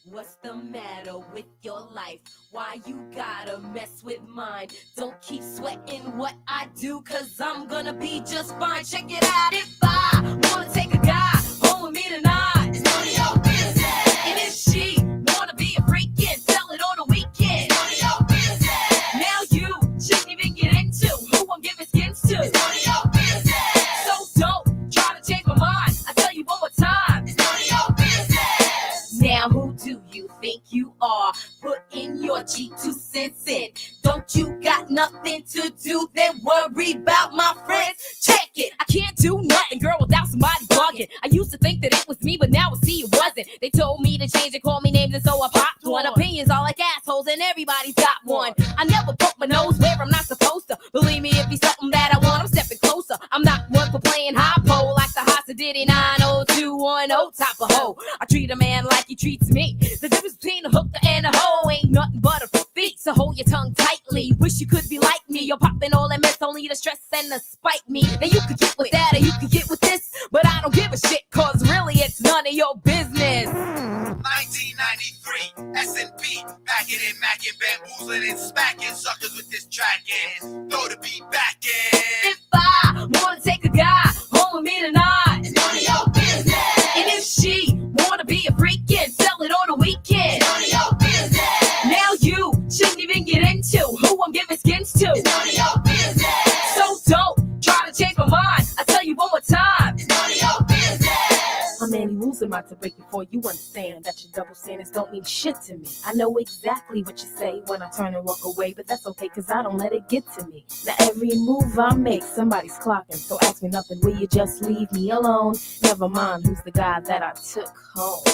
What's the matter with your life? Why you gotta mess with mine? Don't keep sweating what I do, cause I'm gonna be just fine. Check it out. If I wanna take a guy home with me tonight, it's none of your business. And if she wanna be a freak and tell it on the weekend, it's none of your business. Now you shouldn't even get into who I'm giving skins to, it's none of your business. So don't try to change my mind. I tell you one more time, it's none of your business. Now who do you think you are? Put in your G2 cents in. Don't you got nothing to do? Then worry about my friends. Check it. I can't do nothing, girl, without somebody bugging. I used to think that it was me, but now I see it wasn't. They told me to change and call me names, and so I popped one. Opinions are like assholes, and everybody's got one. I never poke my nose where I'm not supposed to. Believe me, if he's something that I want, I'm stepping closer. I'm not one for playing high pole like the Hasidity 90210 type of hoe. I treat a man like he treats me. The difference between a hooker and a hoe ain't nothing but a feet. So hold your tongue tightly. Wish you could be like me. You're popping all that mess, only to stress and to spite me. Now you could get with that or you could get with this, but I don't give a shit, cause really it's none of your business. 1993, S&P, packing and macking, bamboozling and smacking suckers with this track in. Throw the beat back in. If I wanna take a guy home with me tonight, it's none of your business. And if she wanna be a freak and tell it on the weekend, it's none of your business. Now you shouldn't even get into who I'm giving skins to, it's none of your business. So don't try to change my mind. I tell you one more time, it's none of your business. How many rules am I to break before you understand that your double standards don't mean shit to me? I know exactly what you say when I turn and walk away, but that's okay, cause I don't let it get to me. Now every move I make, somebody's clocking, so ask me nothing, will you just leave me alone? Never mind who's the guy that I took home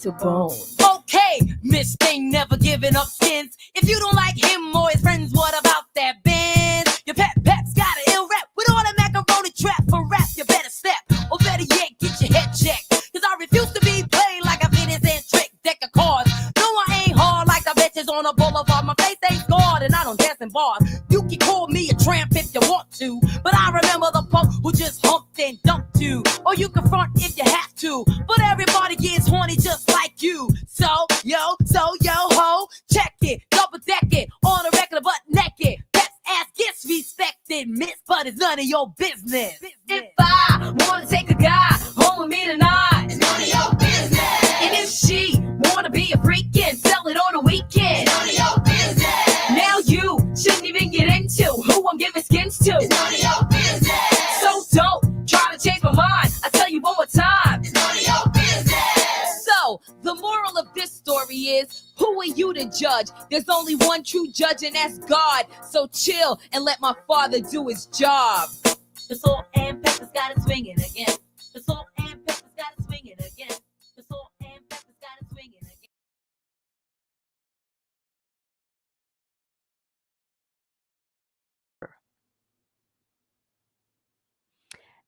to bone. Okay, Miss Thing never giving up skins. If you don't like him or his friends, what about that Benz? Your pet's got an ill rap with all that macaroni trap for rap. You better step, or better yet, get your head checked. Cause I refuse to be played like a fitness and trick deck of cards. No, I ain't hard like the bitches on a boulevard. My face ain't scarred and I don't dance in bars. You can call me a tramp if you want to, but I remember the punk who just humped and dumped you. Or you confront if you have to, but everybody gets horny just like you. So yo ho, check it, double deck it, on the record butt naked. Best ass gets respected, miss, but it's none of your business. If I wanna take a guy home with me tonight, it's none of your business. And if she wanna be a freak and sell it on the weekend, it's none of your business. Now you shouldn't even get into who I'm giving skins to, it's none of your business. So don't try to change my mind. I tell you one more time, it's none of your business. So the moral of this story is, who are you to judge? There's only one true judge, and that's God. So chill and let my Father do his job. The salt and pepper's got it swinging again. The salt and pepper's got it swinging again. The salt and pepper's got it swinging again.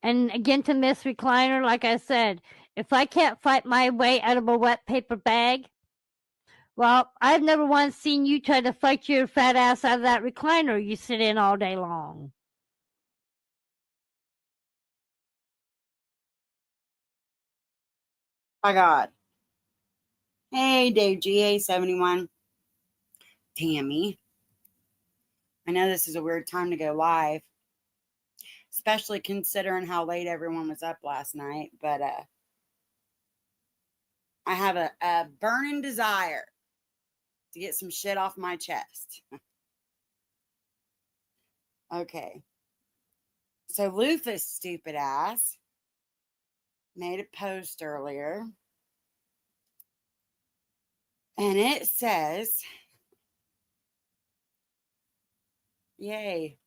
And again, to Miss Recliner, like I said, if I can't fight my way out of a wet paper bag, well, I've never once seen you try to fight your fat ass out of that recliner you sit in all day long. My God. Hey, Dave GA71. Tammy. I know this is a weird time to go live, especially considering how late everyone was up last night, but I have a burning desire to get some shit off my chest. Okay. So Lufus, stupid ass, made a post earlier, and it says, yay,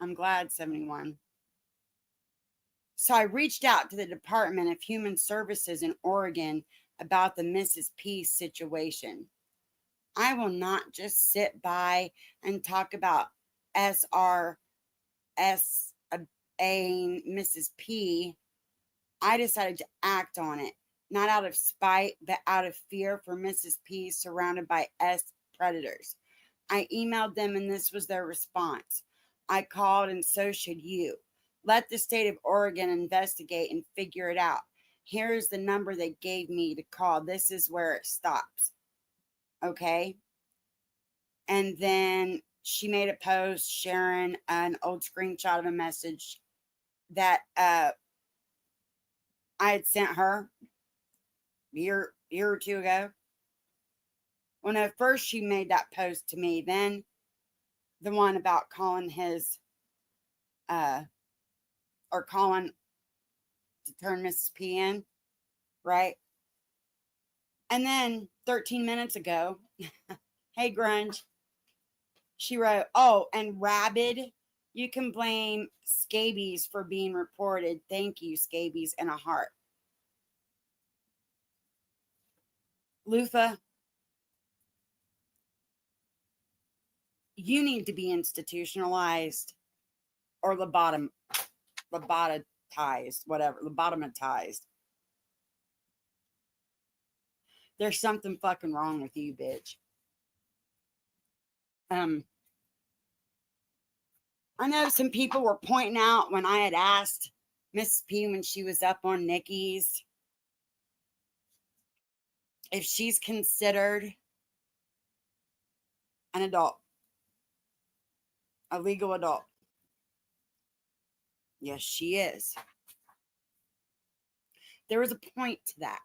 I'm glad, 71. So I reached out to the Department of Human Services in Oregon about the Mrs. P situation. I will not just sit by and talk about SRSA and Mrs. P. I decided to act on it, not out of spite, but out of fear for Mrs. P surrounded by S predators. I emailed them and this was their response. I called and so should you. Let the state of Oregon investigate and figure it out. Here's the number they gave me to call. This is where it stops. Okay. And then she made a post sharing an old screenshot of a message that I had sent her a year or two ago. Well, no, first she made that post to me, then the one about calling his, or calling to turn Mrs. P in, right? And then 13 minutes ago, hey, Grunge, she wrote, oh, and Rabid, you can blame Scabies for being reported. Thank you, Scabies, and a heart. Lufa, you need to be institutionalized or lobotomized, whatever, lobotomatized. There's something fucking wrong with you, bitch. I know some people were pointing out when I had asked Mrs. P when she was up on Nikki's if she's considered an adult, a legal adult. Yes, she is. There is a point to that.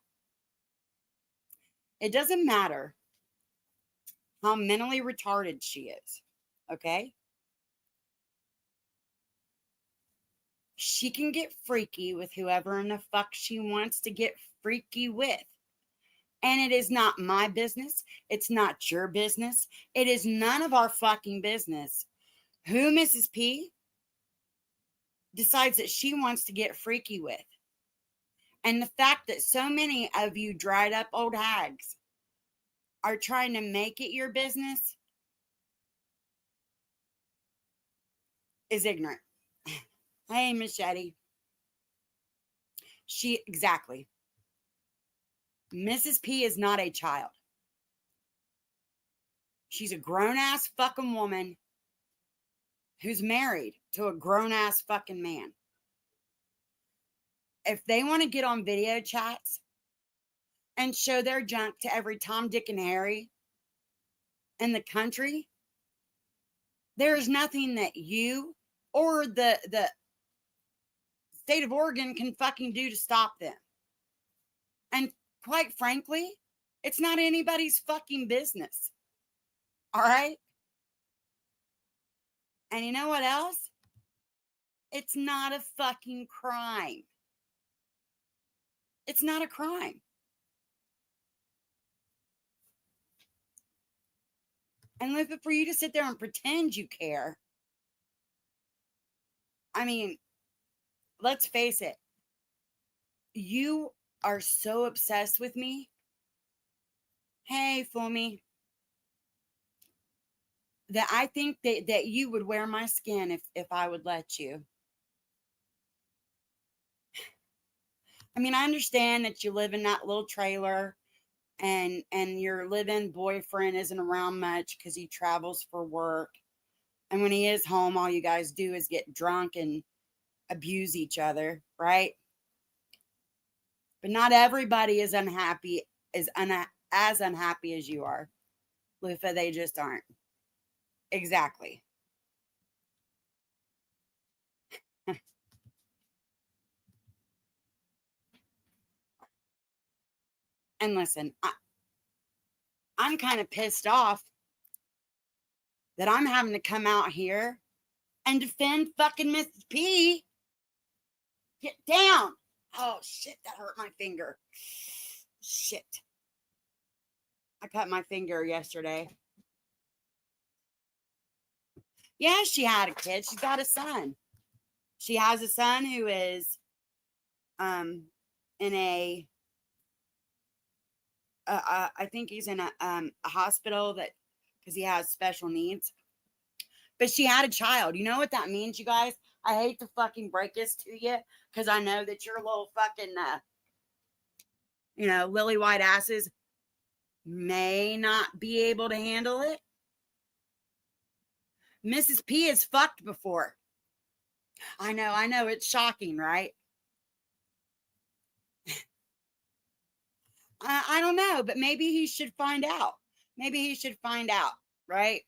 It doesn't matter how mentally retarded she is, okay? She can get freaky with whoever in the fuck she wants to get freaky with. And it is not my business. It's not your business. It is none of our fucking business who Mrs. P decides that she wants to get freaky with. And the fact that so many of you dried up old hags are trying to make it your business is ignorant. Hey, Machete. Exactly. Mrs. P is not a child. She's a grown-ass fucking woman who's married to a grown-ass fucking man. If they want to get on video chats and show their junk to every Tom, Dick, and Harry in the country, there is nothing that you or the state of Oregon can fucking do to stop them. And quite frankly, it's not anybody's fucking business. All right? And you know what else? It's not a fucking crime. It's not a crime. And Lupa, for you to sit there and pretend you care, I mean, let's face it. You are so obsessed with me. Hey, Fumi. That I think that you would wear my skin if I would let you. I mean, I understand that you live in that little trailer and your live-in boyfriend isn't around much because he travels for work. And when he is home, all you guys do is get drunk and abuse each other, right? But not everybody is unhappy, as unhappy as you are. Lufa, they just aren't. Exactly. And listen, I'm kind of pissed off that I'm having to come out here and defend fucking Mrs. P. Get down. Oh, shit, that hurt my finger. Shit. I cut my finger yesterday. Yeah, she had a kid. She's got a son. She has a son who is in a I think he's in a hospital that because he has special needs. But she had a child. You know what that means, you guys? I hate to fucking break this to you because I know that your little fucking lily white asses may not be able to handle it. Mrs. P has fucked before. I know. It's shocking, right? I don't know, but maybe he should find out. Maybe he should find out, right?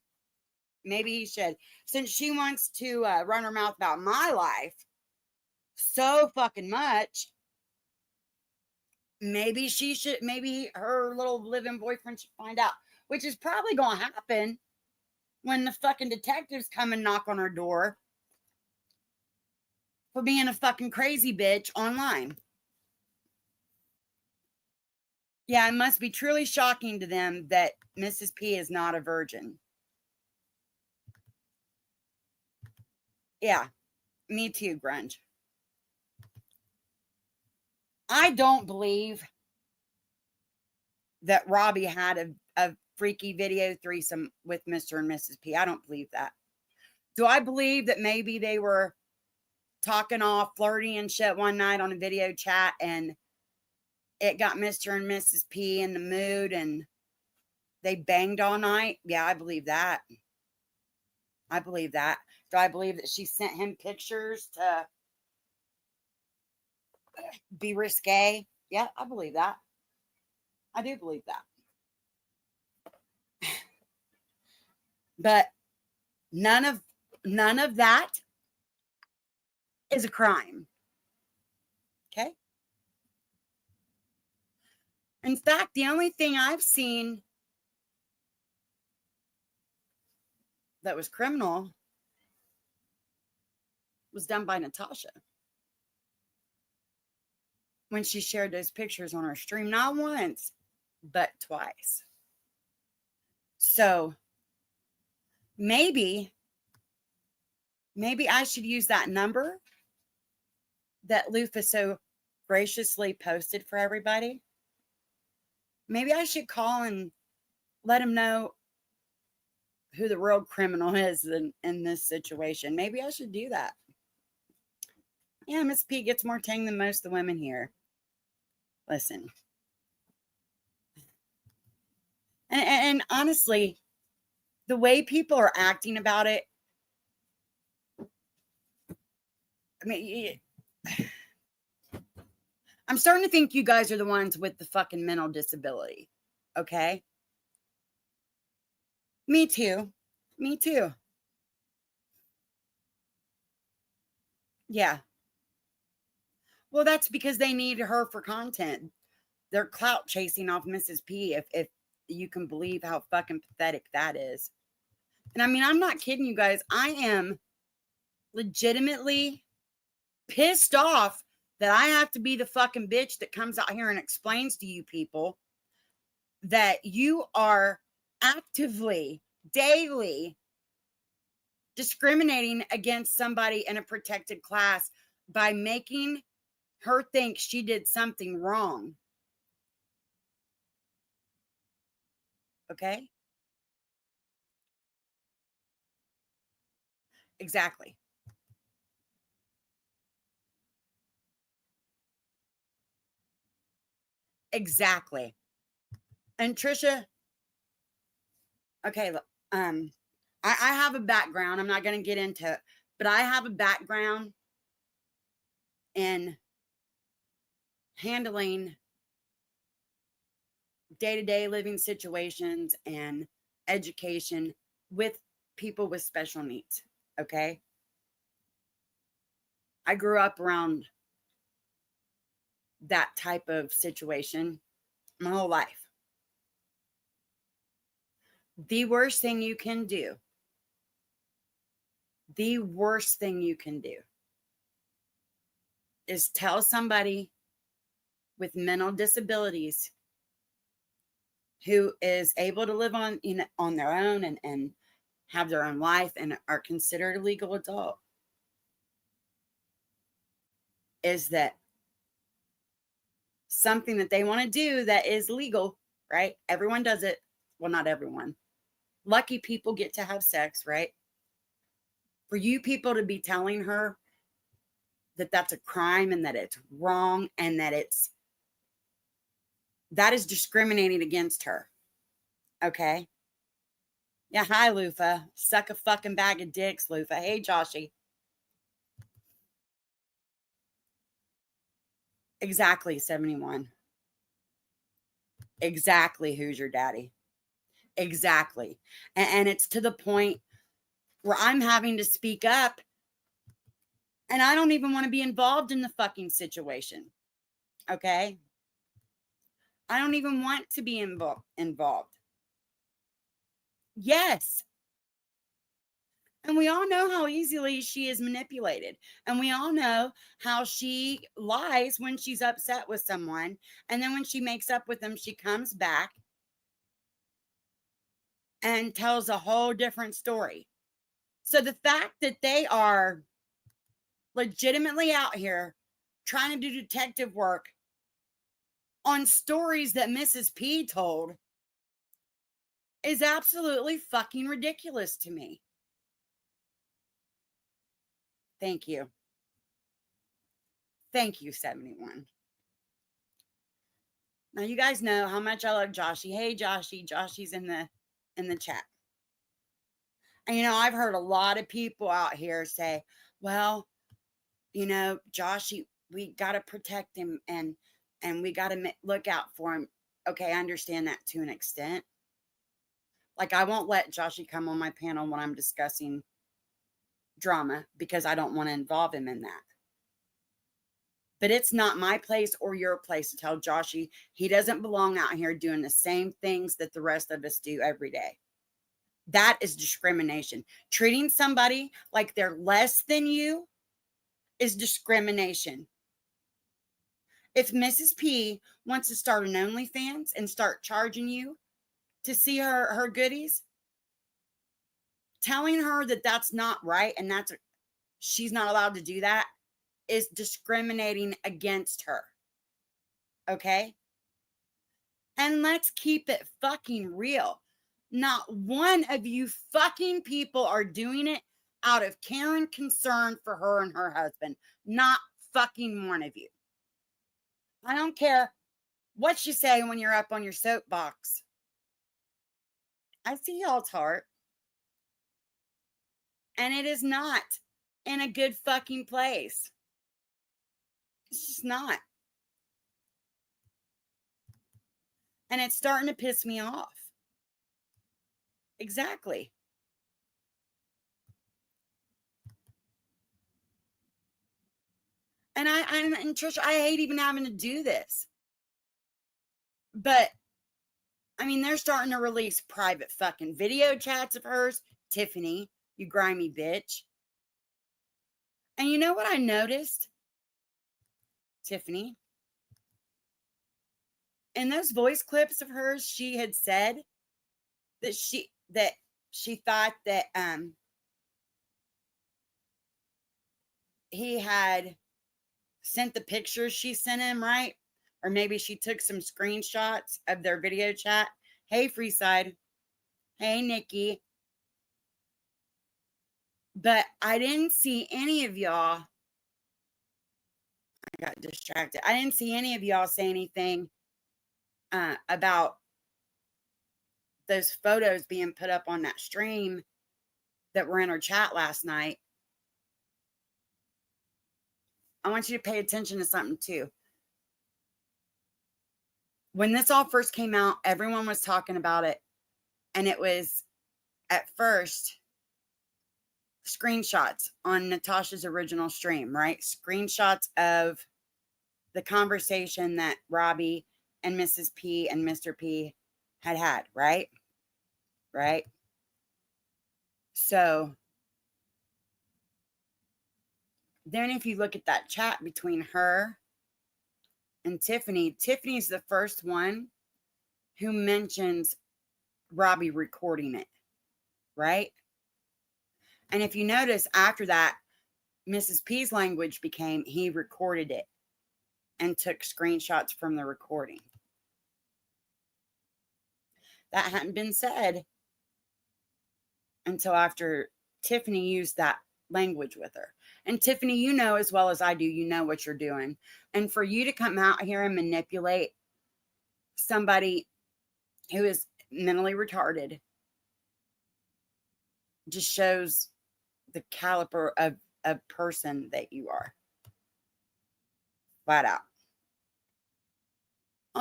Maybe he should. Since she wants to run her mouth about my life so fucking much, maybe she should, maybe her little living boyfriend should find out, which is probably going to happen when the fucking detectives come and knock on her door for being a fucking crazy bitch online. Yeah, it must be truly shocking to them that Mrs. P is not a virgin. Yeah, me too, Grunge. I don't believe that Robbie had a freaky video threesome with Mr. and Mrs. P. I don't believe that. Do I believe that maybe they were talking all flirty and shit one night on a video chat and it got Mr. and Mrs. P in the mood and they banged all night? Yeah, I believe that. I believe that. Do I believe that she sent him pictures to be risque? Yeah, I believe that. I do believe that. But none of that is a crime. Okay? In fact, the only thing I've seen that was criminal was done by Natasha when she shared those pictures on her stream, not once, but twice. So maybe I should use that number that Lufa so graciously posted for everybody. Maybe I should call and let him know who the real criminal is in this situation. Maybe I should do that. Yeah, Miss P gets more tang than most of the women here. Listen. And honestly, the way people are acting about it, I mean, I'm starting to think you guys are the ones with the fucking mental disability. Okay? Me too. Me too. Yeah. Well, that's because they need her for content. They're clout chasing off Mrs. P, if you can believe how fucking pathetic that is. And I mean, I'm not kidding you guys. I am legitimately pissed off that I have to be the fucking bitch that comes out here and explains to you people that you are actively, daily discriminating against somebody in a protected class by making her think she did something wrong. Okay? Exactly. Exactly. And Trisha, okay, I have a background. I'm not going to get into it, but I have a background in handling day-to-day living situations and education with people with special needs. Okay. I grew up around that type of situation my whole life. The worst thing you can do is tell somebody with mental disabilities who is able to live on their own and have their own life and are considered a legal adult, is that something that they want to do that is legal, right? Everyone does it. Well, not everyone. Lucky people get to have sex, right? For you people to be telling her that that's a crime and that it's wrong and that is discriminating against her. Okay? Yeah, hi, Lufa. Suck a fucking bag of dicks, Lufa. Hey, Joshy. Exactly, 71. Exactly, who's your daddy? Exactly. And it's to the point where I'm having to speak up, and I don't even want to be involved in the fucking situation. Okay? I don't even want to be involved. Yes. And we all know how easily she is manipulated. And we all know how she lies when she's upset with someone. And then when she makes up with them, she comes back and tells a whole different story. So the fact that they are legitimately out here trying to do detective work on stories that Mrs. P told is absolutely fucking ridiculous to me. Thank you. Thank you, 71. Now you guys know how much I love Joshy. Hey Joshy, Joshy's in the chat. And I've heard a lot of people out here say, well, Joshy, we got to protect him and we got to look out for him. Okay, I understand that to an extent. Like, I won't let Joshy come on my panel when I'm discussing drama because I don't want to involve him in that. But it's not my place or your place to tell Joshy he doesn't belong out here doing the same things that the rest of us do every day. That is discrimination. Treating somebody like they're less than you is discrimination. If Mrs. P wants to start an OnlyFans and start charging you to see her goodies, telling her that that's not right and she's not allowed to do that is discriminating against her. Okay? And let's keep it fucking real. Not one of you fucking people are doing it out of care and concern for her and her husband. Not fucking one of you. I don't care what you say when you're up on your soapbox. I see y'all's heart. And it is not in a good fucking place. It's just not. And it's starting to piss me off. Exactly. And and Trisha, I hate even having to do this. But I mean, they're starting to release private fucking video chats of hers. Tiffany, you grimy bitch. And you know what I noticed? Tiffany, in those voice clips of hers, she had said that she thought that he had sent the pictures she sent him, right? Or maybe she took some screenshots of their video chat. Hey, Freeside. Hey, Nikki. But I didn't see any of y'all. I got distracted. I didn't see any of y'all say anything about those photos being put up on that stream that were in our chat last night. I want you to pay attention to something too. When this all first came out, everyone was talking about it. And it was at first screenshots on Natasha's original stream, right? Screenshots of the conversation that Robbie and Mrs. P and Mr. P had, right? Right? So then if you look at that chat between her and Tiffany, Tiffany's the first one who mentions Robbie recording it, right? And if you notice after that, Mrs. P's language became he recorded it and took screenshots from the recording. That hadn't been said until after Tiffany used that language with her. And Tiffany, you know as well as I do, you know what you're doing. And for you to come out here and manipulate somebody who is mentally retarded just shows the caliber of person that you are. Flat out.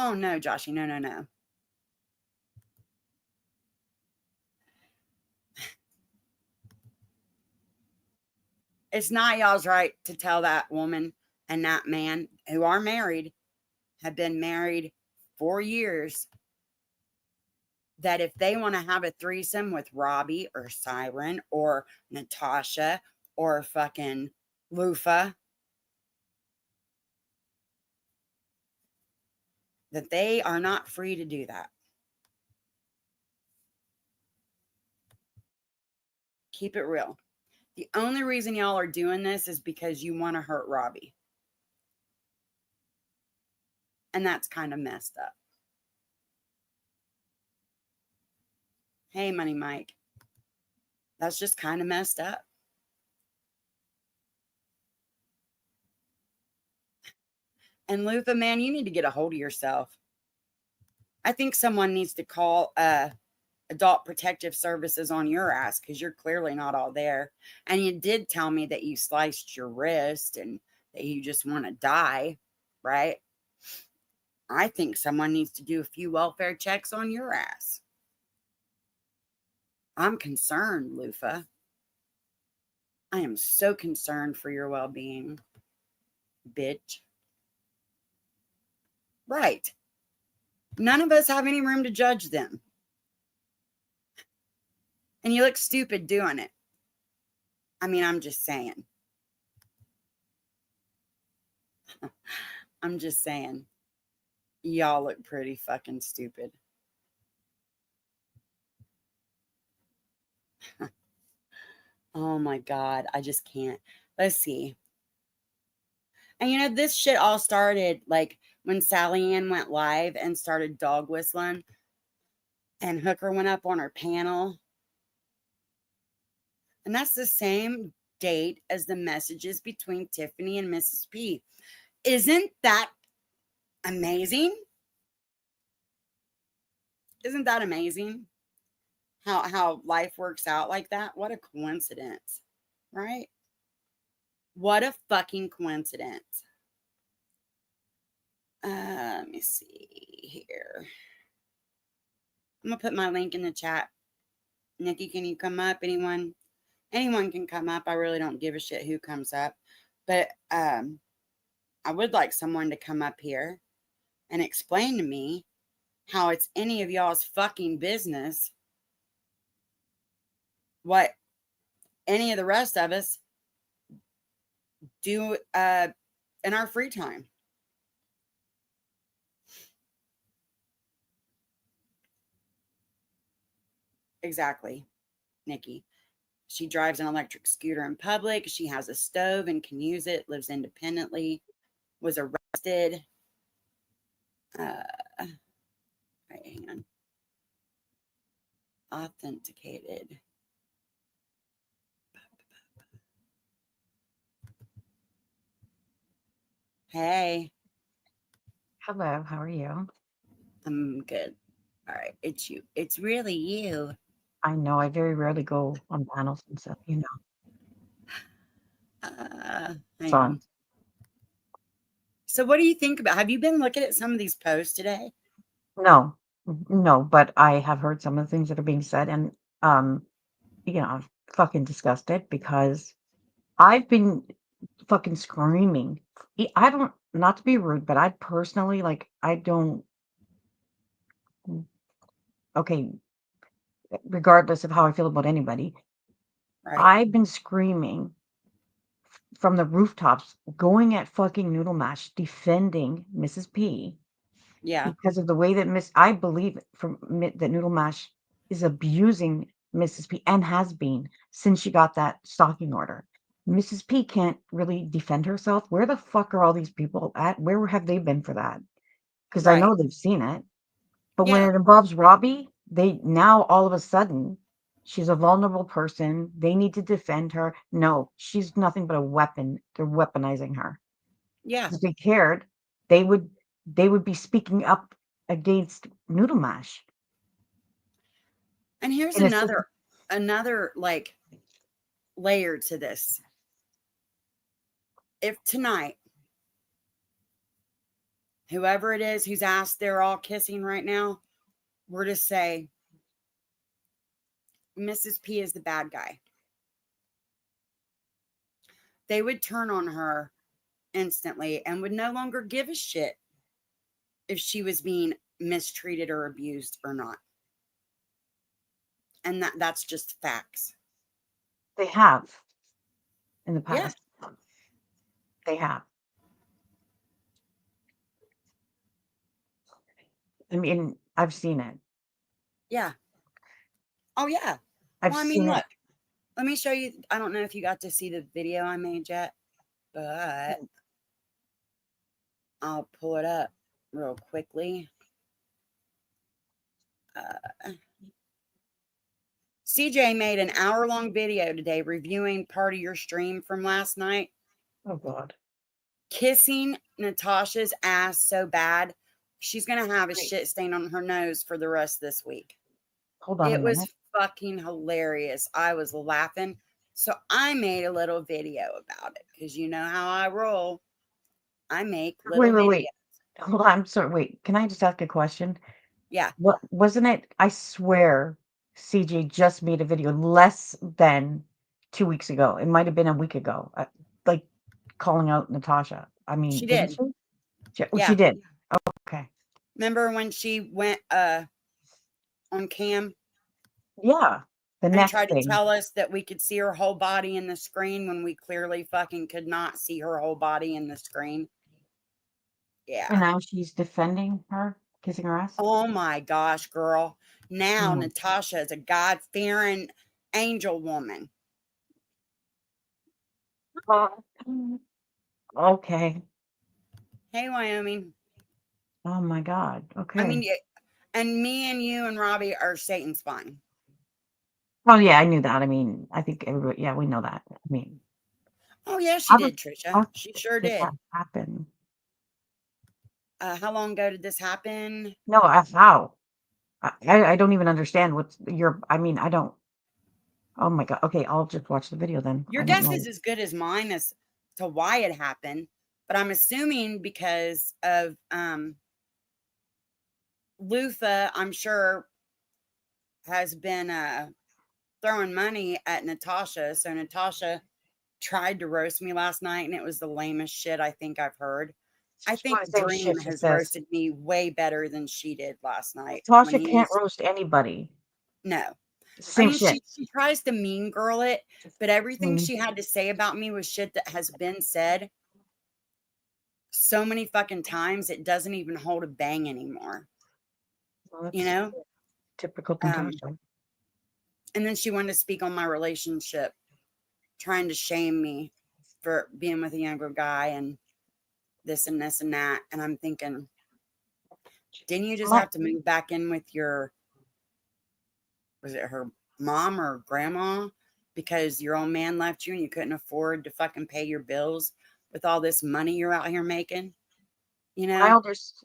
Oh, no, Joshy. No, no, no. It's not y'all's right to tell that woman and that man who are married, have been married 4 years, that if they want to have a threesome with Robbie or Siren or Natasha or fucking Lufa, that they are not free to do that. Keep it real. The only reason y'all are doing this is because you want to hurt Robbie. And that's kind of messed up. Hey, Money Mike. That's just kind of messed up. And Lufa, man, you need to get a hold of yourself. I think someone needs to call Adult Protective Services on your ass, because you're clearly not all there. And you did tell me that you sliced your wrist and that you just want to die, right? I think someone needs to do a few welfare checks on your ass. I'm concerned, Lufa. I am so concerned for your well-being, bitch. Right. None of us have any room to judge them. And you look stupid doing it. I mean, I'm just saying. I'm just saying. Y'all look pretty fucking stupid. Oh my God. I just can't. Let's see. And you know, this shit all started like when Sally Ann went live and started dog whistling, and Hooker went up on her panel. And that's the same date as the messages between Tiffany and Mrs. P. Isn't that amazing? Isn't that amazing? How life works out like that? What a coincidence, right? What a fucking coincidence. Let me see here. I'm gonna put my link in the chat. Nikki, can you come up? Anyone can come up. I really don't give a shit who comes up. But I would like someone to come up here and explain to me how it's any of y'all's fucking business what any of the rest of us do in our free time. Exactly, Nikki. She drives an electric scooter in public. She has a stove and can use it, lives independently, was arrested. Right, hang on. Authenticated. Hey, Hello, how are you? I'm good. All right, it's you. It's really you. I know I very rarely go on panels and stuff, you know. Hang So on. So what do you think about, have you been looking at some of these posts today? no, no, but I have heard some of the things that are being said, and I'm fucking disgusted because I've been fucking screaming. I don't, not to be rude, but I personally I don't. Okay, regardless of how I feel about anybody, Right. I've been screaming from the rooftops, going at fucking Noodle Mash, defending Mrs. P. Yeah. Because of the way that I believe that Noodle Mash is abusing Mrs. P and has been since she got that stalking order. Mrs. P can't really defend herself. Where the fuck are all these people at? Where have they been for that? Because I Right. know they've seen it. But when Yeah. it involves Robbie, they now all of a sudden she's a vulnerable person. They need to defend her. No, she's nothing but a weapon. They're weaponizing her. Yeah. If they cared, they would be speaking up against Noodle Mash. And here's And it's another like layer to this. If tonight whoever it is whose ass they're all kissing right now, were to say Mrs. P is the bad guy, they would turn on her instantly and would no longer give a shit if she was being mistreated or abused or not. And that's just facts. They have in the Yeah. past. They have. I mean, I've seen it. Yeah. Oh, yeah. I've Well, I mean, seen look, it. let me show you. I don't know if you got to see the video I made yet, but I'll pull it up real quickly. CJ made an hour-long video today reviewing part of your stream from last night, Oh God. kissing Natasha's ass so bad she's gonna have a Wait. shit stain on her nose for the rest of this week. Hold on a It was minute. fucking hilarious. I was laughing. So I made a little video about it because you know how I roll. I make little videos. Wait. Hold on. I'm sorry. Wait. Can I just ask a question? Yeah. What wasn't it? I swear, CJ just made a video less than 2 weeks ago. It might have been a week ago. Like calling out Natasha. I mean, She didn't did. she? Yeah. She did. Oh, okay. Remember when she went on cam Yeah. The and neck tried to thing. tell us that we could see her whole body in the screen when we clearly fucking could not see her whole body in the screen? And Yeah. now she's defending her, kissing her ass. Oh my gosh, girl. Now Mm. Natasha is a God-fearing angel woman. Okay. Hey, Wyoming. Oh my God. Okay. I mean, and me and you and Robbie are Satan's spawn. Well, yeah, I knew that. I mean, I think everybody. Yeah, we know that. I mean, Oh, yeah, she how did, did Trisha. how She sure did did. that happen? How long ago did this happen? No, how? I don't even understand what's your. I mean, I don't. Oh my God. Okay, I'll just watch the video then. Your I don't guess know. is as good as mine as to why it happened, but I'm assuming because of Lutha, I'm sure, has been throwing money at Natasha. So Natasha tried to roast me last night, and it was the lamest shit I think I've heard. I She wanna think say Dream shit, she has says. roasted me way better than she did last night when Tasha he can't was roast anybody. no. It's the I same mean, shit. she tries to mean girl it, but everything Mm. she had to say about me was shit that has been said so many fucking times it doesn't even hold a bang anymore. Well, You that's know? typical Natasha. And then she wanted to speak on my relationship, trying to shame me for being with a younger guy and this and this and that. And I'm thinking, didn't you just have to move back in with your, was it her mom or grandma? Because your old man left you and you couldn't afford to fucking pay your bills with all this money you're out here making? You My know?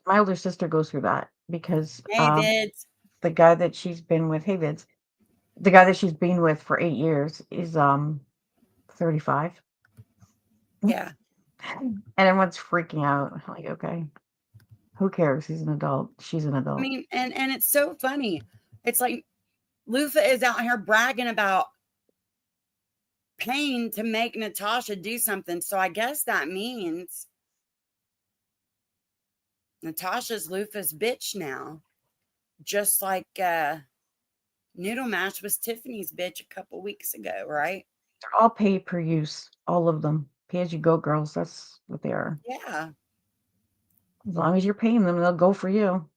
older sister goes through that because Hey, Vids. the guy that she's been with, hey Vids, the guy that she's been with for 8 years is 35. Yeah. And everyone's freaking out. I'm like, okay. Who cares? He's an adult. She's an I adult. mean, and it's so funny. It's like Lufa is out here bragging about paying to make Natasha do something. So I guess that means Natasha's Lufa's bitch now. Just like Noodle Mash was Tiffany's bitch a couple weeks ago, right? They're all pay per use. All of them. Pay as you go, girls. That's what they are. Yeah. As long as you're paying them, they'll go for you.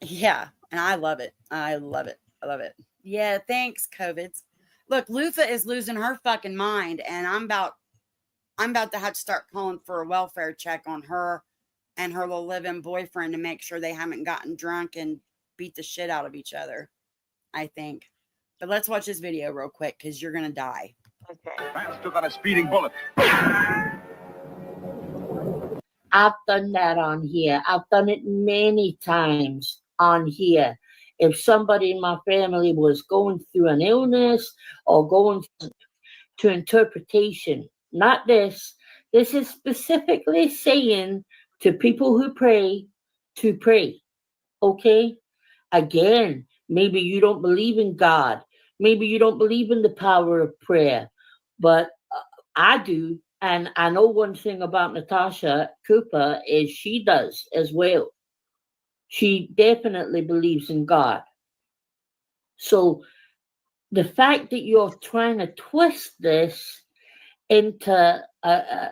Yeah. And I love it. I love it. I love it. Yeah. Thanks, COVIDs. Look, Lufa is losing her fucking mind, and I'm about to have to start calling for a welfare check on her and her little live-in boyfriend to make sure they haven't gotten drunk and beat the shit out of each other, I think. But let's watch this video real quick because you're gonna die. Okay. Faster than a speeding bullet. I've done that on here. I've done it many times on here. If somebody in my family was going through an illness or going to interpretation, not this. This is specifically saying to people who pray to pray. Okay? Again, maybe you don't believe in God. Maybe you don't believe in the power of prayer. But I do. And I know one thing about Natasha Cooper is she does as well. She definitely believes in God. So the fact that you're trying to twist this into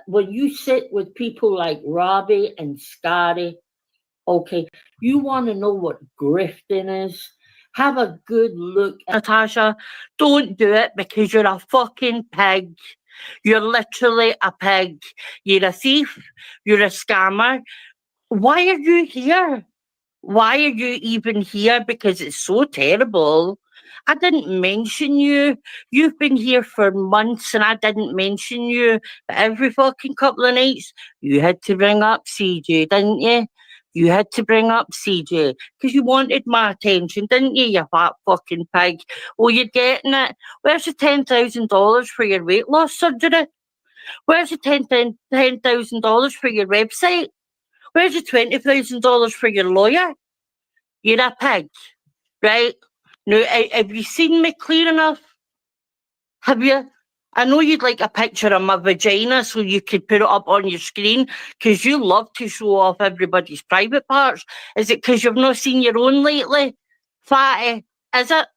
when you sit with people like Robbie and Scotty, okay, you want to know what grifting is? Have a good look. Natasha, don't do it because you're a fucking pig. You're literally a pig. You're a thief. You're a scammer. Why are you here? Why are you even here? Because it's so terrible. I didn't mention you. You've been here for months and I didn't mention you. But every fucking couple of nights, you had to bring up CJ, didn't you? You had to bring up CJ because you wanted my attention, didn't you, you fat fucking pig? Well, you're getting it. Where's the $10,000 for your weight loss surgery? Where's the $10,000 for your website? Where's the $20,000 for your lawyer? You're a pig, right? Now, have you seen me clear enough? Have you? I know you'd like a picture of my vagina so you could put it up on your screen because you love to show off everybody's private parts. Is it because you've not seen your own lately? Fatty, is it?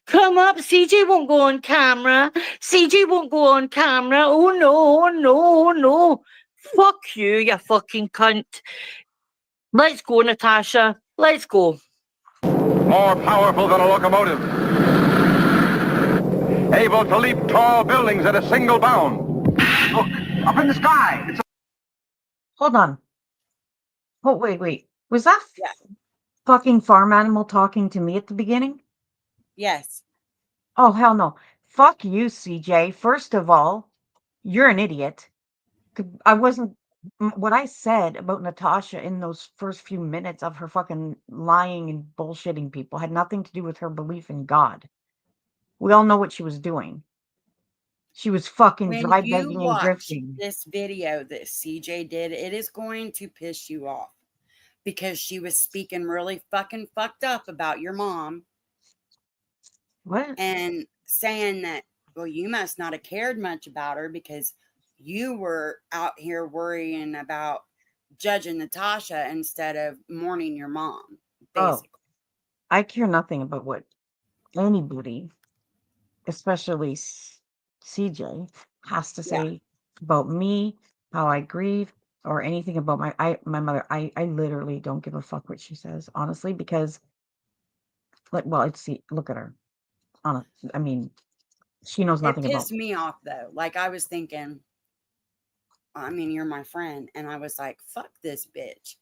Come up, CJ won't go on camera. CJ won't go on camera. Oh no, no, no. Fuck you, you fucking cunt. Let's go, Natasha. Let's go. More powerful than a locomotive. Able to leap tall buildings at a single bound. Look, up in the sky. It's Hold on. Oh, wait. Was that Yeah. fucking farm animal talking to me at the beginning? Yes. Oh, hell no. Fuck you, CJ. First of all, you're an idiot. I wasn't. What I said about Natasha in those first few minutes of her fucking lying and bullshitting people had nothing to do with her belief in God. We all know what she was doing. She was fucking When dry you begging and watch grifting. this video that CJ did, it is going to piss you off because she was speaking really fucking fucked up about your mom What? and saying that, well, you must not have cared much about her because you were out here worrying about judging Natasha instead of mourning your mom, Oh, basically. I care nothing about what anybody, especially CJ, has to Yeah. say about me, how I grieve, or anything about my mother. I literally don't give a fuck what she says, honestly, because like, well, look at her. I mean, she knows It nothing about. pissed me off though. Like I was thinking, I mean, you're my friend. And I was like, fuck this bitch.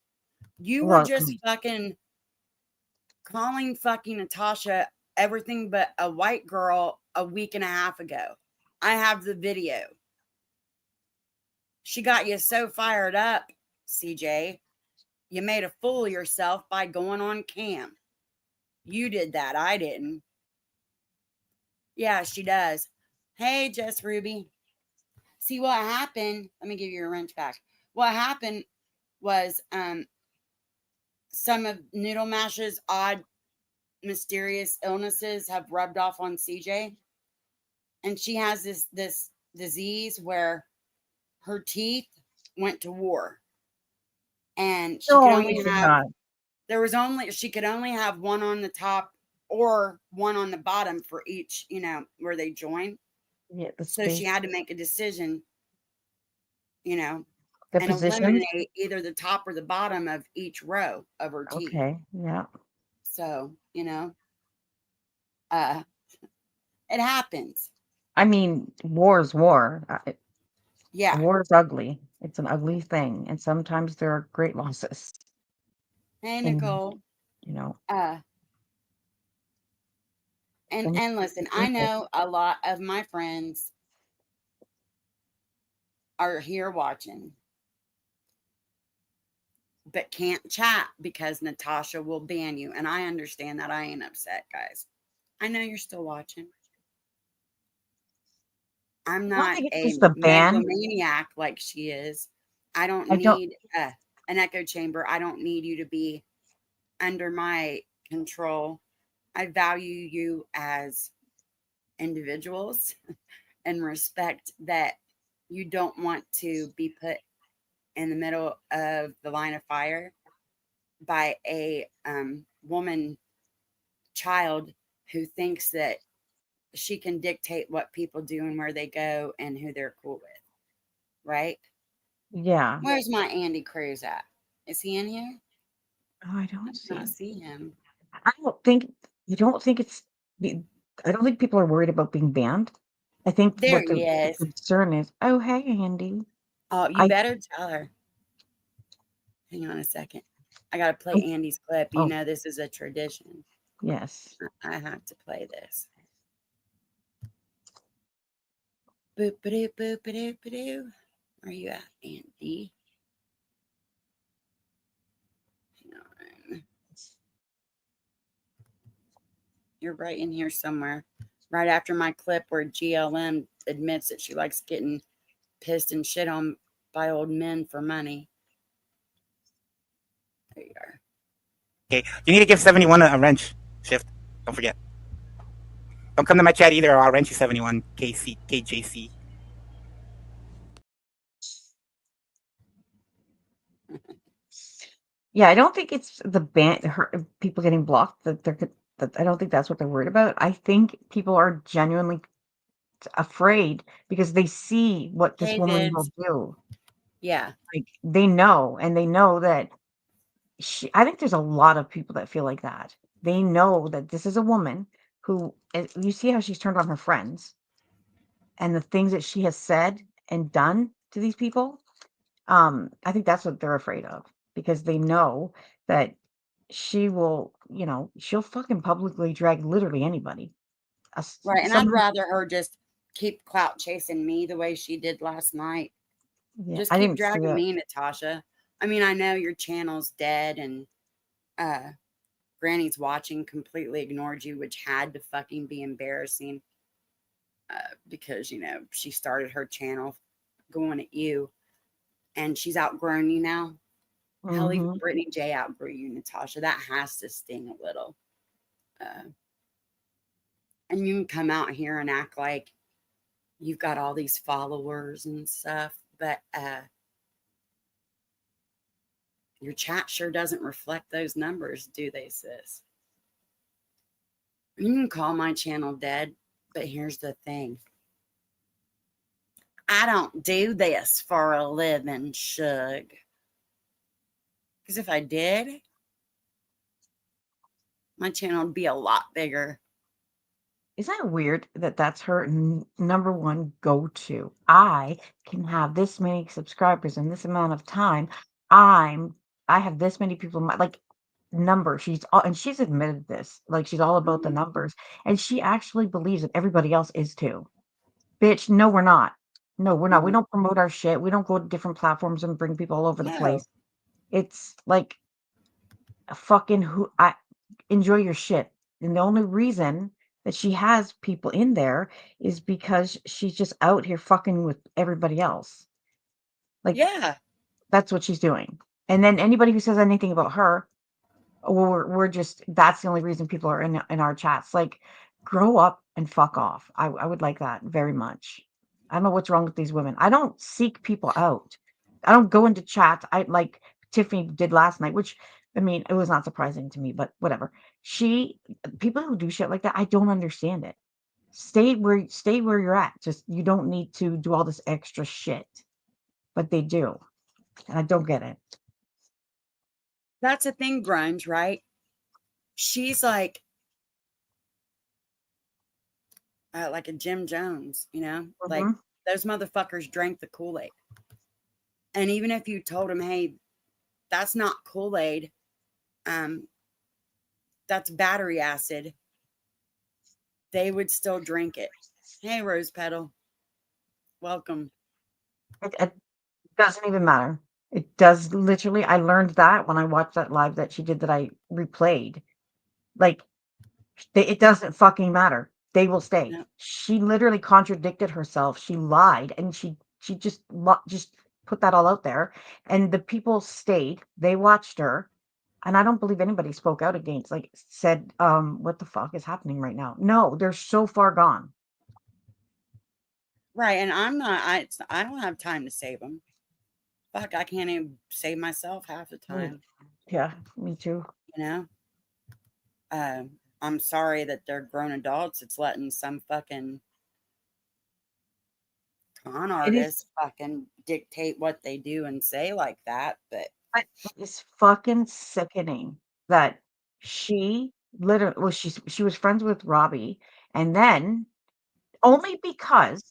You were Well, just fucking calling fucking Natasha everything but a white girl a week and a half ago. I have the video. She got you so fired up, CJ. You made a fool of yourself by going on cam. You did that. I didn't. Yeah, she does. Hey, Jess Ruby. See what happened? Let me give you your wrench back. What happened was some of Noodle Mash's odd, mysterious illnesses have rubbed off on CJ. And she has this disease where her teeth went to war. And she could no, only you did have not. she could only have one on the top or one on the bottom for each, where they join. Yeah, the So she space, had to make a decision, and the positions. eliminate either the top or the bottom of each row of her teeth. Okay, yeah. So, uh, it happens. I mean, war is war. Yeah. War is ugly. It's an ugly thing, and sometimes there are great losses. Hey, And Nicole. you know, And listen, I know a lot of my friends are here watching, but can't chat because Natasha will ban you. And I understand that. I ain't upset, guys. I know you're still watching. I'm I don't not think it's a just the ban. megalomaniac like she is. I don't I don't. need an echo chamber. I don't need you to be under my control. I value you as individuals and respect that you don't want to be put in the middle of the line of fire by a woman child who thinks that she can dictate what people do and where they go and who they're cool with, right? Yeah. Where's my Andy Cruz at? Is he in here? Oh, I I don't do not see. see him. I don't think. You don't think it's. the- I don't think people are worried about being banned. I think There what he the is. concern is. Oh, hey, Andy. Oh, you I. better tell her. Hang on a second. I got to play I Andy's clip. You oh, know, this is a tradition. yes. I have to play this. Boop a doo, boop a doo, doo. Where are you at, Andy? Hang on. You're right in here somewhere. Right after my clip where GLM admits that she likes getting pissed and shit on by old men for money. There you are. Okay, you need to give 71 a wrench shift. Don't forget. Don't come to my chat either, or I'll wrench you 71 KJC. Yeah, I don't think it's the ban. People getting blocked. That I don't think that's what they're worried about. I think people are genuinely afraid because they see what this Hey, woman Vids. will do. Yeah. Like they know, and they know that I think there's a lot of people that feel like that. They know that this is a woman who, you see how she's turned on her friends and the things that she has said and done to these people. I think that's what they're afraid of because they know that she will, she'll fucking publicly drag literally anybody. Right. And I'd Someone, rather her just keep clout chasing me the way she did last night. yeah, Just I keep didn't see dragging it. me, Natasha. I mean, I know your channel's dead and Granny's watching completely ignored you, which had to fucking be embarrassing because, she started her channel going at you and she's outgrown you now. Hell, even Hmm. Brittany J outgrew you, Natasha. That has to sting a little. And you can come out here and act like you've got all these followers and stuff, but your chat sure doesn't reflect those numbers, do they, sis? You can call my channel dead, but here's the thing. I don't do this for a living, Shug. Because if I did, my channel would be a lot bigger. Isn't that weird that that's her number one go-to? I can have this many subscribers in this amount of time. I'm I have this many people in my like number. And she's admitted this. Like she's all about the Mhm. numbers. And she actually believes that everybody else is too. Bitch, no, we're not. No, we're not. We Mhm. don't promote our shit. We don't go to different platforms and bring people all over the No. place. It's like a fucking I enjoy your shit. And the only reason that she has people in there is because she's just out here fucking with everybody else. Like Yeah. that's what she's doing. And then anybody who says anything about her, we're just that's the only reason people are in our chats. Like, grow up and fuck off. I would like that very much. I don't know what's wrong with these women. I don't seek people out. I don't go into chats. I like Tiffany did last night, which I mean, it was not surprising to me, but whatever. People who do shit like that, I don't understand it. Stay where you're at. Just you don't need to do all this extra shit. But they do. And I don't get it. That's the thing, Grunge, right? She's like a Jim Jones, like Mhm. those motherfuckers drank the Kool-Aid. And even if you told them, hey, that's not Kool-Aid, um, that's battery acid, they would still drink it. Hey, Rose Petal, welcome. It doesn't even matter. It does literally. I learned that when I watched that live that she did that I replayed. Like, it doesn't fucking matter. They will stay. No. She literally contradicted herself. She lied, and she just put that all out there, and the people stayed. They watched her, and I don't believe anybody spoke out against, like, said, "What the fuck is happening right now?" No, they're so far gone. Right, and I'm not. I don't have time to save them. Fuck, I can't even save myself half the time. Yeah, me too. You know. I'm sorry that they're grown adults. It's letting some fucking con It is. artist fucking dictate what they do and say like that. But It's fucking sickening that she literally, well, she was friends with Robbie, and then only because,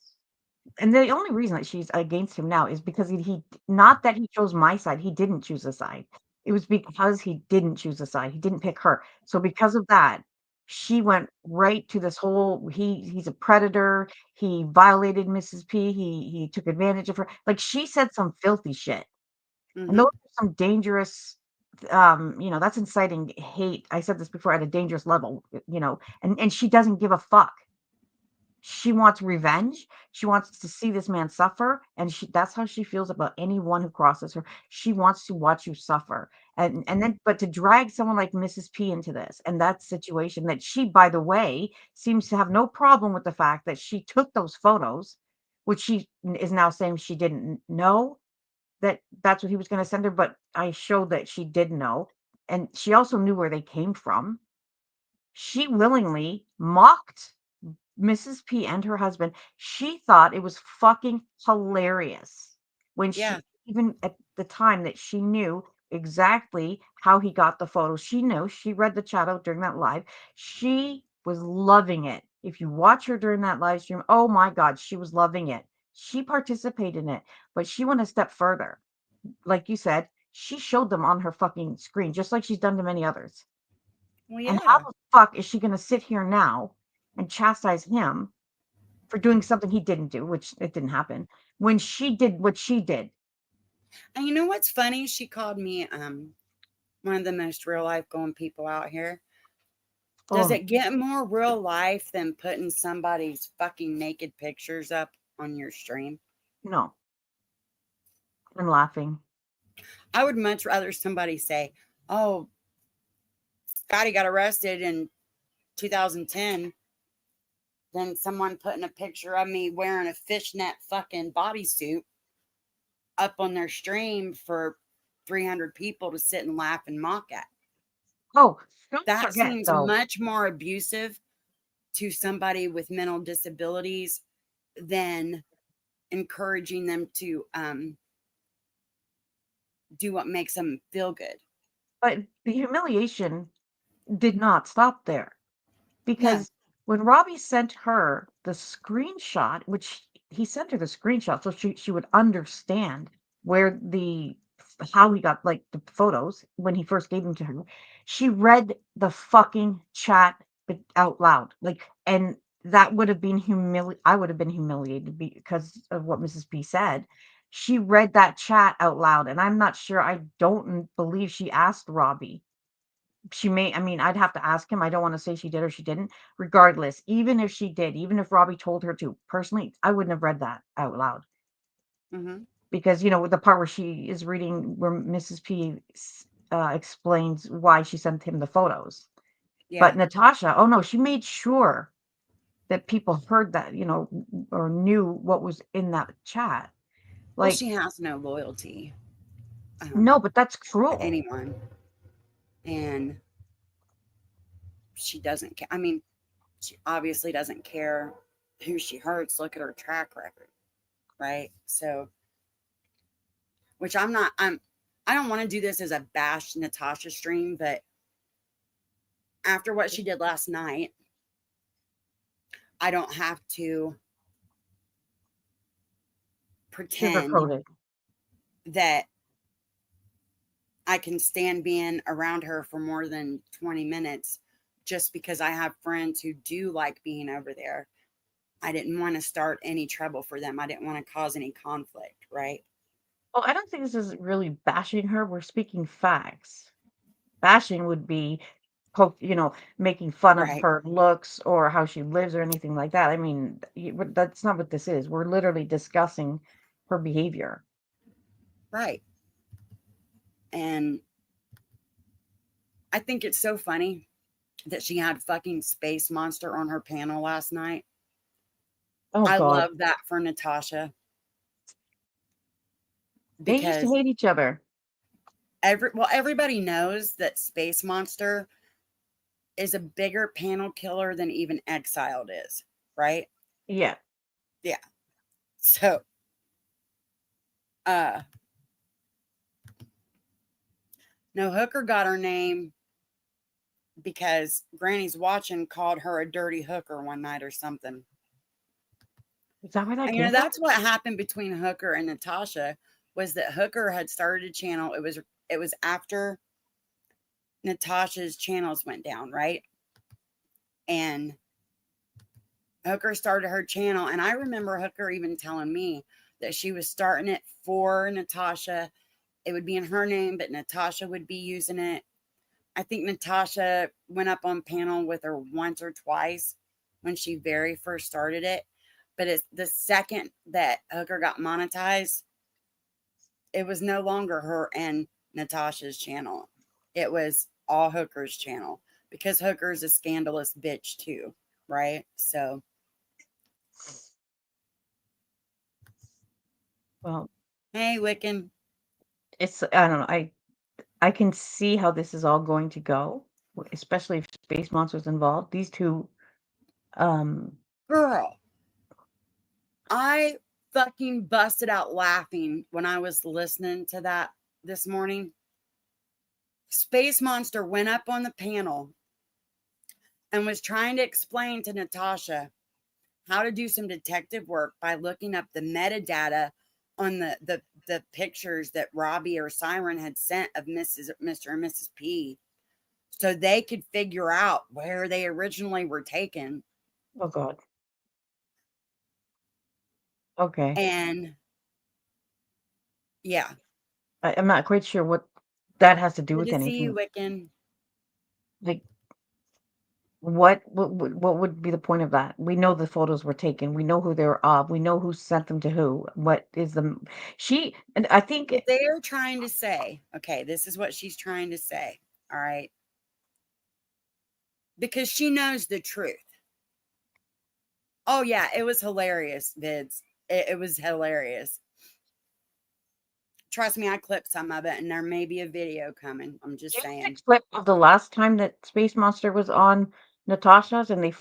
and the only reason that she's against him now is because he not that he chose my side, he didn't choose a side. It was because he didn't choose a side. He didn't pick her. So because of that, she went right to this whole he's a predator. He violated Mrs. P. He took advantage of her. Like, she said some filthy shit. And those are some dangerous, that's inciting hate. I said this before, at a dangerous level, and she doesn't give a fuck. She wants revenge. She wants to see this man suffer, and that's how she feels about anyone who crosses her. She wants to watch you suffer. And then, but to drag someone like Mrs. P into this and that situation, that she, by the way, seems to have no problem with the fact that she took those photos, which she is now saying she didn't know that's what he was going to send her, but I showed that she did know, and she also knew where they came from. She willingly mocked Mrs. P and her husband. She thought it was fucking hilarious when yeah, even at the time that she knew exactly how he got the photos. She knew, she read the chat out during that live. She was loving it. If you watch her during that live stream, oh my God, she was loving it. She participated in it, but she went a step further. Like you said, she showed them on her fucking screen, just like she's done to many others. well, And how yeah. the fuck is she going to sit here now and chastise him for doing something he didn't do, which it didn't happen, when she did what she did? And you know what's funny? She called me one of the most real life going people out here. Does Oh, it get more real life than putting somebody's fucking naked pictures up on your stream? no. I'm laughing. I would much rather somebody say, "Oh, Scotty got arrested in 2010," than someone putting a picture of me wearing a fishnet fucking bodysuit up on their stream for 300 people to sit and laugh and mock at. Oh, don't That forget seems though. much more abusive to somebody with mental disabilities than encouraging them to do what makes them feel good. But the humiliation did not stop there. No. Because when Robbie sent her the screenshot, which he sent her the screenshot so she would understand where how he got, like, the photos when he first gave them to her, she read the fucking chat out loud. Like, and that would have been I would have been humiliated because of what Mrs. P said. She read that chat out loud, and I'm not sure, I don't believe she asked Robbie. She may, I mean, I'd have to ask him. I don't want to say she did or she didn't. Regardless, even if she did, even if Robbie told her to, personally, I wouldn't have read that out loud. Mm-hmm. Because, the part where she is reading, where Mrs. P explains why she sent him the photos. But Yeah. Natasha, oh no, she made sure that people heard that, or knew what was in that chat. Well, Like, she has no loyalty no, but that's to cruel. anyone. And she doesn't care. I mean, she obviously doesn't care who she hurts. Look at her track record. Right. So, which I don't want to do this as a bash Natasha stream, but after what she did last night, I don't have to pretend Sugar-coated. that I can stand being around her for more than 20 minutes just because I have friends who do like being over there. I didn't want to start any trouble for them. I didn't want to cause any conflict, right? Well, I don't think this is really bashing her. We're speaking facts. Bashing would be making fun of Right. her looks or how she lives or anything like that. I mean, that's not what this is. We're literally discussing her behavior. Right. And I think it's so funny that she had fucking Space Monster on her panel last night. Oh I God, love that for Natasha they used to because hate each other. everybody knows that Space Monster is a bigger panel killer than even Exiled is, right? Yeah. Yeah. So, uh, no, Hooker got her name because Granny's watching called her a dirty hooker one night or something. Is that where that And came from? that's what happened between Hooker and Natasha was that Hooker had started a channel. It was after Natasha's channels went down, right? And Hooker started her channel, and I remember Hooker even telling me that she was starting it for Natasha. It would be in her name, but Natasha would be using it. I think Natasha went up on panel with her once or twice when she very first started it. But it's the second that Hooker got monetized, it was no longer her and Natasha's channel. It was all Hooker's channel because Hooker's a scandalous bitch too, right? So, Well, hey, Wiccan, I don't know. I can see how this is all going to go, especially if Space Monster's involved. These two, um, girl, I fucking busted out laughing when I was listening to that this morning. Space Monster went up on the panel and was trying to explain to Natasha how to do some detective work by looking up the metadata on the pictures that Robbie or Siren had sent of Mr. and Mrs. P so they could figure out where they originally were taken. oh God. Okay. And yeah, I'm not quite sure what that has to do good with to see you, anything. Wiccan. Like, what would be the point of that? We know the photos were taken. We know who they're of. We know who sent them to who. What is the and I think What they're trying to say, okay, this is what she's trying to say, all right? Because she knows the truth. Oh, yeah, it was hilarious, Vids. It was hilarious. Trust me, I clipped some of it, and there may be a video coming. I'm just did you see saying. a clip of the last time that Space Monster was on Natasha's and they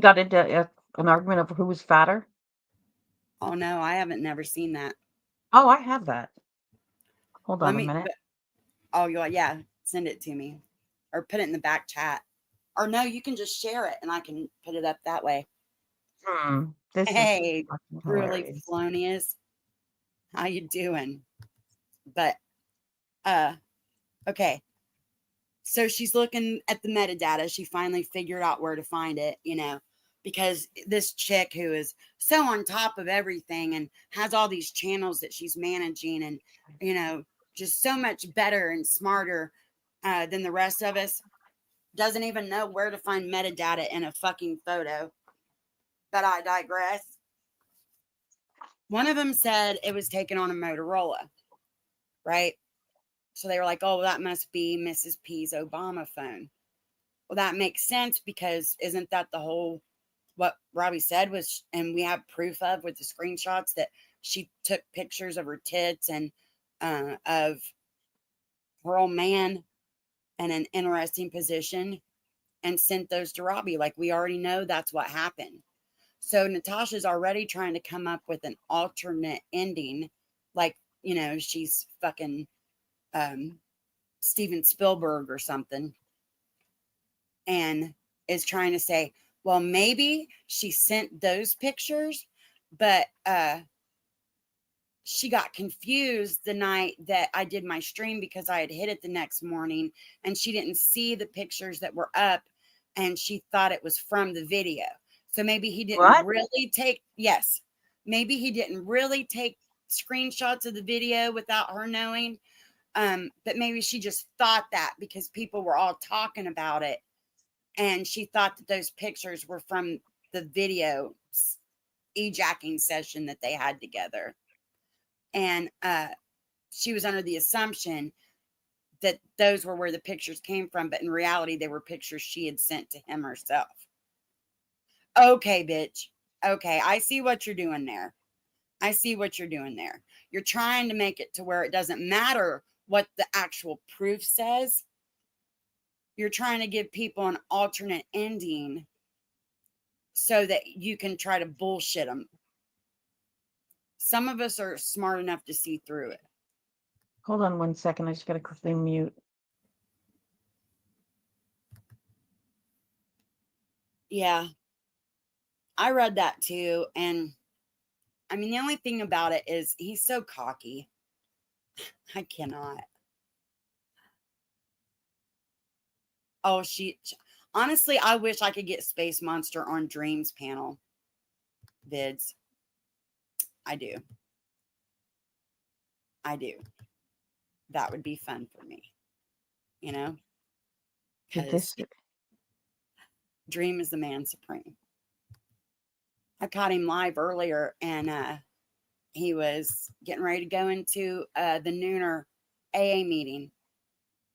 got into an argument of who was fatter? Oh, no, I haven't never seen that. Oh, I have that. Hold Let on a me, minute. oh, yeah, send it to me. Or put it in the back chat. Or no, you can just share it, and I can put it up that way. This is Hey, fucking Truly hilarious. Felonious. How you doing? But, okay. So she's looking at the metadata. She finally figured out where to find it, because this chick who is so on top of everything and has all these channels that she's managing and, just so much better and smarter than the rest of us doesn't even know where to find metadata in a fucking photo. But I digress. One of them said it was taken on a Motorola, right? So they were like, oh, that must be Mrs. P's Obama phone. Well, that makes sense because isn't that the whole what Robbie said was, and we have proof of with the screenshots that she took pictures of her tits and of her old man in an interesting position and sent those to Robbie. Like we already know that's what happened. So Natasha's already trying to come up with an alternate ending, like she's fucking Steven Spielberg or something, and is trying to say, well, maybe she sent those pictures, but she got confused the night that I did my stream because I had hit it the next morning and she didn't see the pictures that were up and she thought it was from the video. So maybe he didn't What? really maybe he didn't really take screenshots of the video without her knowing. But maybe she just thought that because people were all talking about it And she thought that those pictures were from the video e-jacking session that they had together. And she was under the assumption that those were where the pictures came from, but in reality, they were pictures she had sent to him herself. Okay, bitch. Okay, I see what you're doing there. I see what you're doing there. You're trying to make it to where it doesn't matter what the actual proof says. You're trying to give people an alternate ending so that you can try to bullshit them. Some of us are smart enough to see through it. Hold on 1 second. I just got to quickly mute. Yeah. I read that too. And I mean, the only thing about it is he's so cocky. I cannot. Oh, honestly, I wish I could get Space Monster on Dreams panel vids. I do. I do. That would be fun for me. You know? Because Dream is the man supreme. I caught him live earlier, and he was getting ready to go into the nooner AA meeting.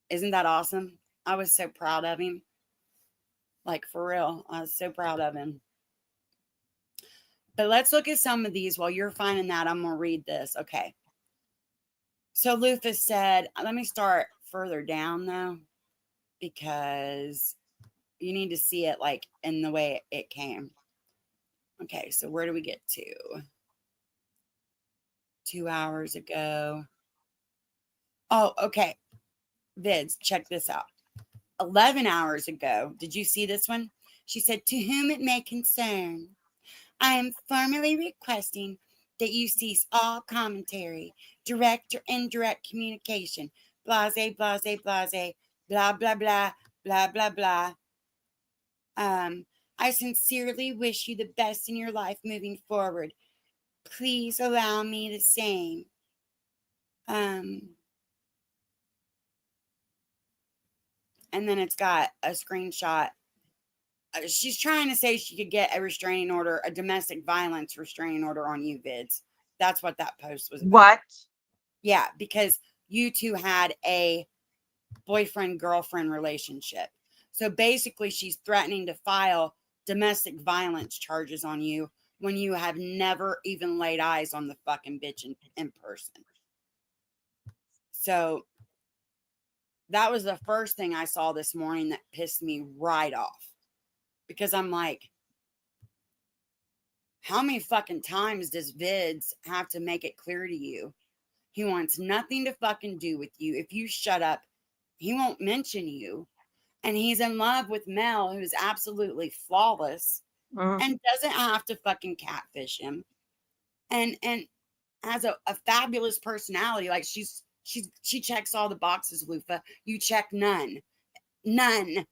Isn't that awesome? I was so proud of him. Like, for real. I was so proud of him. But let's look at some of these. While you're finding that, I'm going to read this. Okay. So Lufus said, let me start further down, though, because you need to see it like in the way it came. Okay, so where do we get to? 2 hours ago. Oh, okay. Vids, check this out. 11 hours ago, did you see this one? She said, to whom it may concern, I am formally requesting that you cease all commentary, direct or indirect communication, blase, blase, blase, blah, blah, blah, blah, blah, blah. I sincerely wish you the best in your life moving forward. Please allow me the same. And then it's got a screenshot. She's trying to say she could get a restraining order, a domestic violence restraining order on you, Vids. That's what that post was about. What? Yeah, because you two had a boyfriend-girlfriend relationship. So basically, she's threatening to file domestic violence charges on you when you have never even laid eyes on the fucking bitch in person. So that was the first thing I saw this morning that pissed me right off. Because I'm like, how many fucking times does Vids have to make it clear to you? He wants nothing to fucking do with you. If you shut up, he won't mention you. And he's in love with Mel, who's absolutely flawless and doesn't have to fucking catfish him. And has a fabulous personality. Like she checks all the boxes, Lufa. You check none. None.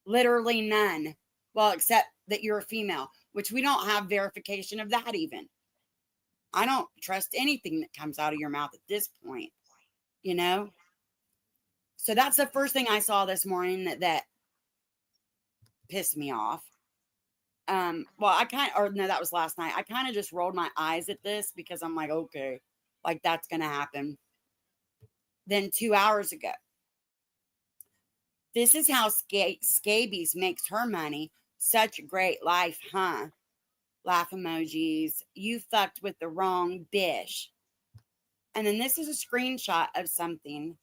Literally none. Well, except that you're a female, which we don't have verification of that even. I don't trust anything that comes out of your mouth at this point, you know? So that's the first thing I saw this morning that pissed me off. Well, that was last night. I kind of just rolled my eyes at this because I'm like, okay, like that's going to happen. Then 2 hours ago, this is how Scabies makes her money. Such a great life, huh? Laugh emojis. You fucked with the wrong bish. And then this is a screenshot of something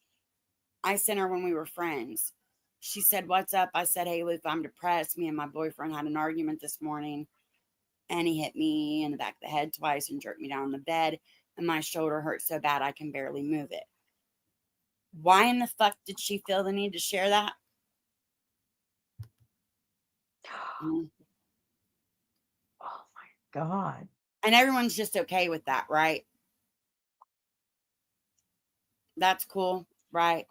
I sent her when we were friends. She said, what's up? I said, hey, Luke, I'm depressed. Me and my boyfriend had an argument this morning. And he hit me in the back of the head twice and jerked me down on the bed. And my shoulder hurts so bad I can barely move it. Why in the fuck did she feel the need to share that? Oh my God. And everyone's just okay with that, right? That's cool, right?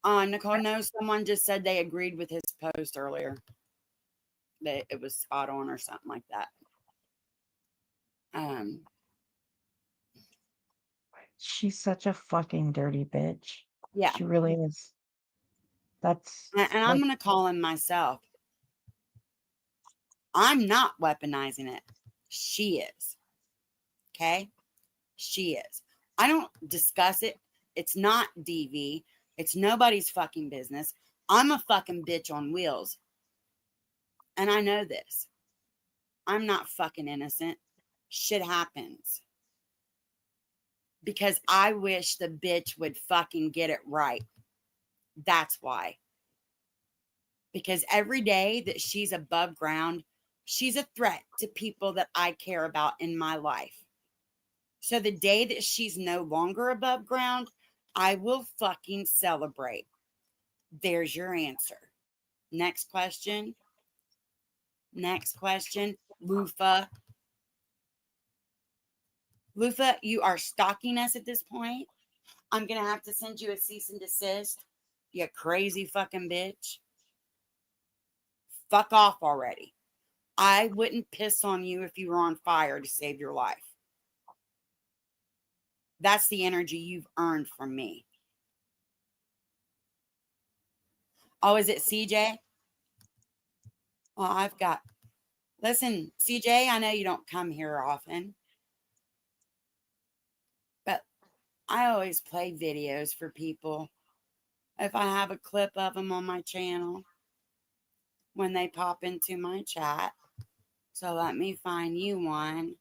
Nicole knows someone just said they agreed with his post earlier. That it was spot on or something like that. She's such a fucking dirty bitch. Yeah. She really is. That's And I'm going to call him myself. I'm not weaponizing it. She is. Okay? She is. I don't discuss it. It's not DV. It's nobody's fucking business. I'm a fucking bitch on wheels. And I know this. I'm not fucking innocent. Shit happens. Because I wish the bitch would fucking get it right. That's why. Because every day that she's above ground, she's a threat to people that I care about in my life. So the day that she's no longer above ground, I will fucking celebrate. There's your answer. Next question. Next question. Lufa. Lufa, you are stalking us at this point. I'm going to have to send you a cease and desist. You crazy fucking bitch. Fuck off already. I wouldn't piss on you if you were on fire to save your life. That's the energy you've earned from me. Oh, is it CJ? Oh, I've got... Listen, CJ, I know you don't come here often. But I always play videos for people. If I have a clip of them on my channel, when they pop into my chat. So let me find you one.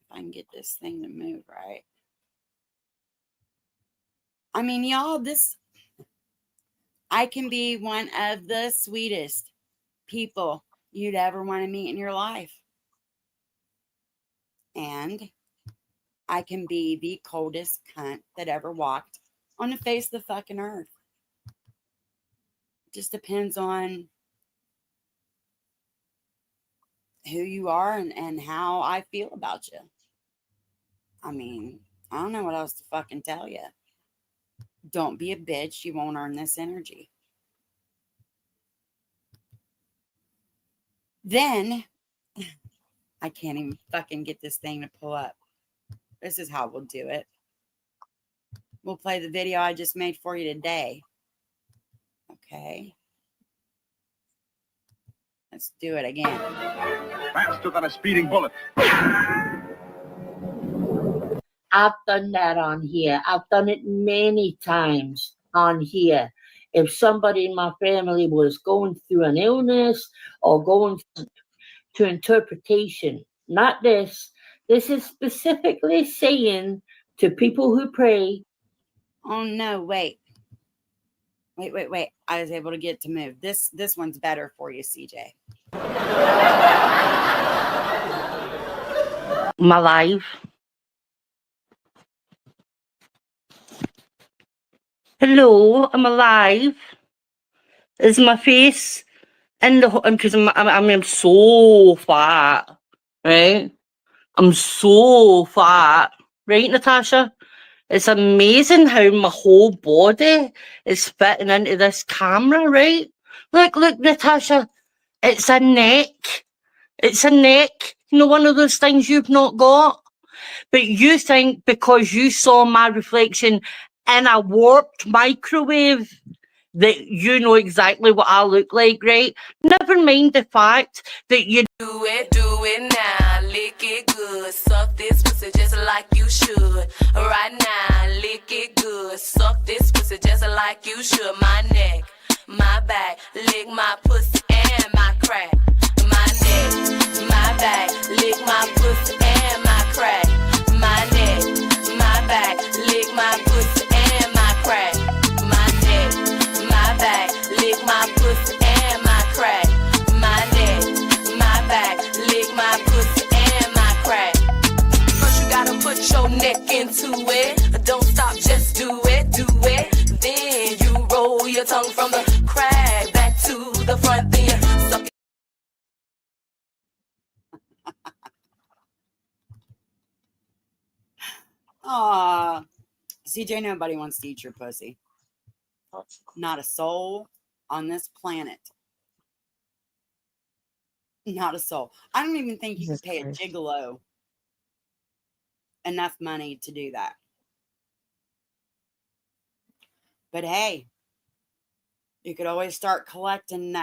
If I can get this thing to move right. I mean, y'all, I can be one of the sweetest people you'd ever want to meet in your life. And I can be the coldest cunt that ever walked on the face of the fucking earth. It just depends on who you are and how I feel about you. I mean, I don't know what else to fucking tell you. Don't be a bitch. You won't earn this energy. Then, I can't even fucking get this thing to pull up. This is how we'll do it. We'll play the video I just made for you today. Okay. Let's do it again. Faster than a speeding bullet. I've done that on here. I've done it many times on here. If somebody in my family was going through an illness or going to interpretation, not this. This is specifically saying to people who pray. Oh no, wait. Wait. I was able to get it to move. This one's better for you, CJ. Am I live? Hello, I'm alive. Is my face in the because I'm so fat, right? I'm so fat, right, Natasha? It's amazing how my whole body is fitting into this camera, right? Look, Natasha, it's a neck. It's a neck. You know, one of those things you've not got. But you think because you saw my reflection in a warped microwave that you know exactly what I look like, right? Never mind the fact that you Do it now, lick it good, suck this pussy just like you should. Right now, lick it good, suck this pussy just like you should. My neck, my back, lick my pussy and my crack. My neck, my back, lick my pussy and my crack. My neck, my back, lick my pussy and my crack. My neck, my back, lick my pussy and my crack. My neck, my back, lick my pussy and my crack. First you gotta put your neck into it. Don't stop, just do it, do it. Then you roll your tongue from the crack back to the front, then you suck it. Aw. CJ, nobody wants to eat your pussy. Not a soul on this planet. Not a soul. I don't even think you Jesus could pay Christ. a gigolo enough money to do that. But hey, You could always start collecting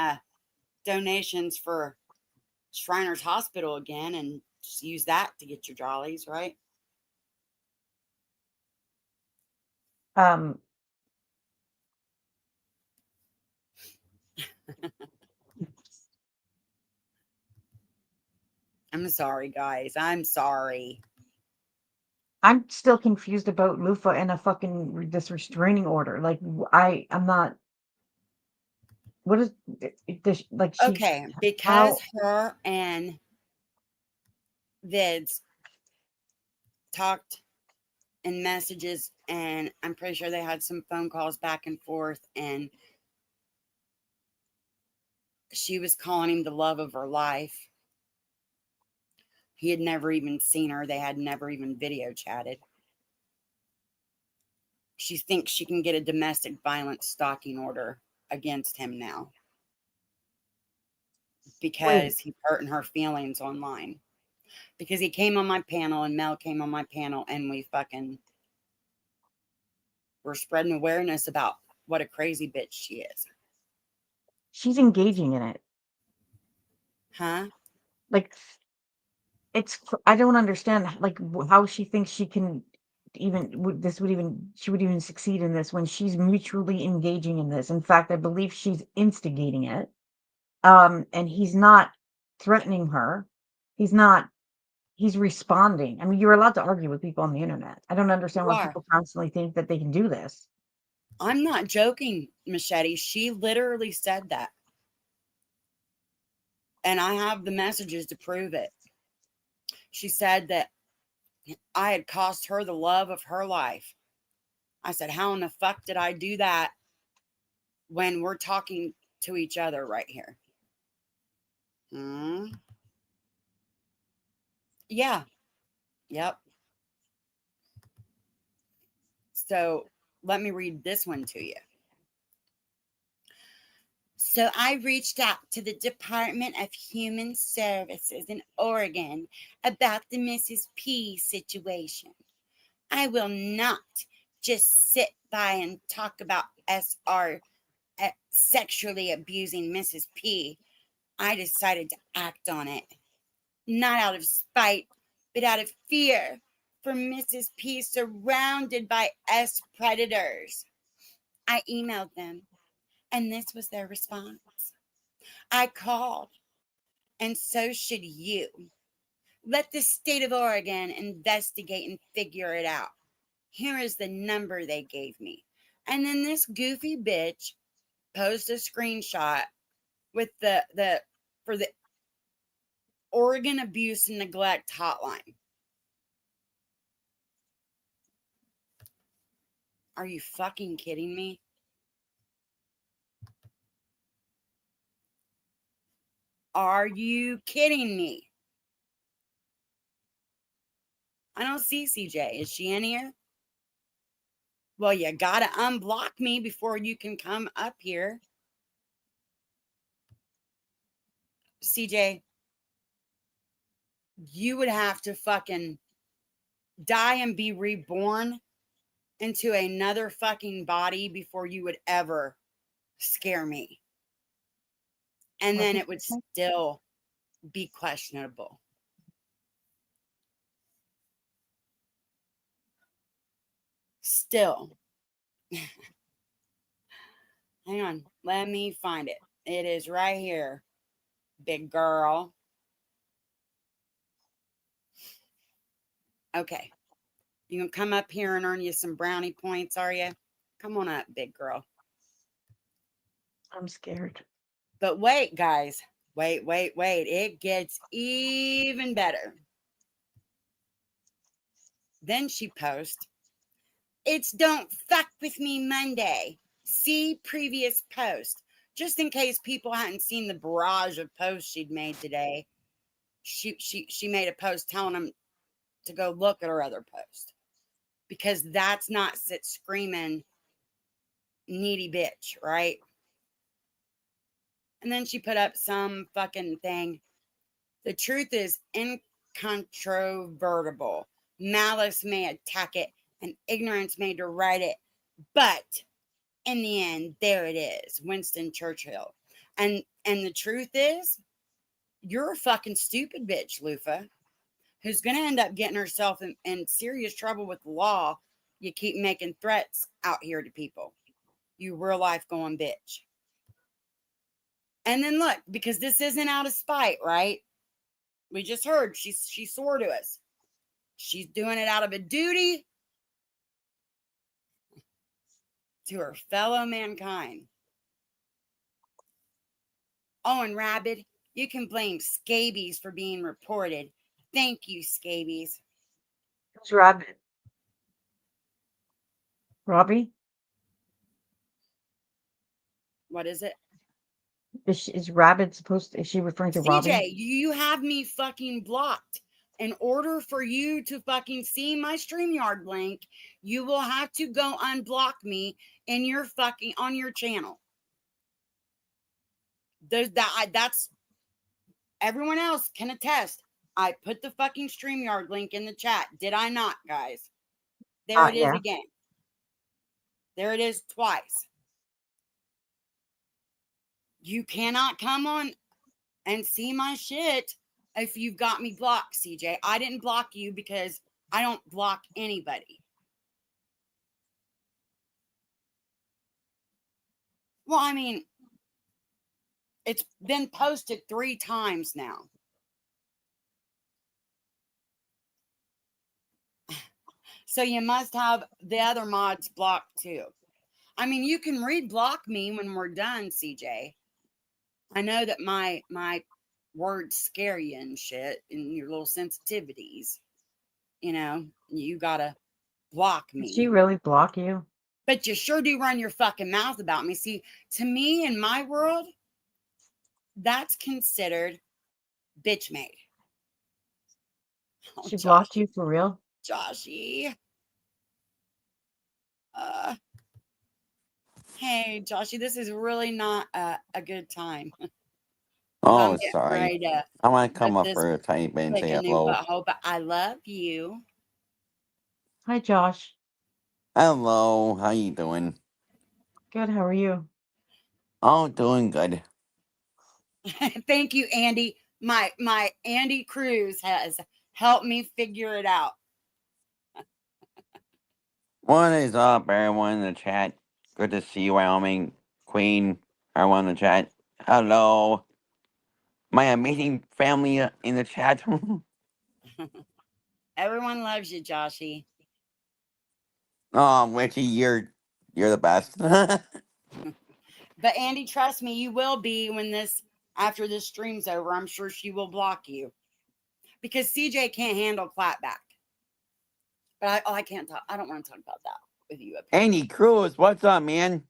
donations for Shriners Hospital again and just use that to get your jollies, right? Um, I'm sorry, guys. I'm sorry. I'm still confused about Lufa and a fucking this restraining order. Like I'm not. What is this? Like she? Okay, because How? her and Vids talked in messages, and I'm pretty sure they had some phone calls back and forth, and she was calling him the love of her life. He had never even seen her. They had never even video chatted. She thinks she can get a domestic violence stalking order against him now Wait, because he's hurting her feelings online. Because he came on my panel and Mel came on my panel, and we're spreading awareness about what a crazy bitch she is. she's engaging in it. Huh? Like I don't understand like how she thinks she can even she would even succeed in this when she's mutually engaging in this. In fact, I believe she's instigating it. And he's not threatening her. He's not. He's responding. I mean, you're allowed to argue with people on the internet. I don't understand You why are. people constantly think that they can do this. I'm not joking, Machete. She literally said that. And I have the messages to prove it. She said that I had cost her the love of her life. I said, how in the fuck did I do that when we're talking to each other right here? Yeah. Yep. So let me read this one to you. So I reached out to the Department of Human Services in Oregon about the Mrs. P situation. I will not just sit by and talk about SR sexually abusing Mrs. P. I decided to act on it, not out of spite, but out of fear for Mrs. P surrounded by S predators. I emailed them, and this was their response. I called, and so should you. Let the state of Oregon investigate and figure it out. Here is the number they gave me. And then this goofy bitch posts a screenshot with the for the Oregon Abuse and Neglect Hotline. Are you fucking kidding me? Are you kidding me? I don't see CJ. Is she in here? Well, you gotta unblock me before you can come up here. CJ, you would have to fucking die and be reborn into another fucking body before you would ever scare me. And then it would still be questionable. Still. Hang on. Let me find it. It is right here, big girl. Okay. You gonna come up here and earn you some brownie points, are you? Come on up, big girl. I'm scared. But wait, guys. Wait. It gets even better. Then she posts, it's Don't Fuck With Me Monday. See previous post. Just in case people hadn't seen the barrage of posts she'd made today, she made a post telling them to go look at her other post. Because that's not sit screaming needy bitch, right? And then she put up some fucking thing. The truth is incontrovertible. Malice may attack it and ignorance may deride it, but in the end, there it is, Winston Churchill. And the truth is, you're a fucking stupid bitch, Lufa, who's going to end up getting herself in serious trouble with the law. You keep making threats out here to people. You real life going bitch. And then look, because this isn't out of spite, right? We just heard she swore to us. She's doing it out of a duty to her fellow mankind. Oh, and Rabid, you can blame Scabies for being reported. Thank you, Scabies. Who's Rabbit? Robbie? What is it? Is Rabbit supposed to, is she referring to Robbie? CJ, you have me fucking blocked. In order for you to fucking see my StreamYard link, you will have to go unblock me in your fucking on your channel. That's everyone else can attest. I put the fucking StreamYard link in the chat. Did I not, guys? There it is Yeah. again. There it is twice. You cannot come on and see my shit if you've got me blocked, CJ. I didn't block you because I don't block anybody. Well, I mean, it's been posted 3 times now. So you must have the other mods blocked too. I mean, you can re-block me when we're done, CJ. I know that my words scare you and shit and your little sensitivities. You know, you gotta block me. Did she really block you? But you sure do run your fucking mouth about me. See, to me, in my world, that's considered bitch made. She blocked you for real? Joshy. Hey, Joshy, this is really not a good time. Oh, sorry. I want to come put up this for a tiny bit and Like say a new hello. butthole, but I love you. Hi, Josh. Hello, how you doing? Good, how are you? Oh, doing good. Thank you, Andy. My Andy Cruz has helped me figure it out. What is up, everyone in the chat? Good to see you, Wyoming Queen. Everyone in the chat. Hello. My amazing family in the chat. Everyone loves you, Joshy. Oh, Richie, you're the best. But Andy, trust me, you will be after this stream's over. I'm sure she will block you because CJ can't handle clapback. But I can't talk. I don't want to talk about that with you up here. Andy Cruz, what's up, man?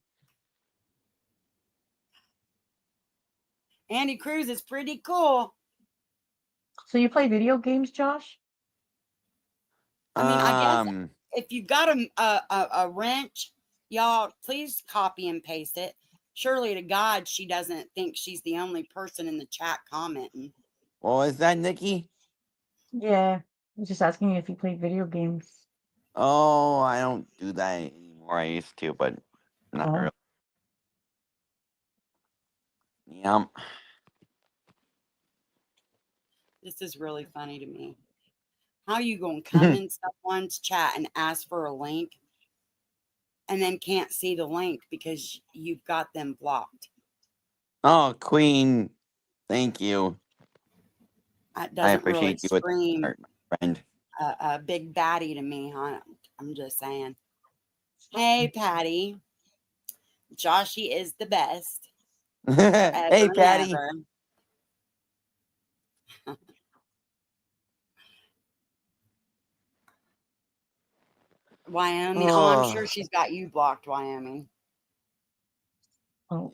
Andy Cruz is pretty cool. So you play video games, Josh? I mean, I guess if you've got a wrench, y'all, please copy and paste it. Surely to God, she doesn't think she's the only person in the chat commenting. Well, is that Nikki? Yeah. I was just asking you if you play video games. Oh, I don't do that anymore. I used to, but not really. Yeah. This is really funny to me. How are you going to come in someone's chat and ask for a link and then can't see the link because you've got them blocked? Oh, Queen, thank you. That I doesn't appreciate really you, scream friend. a big baddie to me, huh? I'm just saying. Hey, Patty. Joshy is the best. Hey, Patty. Wyoming. Oh, I'm sure she's got you blocked, Wyoming. Oh.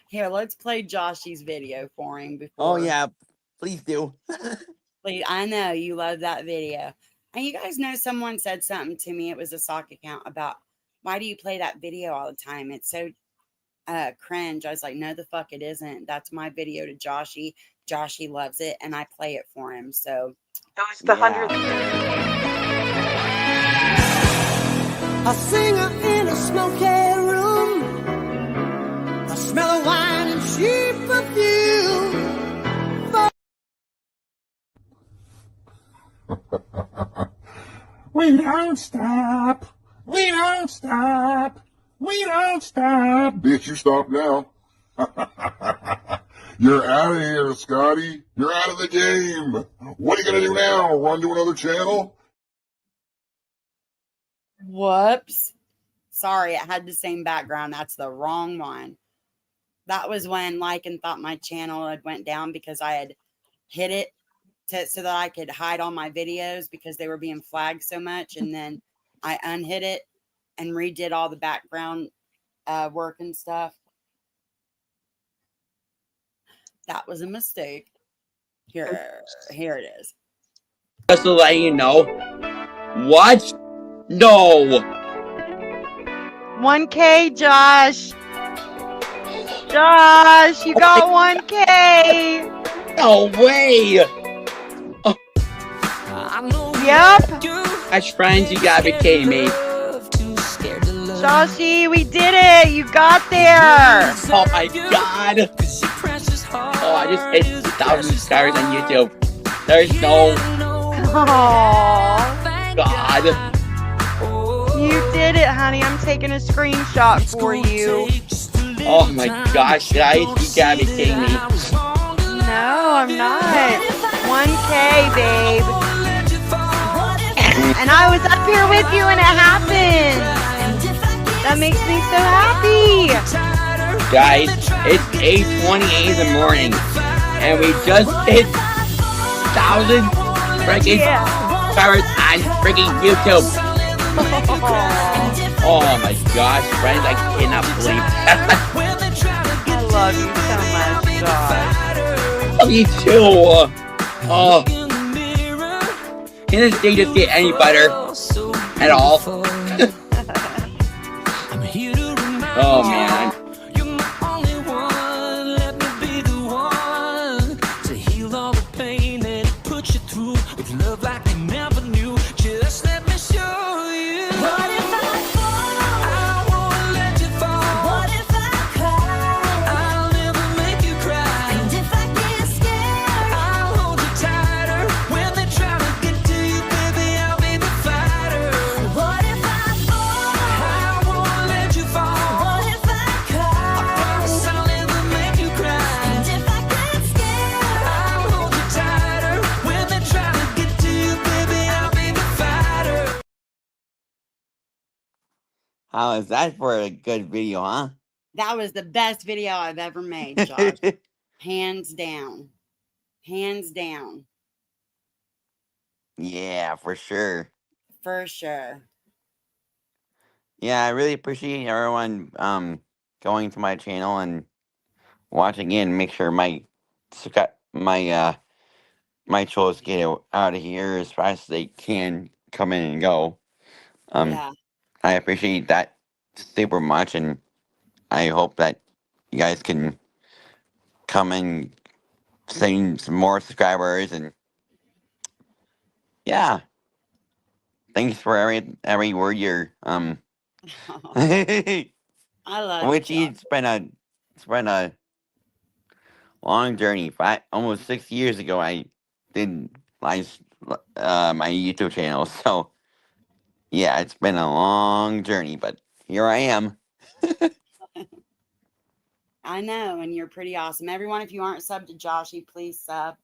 Here, let's play Joshy's video for him before. Oh, yeah. Please do. Please, I know you love that video. And you guys know someone said something to me. It was a sock account about, why do you play that video all the time? It's so cringe. I was like, no, the fuck it isn't. That's my video to Joshy. Joshy loves it, and I play it for him. So that was the 100th. A singer in a smoky room. I smell of wine and cheap perfume. We don't stop. We don't stop. We don't stop. Bitch, you stop now. You're out of here, Scotty. You're out of the game. What are you going to do now? Run to another channel? Whoops. Sorry, it had the same background. That's the wrong one. That was when Lycan thought my channel had went down because I had hit it so that I could hide all my videos because they were being flagged so much. And then I unhit it and redid all the background work and stuff. That was a mistake. Here it is. Just to let you know. What? No. 1K, Josh. Josh, you got 1K. No way. Oh. Yep. As friends, you gotta be kidding me. Joshy, we did it. You got there. Oh my god. Oh, I just hit 1,000 subscribers on YouTube. There's no... Aww. God. You did it, honey. I'm taking a screenshot for you. Oh my gosh, guys. You gotta be kidding me. No, I'm not. 1K, babe. And I was up here with you when it happened. That makes me so happy. Guys, it's 8:28 in the morning. And we just hit 1,000 freaking subscribers on freaking YouTube. Oh my gosh, friends, I cannot believe that. I love you so much, Josh. Love you too. Oh. Can this day just get any better? At all? Oh man. How is that for a good video, huh? That was the best video I've ever made, Josh. Hands down. Hands down. Yeah, for sure. For sure. Yeah, I really appreciate everyone going to my channel and watching in. Make sure my my trolls get out of here as fast as they can come in and go. Yeah. I appreciate that super much, and I hope that you guys can come and send some more subscribers, and yeah, thanks for every word you're I love which you, it's been a long journey. Almost 6 years ago, I did my YouTube channel. So yeah, it's been a long journey, but here I am. I know, and you're pretty awesome. Everyone, if you aren't subbed to Joshy, please sub.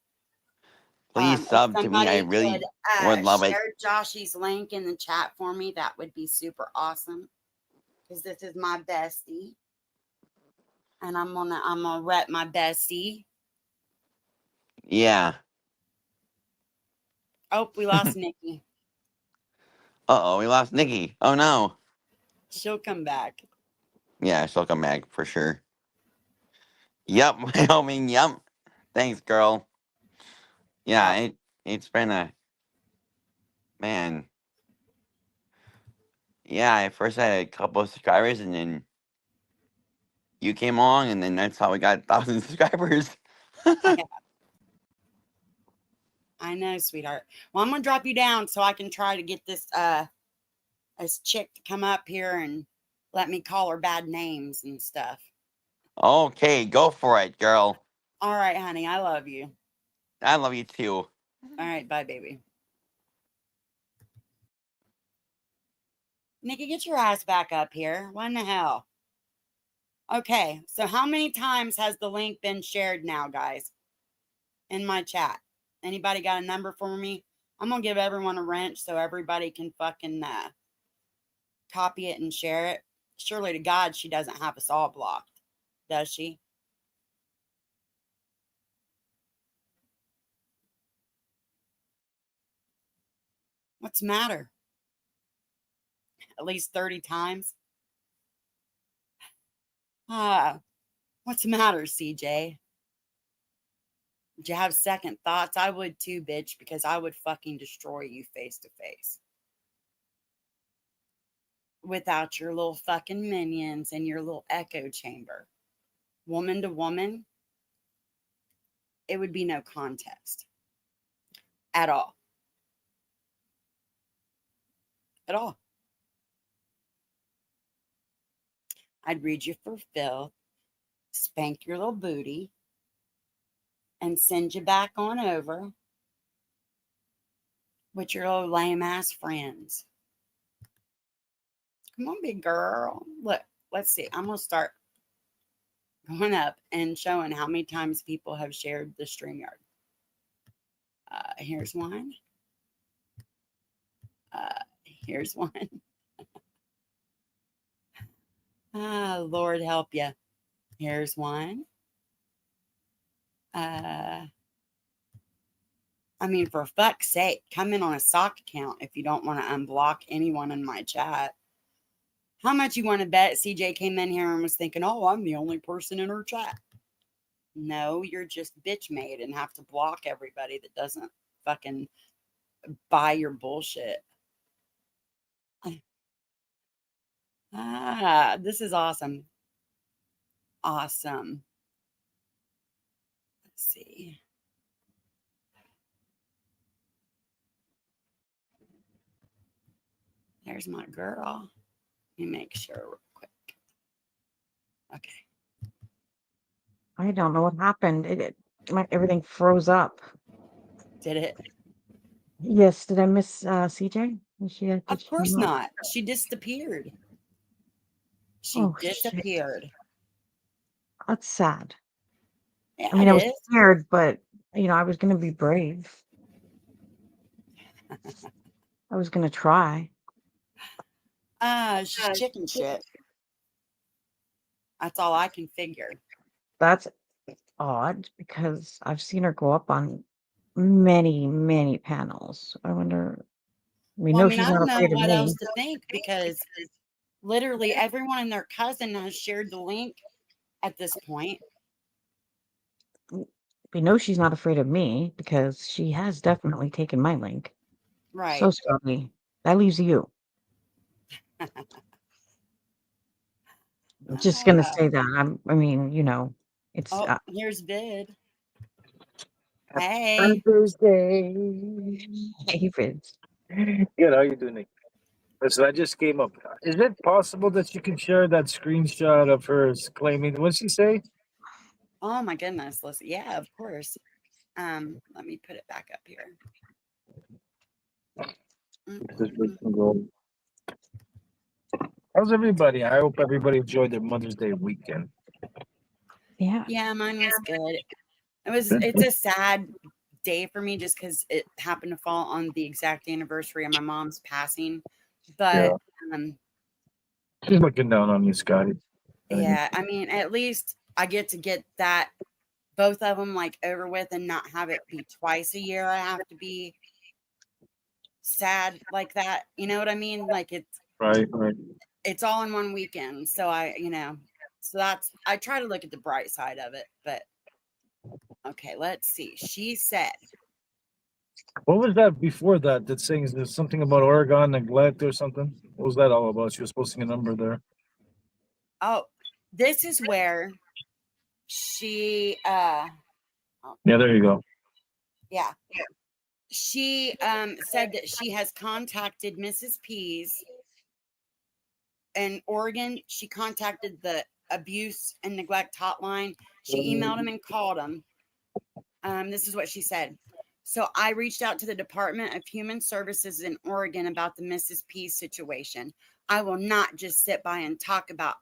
Please sub to me. I really would love it. Share Joshy's link in the chat for me. That would be super awesome. Because this is my bestie. And I'm gonna rep my bestie. Yeah. Oh, we lost Nikki. Uh-oh, we lost Nikki. Oh no. She'll come back. Yeah, she'll come back for sure. Yep, Wyoming, yep. Thanks, girl. Yeah, it's been a man. Yeah, I first had a couple of subscribers, and then you came along, and then that's how we got 1,000 subscribers. I know, sweetheart. Well, I'm gonna drop you down so I can try to get this this chick to come up here and let me call her bad names and stuff. Okay, go for it, girl. All right, honey, I love you. I love you too. All right, bye, baby. Nikki, get your ass back up here. What in the hell? Okay, so how many times has the link been shared now, guys? In my chat. Anybody got a number for me? I'm going to give everyone a wrench so everybody can fucking copy it and share it. Surely to God, she doesn't have us all blocked, does she? What's the matter? At least 30 times? What's the matter, CJ? Did you have second thoughts? I would too, bitch, because I would fucking destroy you face to face. Without your little fucking minions and your little echo chamber. Woman to woman, it would be no contest. At all. At all. I'd read you for filth, spank your little booty, and send you back on over with your little lame ass friends. Come on, big girl. Look, let's see. I'm going to start going up and showing how many times people have shared the StreamYard. Here's one. Here's one. Lord help you. Here's one. I mean, for fuck's sake, come in on a sock account if you don't want to unblock anyone in my chat. How much you want to bet CJ came in here and was thinking, oh, I'm the only person in her chat? No, you're just bitch made and have to block everybody that doesn't fucking buy your bullshit. This is awesome. Awesome. Let's see. There's my girl. Let me make sure real quick. Okay. I don't know what happened. Everything froze up. Did it? Yes. Did I miss CJ? Of course not. She disappeared. She disappeared. Shit. That's sad. Yeah, I mean, I was scared, but I was going to be brave. I was going to try. She's chicken shit. That's all I can figure. That's odd because I've seen her go up on many, many panels. I wonder. We know she's not afraid of me. I don't know what else to think because literally everyone and their cousin has shared the link at this point. We know she's not afraid of me because she has definitely taken my link. Right. So sorry. That leaves you. I'm just gonna say that. I mean, it's. Oh, here's Vid. Hey. Thursday. Hey, Vince. Good. How you doing, Nick? Listen, I just came up. Is it possible that you can share that screenshot of her claiming? What'd she say? Oh my goodness. Listen. Yeah, of course. Let me put it back up here. How's everybody? I hope everybody enjoyed their Mother's Day weekend. Yeah. Yeah, mine was good. It's a sad day for me just because it happened to fall on the exact anniversary of my mom's passing. But she's looking down on you, Scotty. Yeah, I mean, at least I get to get that both of them like over with and not have it be twice a year. I have to be sad like that. You know what I mean? Like it's right. It's all in one weekend. So I try to look at the bright side of it. But okay, let's see. She said, what was that before that? That saying there's something about Oregon neglect or something. What was that all about? She was posting a number there. oh, this is where she yeah, there you go. Yeah. She said that she has contacted Mrs. P's in Oregon, she contacted the abuse and neglect hotline. She emailed him and called him. This is what she said. So I reached out to the Department of Human Services in Oregon about the Mrs. P situation. I will not just sit by and talk about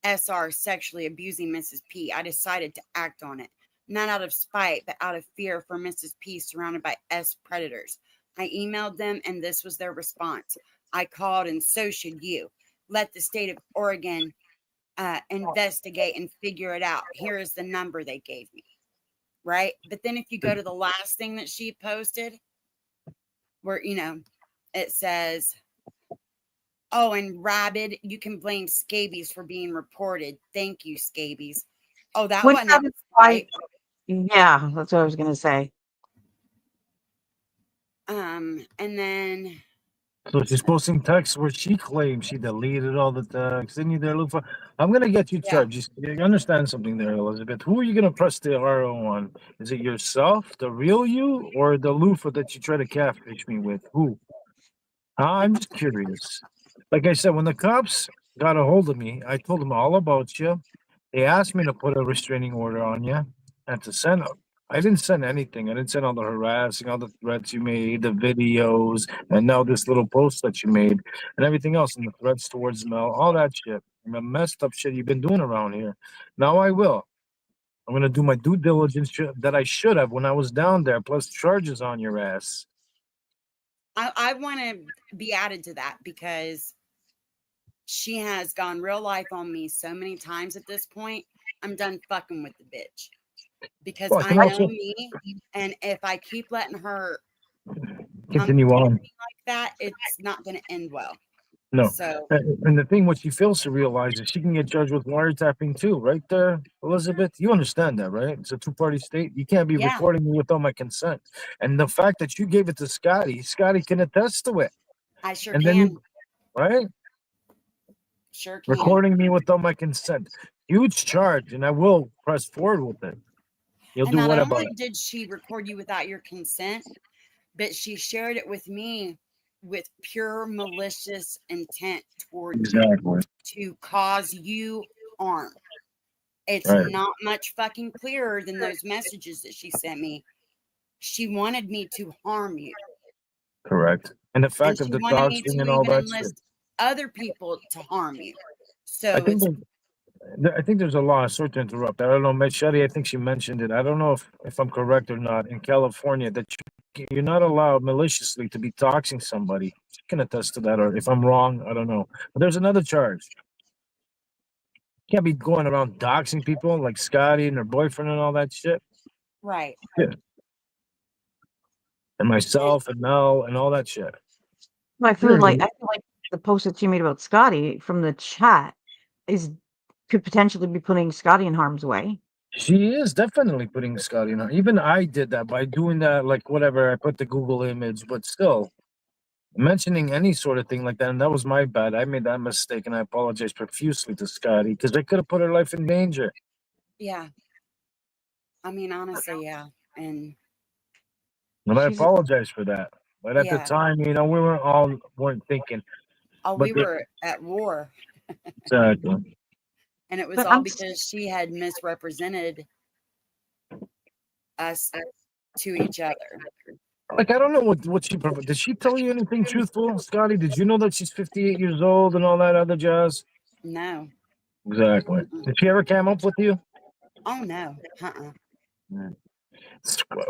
SR sexually abusing Mrs. P. I decided to act on it, not out of spite, but out of fear for Mrs. P surrounded by S predators. I emailed them and this was their response. I called and so should you. Let the state of Oregon investigate and figure it out. Here is the number they gave me. Right? But then if you go to the last thing that she posted, where, it says, oh, and rabid, you can blame scabies for being reported. Thank you, scabies. Oh, that Which wasn't out of satisfies- spite. Yeah, that's what I was gonna say. And then So she's posting texts where she claims she deleted all the texts. Didn't you there, Lufa? I'm gonna get you charged. You understand something there, Elizabeth? Who are you gonna press the RO on? Is it yourself, the real you, or the Lufa that you try to catfish me with? Who? I'm just curious. Like I said, when the cops got a hold of me, I told them all about you. They asked me to put a restraining order on you and to send. I didn't send anything. I didn't send all the harassing, all the threats you made, the videos, and now this little post that you made, and everything else, and the threats towards Mel, all that shit, and the messed up shit you've been doing around here. Now I will. I'm gonna do my due diligence that I should have when I was down there, plus charges on your ass. I want to be added to that because she has gone real life on me so many times at this point. I'm done fucking with the bitch because Well, I I can know also me, and if I keep letting her continue on. like that, it's not going to end well. No. So And the thing, what she fails to realize is she can get charged with wiretapping too, right there, Elizabeth? You understand that, right? It's a two-party state. You can't be Yeah. recording me without my consent. And the fact that you gave it to Scotty can attest to it. I sure And can. then, right? Sure can. Recording me without my consent. Huge charge, and I will press forward with it. You'll And do not what about only it? did she record you without your consent, but she shared it with me with pure malicious intent towards you Exactly. to cause you harm. It's Right. not much fucking clearer than those messages that she sent me. She wanted me to harm you. Correct. And the And fact she of the wanted me doxing to and all even that shit. enlist other people to harm you. So I think it's I think there's a law. Sorry to interrupt. I don't know, Machete. I think she mentioned it. I don't know if I'm correct or not. In California, that you're not allowed maliciously to be doxing somebody. She can attest to that. Or if I'm wrong, I don't know. But there's another charge. You can't be going around doxing people like Scotty and her boyfriend and all that shit. right. Yeah. And myself and Mel and all that shit. I feel like the post that she made about Scotty from the chat could potentially be putting Scotty in harm's way. She is definitely putting Scotty in her. Even I did that by doing that, like whatever. I put the Google image, but still mentioning any sort of thing like that, and that was my bad. I made that mistake, and I apologize profusely to Scotty because I could have put her life in danger. Yeah. I mean, honestly, yeah. And I apologize for that. But at the Yeah. time, we weren't thinking. Oh, But we were at war. Exactly. And it was But all I'm because she had misrepresented us to each other. Like, I don't know what she did. She tell you anything truthful, Scotty? Did you know that she's 58 years old and all that other jazz? No. Exactly. Did she ever come up with you? Oh no.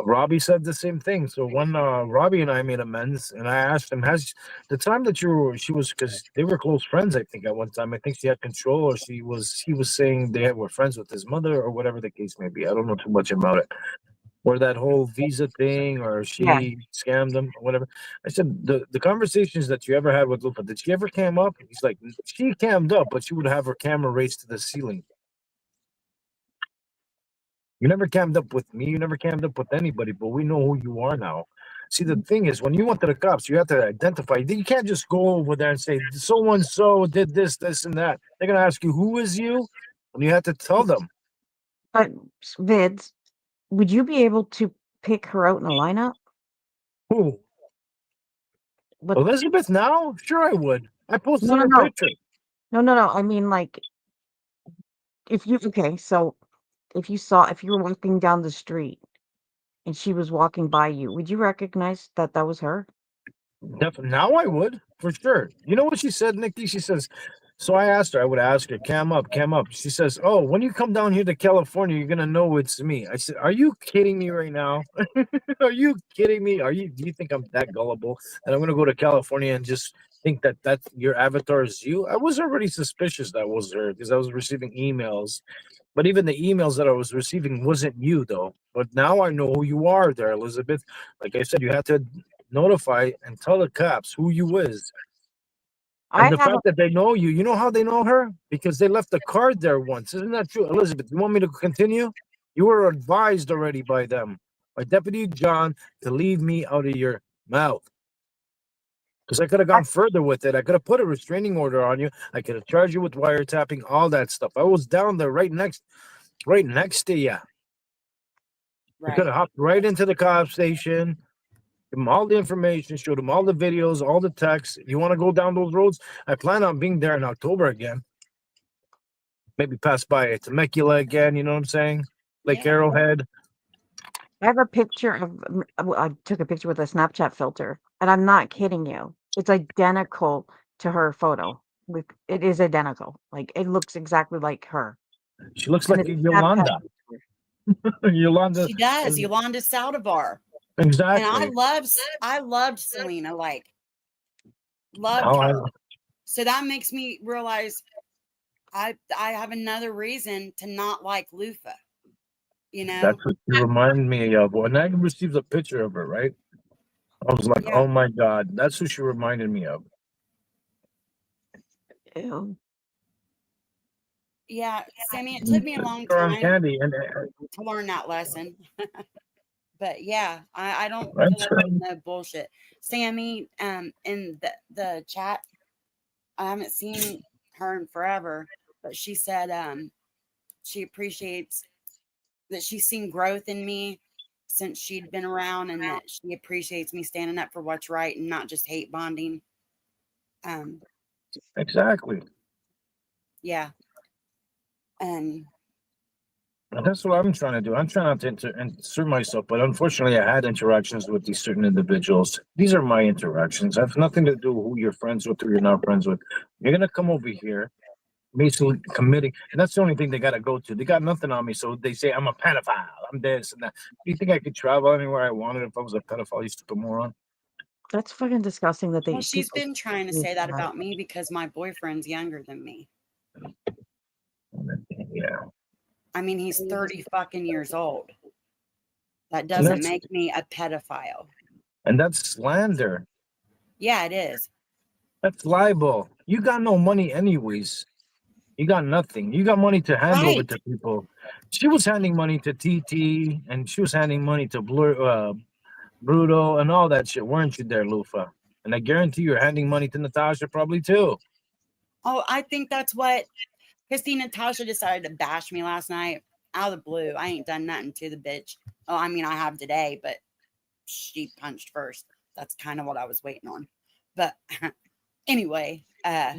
Robbie said the same thing. So when Robbie and I made amends, and I asked him, "Has the time that she was because they were close friends? I think at one time, I think she had control, or he was saying were friends with his mother, or whatever the case may be. I don't know too much about it, or that whole visa thing, or she scammed him, or whatever." I said the conversations that you ever had with Lupa, did she ever cam up? He's like, she cammed up, but she would have her camera raised to the ceiling. You never cammed up with me. You never cammed up with anybody, but we know who you are now. See, the thing is, when you went to the cops, you have to identify. You can't just go over there and say, so-and-so did this, this, and that. They're going to ask you, who is you? And you have to tell them. But Vids, would you be able to pick her out in a lineup? Who? But Elizabeth now? Sure I would. I posted No. her picture. No. I mean, like, if you okay, so if you were walking down the street and she was walking by you, would you recognize that that was her? Now I would, for sure. You know what she said, Nikki? She says, so I asked her, I would ask her, cam up, cam up. She says, oh, when you come down here to California, you're gonna know it's me. I said, are you kidding me right now? Are you kidding me? Do you think I'm that gullible that I'm gonna go to California and just think that your avatar is you? I was already suspicious that was her because I was receiving emails. But even the emails that I was receiving wasn't you though. But now I know who you are there, Elizabeth. Like I said, you have to notify and tell the cops who you is. I And the have fact that they know you, you know how they know her? Because they left a card there once. Isn't that true? Elizabeth, you want me to continue? You were advised already by them, by Deputy John, to leave me out of your mouth. Because I could have gone further with it. I could have put a restraining order on you. I could have charged you with wiretapping, all that stuff. I was down there right next to you. We could have hopped right into the cop station, give them all the information, showed them all the videos, all the texts. You want to go down those roads? I plan on being there in October again. Maybe pass by Temecula again, you know what I'm saying? Lake Arrowhead. I have a picture of I took a picture with a Snapchat filter, and I'm not kidding you. It's identical to her photo. It is identical. Like it looks exactly like her. She looks And like it's a Snapchat Yolanda. picture. Yolanda. She does, Yolanda Saldivar. Exactly. And I loved Selena, like loved Oh, her. So that makes me realize I have another reason to not like Lufa. You know? That's what you remind me of. When I received a picture of her, right? I was like, Yeah. oh my God, that's who she reminded me of. Ew. Yeah, Sammy, it took me a long Around time candy and to learn that lesson. But yeah, I don't That's put up with no bullshit. Sammy, in the chat, I haven't seen her in forever, but she said she appreciates that she's seen growth in me since she'd been around, and that she appreciates me standing up for what's right and not just hate bonding. exactly. Yeah. And That's what I'm trying to do. I'm trying not to insert myself, but unfortunately, I had interactions with these certain individuals. These are my interactions. I have nothing to do with who you're friends with, who you're not friends with. You're gonna come over here, basically committing, and that's the only thing they gotta go to. They got nothing on me, so they say I'm a pedophile. I'm this and that. Do you think I could travel anywhere I wanted if I was a pedophile? You stupid moron. That's fucking disgusting that well, she's people been trying to use say that that. about me because my boyfriend's younger than me. Yeah. I mean, he's 30 fucking years old. That And doesn't that's make me a pedophile. slander. Yeah, it is. That's libel. You got no money anyways. You got nothing. You got money to hand over Right. to people. She was handing money to TT and she was handing money to Bruto and all that shit, weren't you there, Lufa? And I guarantee you're handing money to Natasha probably too. Oh, I think that's what Christine Natasha decided to bash me last night out of the blue. I ain't done nothing to the bitch. Oh, I mean, I have today, but she punched first. That's kind of what I was waiting on. But anyway, I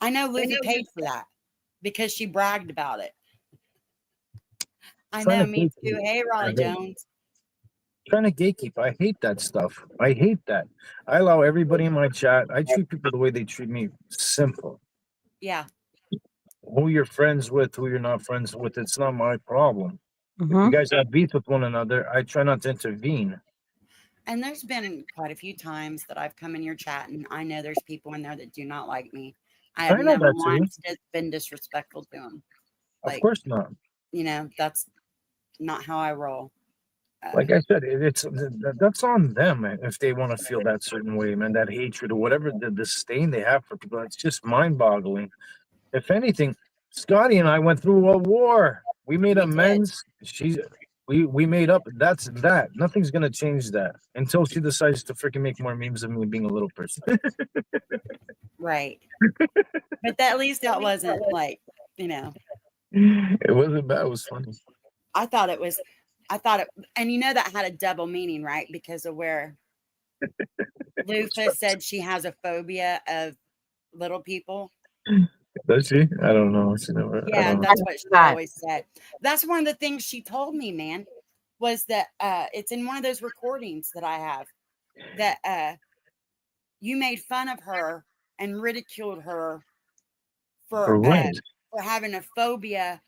know Lufa paid for that because she bragged about it. I Trying know, to me too. gatekeep. Hey, Raleigh Jones. Trying to gatekeep. I hate that stuff. I hate that. I allow everybody in my chat. I treat people the way they treat me. Simple. Yeah. Who you're friends with, who you're not friends with, it's not my problem. If you guys have beef with one another, I try not to intervene. And there's been quite a few times that I've come in your chat, and I know there's people in there that do not like me. I have I know never that too. once been disrespectful to them. Of course not. You know, that's not how I roll. Like I said, that's on them if they want to feel that certain way, man. That hatred or whatever the disdain they have for people, it's just mind-boggling. If anything, Scotty and I went through a war. We made amends. We made up. That's that. Nothing's gonna change that until she decides to freaking make more memes of me being a little person. Right. But at least that wasn't like, you know. It wasn't bad. It was funny. I thought it, and you know that had a double meaning, right? Because of where Lufa said she has a phobia of little people. Does she? I don't know. She never. I Yeah, don't know. that's what she That. always said. That's one of the things she told me, man, was that it's in one of those recordings that I have that you made fun of her and ridiculed her For what? for having a phobia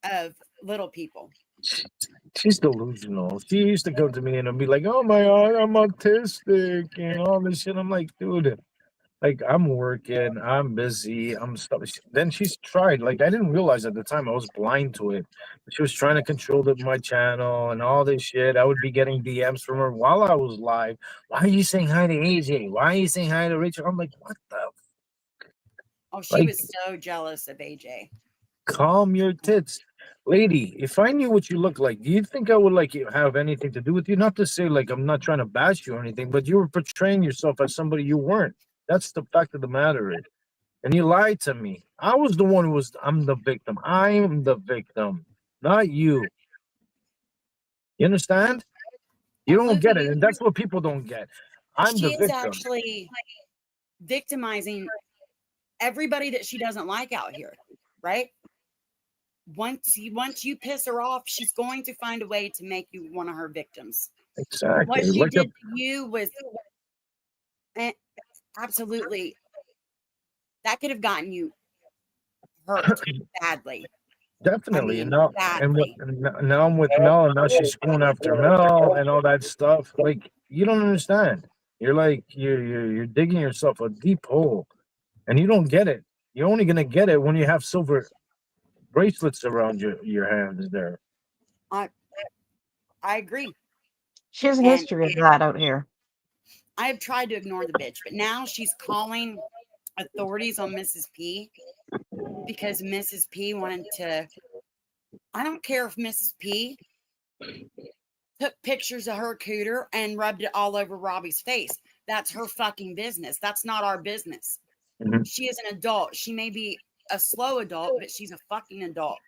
of little people. She's delusional. She used to come to me and be like, "Oh my God, I'm autistic," and all this shit. I'm like, dude, like I'm working, I'm busy, I'm stuff. Then she's tried. Like I didn't realize at the time I was blind to it. She was trying to control my channel and all this shit. I would be getting DMs from her while I was live. Why are you saying hi to AJ? Why are you saying hi to Rachel? I'm like, what the? Oh, she Like, was so jealous of AJ. calm your tits. Lady, if I knew what you look like, do you think I would like have anything to do with you? Not to say like I'm not trying to bash you or anything, but you were portraying yourself as somebody you weren't. That's the fact of the matter is. And you lied to me. I was the one I'm the victim. I'm the victim, not you. You understand? You don't Luffy, get it. And that's what people don't get. I'm the she is victim. actually victimizing everybody that she doesn't like out here, right? Once you piss her off, she's going to find a way to make you one of her victims. Exactly. What she Like did to you was absolutely, that could have gotten you hurt badly. Definitely. I And mean, now, badly. now I'm with Mel, and now she's going after Mel and all that stuff. Like you don't understand. You're like you're digging yourself a deep hole, and you don't get it. You're only gonna get it when you have silver bracelets around your hands. There. I agree. She has a And history of that out here. I have tried to ignore the bitch, but now she's calling authorities on Mrs. P because Mrs. P wanted to. I don't care if Mrs. P took pictures of her cooter and rubbed it all over Robbie's face. That's her fucking business. That's not our business. Mm-hmm. She is an adult. She may be a slow adult, but she's a fucking adult.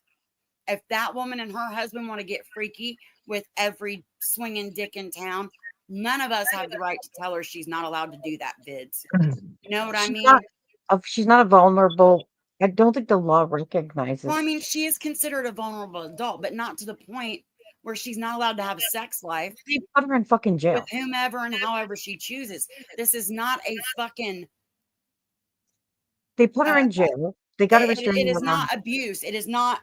If that woman and her husband want to get freaky with every swinging dick in town, none of us have the right to tell her she's not allowed to do that, Vids. You know what I mean? She's not a vulnerable. I don't think the law recognizes. Well, I mean, she is considered a vulnerable adult, but not to the point where she's not allowed to have a sex life. They put her in fucking jail with whomever and however she chooses. This is not a fucking. They put her in jail. They got a restraining It is order. not abuse. It is not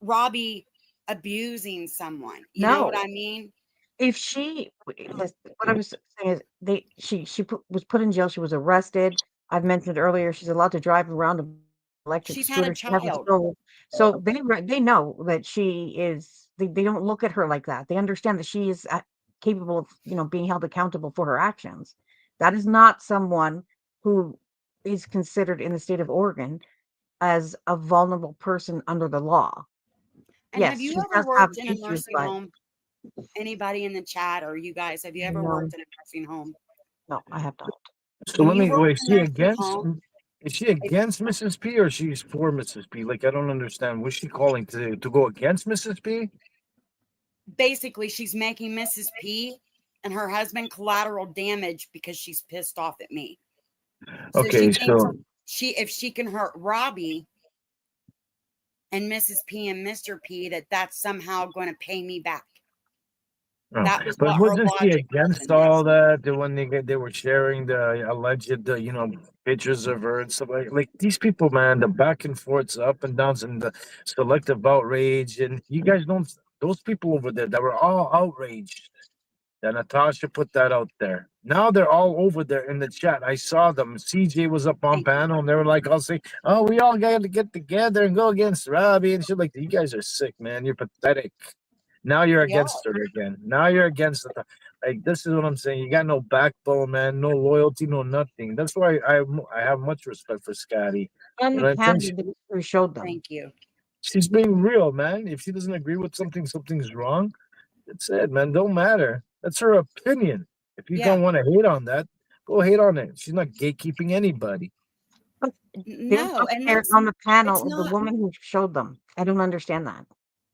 Robbie abusing someone. You know what I mean? If she, what I was saying is, was put in jail. She was arrested. I've mentioned earlier she's allowed to drive around an electric She's scooter. had a She has a child. stove. So they know that she is. They don't look at her like that. They understand that she is capable of being held accountable for her actions. That is not someone who is considered in the state of Oregon as a vulnerable person under the law. And yes, have you she ever does have worked in a issues, nursing but home? Anybody in the chat or you guys, have you ever worked in a nursing home? no, I have not. So When let you me work wait. in a nursing home, Is she against Mrs. P or she's for Mrs. P? Like I don't understand. Was she calling to go against Mrs. P? basically she's making Mrs. P and her husband collateral damage because she's pissed off at me. So Okay, she thinks if she can hurt Robbie and Mrs. P and Mr. P, that's somehow going to pay me back. That was but what her wasn't she logic was against in all this. that when they were sharing the alleged pictures of her and stuff like these people, man, the back and forths, up and downs, and the selective outrage, and you guys don't. Those people over there that were all outraged that Natasha put that out there. Now they're all over there in the chat. I saw them. CJ was up on panel, and they were like, "I'll say, oh, we all got to get together and go against Robbie and shit." Like, you guys are sick, man. You're pathetic. Now you're against her again. Now you're against it. Like, this is what I'm saying. You got no backbone, man. No loyalty, no nothing. That's why I have much respect for Scotty. And the candidate who showed them. Thank you. She's being real, man. If she doesn't agree with something, something's wrong. That's it, man. Don't matter. That's her opinion. If you don't want to hate on that, go hate on it. She's not gatekeeping anybody. No, and that's on the panel, the woman who showed them. I don't understand that.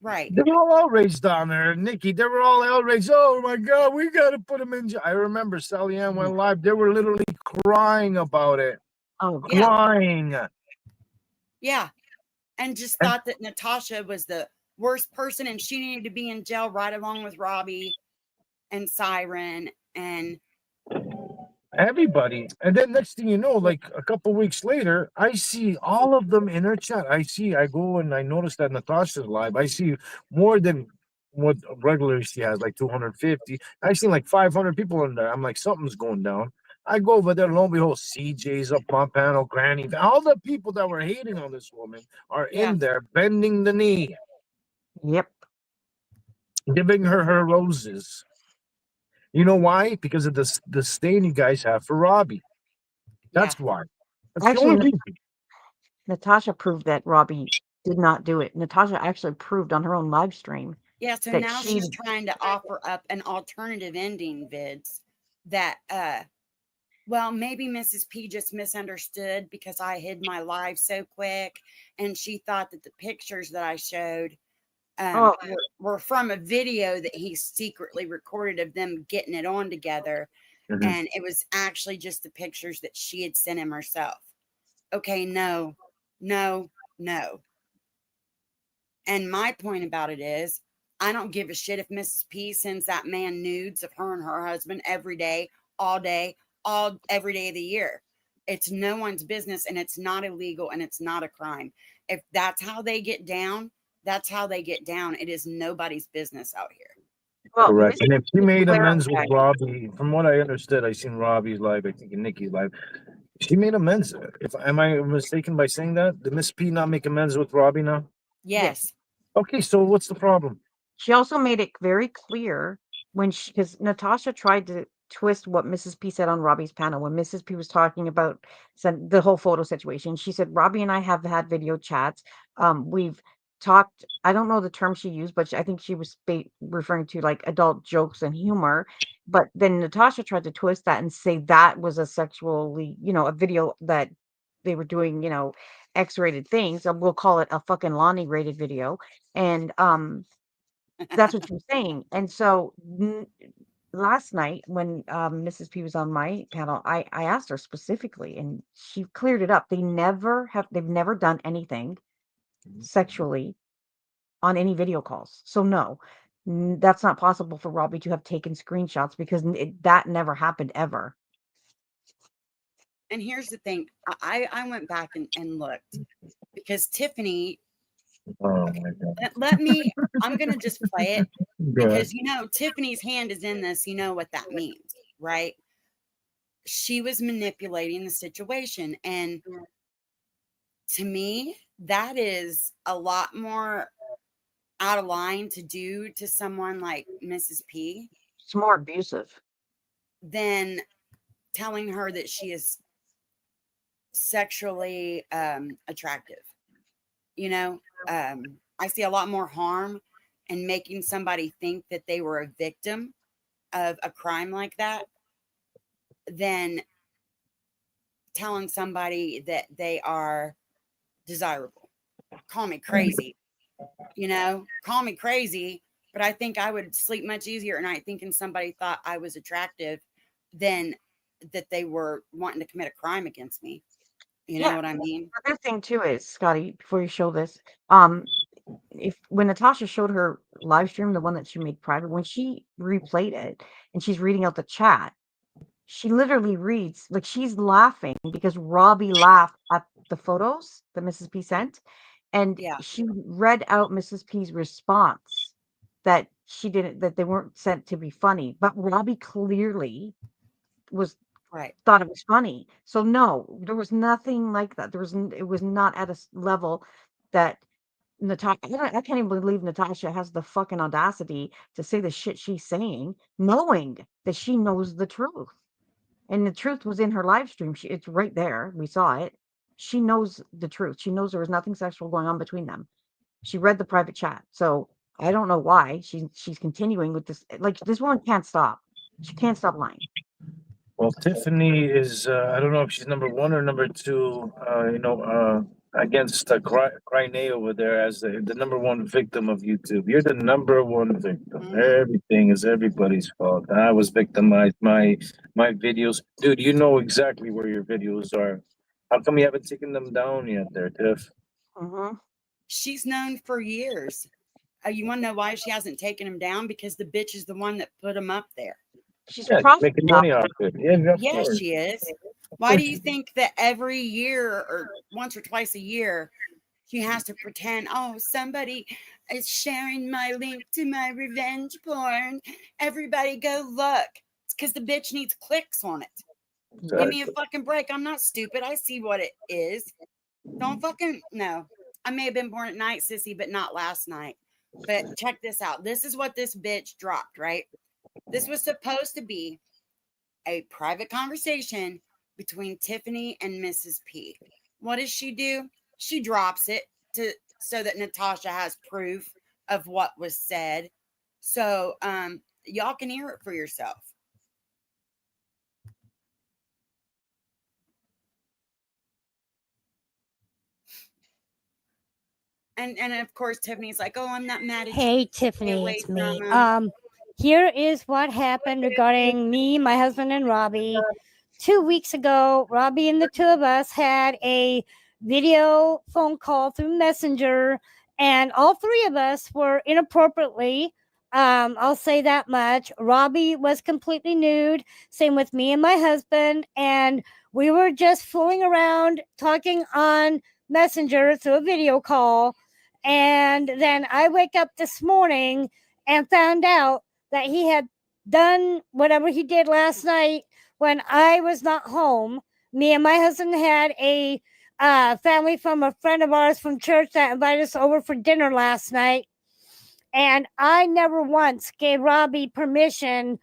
Right. They were all outraged down there, Nikki. They were all outraged. Oh my God, we got to put him in jail. I remember Sally Ann went live. They were literally crying about it. Oh, crying. Yeah. And just thought that Natasha was the worst person and she needed to be in jail right along with Robbie and Siren and everybody. And then next thing you know, like a couple weeks later, I see all of them in her chat. I go and I notice that Natasha's live. I see more than what regularly she has, like 250. I see like 500 people in there. I'm like, something's going down. I go over there, lo and behold, CJ's up on panel, Granny. All the people that were hating on this woman are in there bending the knee. Yep. Giving her roses. You know why? Because of the disdain you guys have for Robbie. That's why. That's the only Actually, reason. Natasha proved that Robbie did not do it. Natasha actually proved on her own live stream. Yeah, so that now she's trying to offer up an alternative ending, Vids, that well, maybe Mrs. P just misunderstood because I hid my live so quick and she thought that the pictures that I showed were from a video that he secretly recorded of them getting it on together. And it was actually just the pictures that she had sent him herself. Okay, no. And my point about it is, I don't give a shit if Mrs. P sends that man nudes of her and her husband every day, every day of the year. It's no one's business and it's not illegal and it's not a crime. If that's how they get down, that's how they get down. It is nobody's business out here. Well, correct. And if she made amends with clarify. Robbie, from what I understood, I seen Robbie's live, I think, and Nikki's live. She made amends. Am I mistaken by saying that? Did Miss P not make amends with Robbie now? Yes. Okay, so what's the problem? She also made it very clear when because Natasha tried to twist what Mrs. P said on Robbie's panel when Mrs. P was talking about the whole photo situation. She said, Robbie and I have had video chats. We've talked, I don't know the term she used, but I think she was referring to like adult jokes and humor. But then Natasha tried to twist that and say that was a sexually, a video that they were doing, X-rated things. We'll call it a fucking Lonnie rated video. And that's what she was saying. And so last night when Mrs. P was on my panel, I asked her specifically and she cleared it up. They've never done anything sexually on any video calls. So no, that's not possible for Robbie to have taken screenshots because that never happened ever. And here's the thing. I went back and looked because Tiffany, I'm going to just play it because, Tiffany's hand is in this. You know what that means, right? She was manipulating the situation. And to me, that is a lot more out of line to do to someone like Mrs. P. It's more abusive than telling her that she is sexually attractive. I see a lot more harm in making somebody think that they were a victim of a crime like that than telling somebody that they are desirable. Call me crazy, call me crazy, but I think I would sleep much easier at night thinking somebody thought I was attractive than that they were wanting to commit a crime against me. You know what I mean? The other thing too is, Scotty, before you show this, when Natasha showed her live stream, the one that she made private, when she replayed it and she's reading out the chat, she literally reads like she's laughing because Robbie laughed at the photos that Mrs. P sent, and she read out Mrs. P's response that that they weren't sent to be funny, but Robbie clearly thought it was funny. So no, there was nothing like that. It was not at a level that Natasha, I can't even believe Natasha has the fucking audacity to say the shit she's saying, knowing that she knows the truth. And the truth was in her live stream. It's right there. We saw it. She knows the truth. She knows there was nothing sexual going on between them. She read the private chat. So I don't know why she's continuing with this. Like, this woman can't stop. She can't stop lying. Well, Tiffany is, I don't know if she's number one or number two, against Cryne over there as the number one victim of YouTube. You're the number one victim. Everything is everybody's fault. I was victimized. My videos. Dude, you know exactly where your videos are. How come you haven't taken them down yet there, Tiff? She's known for years. You want to know why she hasn't taken him down? Because the bitch is the one that put him up there. She's making money off it. Yeah, of Yes, course. she is. Why do you think that every year or once or twice a year she has to pretend, oh, somebody is sharing my link to my revenge porn. Everybody go look. It's because the bitch needs clicks on it. Give me a fucking break. I'm not stupid. I see what it is. Don't fucking no. I may have been born at night, sissy, but not last night. But check this out. This is what this bitch dropped, right? This was supposed to be a private conversation between Tiffany and Mrs. P. What does she do? She drops it so that Natasha has proof of what was said. So y'all can hear it for yourself. And of course Tiffany's like, oh, I'm not mad at you. Hey, Tiffany, it's me. Here is what happened regarding me, my husband, and Robbie. 2 weeks ago, Robbie and the two of us had a video phone call through Messenger, and all three of us were inappropriately. I'll say that much. Robbie was completely nude. Same with me and my husband, and we were just fooling around, talking on Messenger through a video call. And then I wake up this morning and found out that he had done whatever he did last night when I was not home. Me and my husband had a family from a friend of ours from church that invited us over for dinner last night. And I never once gave Robbie permission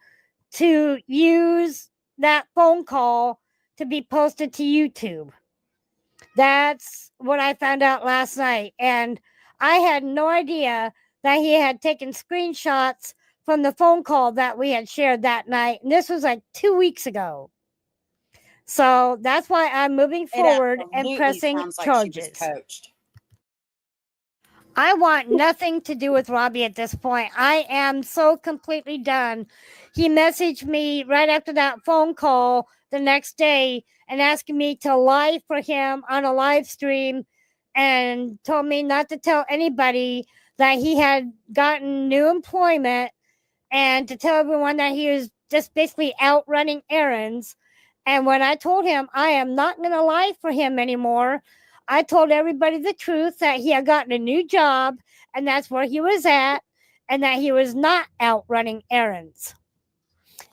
to use that phone call to be posted to YouTube. That's what I found out last night. And I had no idea that he had taken screenshots from the phone call that we had shared that night. And this was like 2 weeks ago. So that's why I'm moving forward and pressing sounds like charges. she was coached. I want nothing to do with Robbie at this point. I am so completely done. He messaged me right after that phone call the next day and asking me to live for him on a live stream and told me not to tell anybody that he had gotten new employment and to tell everyone that he was just basically out running errands. And when I told him I am not going to lie for him anymore, I told everybody the truth that he had gotten a new job and that's where he was at and that he was not out running errands.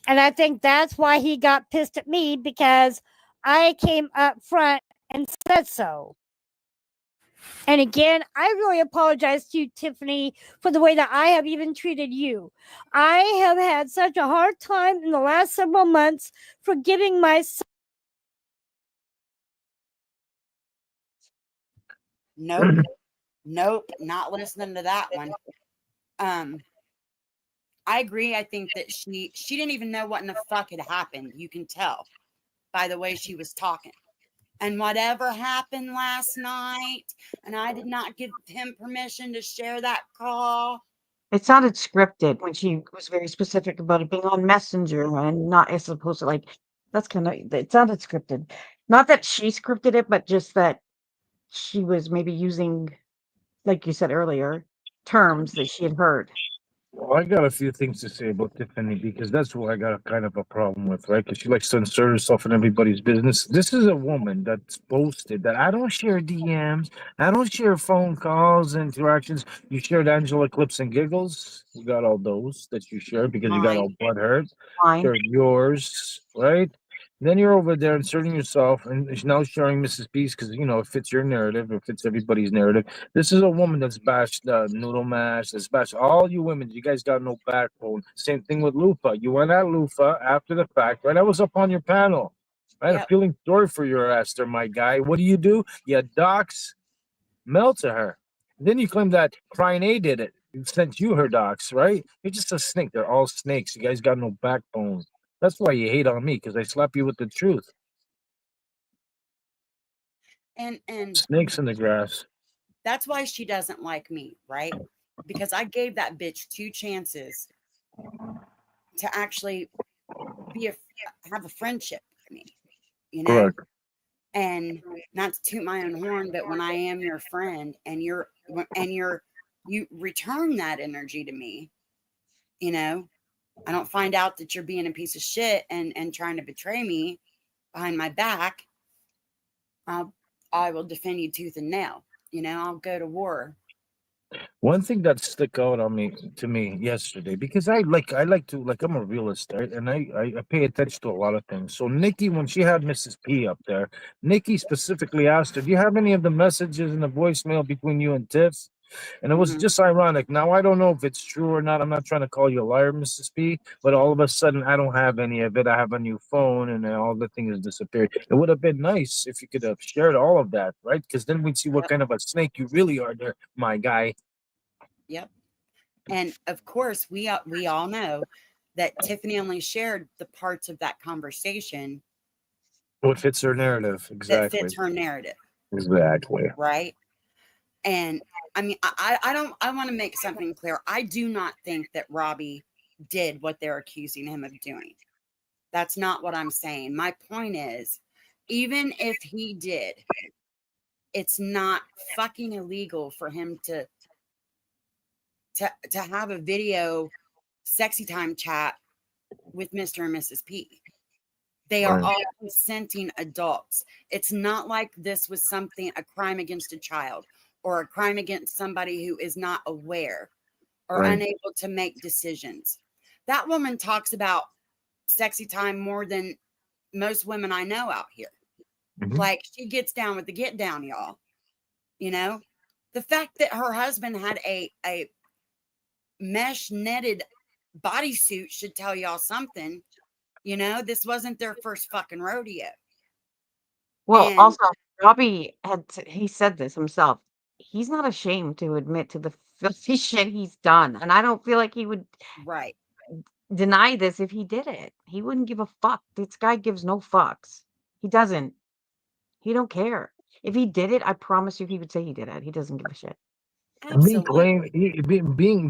And I think that's why he got pissed at me, because I came up front and said so. And again, I really apologize to you, Tiffany, for the way that I have even treated you. I have had such a hard time in the last several months forgiving myself. Nope. Nope. Not listening to that one. I agree. I think that she didn't even know what in the fuck had happened. You can tell by the way she was talking. And whatever happened last night, and I did not give him permission to share that call. It sounded scripted when she was very specific about it being on Messenger and not as opposed to like, that's kind of, it sounded scripted. Not that she scripted it, but just that she was maybe using, like you said earlier, terms that she had heard. Well, I got a few things to say about Tiffany because that's what I got a kind of a problem with, right? Because she likes to insert herself in everybody's business. This is a woman that's boasted that I don't share DMs, I don't share phone calls, interactions. You shared Angela clips and giggles. You got all those that you shared because you got all butthurt. Shared yours, right? Then you're over there inserting yourself, and she's now sharing Mrs. B's because you know it fits your narrative, it fits everybody's narrative. This is a woman that's bashed Noodle Mash, that's bashed all you women. You guys got no backbone. Same thing with Lufa. You went at Lufa after the fact, right? I was up on your panel, right? I'm feeling sorry for your ass there, my guy. What do? You dox Mel to her. Then you claim that Crying A did it. Sent you her docs, right? You're just a snake. They're all snakes. You guys got no backbone. That's why you hate on me, because I slap you with the truth. And snakes in the grass. That's why she doesn't like me, right? Because I gave that bitch 2 chances to actually have a friendship with me, you know? Correct. And not to toot my own horn, but when I am your friend and you return that energy to me, you know, I don't find out that you're being a piece of shit and trying to betray me behind my back. I will defend you tooth and nail. You know, I'll go to war. One thing that stuck out on me to me yesterday, because I like to like I'm a realist, right? And I pay attention to a lot of things. So Nikki, when she had Mrs. P up there, Nikki specifically asked her, "Do you have any of the messages in the voicemail between you and Tiff?" And it was just ironic. Now I don't know if it's true or not. I'm not trying to call you a liar, Mrs. P, but all of a sudden I don't have any of it. I have a new phone, and then all the things disappeared. It would have been nice if you could have shared all of that, right? Because then we'd see what kind of a snake you really are, there, my guy. Yep. And of course, we all know that Tiffany only shared the parts of that conversation What fits her narrative, that exactly. fits her narrative, Exactly. right? And I mean, I want to make something clear. I do not think that Robbie did what they're accusing him of doing. That's not what I'm saying. My point is, even if he did, it's not fucking illegal for him to have a video sexy time chat with Mr. and Mrs. P. They are all consenting adults. It's not like this was a crime against a child or a crime against somebody who is not aware or unable to make decisions. That woman talks about sexy time more than most women I know out here. Like, she gets down with the get down, y'all. You know, the fact that her husband had a mesh netted bodysuit should tell y'all something. You know, this wasn't their first fucking rodeo. Well, And also, Robbie he said this himself. He's not ashamed to admit to the filthy shit he's done, and I don't feel like he would right. deny this if he did it. He wouldn't give a fuck. This guy gives no fucks. He doesn't. He don't care. If he did it, I promise you he would say he did it. He doesn't give a shit. Being claimed, Absolutely. being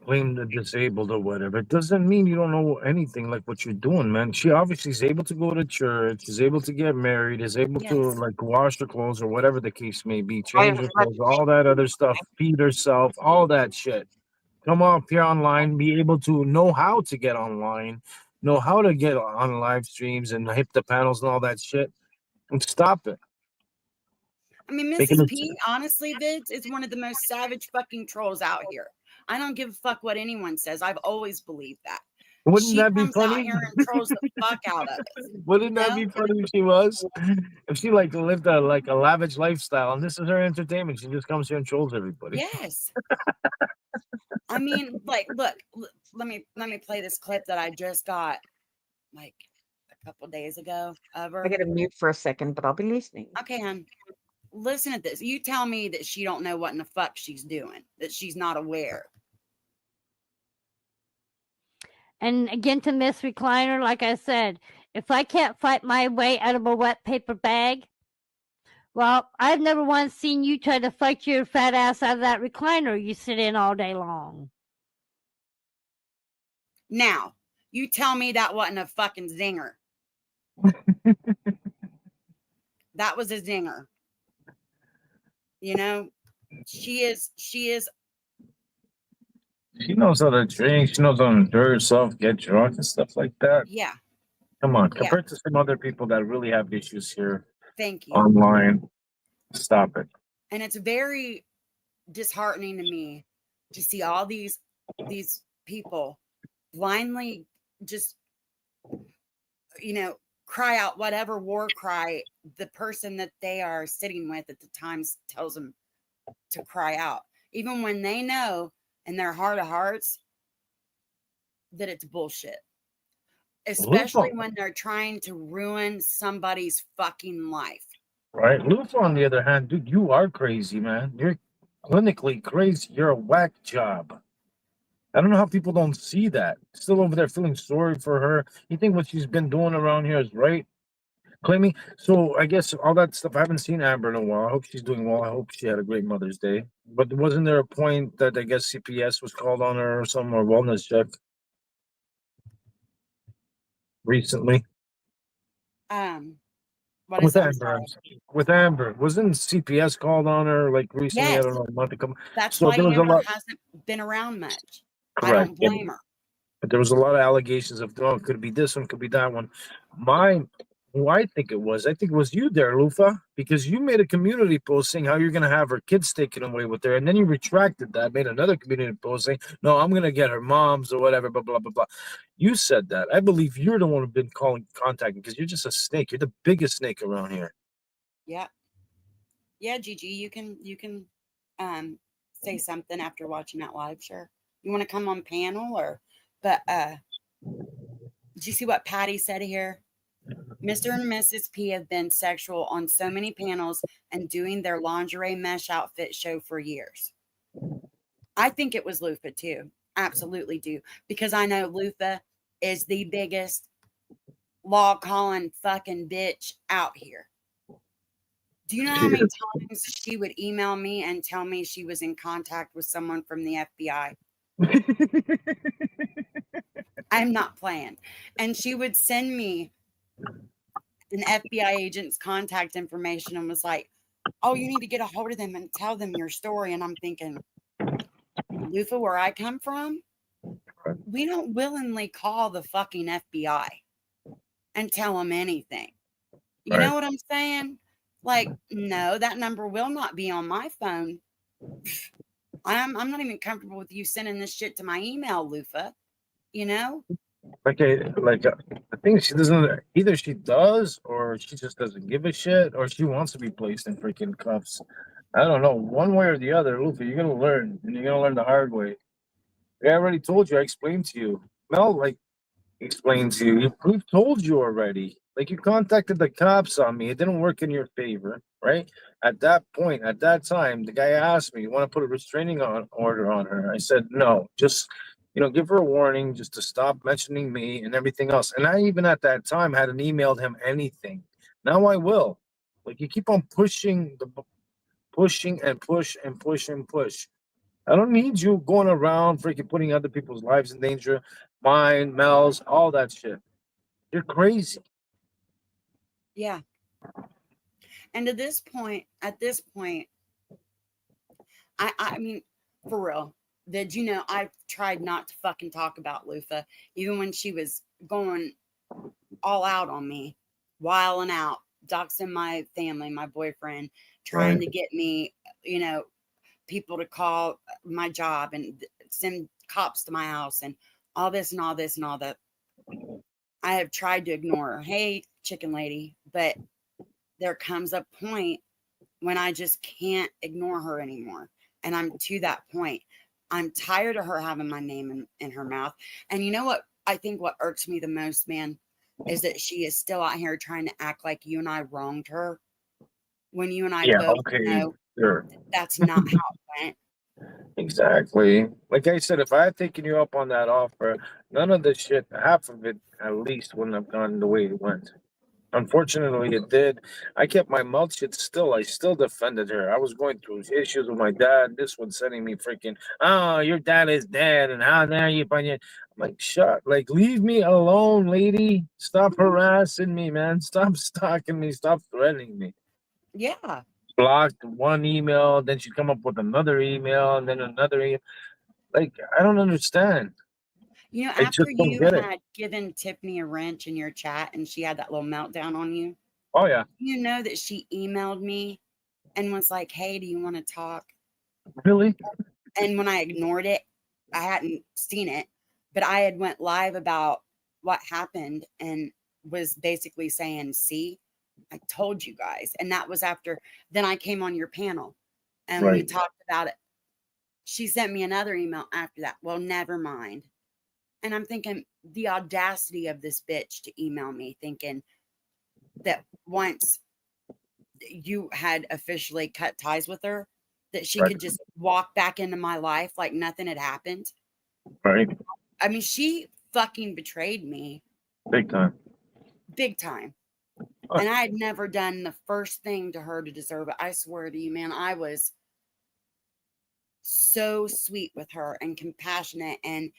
claimed disabled or whatever, it doesn't mean you don't know anything like what you're doing, man. She obviously is able to go to church, is able to get married, is able to Yes. like wash her clothes or whatever the case may be, I change have her much clothes, all that other stuff, feed herself, all that shit. Come up here online, be able to know how to get online, know how to get on live streams and hit the panels and all that shit, and stop it. I mean, Making Mrs. it P, honestly, Vince, is one of the most savage fucking trolls out here. I don't give a fuck what anyone says. I've always believed that. Wouldn't She that be comes out funny? here and trolls the fuck out of us. Wouldn't You that know? be funny if she was? If she like lived a lavish lifestyle and this is her entertainment, she just comes here and trolls everybody. Yes. I mean, like, look, let me play this clip that I just got like a couple days ago of her. I gotta mute for a second, but I'll be listening. Okay, hon. Listen to this. You tell me that she don't know what in the fuck she's doing, that she's not aware. And again, to Miss Recliner, like I said, if I can't fight my way out of a wet paper bag, well, I've never once seen you try to fight your fat ass out of that recliner you sit in all day long. Now, you tell me that wasn't a fucking zinger. That was a zinger. You know, she is. She knows how to drink. She knows how to endure herself, get drunk, and stuff like that. Yeah. Come on, Yeah. compared to some other people that really have issues here Thank you. online, stop it. And it's very disheartening to me to see all these people blindly just, you know, cry out whatever war cry the person that they are sitting with at the time tells them to cry out, even when they know in their heart of hearts that it's bullshit, especially when they're trying to ruin somebody's fucking life. Right. Lufa, on the other hand, dude, you are crazy, man. You're clinically crazy. You're a whack job. I don't know how people don't see that. Still over there feeling sorry for her. You think what she's been doing around here is right? Claiming. So I guess all that stuff. I haven't seen Amber in a while. I hope she's doing well. I hope she had a great Mother's Day. But wasn't there a point that I guess CPS was called on her or something, or wellness check recently? What is With it? I'm Amber, sorry. with Amber, wasn't CPS called on her like recently? I Yes, don't know, a month ago. that's So why there was a Amber lot. hasn't been around much. I Correct. don't Yeah. blame her. But there was a lot of allegations of, oh, could be this one, could be that one. Mine, who I think it was you there, Lufa, because you made a community post saying how you're going to have her kids taken away with her. And then you retracted that, made another community post saying, no, I'm going to get her moms or whatever, blah, blah, blah, blah. You said that. I believe you're the one who's been contacting because you're just a snake. You're the biggest snake around here. Yeah. Yeah, Gigi, you can say something after watching that live, sure. You want to come on panel but did you see what Patty said here? Mr. and Mrs. P have been sexual on so many panels and doing their lingerie mesh outfit show for years. I think it was Lufa too. Absolutely do. Because I know Lufa is the biggest law calling fucking bitch out here. Do you know how many times she would email me and tell me she was in contact with someone from the FBI? I'm not playing. And she would send me an FBI agent's contact information and was like, oh, you need to get a hold of them and tell them your story. And I'm thinking, Lufa, where I come from, we don't willingly call the fucking FBI and tell them anything. You know what I'm saying? Like, no, that number will not be on my phone. I'm not even comfortable with you sending this shit to my email, Lufa. You know? I think she doesn't, either she does or she just doesn't give a shit or she wants to be placed in freaking cuffs. I don't know. One way or the other, Luffy, you're gonna learn and you're gonna learn the hard way. I already told you, I explained to you. Mel, explained to you. We've told you already. Like, you contacted the cops on me. It didn't work in your favor, right? At that point, at that time, the guy asked me, you want to put a restraining order on her? I said, no, just, give her a warning just to stop mentioning me and everything else. And I even at that time hadn't emailed him anything. Now I will. Like, you keep on pushing and push and push and push. I don't need you going around freaking putting other people's lives in danger, mine, Mel's, all that shit. You're crazy. Yeah. And at this point, I mean, for real, I've tried not to fucking talk about Lufa, even when she was going all out on me, wiling out, doxing my family, my boyfriend, trying to get me, people to call my job and send cops to my house and all this and all this and all that. I have tried to ignore her. Hey, chicken lady, but there comes a point when I just can't ignore her anymore. And I'm to that point. I'm tired of her having my name in her mouth. And you know what? I think what irks me the most, man, is that she is still out here trying to act like you and I wronged her when you and I both know sure. that's not how it went. Exactly. Like I said, if I had taken you up on that offer, none of this shit, half of it at least, wouldn't have gone the way it went. Unfortunately, it did. I kept my mouth shut still. I still defended her. I was going through issues with my dad. This one sending me freaking, oh, your dad is dead, and how dare you find it? I'm like, shut, like, leave me alone, lady. Stop harassing me, man. Stop stalking me. Stop threatening me. Yeah. Blocked one email, then she'd come up with another email, and then another email. Like, I don't understand. I After just don't you get it. had given Tiffany a wrench in your chat and she had that little meltdown on you, Oh, yeah. you know that she emailed me and was like, hey, do you want to talk? Really? And when I ignored it, I hadn't seen it, but I had went live about what happened and was basically saying, see, I told you guys. And that was after, then I came on your panel and we talked about it. She sent me another email after that. Well, never mind. And I'm thinking the audacity of this bitch to email me thinking that once you had officially cut ties with her, that she could just walk back into my life like nothing had happened. Right. I mean, she fucking betrayed me. Big time. Big time. And I had never done the first thing to her to deserve it. I swear to you, man, I was so sweet with her and compassionate. And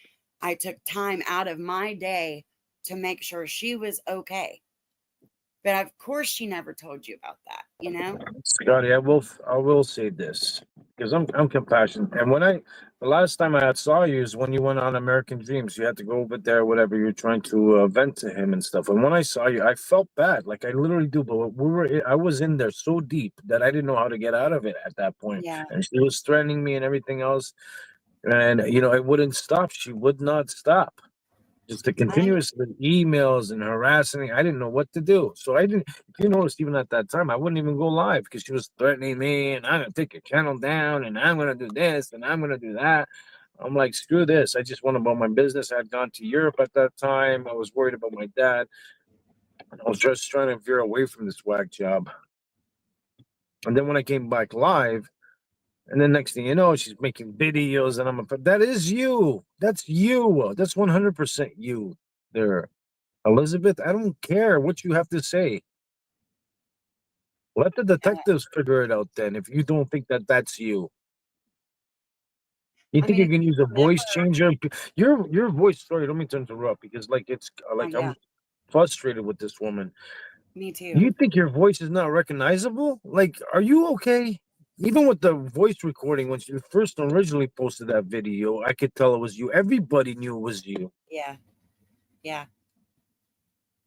I took time out of my day to make sure she was okay. But of course, she never told you about that, you know? Scotty, I will say this because I'm compassionate. And the last time I saw you is when you went on American Dreams. You had to go over there, whatever. You're trying to vent to him and stuff. And when I saw you, I felt bad, like I literally do. But I was in there so deep that I didn't know how to get out of it at that point. Yeah. And she was threatening me and everything else. And it wouldn't stop. She would not stop. Just the continuous emails and harassing. I didn't know what to do. So I didn't, if you noticed, even at that time, I wouldn't even go live because she was threatening me and I'm going to take your channel down and I'm going to do this and I'm going to do that. I'm like, screw this. I just went about my business. I had gone to Europe at that time. I was worried about my dad. I was just trying to veer away from this whack job. And then when I came back live, and then next thing you know, she's making videos, and that is you. That's you. That's 100% you there. Elizabeth, I don't care what you have to say. Let the detectives figure it out then if you don't think that that's you. You think you can use a voice changer? Your voice, sorry, don't mean to interrupt because I'm frustrated with this woman. Me too. You think your voice is not recognizable? Like, are you okay? Even with the voice recording, when you first originally posted that video, I could tell it was you. Everybody knew it was you. Yeah. Yeah.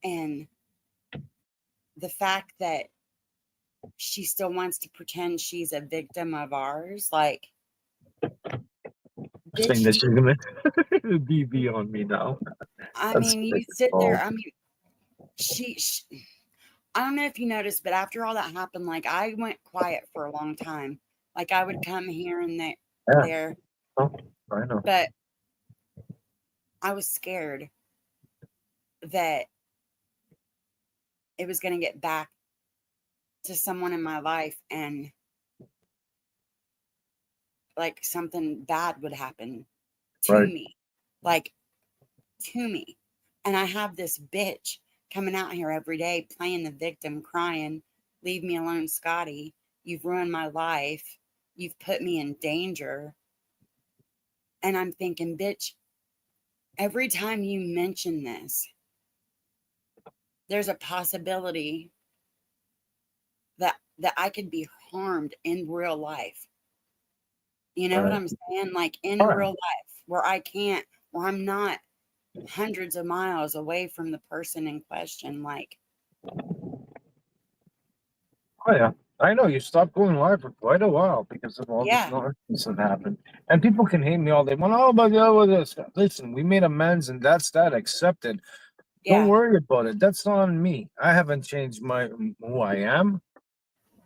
And the fact that she still wants to pretend she's a victim of ours, like, saying that she's gonna BB on me now. I mean, you sit there. I mean, she I don't know if you noticed, but after all that happened, like I went quiet for a long time. Like I would come here and there. Oh, I know. But I was scared that it was going to get back to someone in my life and like something bad would happen to me, like to me. And I have this bitch coming out here every day playing the victim, crying, leave me alone, Scotty. You've ruined my life. You've put me in danger. And I'm thinking, bitch, every time you mention this, there's a possibility that I could be harmed in real life. You know what I'm saying? Like in real life, where I'm not hundreds of miles away from the person in question. Like, oh yeah, I know you stopped going live for quite a while because of all this nonsense that happened. And people can hate me all day. Well, oh my God, with this. Listen, we made amends, and that's that. Accepted. Don't worry about it. That's not on me. I haven't changed who I am.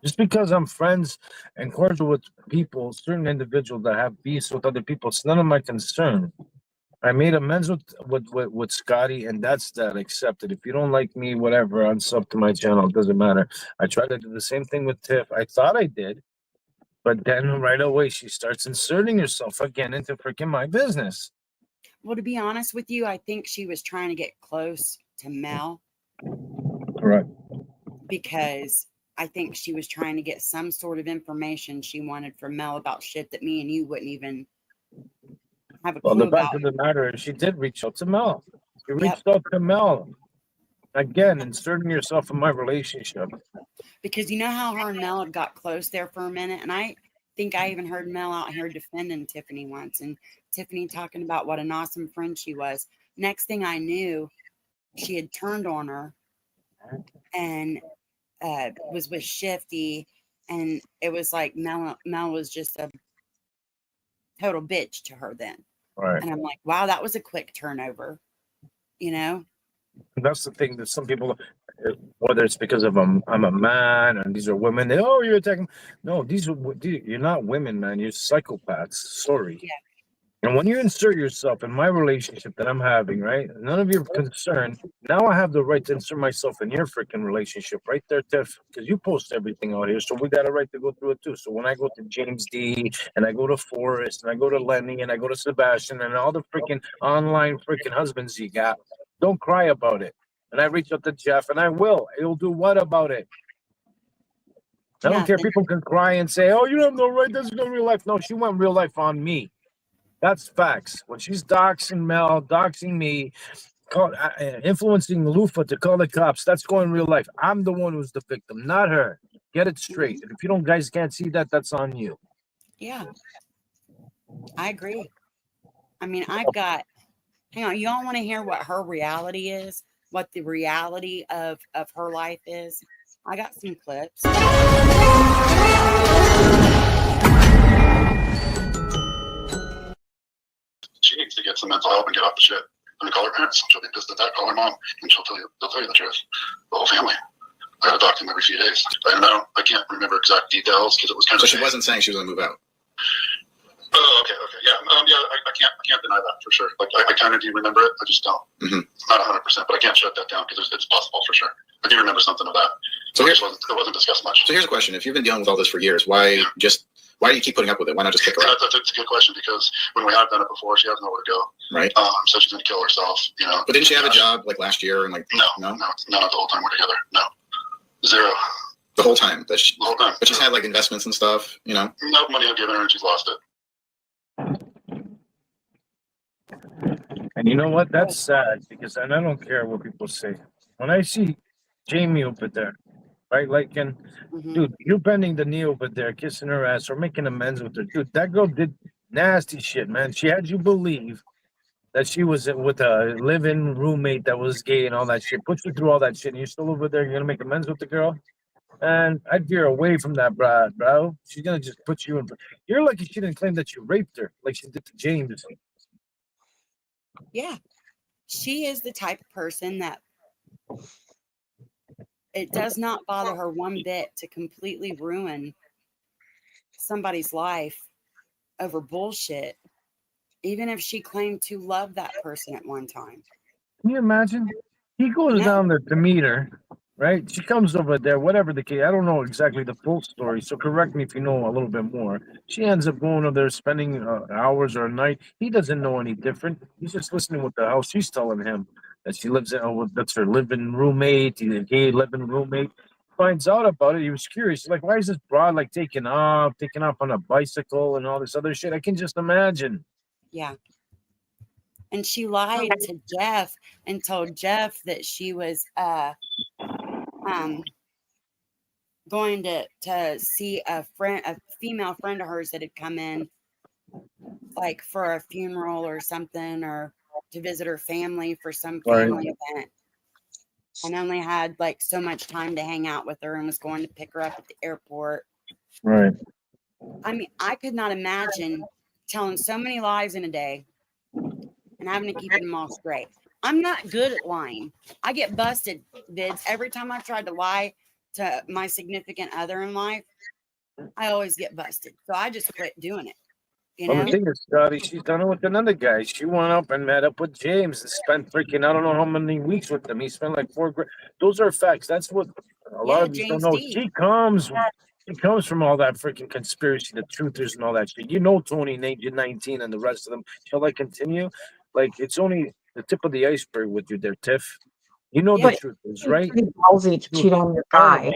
Just because I'm friends and cordial with people, certain individuals that have peace with other people, it's none of my concern. I made amends with Scotty, and that's that. Accepted. If you don't like me, whatever, unsub to my channel. It doesn't matter. I tried to do the same thing with Tiff. I thought I did, but then right away she starts inserting herself again into freaking my business. Well, to be honest with you, I think she was trying to get close to Mel. Correct. Because I think she was trying to get some sort of information she wanted from Mel about shit that me and you wouldn't even have a clue the about. fact of the matter is she did reach out to Mel. She reached out to Mel. Again, inserting yourself in my relationship. Because you know how her and Mel got close there for a minute? And I think I even heard Mel out here defending Tiffany once. And Tiffany talking about what an awesome friend she was. Next thing I knew, she had turned on her and was with Shifty. And it was like Mel was just a total bitch to her then. Right. And I'm like, wow, that was a quick turnover, you know? That's the thing that some people, whether it's because of I'm a man and these are women, you're attacking. No, you're not women, man. You're psychopaths. Sorry. Yeah. And when you insert yourself in my relationship that I'm having, right? None of your concern. Now I have the right to insert myself in your freaking relationship, right there, Tiff. Because you post everything out here, so we got a right to go through it too. So when I go to James D and I go to Forrest and I go to Lenny and I go to Sebastian and all the freaking online freaking husbands you got, don't cry about it. And I reach out to Jeff, and I will. He'll do what about it? I don't care. People can cry and say, "Oh, you have no right. That's no real life." No, she went real life on me. That's facts. When she's doxing Mel, doxing me, influencing Lufa to call the cops. That's going real life. I'm the one who's the victim, not her. Get it straight. And if you guys can't see that, that's on you. Yeah, I agree. I mean, I've got. Hang on, y'all want to hear what her reality is? What the reality of her life is? I got some clips. She needs to get some mental help and get off the shit. I'm gonna call her parents. She'll be pissed at that. Call her mom, and they'll tell you the truth. The whole family. I gotta talk to them every few days. I can't remember exact details because it was kind of. So she wasn't saying she was gonna move out. Oh, okay, yeah, I can't deny that for sure. Like, I kind of do remember it. I just don't. Mm-hmm. Not 100%, but I can't shut that down because it's possible for sure. I do remember something of that. So it wasn't discussed much. So here's a question: if you've been dealing with all this for years, why do you keep putting up with it? Why not just kick her out? That's a good question because when we have done it before, she has nowhere to go. Right. So she's gonna kill herself. But didn't she have a job like last year and like? No, not the whole time we're together. No, zero. The whole time the whole time. But she's had like investments and stuff. No money I've given her and she's lost it. And you know what? That's sad because, and I don't care what people say. When I see Jamie over there, right? Like, and dude, you bending the knee over there, kissing her ass or making amends with her. Dude, that girl did nasty shit, man. She had you believe that she was with a live-in roommate that was gay and all that shit. Put you through all that shit and you're still over there. You're going to make amends with the girl? And I'd veer away from that broad, bro. She's going to just put you in. You're lucky she didn't claim that you raped her like she did to James. Yeah, she is the type of person that it does not bother her one bit to completely ruin somebody's life over bullshit, even if she claimed to love that person at one time. Can you imagine? He goes down there to meet her, right? She comes over there, whatever the case. I don't know exactly the full story, so correct me if you know a little bit more. She ends up going over there, spending hours or a night. He doesn't know any different. He's just listening what the hell she's telling him that she lives in. That's her living roommate, a gay living roommate. Finds out about it. He was curious. Like, why is this broad like taking off on a bicycle and all this other shit? I can just imagine. Yeah. And she lied to Jeff and told Jeff that she was going to see a female friend of hers that had come in, like for a funeral or something, or to visit her family for some family event, and only had like so much time to hang out with her and was going to pick her up at the airport. Right. I mean, I could not imagine telling so many lies in a day and having to keep them all straight. I'm not good at lying. I get busted, Vids. Every time I tried to lie to my significant other in life, I always get busted. So I just quit doing it. Well, the thing is, Scotty, she's done it with another guy. She went up and met up with James and spent freaking, I don't know how many weeks with him. He spent like $4 grand. Those are facts. That's what a lot of you don't know. She comes from all that freaking conspiracy, the truthers and all that shit. You know, Tony, Agent 19 and the rest of them. Shall I continue? Like, it's only the tip of the iceberg with you there, Tiff. You know the truth is, right? Ballsy to cheat on your guy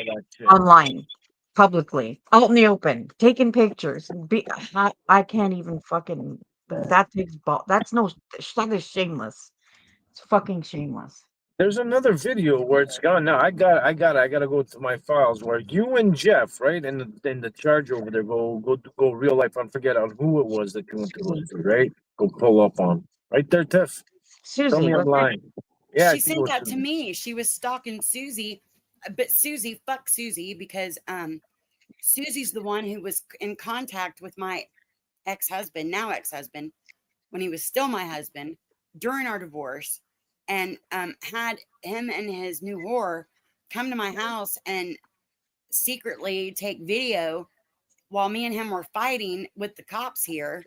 online, publicly, out in the open, taking pictures. I can't even fucking. That takes ball. That is shameless. It's fucking shameless. There's another video where it's gone. Now I gotta go to my files where you and Jeff, right, and the charge over there go real life. I forget on who it was that you went to go to, right? Go pull up on right there, Tiff. Susie, tell me I'm lying. Yeah, she sent that to me. She was stalking Susie, but Susie, fuck Susie, because Susie's the one who was in contact with my ex-husband, now ex-husband, when he was still my husband during our divorce, and had him and his new whore come to my house and secretly take video while me and him were fighting with the cops here.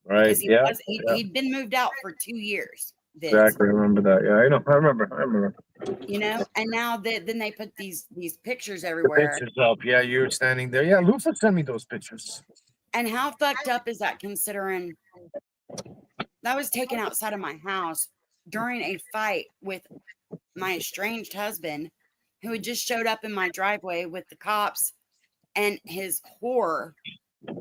Right. Because he'd been moved out for 2 years. Exactly. I remember that. Yeah, I know. I remember. You know, and now then they put these pictures everywhere. The pictures up. Yeah, you were standing there. Yeah, Lufa sent me those pictures. And how fucked up is that, considering that was taken outside of my house during a fight with my estranged husband, who had just showed up in my driveway with the cops and his whore.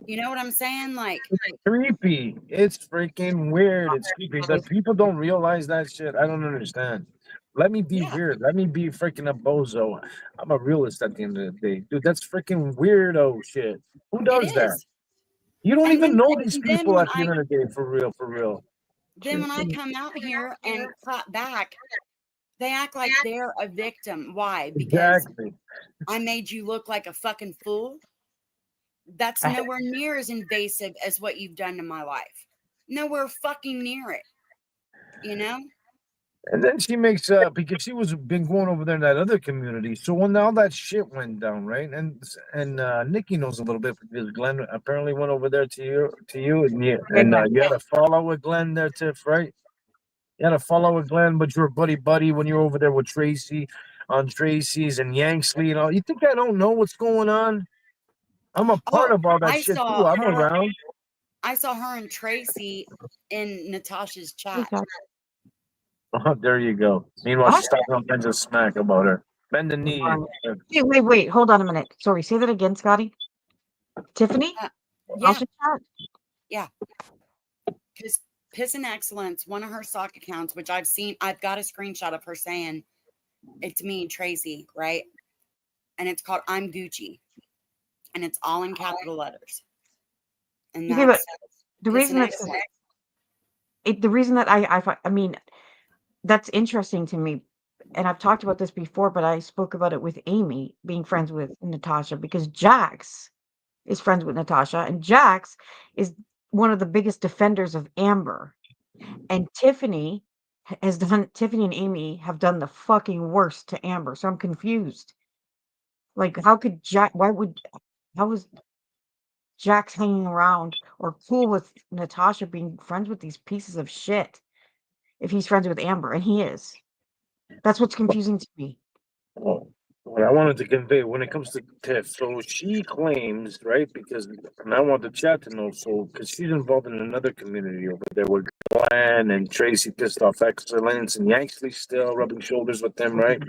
You know what I'm saying? Like, It's creepy. It's freaking weird. It's creepy. That people don't realize that shit. I don't understand. Let me be yeah, weird. Let me be freaking a bozo. I'm a realist at the end of the day. Dude, that's freaking weirdo shit. Who it does that? is. You don't And even then, know these and then people when at the end of the day, for real, for real. then when I come out here and clap back, they act like they're a victim. Why? Because Exactly. I made you look like a fucking fool. That's I- nowhere near as invasive as what you've done to my life. Nowhere fucking near it. You know? And then she makes because she was been going over there in that other community. So when all that shit went down, right? And Nikki knows a little bit because Glenn apparently went over there to you, and Yeah. you had to follow with Glenn there, Tiff, right? You had to follow with Glenn, but you were buddy when you were over there with Tracy on Tracy's and Yanksley and all. You think I don't know what's going on? I'm a part Oh, of all that I shit saw too. I'm her. around. I saw her and Tracy in Natasha's chat. Oh, there you go. Meanwhile, What? she's talking all kinds of smack about her. Bend the knee. Wait. Hold on a minute. Sorry. Say that again, Scotty. Tiffany? Yeah, Natasha chat? yeah. Because Piss and Excellence, one of her stock accounts, which I've seen, I've got a screenshot of her saying, it's me and Tracy, right? And it's called I'm Gucci. And it's all in capital letters. And Okay, but that's the Piss reason and that Excellence. the reason that I mean, that's interesting to me, and I've talked about this before, but I spoke about it with Amy being friends with Natasha because Jax is friends with Natasha, and Jax is one of the biggest defenders of Amber. And Tiffany Tiffany and Amy have done the fucking worst to Amber. So I'm confused. Like, how is Jax hanging around or cool with Natasha being friends with these pieces of shit if he's friends with Amber? And he is. That's what's confusing to me. Well, what I wanted to convey when it comes to Tiff, so she claims, right? Because, and I want the chat to know, so because she's involved in another community over there with Glenn and Tracy pissed off excellence and Yanksley still rubbing shoulders with them, right?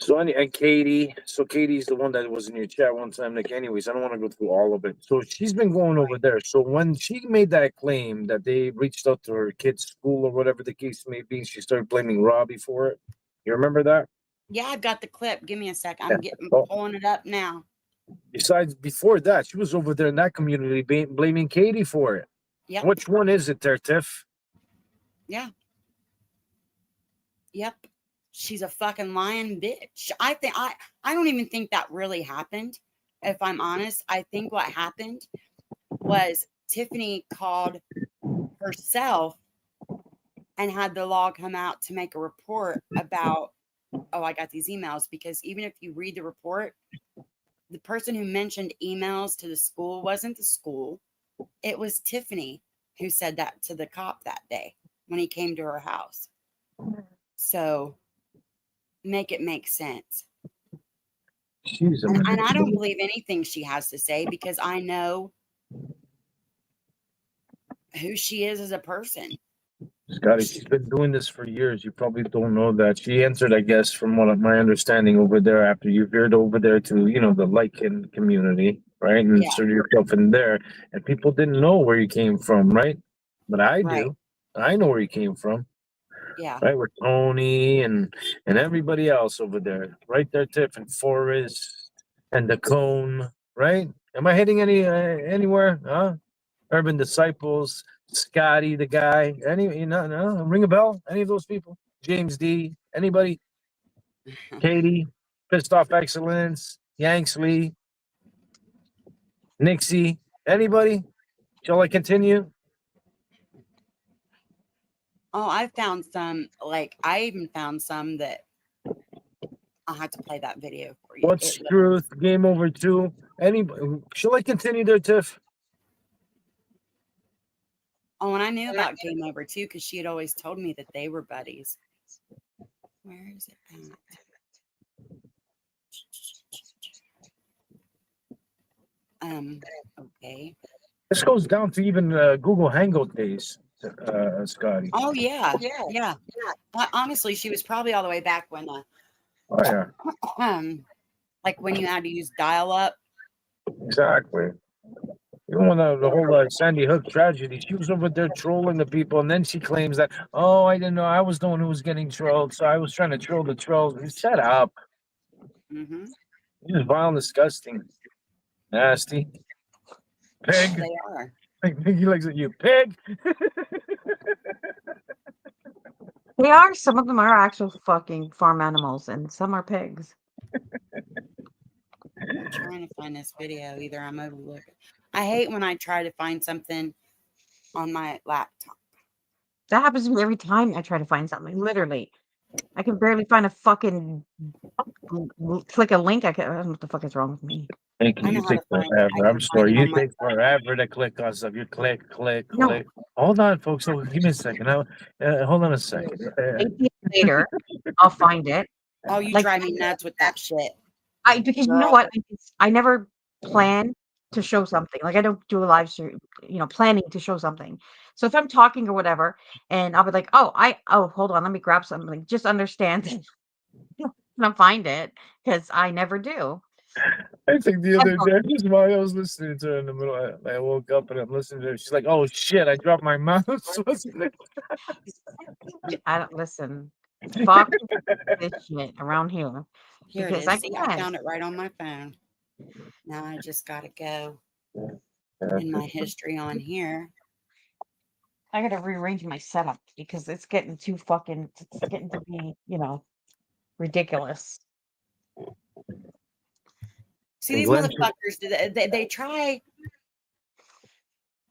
So and Katie, so Katie's the one that was in your chat one time. Like, anyways, I don't want to go through all of it. So she's been going over there. So when she made that claim that they reached out to her kid's school or whatever the case may be, she started blaming Robbie for it. You remember that? Yeah, I've got the clip. Give me a sec. Yeah. I'm pulling it up now. Besides, before that, she was over there in that community blaming Katie for it. Yep. Which one is it there, Tiff? Yeah. Yep. She's a fucking lying bitch. I don't even think that really happened. If I'm honest, I think what happened was Tiffany called herself and had the law come out to make a report about, oh, I got these emails, because even if you read the report, the person who mentioned emails to the school wasn't the school. It was Tiffany who said that to the cop that day when he came to her house. So make it make sense. And I don't believe anything she has to say because I know who she is as a person. Scotty, she's been doing this for years. You probably don't know that. She answered, I guess, from what my understanding over there after you veered over there to, the Lycan community, right? And inserted yourself in there. And people didn't know where you came from, right? But I do. I know where you came from. Yeah. Right, with Tony and everybody else over there. Right there, Tiff and Forrest and the Cone, right? Am I hitting anywhere? Huh? Urban Disciples, Scotty, the guy, no, ring a bell? Any of those people? James D, anybody? Katie, Pissed Off Excellence, Yanksley, Nixie, anybody? Shall I continue? Oh, I found some, I even found some that I'll have to play that video for you. What's Truth? Game Over 2. Shall I continue there, Tiff? Oh, and I knew about Game Over too because she had always told me that they were buddies. Where is it at? Okay. This goes down to even Google Hangout days, Scotty. Oh, yeah. Yeah. Honestly, she was probably all the way back when, Oh, yeah. like when you had to use dial-up. Exactly. Even when the whole Sandy Hook tragedy, she was over there trolling the people, and then she claims that, oh, I didn't know, I was the one who was getting trolled, so I was trying to troll the trolls. Shut up. Mm-hmm. You're just vile and disgusting. Nasty. Pig. They are. He likes it, you pig. They are. Some of them are actual fucking farm animals, and some are pigs. I'm trying to find this video. Either I'm overlooking. I hate when I try to find something on my laptop. That happens to me every time I try to find something. Literally, I can barely find a fucking click a link. I don't know what the fuck is wrong with me. Thank you. You take forever. I'm sorry. You take forever to click on stuff. You click. No. Hold on, folks. Oh, give me a second. Hold on a second. 8 years later, I'll find it. Oh, you Like- drive me nuts with that shit. Because you know what? I never plan to show something. Like I don't do a live stream, planning to show something. So if I'm talking or whatever, and I'll be like, hold on, let me grab something. Like, just understand and find it because I never do. I think the other day, just while I was listening to her in the middle, I woke up and I'm listening to her. She's like, "Oh shit, I dropped my mouse." Wasn't it? I don't listen. Fuck this shit around here. Here it Because is. I See, can. I found it right on my phone. Now I just gotta go in my history on here. I gotta rearrange my setup because it's getting it's getting to be, ridiculous. See, these motherfuckers,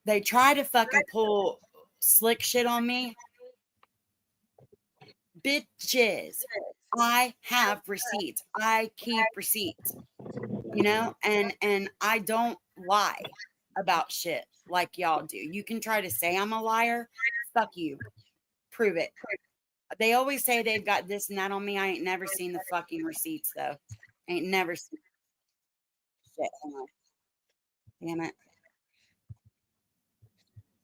they try to fucking pull slick shit on me. Bitches, I have receipts. I keep receipts. And I don't lie about shit like y'all do. You can try to say I'm a liar. Fuck you. Prove it. They always say they've got this and that on me. I ain't never seen the fucking receipts though. Ain't never seen shit. Hang on. Damn it.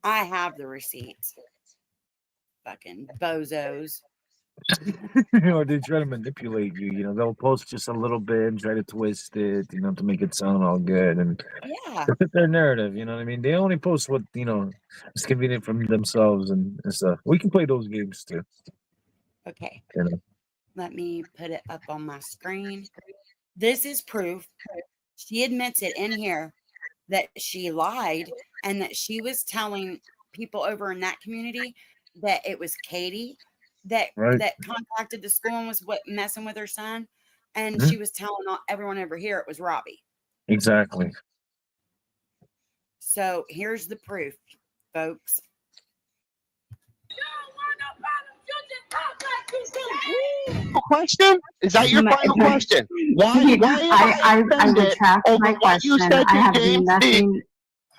I have the receipts. Fucking bozos. They try to manipulate you. They'll post just a little bit and try to twist it, to make it sound all good and Yeah. fit their narrative. You know what I mean? They only post what is convenient for themselves and stuff. We can play those games too. Okay. Let me put it up on my screen. This is proof. She admits it in here that she lied and that she was telling people over in that community that it was Katie that contacted the school and was messing with her son. And she was telling everyone over here it was Robbie. Exactly. So here's the proof, folks. Question? Is that your final question? Why I retract my question.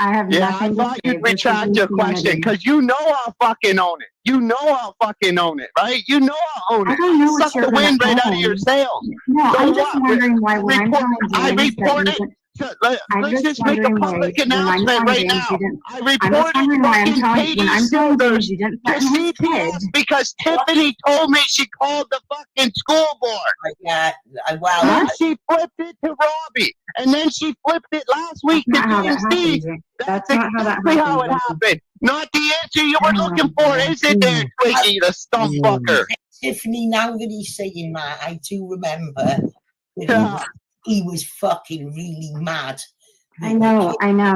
I have I nothing to thought say. you'd retract your question because you know I'll fucking own it. You know I'll fucking own it, right? You know I'll own it. I don't know what Suck you're the wind gonna right out of own. your sails. No, So I'm just what? wondering why when I'm telling I James that report you it. didn't- Let's just make a public announcement right now. I I'm just reported wondering why I'm fucking telling Katie when I'm telling Silders James you didn't to threaten his kid. CPS because Tiffany told me she called the fucking school board. Yeah, And then she flipped it to Robbie. And then she flipped it last week to That's not how that DMC. happened, Jake. That's not how that exactly how it happened. happened. Not the answer you were looking for, is it there, Twiggy, the stump fucker? Tiffany, now that he's saying that, I do remember that he was fucking really mad. I know. And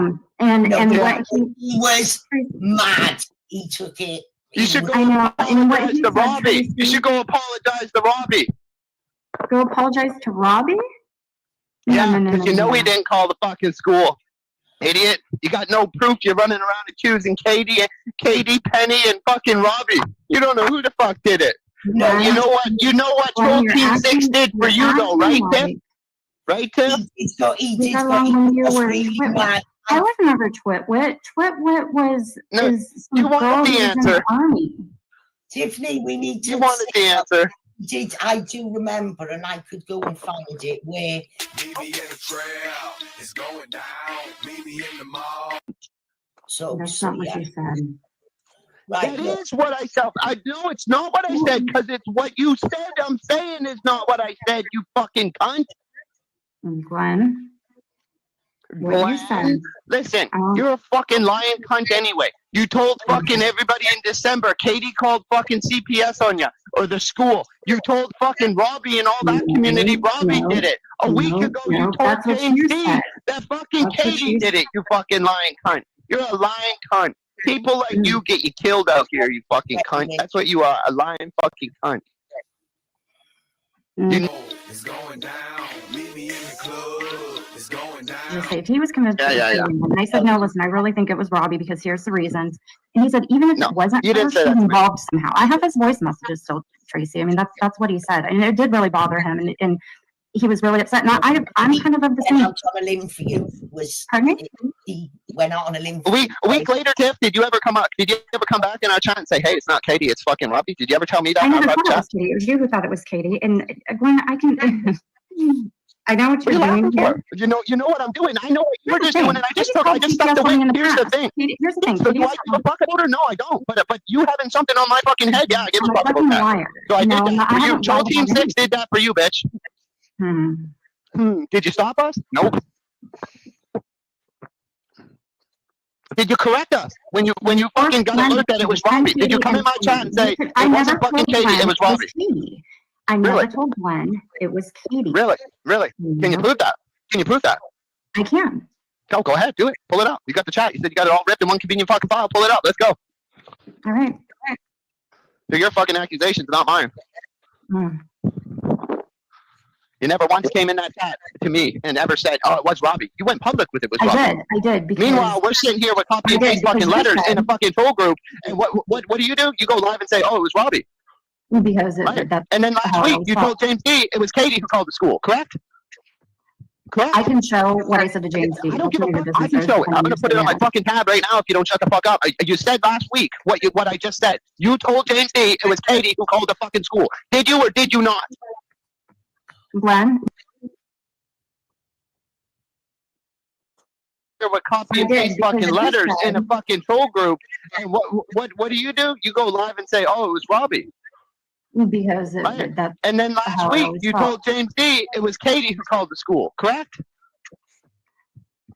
what he was mad. He took it. You should go I know. And what apologize he to said, Robbie. Tracy- You should go apologize to Robbie. Go apologize to Robbie? Yeah, because you know he didn't call the fucking school. Idiot. You got no proof. You're running around accusing Katie, Penny, and fucking Robbie. You don't know who the fuck did it. No, you know what? You know what Troll Team 6 did for you, though, right, Tiff? Right, Tiff? I was never Twitwit. Twitwit was is some you wanted girl the who was in answer. the army. Tiffany, we need to. You wanted the answer. I do remember, and I could go and find it where. It's going down. Meet me in the mall. That's not what you said. Right, That is what I said. I know it's not what I said because it's what you said. I'm saying is not what I said, you fucking cunt. Glenn? What you said. Listen, you're a fucking lying cunt anyway. You told fucking everybody in December. Katie called fucking CPS on you or the school. You told fucking Robbie and all that community. Robbie did it a week ago. You told James D that fucking Katie did it. You fucking lying cunt. You're a lying cunt. People like you get you killed out here. You fucking cunt. That's what you are. A lying fucking cunt. You know. It's going down. Meet me in the club. It's going down. Just say if he was convinced, and I said no. Listen, I really think it was Robbie because here's the reasons. And he said even if it wasn't her, she's involved somehow. I have his voice messages still, Tracy. I mean that's what he said, and it did really bother him, and he was really upset. And I'm kind of the same. Went out on a limb for you. He went out on a limb. A week later, Tiff, did you ever come back in our chat and say, "Hey, it's not Katie, it's fucking Robbie"? Did you ever tell me that? I never thought it was Katie. It was you who thought it was Katie. And Glenn, I can. I know what you're doing here. You know what I'm doing. I know what you're just doing, and I just stuck the wing. Here's the thing. Here's the thing. So do I give a fuck about her? No, I don't. But you having something on my fucking head, yeah, I give a fuck about that. So I did that for you. Joel Team 6 did that for you, bitch. Did you stop us? Nope. Did you correct us when you fucking got alert that it was Robbie? Did you come in my chat and say it wasn't fucking Katie, it was Robbie? I never told Glenn it was Katie. Really? Can you prove that? I can. Go ahead, do it. Pull it up. You got the chat. You said you got it all ripped in one convenient fucking file. Pull it up. Let's go. All right. They're your fucking accusations, not mine. You never once came in that chat to me and ever said, "Oh, it was Robbie." You went public with it. Was Robbie. I did. Meanwhile, we're sitting here with copy and paste fucking letters in a fucking troll group, and what do? You go live and say, "Oh, it was Robbie." Because and then last week you told James D it was Katie who called the school, correct? I can show what I said to James D. I don't give a fuck. I can show it. I'm gonna put it on my fucking tab right now if you don't shut the fuck up. You said last week what I just said. You told James D it was Katie who called the fucking school. Did you or did you not? Glenn? There were copy and paste fucking letters in a fucking troll group, and what do? You go live and say, "Oh, it was Robbie." Because and then last week you told James D it was Katie who called the school, correct?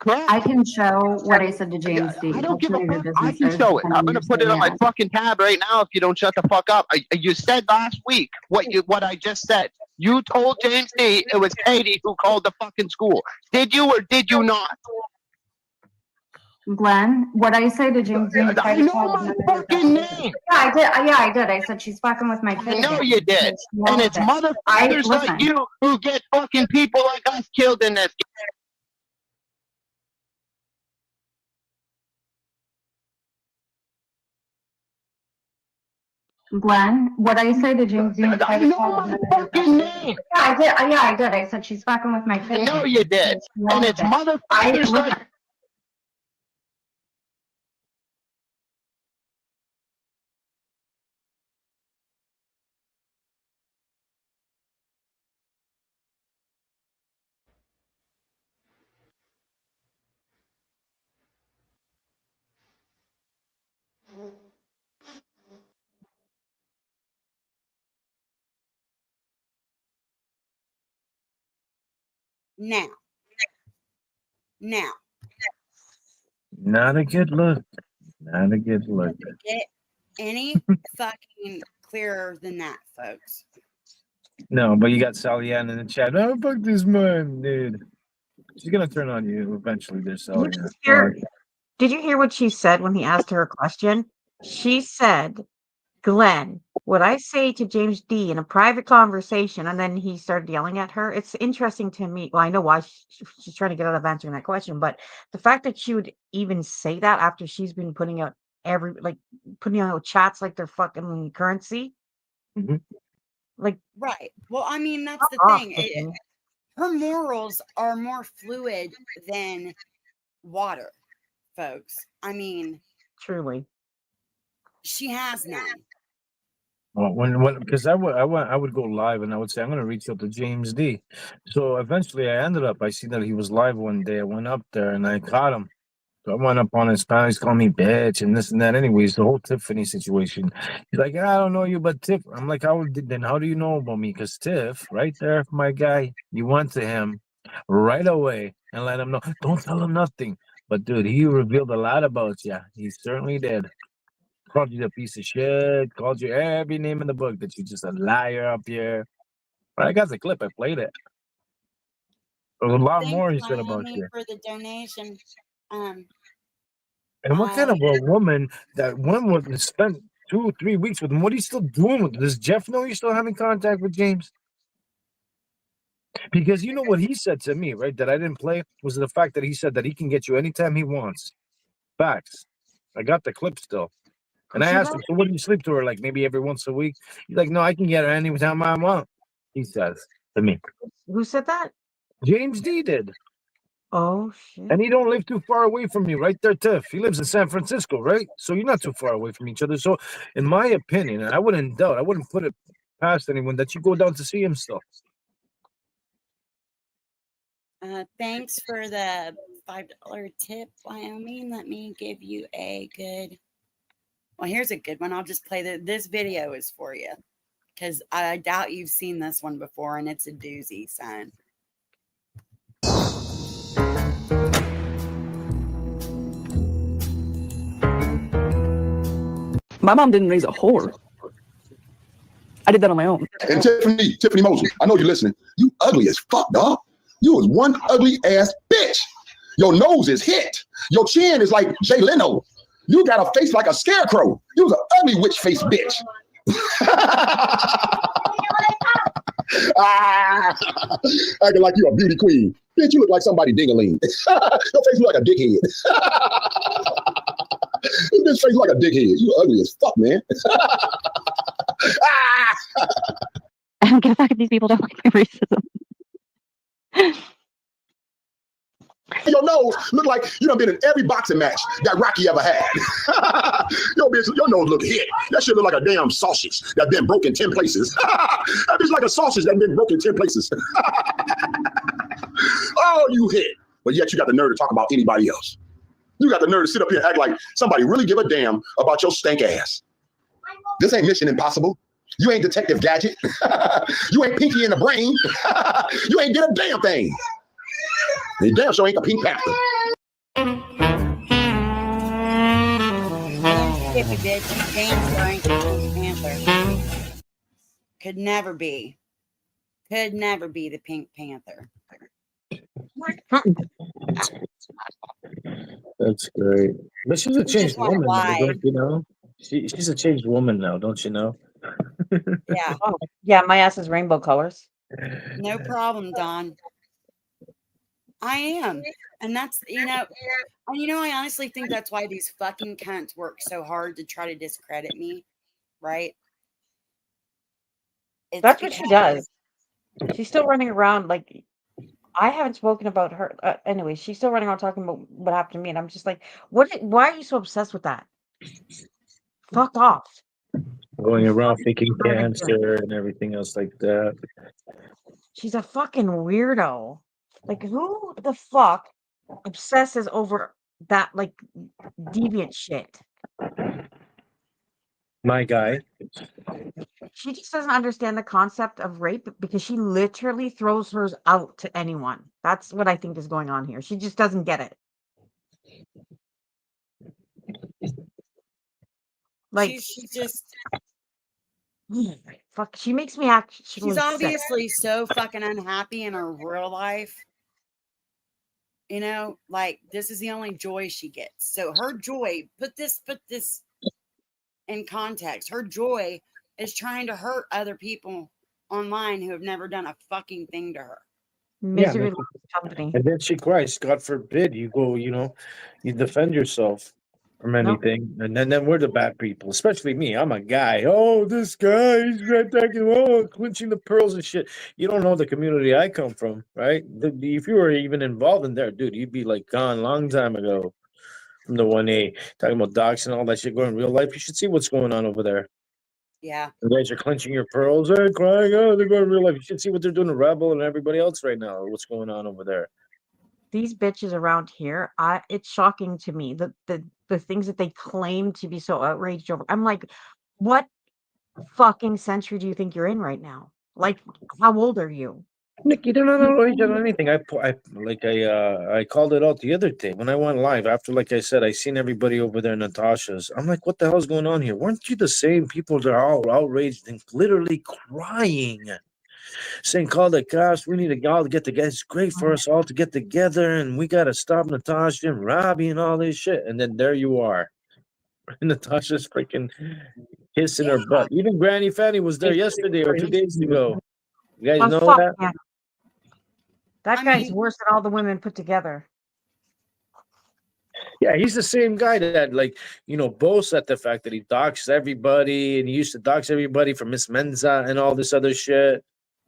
I can show what I said to James D. I don't give a fuck. I can show it. I'm gonna put it on my fucking tab right now if you don't shut the fuck up. You said last week what I just said. You told James D it was Katie who called the fucking school. Did you or did you not? Glenn, what I say to James D. I know my fucking name. Yeah, I did. I said she's fucking with my kid. I know you did. And it's motherfuckers like you who get fucking people like us killed in this. Glenn, what I say to James D. I know my fucking name. Yeah, I did. I said she's fucking with my kid. I know you did. And it's motherfuckers like. Now. Not a good look. Not a good look. Get any fucking clearer than that, folks. No, but you got Sally Ann in the chat. Oh, fuck this man, dude. She's gonna turn on you eventually. There's Sally Ann. Did you hear what she said when he asked her a question? She said, "Glenn, what I say to James D in a private conversation," and then he started yelling at her. It's interesting to me. Well, I know why she's trying to get out of answering that question, but the fact that she would even say that after she's been putting out putting out chats like they're fucking currency. Mm-hmm. Right. Well, I mean, that's the thing. Her morals are more fluid than water, folks. I mean, truly, she has none. Well, because I would go live and I would say I'm going to reach out to James D. So eventually I see that he was live one day. I went up there and I caught him. So I went up on his panel. He's calling me bitch and this and that. Anyways, the whole Tiffany situation. He's like, I don't know you, but Tiff. I'm like, how do you know about me? Because Tiff, right there, my guy, you went to him right away and let him know. Don't tell him nothing. But dude, he revealed a lot about you. He certainly did. Called you a piece of shit. Called you every name in the book. That you're just a liar up here. But I got the clip. I played it. There's a lot Thanks, more he said about Miami, you. for the donation. And what kind of a woman that one would spend 2 or 3 weeks with him? What are you still doing with him? Does Jeff know you're still having contact with James? Because you know what he said to me, right? That I didn't play was the fact that he said that he can get you anytime he wants. Facts. I got the clip still. And I asked him, so what do you sleep to her? Like maybe every once a week? He's like, no, I can get her anytime I want. He says to me. Who said that? James D did. Oh shit. And he don't live too far away from me, right there, Tiff. He lives in San Francisco, right? So you're not too far away from each other. So in my opinion, and I wouldn't doubt, I wouldn't put it past anyone that you go down to see him still. Thanks for the $5 tip, Wyoming. Let me give you a good. Well, here's a good one. I'll just play this video is for you because I doubt you've seen this one before, and it's a doozy, son. My mom didn't raise a whore. I did that on my own. And Tiffany Mosley, I know you're listening. You ugly as fuck, dog. You was one ugly ass bitch. Your nose is hit. Your chin is like Jay Leno. You got a face like a scarecrow. You was an ugly witch face bitch. Acting like you a beauty queen. Bitch, you look like somebody ding-a-ling. Your face look like a dickhead. This face like a dickhead. You ugly as fuck, man. I don't give a fuck if these people don't like my racism. Your nose look like you done been in every boxing match that Rocky ever had. Your nose look hit. That shit look like a damn sausage that been broken 10 places. That bitch like a sausage that been broken 10 places. Oh, you hit. But yet you got the nerve to talk about anybody else. You got the nerve to sit up here and act like somebody really give a damn about your stank ass. This ain't Mission Impossible. You ain't Detective Gadget. You ain't Pinky in the Brain. You ain't did a damn thing. You damn sure ain't the Pink Panther. Skippy bitch, James ain't the Pink Panther. Could never be. Could never be the Pink Panther. That's great. But she's a changed woman, now, don't you know? She's a changed woman now, don't you know? Yeah. Oh, yeah, my ass is rainbow colors. No problem, Don. I am. And that's, I honestly think that's why these fucking cunts work so hard to try to discredit me, right? That's what she does. She's still running around like I haven't spoken about her. Anyway, she's still running around talking about what happened to me, and I'm just like, why are you so obsessed with that? Fuck off. Going around faking cancer and everything else like that. She's a fucking weirdo. Like, who the fuck obsesses over that, like, deviant shit? My guy. She just doesn't understand the concept of rape because she literally throws hers out to anyone. That's what I think is going on here. She just doesn't get it. Like, she's just fuck. She makes me act. She's obviously so fucking unhappy in her real life. Like this is the only joy she gets. So her joy, put this in context. Her joy is trying to hurt other people online who have never done a fucking thing to her. Misery loves company. And then she cries, God forbid you go, you defend yourself from anything. And then we're the bad people, especially me. I'm a guy. Oh, this guy, he's attacking, clinching the pearls and shit. You don't know the community I come from, right? If you were even involved in there, dude, you'd be like gone long time ago from the 1A. Talking about docs and all that shit going in real life. You should see what's going on over there. Yeah. You guys are clenching your pearls. They're crying. Oh, they're going in real life. You should see what they're doing to Rebel and everybody else right now. What's going on over there? These bitches around here, it's shocking to me the things that they claim to be so outraged over. I'm like, what fucking century do you think you're in right now? Like, how old are you? Nikki, they're not outraged on anything. I called it out the other day when I went live. After, like I said, I seen everybody over there, Natasha's. I'm like, what the hell's going on here? Weren't you the same people that are all outraged and literally crying, saying, "Call the cops. We need to all get together. It's great for us all to get together, and we got to stop Natasha and Robbie and all this shit." And then there you are, Natasha's freaking kissing her butt. Even Granny Fanny was there yesterday or 2 days ago. You guys know fuck that? him. That guy's worse than all the women put together. Yeah, he's the same guy that, like, boasts at the fact that he doxes everybody, and he used to dox everybody from Miss Menza and all this other shit.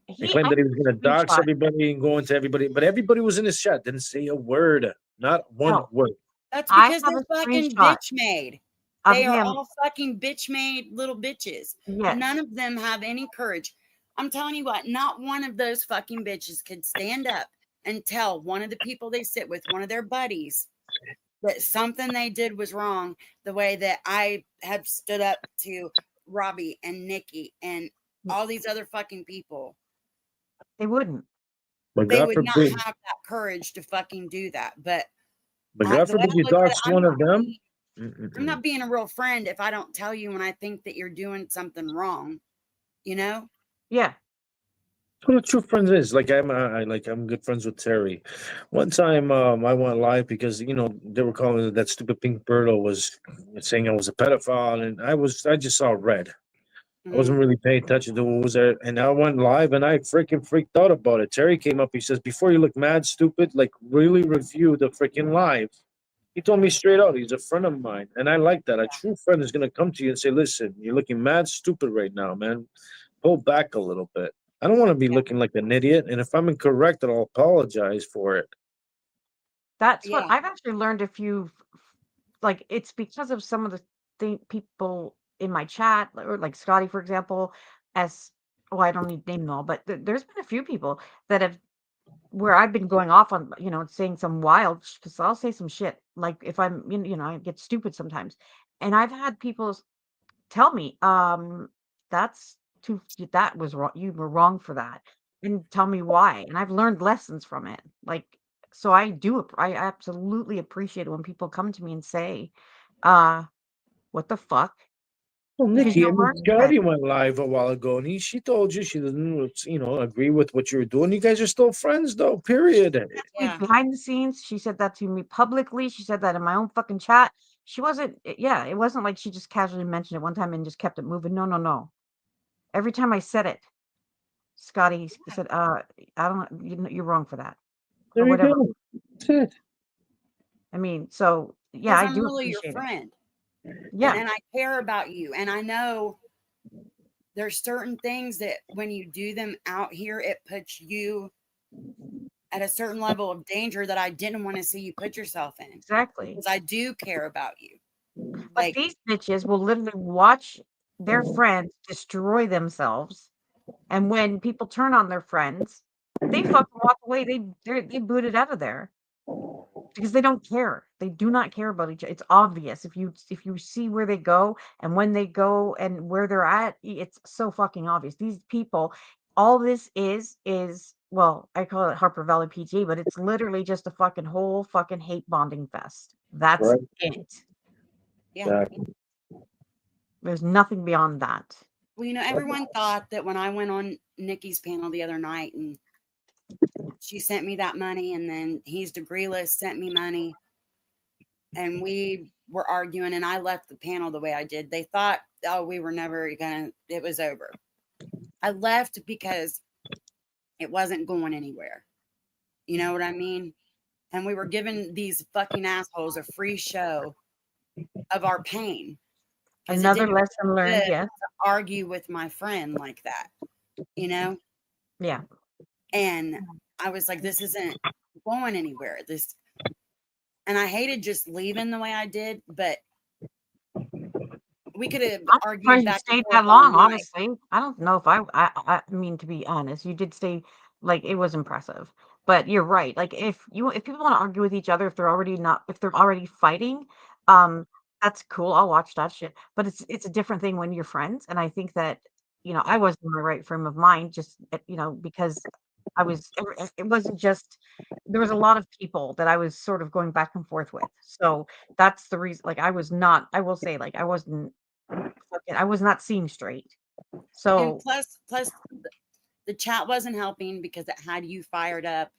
He claimed that he was going to dox everybody and go into everybody, but everybody was in his chat. Didn't say a word, not one word. That's because they're fucking bitch made. They are all fucking bitch made little bitches. Yes. None of them have any courage. I'm telling you what, not one of those fucking bitches could stand up and tell one of the people they sit with, one of their buddies, that something they did was wrong, the way that I have stood up to Robbie and Nikki and all these other fucking people. They wouldn't. But They God would not forbid, have that courage to fucking do that. But God the way forbid I you look at it, dox one of them. I'm not being a real friend if I don't tell you when I think that you're doing something wrong, Yeah. That's what a true friend is. Like I'm good friends with Terry. One time, I went live because they were calling that stupid Pink Birdo was saying I was a pedophile, and I just saw red. I wasn't really paying attention to what was there, and I went live, and I freaking freaked out about it. Terry came up, he says, "Before you look mad stupid, like really review the freaking live." He told me straight out, he's a friend of mine, and I like that. A true friend is gonna come to you and say, "Listen, you're looking mad stupid right now, man. Pull back a little bit." I don't want to be looking like an idiot, and if I'm incorrect, then I'll apologize for it. That's what I've actually learned. If you like, it's because of some of the people in my chat, or like Scotty, for example, I don't need to name them all, but there's been a few people that have where I've been going off on, saying some wild, because I'll say some shit. Like if I'm, I get stupid sometimes. And I've had people tell me, that was wrong. You were wrong for that. And tell me why. And I've learned lessons from it. Like, so I absolutely appreciate it when people come to me and say, what the fuck? Well, Because Nikki, you I mean, learn from it. Scotty went live a while ago, and she told you she doesn't, agree with what you were doing. You guys are still friends, though. Period. Behind the scenes, she said that to me publicly. She said that in my own fucking chat. She wasn't. It wasn't like she just casually mentioned it one time and just kept it moving. No, no, no. Every time I said it, Scotty said, "I don't. You're wrong for that." There or you whatever. go. That's it. I mean, so yeah, because I I'm do really your appreciate it. friend. Yeah. And I care about you. And I know there's certain things that when you do them out here, it puts you at a certain level of danger that I didn't want to see you put yourself in. Exactly. Because I do care about you. But these bitches will literally watch their friends destroy themselves. And when people turn on their friends, they fucking walk away. They boot it out of there. Because they don't care. They do not care about each other. It's obvious. If you see where they go and when they go and where they're at, it's so fucking obvious. These people, all this is well, I call it Harper Valley PTA, but it's literally just a fucking whole fucking hate bonding fest. That's Right. it. Yeah. Exactly. There's nothing beyond that. Well, everyone thought that when I went on Nikki's panel the other night and she sent me that money, and then he's degreeless sent me money, and we were arguing, and I left the panel the way I did. They thought, we were never it was over. I left because it wasn't going anywhere. You know what I mean? And we were giving these fucking assholes a free show of our pain. Another lesson learned, yeah. To argue with my friend like that, Yeah. And I was like, this isn't going anywhere. And I hated just leaving the way I did, but we could have argued back stayed that long, honestly. I don't know if I mean, to be honest, you did stay, like, it was impressive. But you're right. Like, if people want to argue with each other, if they're already fighting, that's cool. I'll watch that shit. But it's a different thing when you're friends. And I think that, I wasn't in the right frame of mind, just, because It wasn't just, there was a lot of people that I was sort of going back and forth with. So that's the reason, like, I was not, I will say, like, I was not seeing straight. And So plus, the chat wasn't helping because it had you fired up.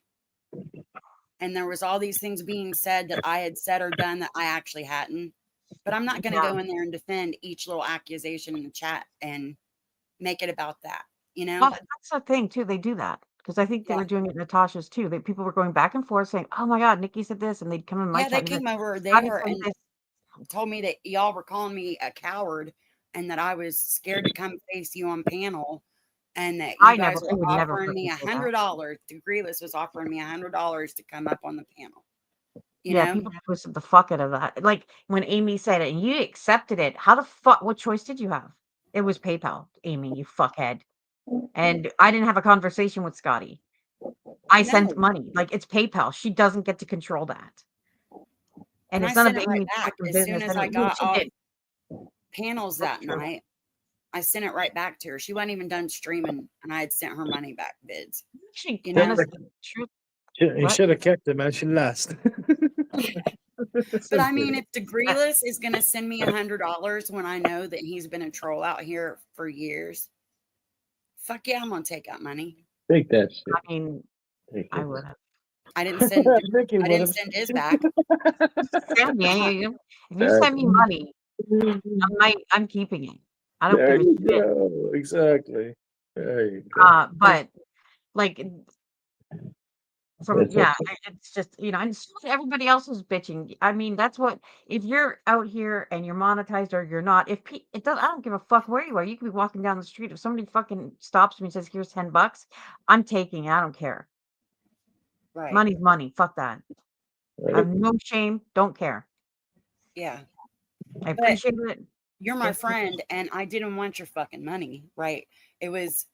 And there was all these things being said that I had said or done that I actually hadn't. But I'm not going to go in there and defend each little accusation in the chat and make it about that, you know? Well, that's the thing too. They do that because I think they were doing it in Natasha's too. That people were going back and forth saying, "Oh my God, Nikki said this," and they'd come in my Yeah, they chat and be came like, over "How do you there think and this?" told me that y'all were calling me a coward and that I was scared to come face you on panel, and that you guys I were would never offering me fucking say that. $100. Degreeless was offering me $100 to come up on the panel. You Yeah, know? people twisted the fuck out of that. Like when Amy said it and you accepted it, how the fuck? What choice did you have? It was PayPal, Amy, you fuckhead. And I didn't have a conversation with Scotty. I sent No. money. Like it's PayPal. She doesn't get to control that. And And I it's none of sent it right Amy's back fucking as soon business. as And I got she off did. panels that night. I sent it right back to her. She wasn't even done streaming, and I had sent her money back bids. She, You know? You should have kept it, man. She last. But I mean, if Degreeless is going to send me $100 when I know that he's been a troll out here for years, fuck yeah, I'm going to take that money. Take that shit. I mean, I would have. I didn't send. I didn't send his back. Send me, if you send me money, I'm keeping it. I don't There give a you shit. go. Exactly. There you go. But like It's it's just, and it's not everybody else is bitching. I mean, that's what, if you're out here and you're monetized or you're not, it does, I don't give a fuck where you are. You could be walking down the street. If somebody fucking stops me and says, "Here's $10," I'm taking it. I don't care. Right. Money's money. Fuck that. I have no shame. Don't care. Yeah. I appreciate it. You're my friend, and I didn't want your fucking money, right? It was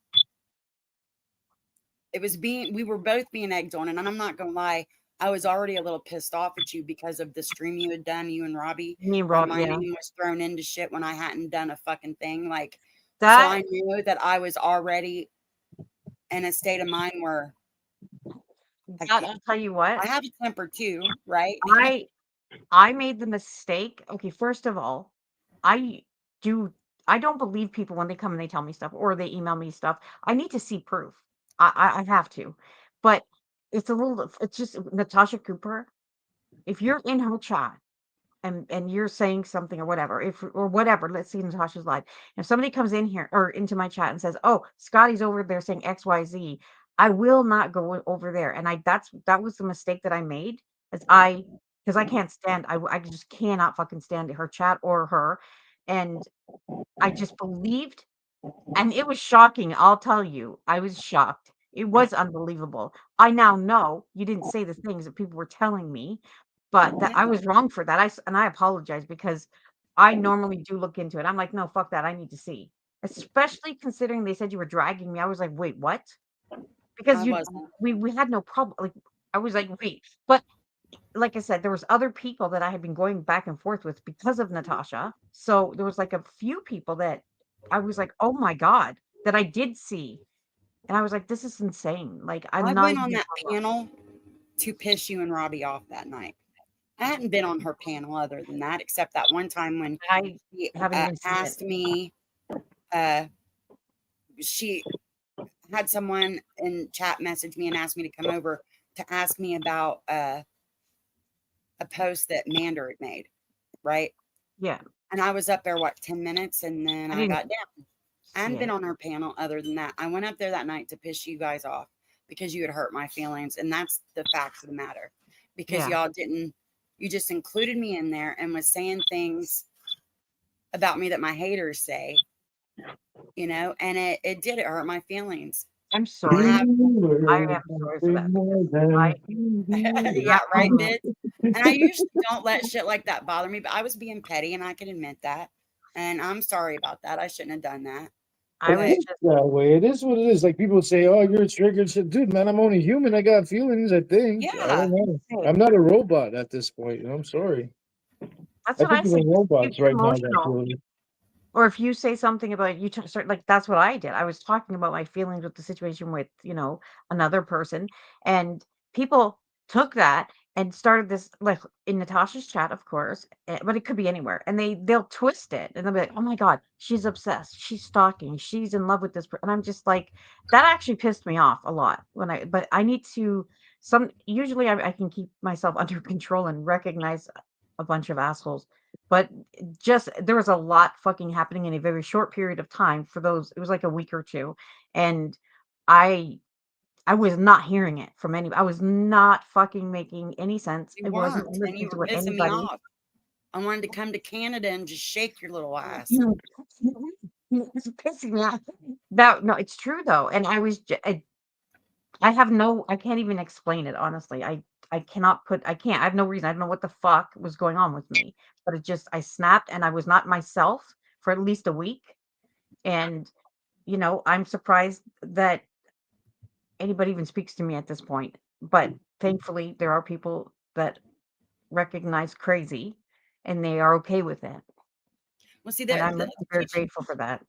we were both being egged on, and I'm not gonna lie, I was already a little pissed off at you because of the stream you had done, you and Robbie. Me and where Rob, my yeah. name was thrown into shit when I hadn't done a fucking thing. Like, so That I knew that I was already in a state of mind where I'll tell you what. I have a temper too, right? I made the mistake. Okay, first of all, I don't believe people when they come and they tell me stuff or they email me stuff. I need to see proof. I have to. But it's just Natasha Cooper. If you're in her chat and you're saying something or whatever, let's see Natasha's live. If somebody comes in here or into my chat and says, "Oh, Scotty's over there saying XYZ," I will not go over there. And that was the mistake that I made. Because I can't stand, I just cannot fucking stand her chat or her. And I just believed, and it was shocking. I'll tell you, I was shocked. It was unbelievable. I now know you didn't say the things that people were telling me, but that I was wrong for that. And I apologize because I normally do look into it. I'm like, no, fuck that. I need to see, especially considering they said you were dragging me. I was like, wait, what? Because we had no problem. Like, I was like, wait, but like I said, there was other people that I had been going back and forth with because of Natasha. So there was like a few people that I was like, oh my God, that I did see. And I was like, this is insane. Like, I I'm not went on even that panel to piss you and Robbie off that night. I hadn't been on her panel other than that, except that one time when she asked me, she had someone in chat message me and asked me to come over to ask me about a post that Mander had made, right? Yeah. And I was up there, 10 minutes, and then I got down. I hadn't been on her panel other than that. I went up there that night to piss you guys off because you had hurt my feelings. And that's the facts of the matter. Because y'all didn't, you just included me in there and was saying things about me that my haters say, and it hurt my feelings. I'm sorry. I am sorry for that. Yeah, right, bitch. And I usually don't let shit like that bother me, but I was being petty and I can admit that. And I'm sorry about that. I shouldn't have done that. It's that way. It is what it is. Like people say, "Oh, you're triggered." Shit, dude, man, I'm only human. I got feelings. I think. Yeah. I don't know. I'm not a robot at this point. I'm sorry. That's I what I think say. we're robots right now. Emotional. Or if you say something about you start like that's what I did. I was talking about my feelings with the situation with, another person, and people took that and started this like in Natasha's chat, of course, but it could be anywhere. And they'll twist it and they'll be like, "Oh my God, she's obsessed. She's stalking. She's in love with this." And I'm just like, that actually pissed me off a lot but I need to usually I can keep myself under control and recognize a bunch of assholes. But just there was a lot fucking happening in a very short period of time for those it was like a week or two, and I I was not hearing it from any I was not fucking making any sense. You I wasn't weren't, and listening you to were what pissing me anybody off. I wanted to come to Canada and just shake your little ass. it was pissing me off. No, it's true though, and I can't even explain it, honestly. I can't. I have no reason. I don't know what the fuck was going on with me, but I snapped and I was not myself for at least a week. And, I'm surprised that anybody even speaks to me at this point. But thankfully, there are people that recognize crazy and they are okay with it. Well, see, And I'm very grateful for that.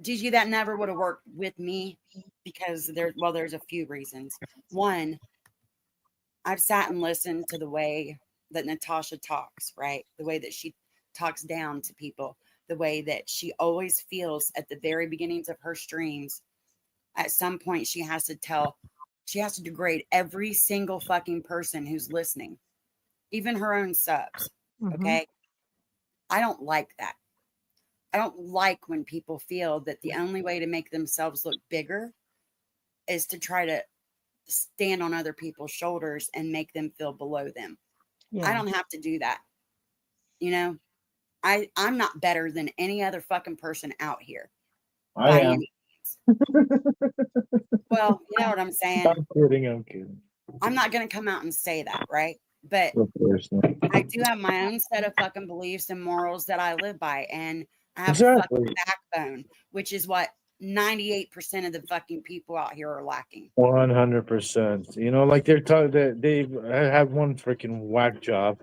Gigi, that never would have worked with me because there's a few reasons. One, I've sat and listened to the way that Natasha talks, right? The way that she talks down to people, the way that she always feels at the very beginnings of her streams. At some point, she has to degrade every single fucking person who's listening, even her own subs. Okay. I don't like that. I don't like when people feel that the only way to make themselves look bigger is to try to stand on other people's shoulders and make them feel below them. Yeah. I don't have to do that. I'm not better than any other fucking person out here. I am. Well, you know what I'm saying? I'm kidding. I'm not going to come out and say that, right? But Of course not. I do have my own set of fucking beliefs and morals that I live by. And I have Exactly. a fucking backbone, which is what 98% of the fucking people out here are lacking. 100%. Like they're talking that they have one freaking whack job.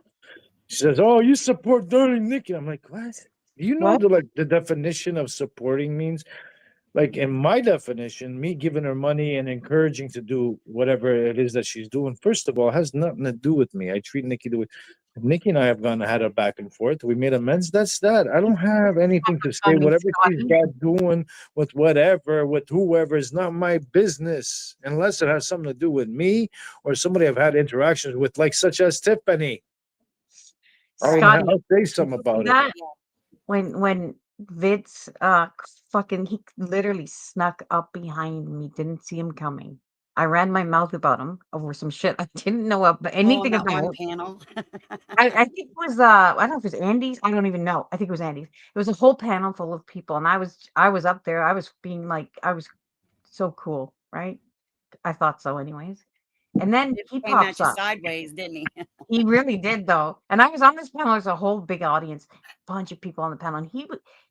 She says, "Oh, you support Dirty Nikki." I'm like, what? You know What? the definition of supporting means? Like in my definition, me giving her money and encouraging to do whatever it is that she's doing, first of all, has nothing to do with me. I treat Nikki the way Nikki and I have had a back and forth. We made amends. That's that. I don't have anything to say. Whatever she's got doing with whatever, with whoever, is not my business unless it has something to do with me or somebody I've had interactions with, like such as Tiffany. Scotty, I'll say something about that it. when Vince he literally snuck up behind me, didn't see him coming. I ran my mouth about him over some shit I didn't know anything that one about. panel. I think it was I don't know if it was Andy's. I don't even know. I think it was Andy's. It was a whole panel full of people, and I was up there. I was being like I was so cool, right? I thought so, anyways. And then he Came at pops you up. sideways, didn't he? He really did, though. And I was on this panel. There's a whole big audience, bunch of people on the panel. And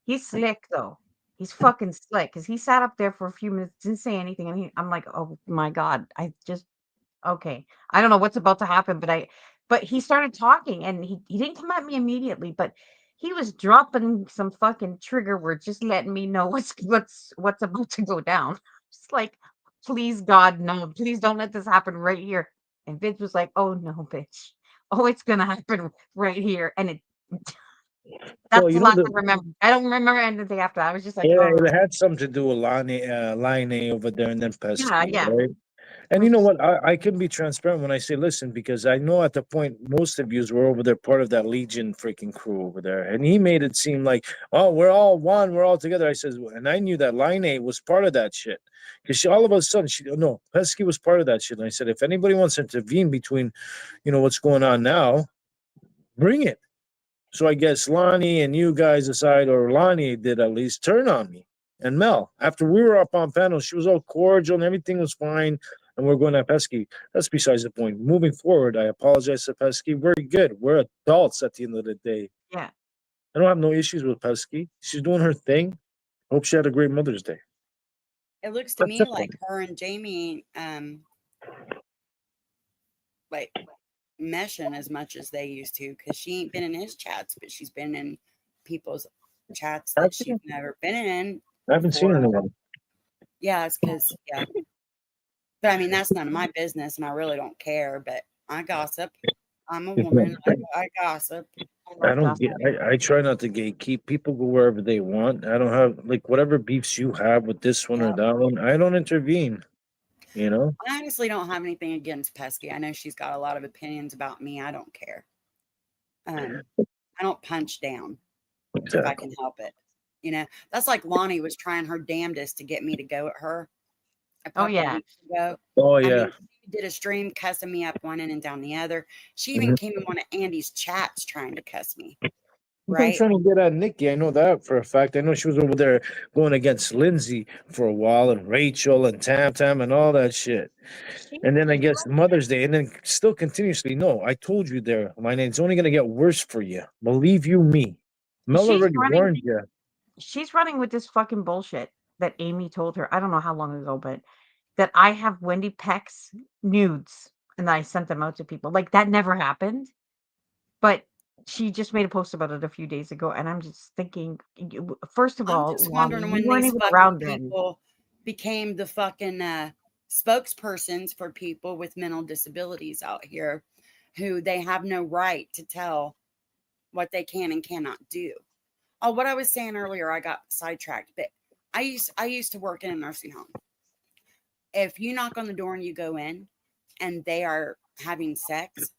he's slick, though. He's fucking slick because he sat up there for a few minutes, didn't say anything. And I'm like, oh my God. Okay. I don't know what's about to happen, but he started talking and he didn't come at me immediately, but he was dropping some fucking trigger words, just letting me know what's about to go down. Just like, please, God, no, please don't let this happen right here. And Vince was like, oh no, bitch. Oh, it's gonna happen right here. And that's the last I remember. I don't remember anything after that. I was just like, Yeah, oh it had something to do with Line over there and then Pesky, yeah. right? And you know what? I can be transparent when I say, listen, because I know at the point most of yous were over there, part of that Legion freaking crew over there. And he made it seem like, oh, we're all one, we're all together. I says, and I knew that Line was part of that shit. Because all of a sudden, no, Pesky was part of that shit. And I said, if anybody wants to intervene between, what's going on now, bring it. So I guess Lonnie and you guys aside, or Lonnie did at least, turn on me. And Mel, after we were up on panel, she was all cordial and everything was fine. And we're going to Pesky. That's besides the point. Moving forward, I apologize to Pesky. Very good. We're adults at the end of the day. Yeah. I don't have no issues with Pesky. She's doing her thing. Hope she had a great Mother's Day. It looks to me like her and Jamie like meshing as much as they used to, because she ain't been in his chats, but she's been in people's chats that she's never been in. I haven't seen anyone. Yeah, it's because But I mean, that's none of my business, and I really don't care. But I gossip. I'm a woman. I gossip. I don't get. I try not to gatekeep. People go wherever they want. I don't have like whatever beefs you have with this one or that one. I don't intervene. You know. I honestly don't have anything against Pesky. I know she's got a lot of opinions about me. I don't care. I don't punch down if I can help it. You know, that's like Lonnie was trying her damnedest to get me to go at her. A couple weeks ago. Oh I yeah. mean, she did a stream cussing me up one end and down the other. She even came in one of Andy's chats trying to cuss me. I'm Right? trying to get at Nikki. I know that for a fact. I know she was over there going against Lindsay for a while, and Rachel and Tam and all that shit. And then I guess Mother's Day, and then still continuously. No, I told you there, my name. It's only gonna get worse for you. Believe you me. Mel already warned you. She's running with this fucking bullshit that Amy told her. I don't know how long ago, but that I have Wendy Peck's nudes and I sent them out to people. Like that never happened. But she just made a post about it a few days ago, and I'm just thinking, first of I'm all, just wondering when these fucking people became the fucking spokespersons for people with mental disabilities out here, who they have no right to tell what they can and cannot do. Oh, what I was saying earlier, I got sidetracked, but I used to work in a nursing home. If you knock on the door and you go in and they are having sex,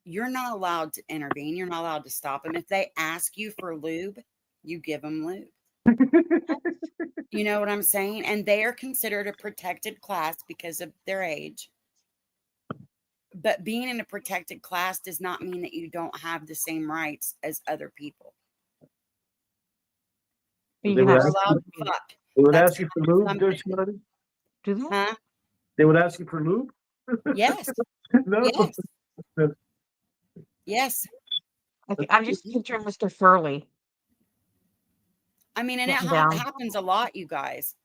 you're not allowed to intervene. You're not allowed to stop them. If they ask you for lube, you give them lube. You know what I'm saying? And they are considered a protected class because of their age. But being in a protected class does not mean that you don't have the same rights as other people. They would ask you for lube, don't you, buddy? Do they? Huh? They would ask you for lube? Yes. No. Yes. Yes. I'm just picturing Mr. Furley. I mean, and it happens a lot, you guys.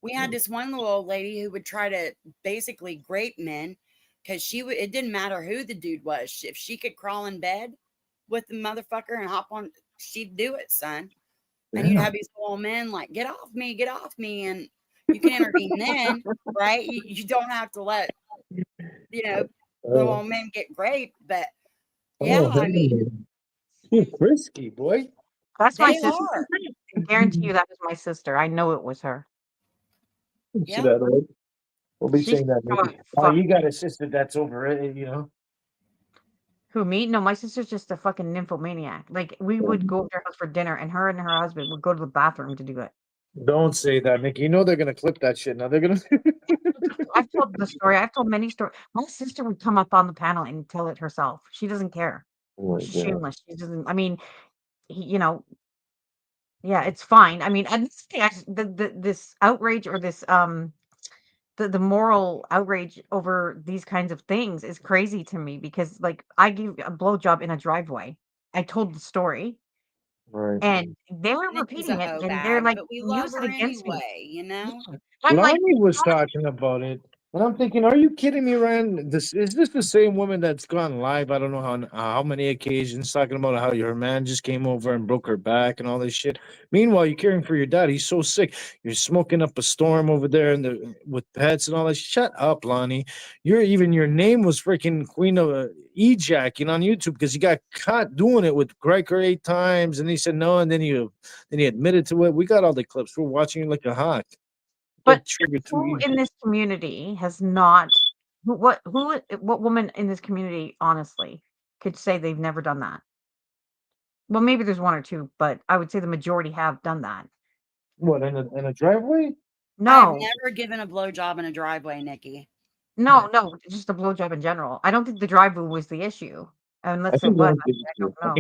We had this one little old lady who would try to basically grape men because it didn't matter who the dude was. If she could crawl in bed with the motherfucker and hop on, she'd do it, son. And you'd have these old men like, get off me. And you can intervene then, right? You don't have to let, the old men get raped. But yeah, I mean, you're frisky, boy. That's my They sister. are. I guarantee you that was my sister. I know it was her. See that, right? We'll be saying that. Maybe. Oh, you got a sister that's over it, Who, me? No, my sister's just a fucking nymphomaniac. Like, we would go to her house for dinner, and her husband would go to the bathroom to do it. Don't say that, Mickey. You know they're gonna clip that shit. Now they're gonna. I've told the story. I've told many stories. My sister would come up on the panel and tell it herself. She doesn't care. She's shameless. She doesn't. I mean, yeah, it's fine. I mean, and this outrage or this the moral outrage over these kinds of things is crazy to me because, like, I gave a blowjob in a driveway. I told the story. Right. And they were repeating it, and they're like, but we love use it her against me. anyway, I'm like, Lonnie was talking about it, and I'm thinking, are you kidding me, Ryan? Is this the same woman that's gone live? I don't know how many occasions talking about how your man just came over and broke her back and all this shit. Meanwhile, you're caring for your dad. He's so sick. You're smoking up a storm over there with pets and all that. Shut up, Lonnie. Your name was freaking Queen of Ejac, on YouTube because you got caught doing it with Greiker 8 times, and he said no, and then he admitted to it. We got all the clips. We're watching you like a hawk. But who in this community has not? What woman in this community, honestly, could say they've never done that? Well, maybe there's one or two, but I would say the majority have done that. What, in a driveway? No, I've never given a blowjob in a driveway, Nikki. No, just a blowjob in general. I don't think the driveway was the issue, unless it was. I don't know.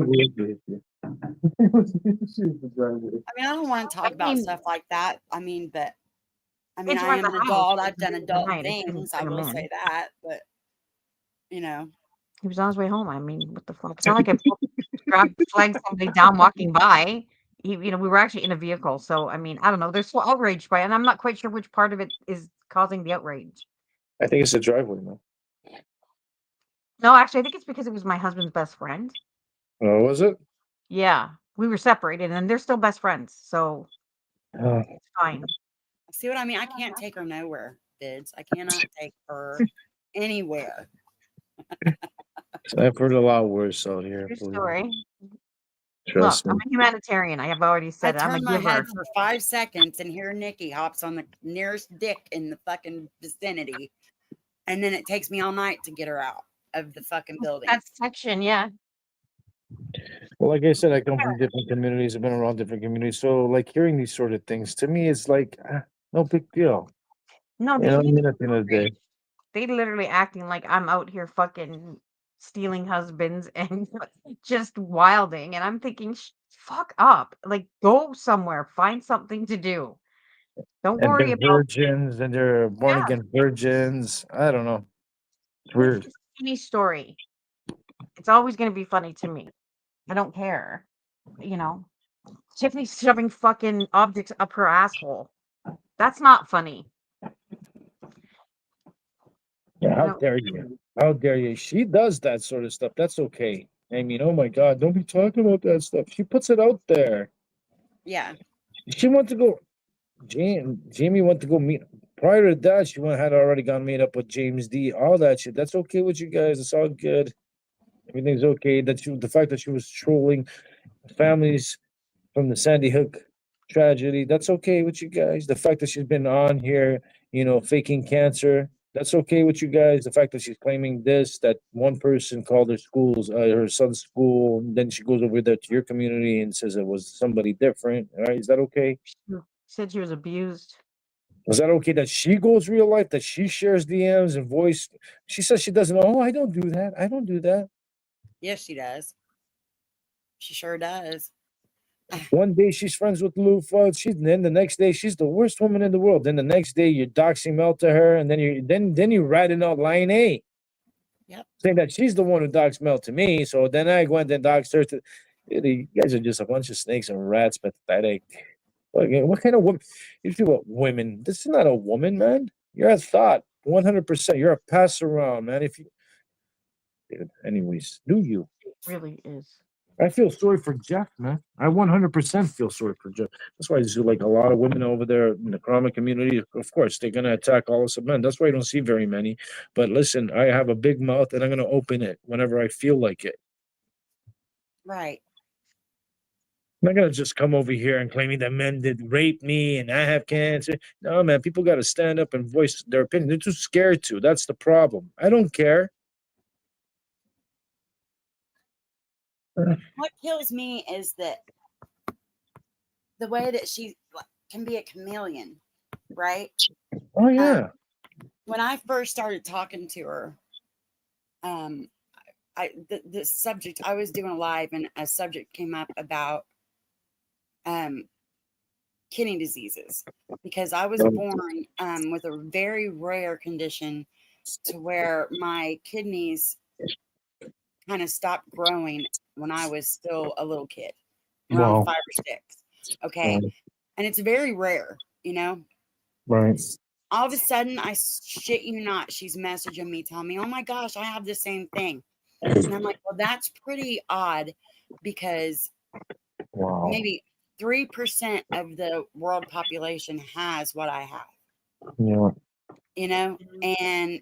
I don't want to talk about stuff like that. I am an adult. I've done adult things. I will say that, but he was on his way home. I mean, what the fuck? It's not like I flagged somebody down walking by. We were actually in a vehicle, so I don't know. They're so outraged by it, and I'm not quite sure which part of it is causing the outrage. I think it's the driveway, man. No, actually, I think it's because it was my husband's best friend. Oh, was it? Yeah, We were separated, and they're still best friends, so it's fine. See what I mean? I can't take her nowhere, Bids. I cannot take her anywhere. I've heard a lot worse out here. True believe me. story. Trust Look, I'm me. a humanitarian. I have already I said it. I'm a turn my head giver. for 5 seconds and here Nikki hops on the nearest dick in the fucking vicinity. And then it takes me all night to get her out of the fucking building. That section, yeah. Well, like I said, I come from different communities. I've been around different communities. So, like, hearing these sort of things, to me, it's like, no big deal. No, You they know what I need mean? to At the end of the day. they literally acting like I'm out here fucking stealing husbands and just wilding. And I'm thinking, fuck up. Like, go somewhere. Find something to do. Don't And worry they're about virgins, and they're born again virgins. I don't know. It's weird. It's a funny story. It's always going to be funny to me. I don't care. You know, Tiffany's shoving fucking objects up her asshole. That's not funny. Yeah, how No. dare you? How dare you? She does that sort of stuff. That's okay. I mean, oh my God, don't be talking about that stuff. She puts it out there. Yeah. She went to go. Jamie went to go meet. Prior to that, she had already gone meet up with James D. All that shit. That's okay with you guys. It's all good. Everything's okay. The fact that she was trolling families from the Sandy Hook tragedy. That's okay with you guys. The fact that she's been on here, faking cancer. That's okay with you guys. The fact that she's claiming that one person called her son's school, and then she goes over there to your community and says it was somebody different. All right, is that okay? Said she was abused. Is that okay that she goes real life, that she shares DMs and voice? She says she doesn't. Oh, I don't do that. I don't do that. Yes, she does. She sure does. One day she's friends with Lou Flood. Then the next day she's the worst woman in the world. Then the next day you're doxing Mel to her, and then you're writing out line A. Yep. Saying that she's the one who doxed Mel to me. So then I went and doxed her to. You guys are just a bunch of snakes and rats. Pathetic. What kind of woman? You feel about women? This is not a woman, man. You're a thought. 100%. You're a pass around, man. Anyways, do you? It really is. I feel sorry for Jeff, man. I 100% feel sorry for Jeff. That's why there's like a lot of women over there in the Karama community. Of course, they're gonna attack all us men. That's why you don't see very many. But listen, I have a big mouth, and I'm gonna open it whenever I feel like it. Right. I'm not gonna just come over here and claiming that men did rape me and I have cancer. No, man, people got to stand up and voice their opinion. They're too scared to. That's the problem. I don't care. What kills me is that the way that she can be a chameleon, right? Oh yeah. When I first started talking to her, the subject, I was doing a live and a subject came up about kidney diseases, because I was born with a very rare condition to where my kidneys kind of stopped growing when I was still a little kid, around 5 or 6. Okay. And it's very rare, Right. All of a sudden, I shit you not, she's messaging me, telling me, oh my gosh, I have the same thing. And I'm like, well, that's pretty odd, because maybe 3% of the world population has what I have. Yeah. And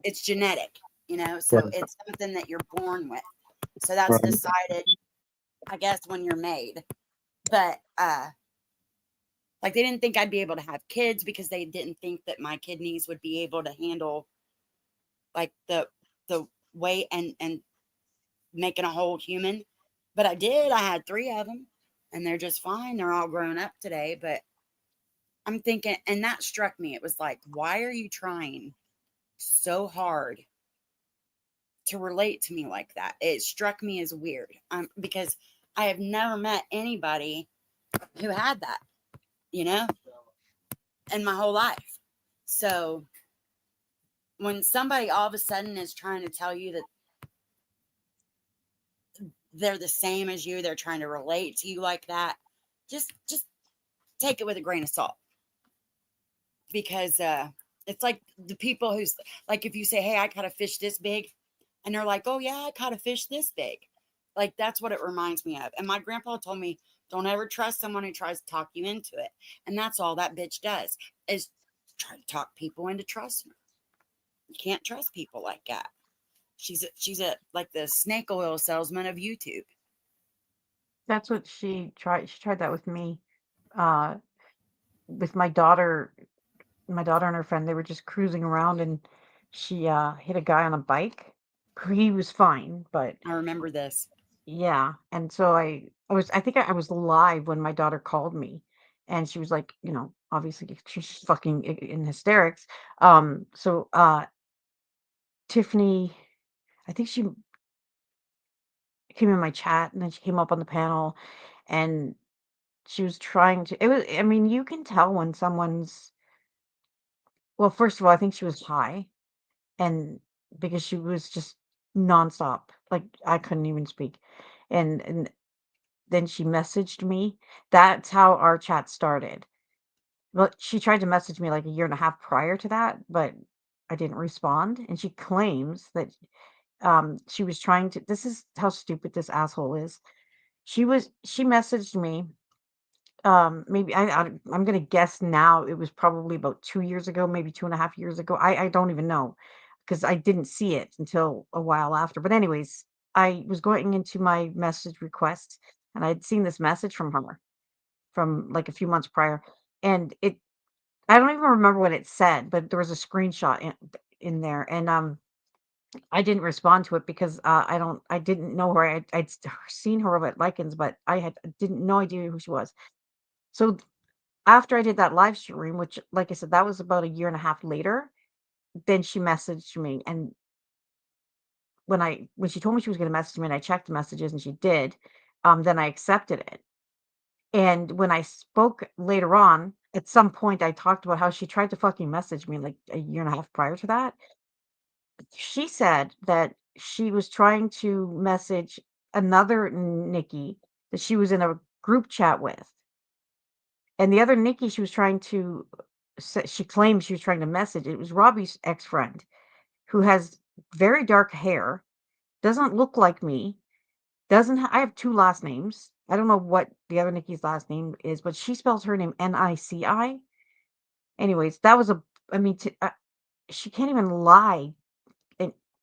it's genetic, so it's something that you're born with. So that's decided, I guess, when you're made. But like, they didn't think I'd be able to have kids because they didn't think that my kidneys would be able to handle like the weight and making a whole human. But I did. I had 3 of them, and they're just fine. They're all grown up today. But I'm thinking, and that struck me. It was like, why are you trying so hard to relate to me like that? It struck me as weird, because I have never met anybody who had that, in my whole life. So when somebody all of a sudden is trying to tell you that they're the same as you, they're trying to relate to you like that, just take it with a grain of salt. Because it's like the people who's like, if you say, hey, I caught a fish this big, and they're like, oh yeah, I caught a fish this big. Like, that's what it reminds me of. And my grandpa told me, don't ever trust someone who tries to talk you into it. And that's all that bitch does, is try to talk people into trusting her. You can't trust people like that. She's a like the snake oil salesman of YouTube. That's what she tried. She tried that with me. With my daughter. My daughter and her friend, they were just cruising around, and she hit a guy on a bike. He was fine, but I remember this. yeah. And so I think I was live when my daughter called me, and she was like, obviously she's fucking in hysterics. So Tiffany, I think she came in my chat, and then she came up on the panel, and she was trying to. I mean, you can tell when someone's. Well, first of all, I think she was high, and because she was just nonstop, like I couldn't even speak, and then she messaged me. That's how our chat started. Well, she tried to message me like a year and a half prior to that, but I didn't respond. And she claims that she was trying to. This is how stupid this asshole is. She messaged me. Maybe I'm gonna guess now it was probably about 2 years ago, maybe 2.5 years ago. I don't even know, because I didn't see it until a while after. But anyways, I was going into my message requests, and I had seen this message from her from like a few months prior, and I don't even remember what it said, but there was a screenshot in there, and I didn't respond to it because I didn't know her. I'd seen her over at Likens, but I didn't no idea who she was. So after I did that live stream, which, like I said, that was about a year and a half later, then she messaged me. And when she told me she was going to message me, and I checked the messages, and she did, then I accepted it. And when I spoke later on, at some point, I talked about how she tried to fucking message me like a year and a half prior to that. She said that she was trying to message another Nikki that she was in a group chat with. And the other Nikki she claimed she was trying to message, it was Robbie's ex-friend, who has very dark hair, doesn't look like me, I have 2 last names. I don't know what the other Nikki's last name is, but she spells her name Nici. Anyways, that was she can't even lie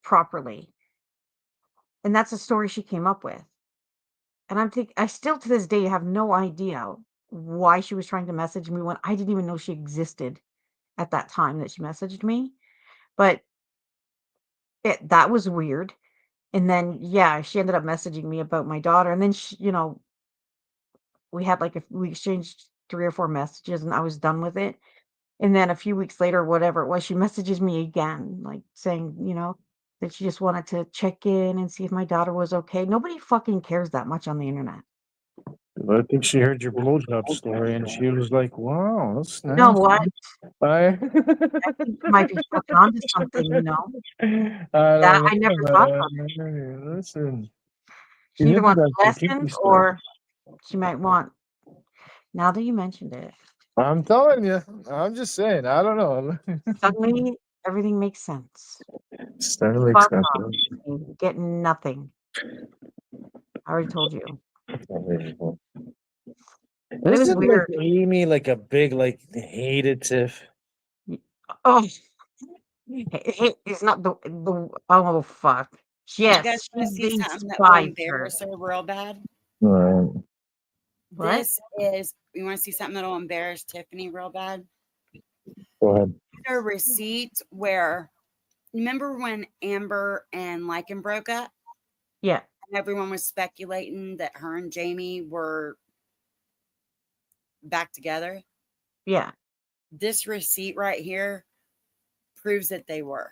properly. And that's a story she came up with. And I still to this day have no idea why she was trying to message me when I didn't even know she existed at that time that she messaged me. But that was weird. And then, yeah, she ended up messaging me about my daughter. And then, we had we exchanged 3 or 4 messages, and I was done with it. And then a few weeks later, whatever it was, she messages me again, like saying, that she just wanted to check in and see if my daughter was okay. Nobody fucking cares that much on the internet. I think she heard your blowjob story, and she was like, "Wow, that's nice." You know what? I I think you might be fucking onto something, that I never thought of it. Listen, She either wants lessons, or she might want. Now that you mentioned it, I'm telling you. I'm just saying. I don't know. suddenly everything makes sense. Suddenly Fuck makes off. You get nothing. I already told you. But it was Isn't weird. like Amy like a big hated Tiff? Oh, it's not the oh fuck. You guys Yes, want to she's see the something that will spicer. embarrass her real bad? Right. What? This is, you want to see something that'll embarrass Tiffany real bad? Go ahead. A receipt where, remember when Amber and Lycan broke up? Yeah. And everyone was speculating that her and Jamie were back together? Yeah. This receipt right here proves that they were.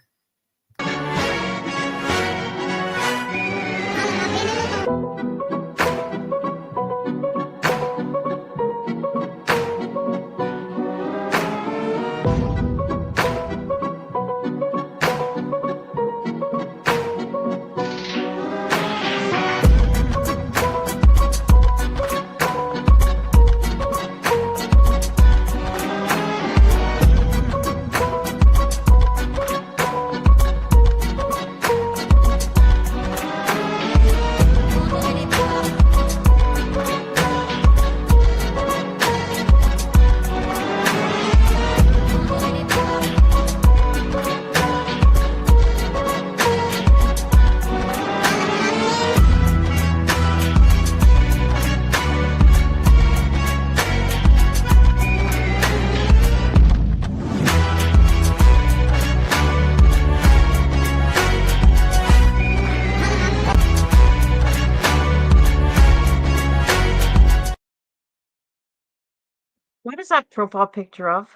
What is that profile picture of?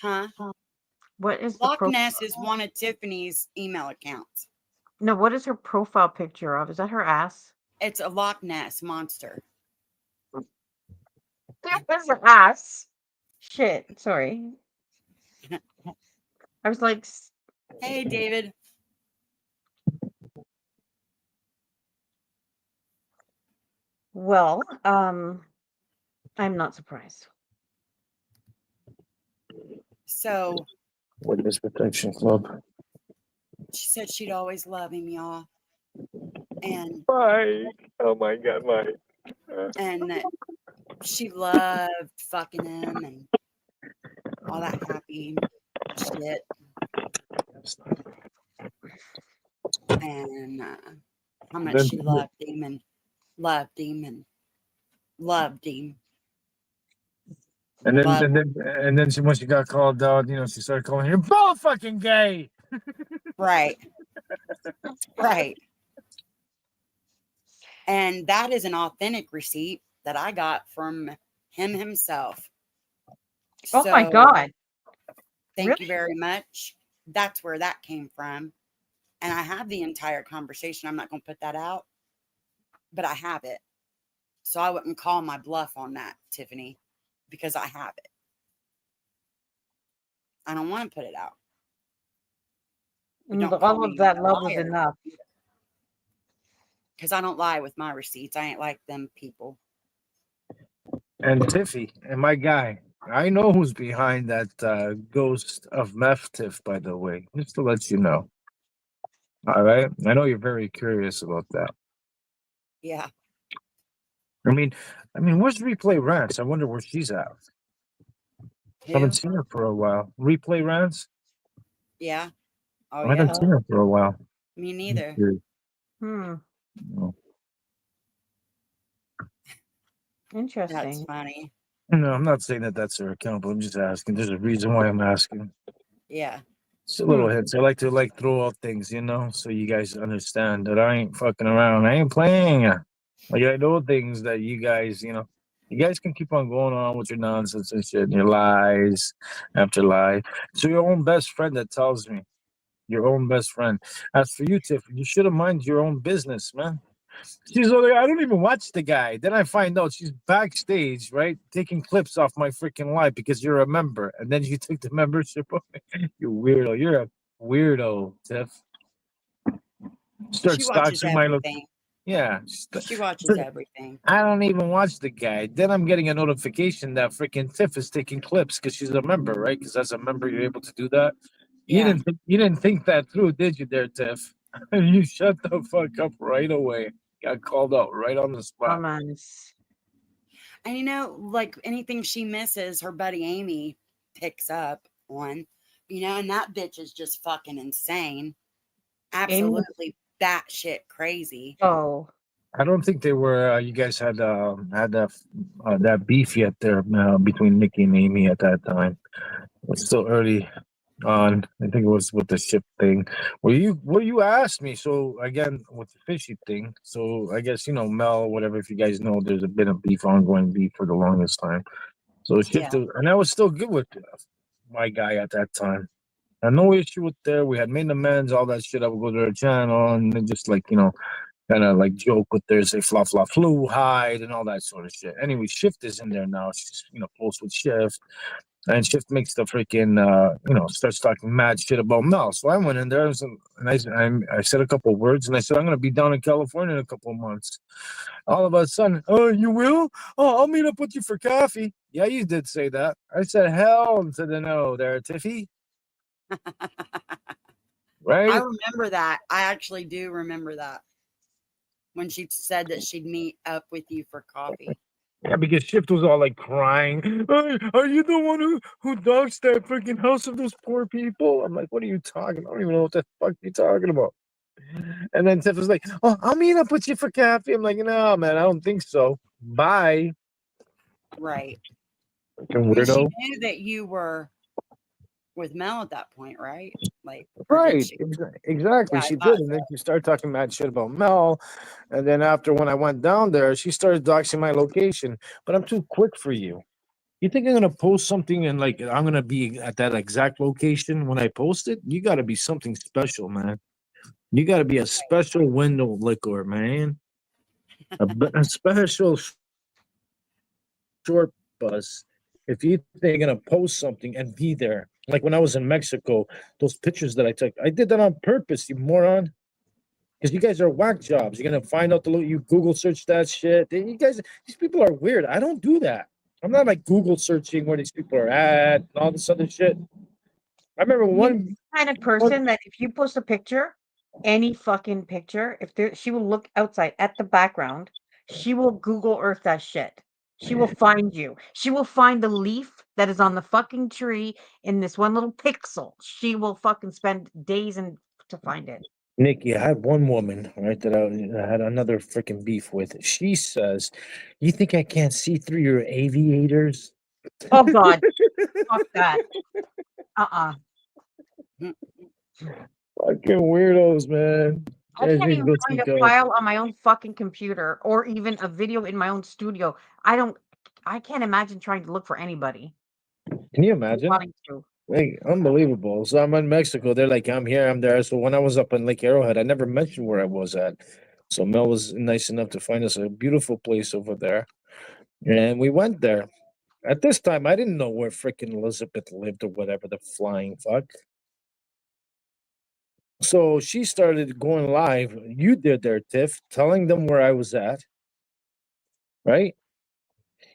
Huh? What is the Loch profile? Ness is one of Tiffany's email accounts. No, what is her profile picture of? Is that her ass? It's a Loch Ness monster. That was her ass. Shit, sorry. I was like, Hey, David. well, I'm not surprised. So Witness Protection Club. she said she'd always love him, y'all. And Mike. Oh my God, Mike. and that she loved fucking him and all that happy shit. And how much she loved him and loved him and loved him. And then she, when she got called out, you know, she started calling you're both fucking gay. Right. Right. And that is an authentic receipt that I got from him himself. Oh my God. Thank you very much. That's where that came from. And I have the entire conversation. I'm not going to put that out, but I have it. So I wouldn't call my bluff on that, Tiffany, because I have it. I don't want to put it out. All of that love was enough. Because I don't lie with my receipts. I ain't like them people. And Tiffy and my guy, I know who's behind that ghost of meth Tiff, by the way, just to let you know. All right. I know you're very curious about that. Yeah. I mean, where's Replay Rants? I wonder where she's at. Who? Haven't seen her for a while. Replay Rants? Yeah. Oh, I haven't seen her for a while. Me neither. No. Interesting. That's funny. No, I'm not saying that that's her account, but I'm just asking. There's a reason why I'm asking. Yeah. It's a little hints. I like to throw out things, you know, so you guys understand that I ain't fucking around. I ain't playing. Like I know things that you guys, you know, you guys can keep on going on with your nonsense and shit, and your lies after lie. So your own best friend that tells me, your own best friend. As for you, Tiff, you should have minded your own business, man. She's like, I don't even watch the guy. Then I find out she's backstage, right, taking clips off my freaking live because you're a member, and then you took the membership. You weirdo. You're a weirdo, Tiff. Start She watches stalking my everything. Yeah. She watches everything. I don't even watch the guy. Then I'm getting a notification that freaking Tiff is taking clips because she's a member, right? Because as a member, you're able to do that. Yeah. You didn't think that through, did you, there, Tiff? You shut the fuck up right away. Got called out right on the spot. And you know, like anything she misses, her buddy Amy picks up on, you know, and that bitch is just fucking insane. Absolutely batshit crazy. Oh. I don't think they were. You guys had that beef yet there between Nikki and Amy at that time. It was still early on. I think it was with the ship thing. Well, you asked me. So again, with the fishy thing. So I guess, you know, Mel, whatever. If you guys know, there's a bit of beef, ongoing beef for the longest time. So and I was still good with my guy at that time. I had no issue with there. We had made amends, all that shit. I would go to their channel and then just like, you know, kind of like joke with their say fla fla flu hide and all that sort of shit. Anyway, Shift is in there now. She's, you know, close with Shift. And Shift makes the freaking, you know, starts talking mad shit about Mel. So I went in there and I said a couple of words and I said, I'm going to be down in California in a couple of months. All of a sudden, oh, you will? Oh, I'll meet up with you for coffee. Yeah, you did say that. I said, hell to the no there, Tiffy. Right? I remember that. I actually do remember that. When she said that she'd meet up with you for coffee. Yeah, because Shift was all like crying. Hey, are you the one who dogs that freaking house of those poor people? I'm like, what are you talking about? I don't even know what the fuck you're talking about. And then Tiff was like, oh, I'll meet up with you for coffee. I'm like, no, man, I don't think so. Bye. Right. Fucking weirdo. She knew that you were with Mel at that point, right? Like, right. Exactly. Yeah, she did. And then she started talking mad shit about Mel. And then after when I went down there, she started doxing my location. But I'm too quick for you. You think I'm gonna post something and like I'm gonna be at that exact location when I post it? You gotta be something special, man. You gotta be a special window liquor, man. A special short bus. If you think you're gonna post something and be there, like when I was in Mexico, those pictures that I took, I did that on purpose, you moron. Because you guys are whack jobs. You're gonna find out you Google search that shit. You guys, these people are weird. I don't do that. I'm not like Google searching where these people are at and all this other shit. I remember You know, one the kind of person that if you post a picture, any fucking picture, if there, she will look outside at the background. She will Google Earth that shit. She will find you. She will find the leaf that is on the fucking tree in this one little pixel. She will fucking spend days and to find it. Nikki, I had one woman, right, that I had another freaking beef with. She says, "You think I can't see through your aviators?" Oh God, fuck that. Uh-uh. Fucking weirdos, man. I Guys can't need to even go find seek a help. file on my own fucking computer or even a video in my own studio. I can't imagine trying to look for anybody. Can you imagine? Wanting to. Like, unbelievable. So I'm in Mexico. They're like, I'm here, I'm there. So when I was up in Lake Arrowhead, I never mentioned where I was at. So Mel was nice enough to find us a beautiful place over there. And we went there. At this time, I didn't know where freaking Elizabeth lived or whatever the flying fuck. So she started going live. You did there, Tiff, telling them where I was at, right?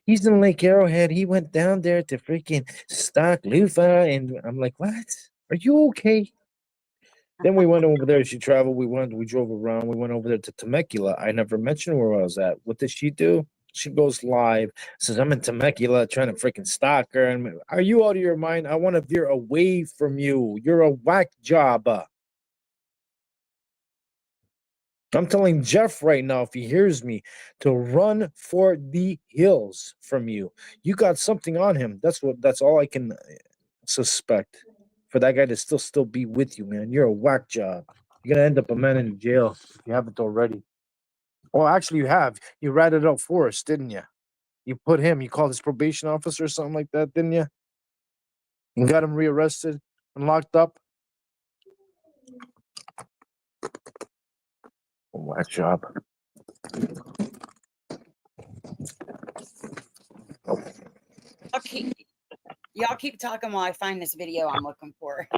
He's in Lake Arrowhead. He went down there to freaking stock loofah. And I'm like, what? Are you okay? Then we went over there. She traveled. We drove around. We went over there to Temecula. I never mentioned where I was at. What did she do? She goes live, says, I'm in Temecula trying to freaking stalk her. And are you out of your mind? I want to veer away from you. You're a whack job. I'm telling Jeff right now, if he hears me, to run for the hills from you. You got something on him. That's all I can suspect. For that guy to still be with you, man. You're a whack job. You're gonna end up a man in jail if you haven't already. Well, actually, you have. You ratted out for us, didn't you? You called his probation officer or something like that, didn't you? And got him rearrested and locked up. Whack job. Okay, y'all keep talking while I find this video I'm looking for.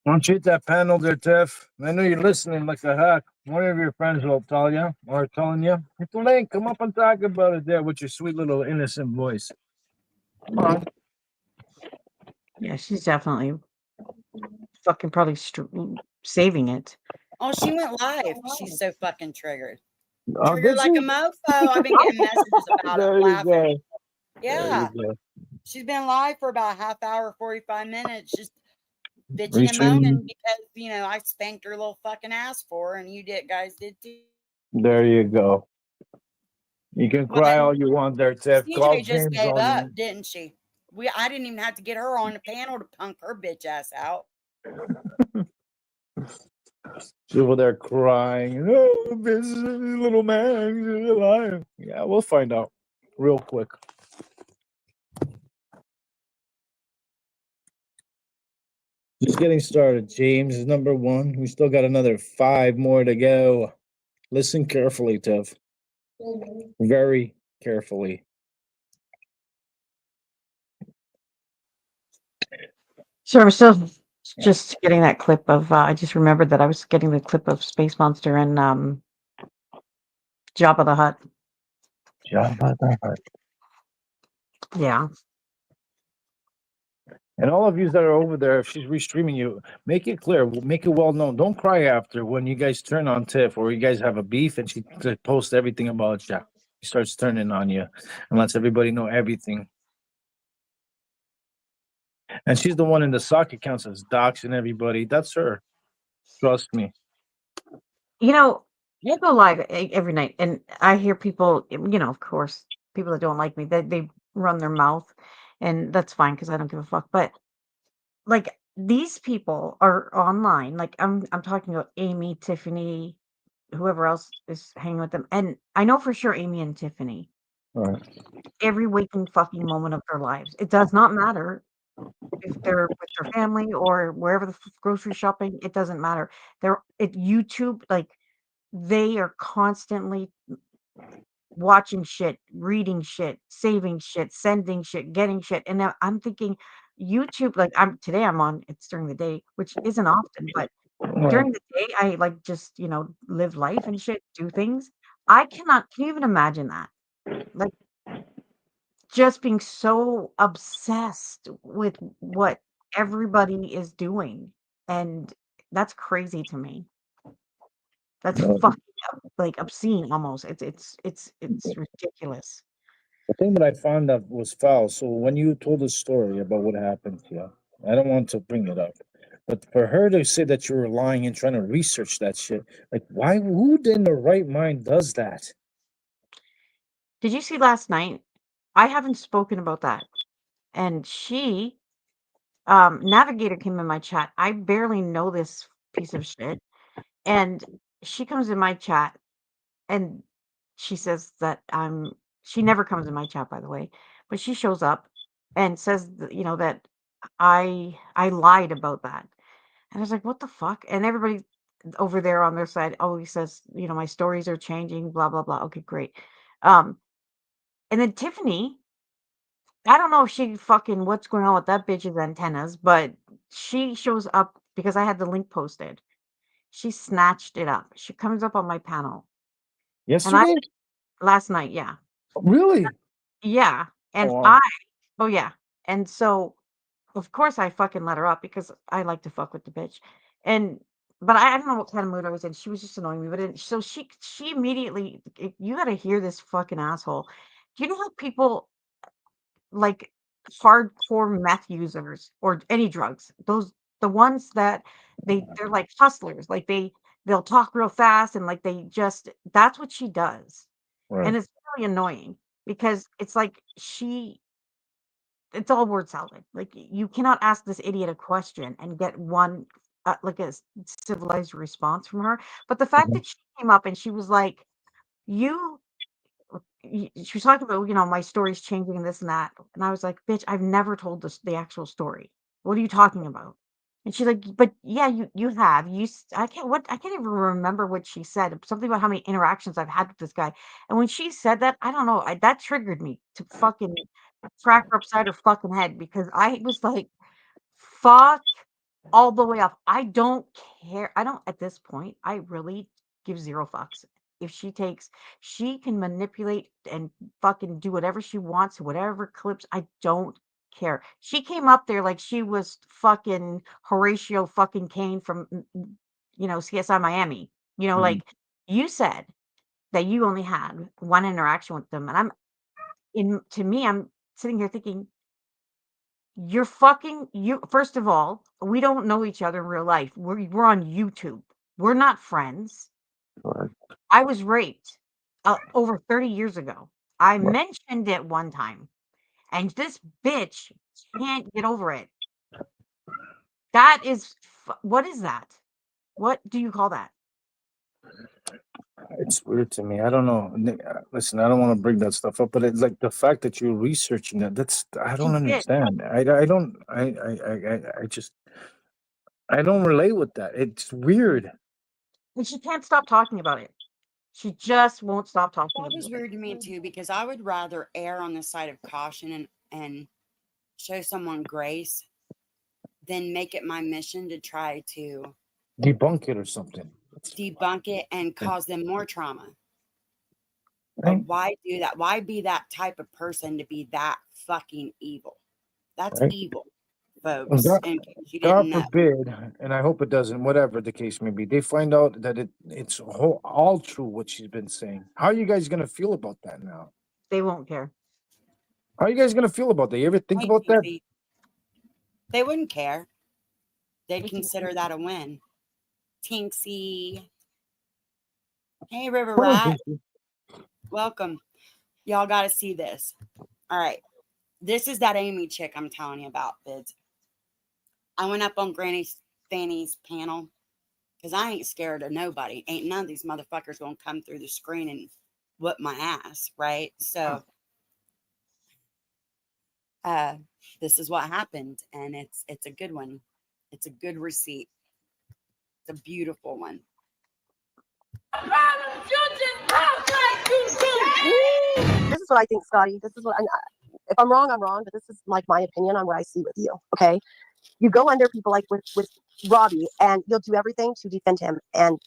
Don't you hit that panel there, Tiff. I know you're listening like a hack. One of your friends will tell you or telling you. Hit the link. Come up and talk about it there with your sweet little innocent voice. Come on. Yeah, she's definitely fucking probably saving it. Oh, she went live. She's so fucking triggered. Oh, Triggered did like she? a mofo. I've been getting messages about There it, you laughing. go. Yeah. There you go. She's been live for about a half hour, 45 minutes, just bitching and Reaching- moaning because, I spanked her little fucking ass for her, and you guys did too. There you go. You can cry all you want there, Tiff. Call CJ just James gave all you up, want. didn't she? I didn't even have to get her on the panel to punk her bitch ass out. She's over there crying. Oh, this little man is alive. Yeah, we'll find out real quick. Just getting started. James is number one. We still got another 5 more to go. Listen carefully, Tiff. Very carefully. So I'm still just getting that clip of. I just remembered that I was getting the clip of Space Monster and Jabba the Hutt. Jabba the Hutt. Yeah. And all of you that are over there, if she's restreaming you, make it clear, make it well known. Don't cry after when you guys turn on Tiff or you guys have a beef and she posts everything about you. She starts turning on you and lets everybody know everything. And she's the one in the sock accounts that's doxing everybody. That's her. Trust me. I go live every night, and I hear people. Of course, people that don't like me, they run their mouth, and that's fine because I don't give a fuck. But like these people are online. Like I'm talking about Amy, Tiffany, whoever else is hanging with them, and I know for sure Amy and Tiffany. Right. Every waking fucking moment of their lives. It does not matter if they're with their family or wherever the grocery shopping. It doesn't matter. They're at YouTube, like they are constantly watching shit, reading shit, saving shit, sending shit, getting shit. And now I'm thinking YouTube, like I'm on, it's during the day, which isn't often, but Right. during the day I like just, live life and shit, do things. Can you even imagine that? Like just being so obsessed with what everybody is doing. And that's crazy to me. That's No, fucking like obscene almost. It's ridiculous. the thing that I found that was foul. So when you told the story about what happened to you, I don't want to bring it up, but for her to say that you were lying and trying to research that shit, like why? Who in the right mind does that? Did you see last night? I haven't spoken about that. And she, Navigator came in my chat. I barely know this piece of shit. And she comes in my chat and she says that she never comes in my chat, by the way, but she shows up and says, that I lied about that. And I was like, what the fuck? And everybody over there on their side always says, my stories are changing, blah, blah, blah. Okay, great. Um, and then Tiffany, I don't know if she fucking what's going on with that bitch's antennas, but she shows up because I had the link posted. She snatched it up. She comes up on my panel. And Yesterday? last night, yeah. Really? Yeah. Oh, And wow. oh yeah. And so of course I fucking let her up because I like to fuck with the bitch. And but I don't know what kind of mood I was in. She was just annoying me. So she immediately, you gotta hear this fucking asshole. Do you know how people like hardcore meth users or any drugs, the ones that they're like hustlers, like they'll talk real fast and like that's what she does. Right. And it's really annoying because it's like it's all word salad. Like you cannot ask this idiot a question and get one like a civilized response from her. But the fact Mhm. that she came up and she was like, you she was talking about, my story's changing and this and that. And I was like, bitch, I've never told the actual story. What are you talking about? And she's like, but yeah, you have. I can't even remember what she said. Something about how many interactions I've had with this guy. And when she said that, I don't know, that triggered me to fucking crack her upside her fucking head because I was like, fuck all the way up. I don't care. I don't at this point, I really give zero fucks. If she can manipulate and fucking do whatever she wants, whatever clips, I don't care. She came up there like she was fucking Horatio fucking Kane from CSI Miami. Mhm. Like you said that you only had one interaction with them. And I'm sitting here thinking, first of all, we don't know each other in real life. We're on YouTube. We're not friends. Right. I was raped over 30 years ago. I Right. mentioned it one time, and this bitch can't get over it. That is what is that? What do you call that? It's weird to me. I don't know. Listen, I don't want to bring that stuff up, but it's like the fact that you're researching that. I She don't did, understand. I don't. I just I don't relate with that. It's weird. and she can't stop talking about it. She just won't stop talking That was about it. weird to me too because I would rather err on the side of caution and show someone grace than make it my mission to try to Debunk it or something. debunk it and cause them more trauma. Right. Why do that? Why be that type of person to be that fucking evil? That's Right. evil, And folks. In case you God didn't know. forbid, and I hope it doesn't, whatever the case may be, they find out that it's all true what she's been saying. How are you guys gonna feel about that now? They won't care. How are you guys gonna feel about that? You ever think Hey, about that? Casey, they wouldn't care. They'd Hey, consider that a win. Tinksy. Hey, River Come on, Rat. Casey. Welcome. Y'all got to see this. All right. This is that Amy chick I'm telling you about, Bids. I went up on Granny Fanny's panel because I ain't scared of nobody. Ain't none of these motherfuckers going to come through the screen and whip my ass, right? So this is what happened, and it's a good one. It's a good receipt. It's a beautiful one. This is what I think, Scotty. This is what if I'm wrong, I'm wrong, but this is like my opinion on what I see with you. Okay, you go under people like with Robbie, and you'll do everything to defend him. And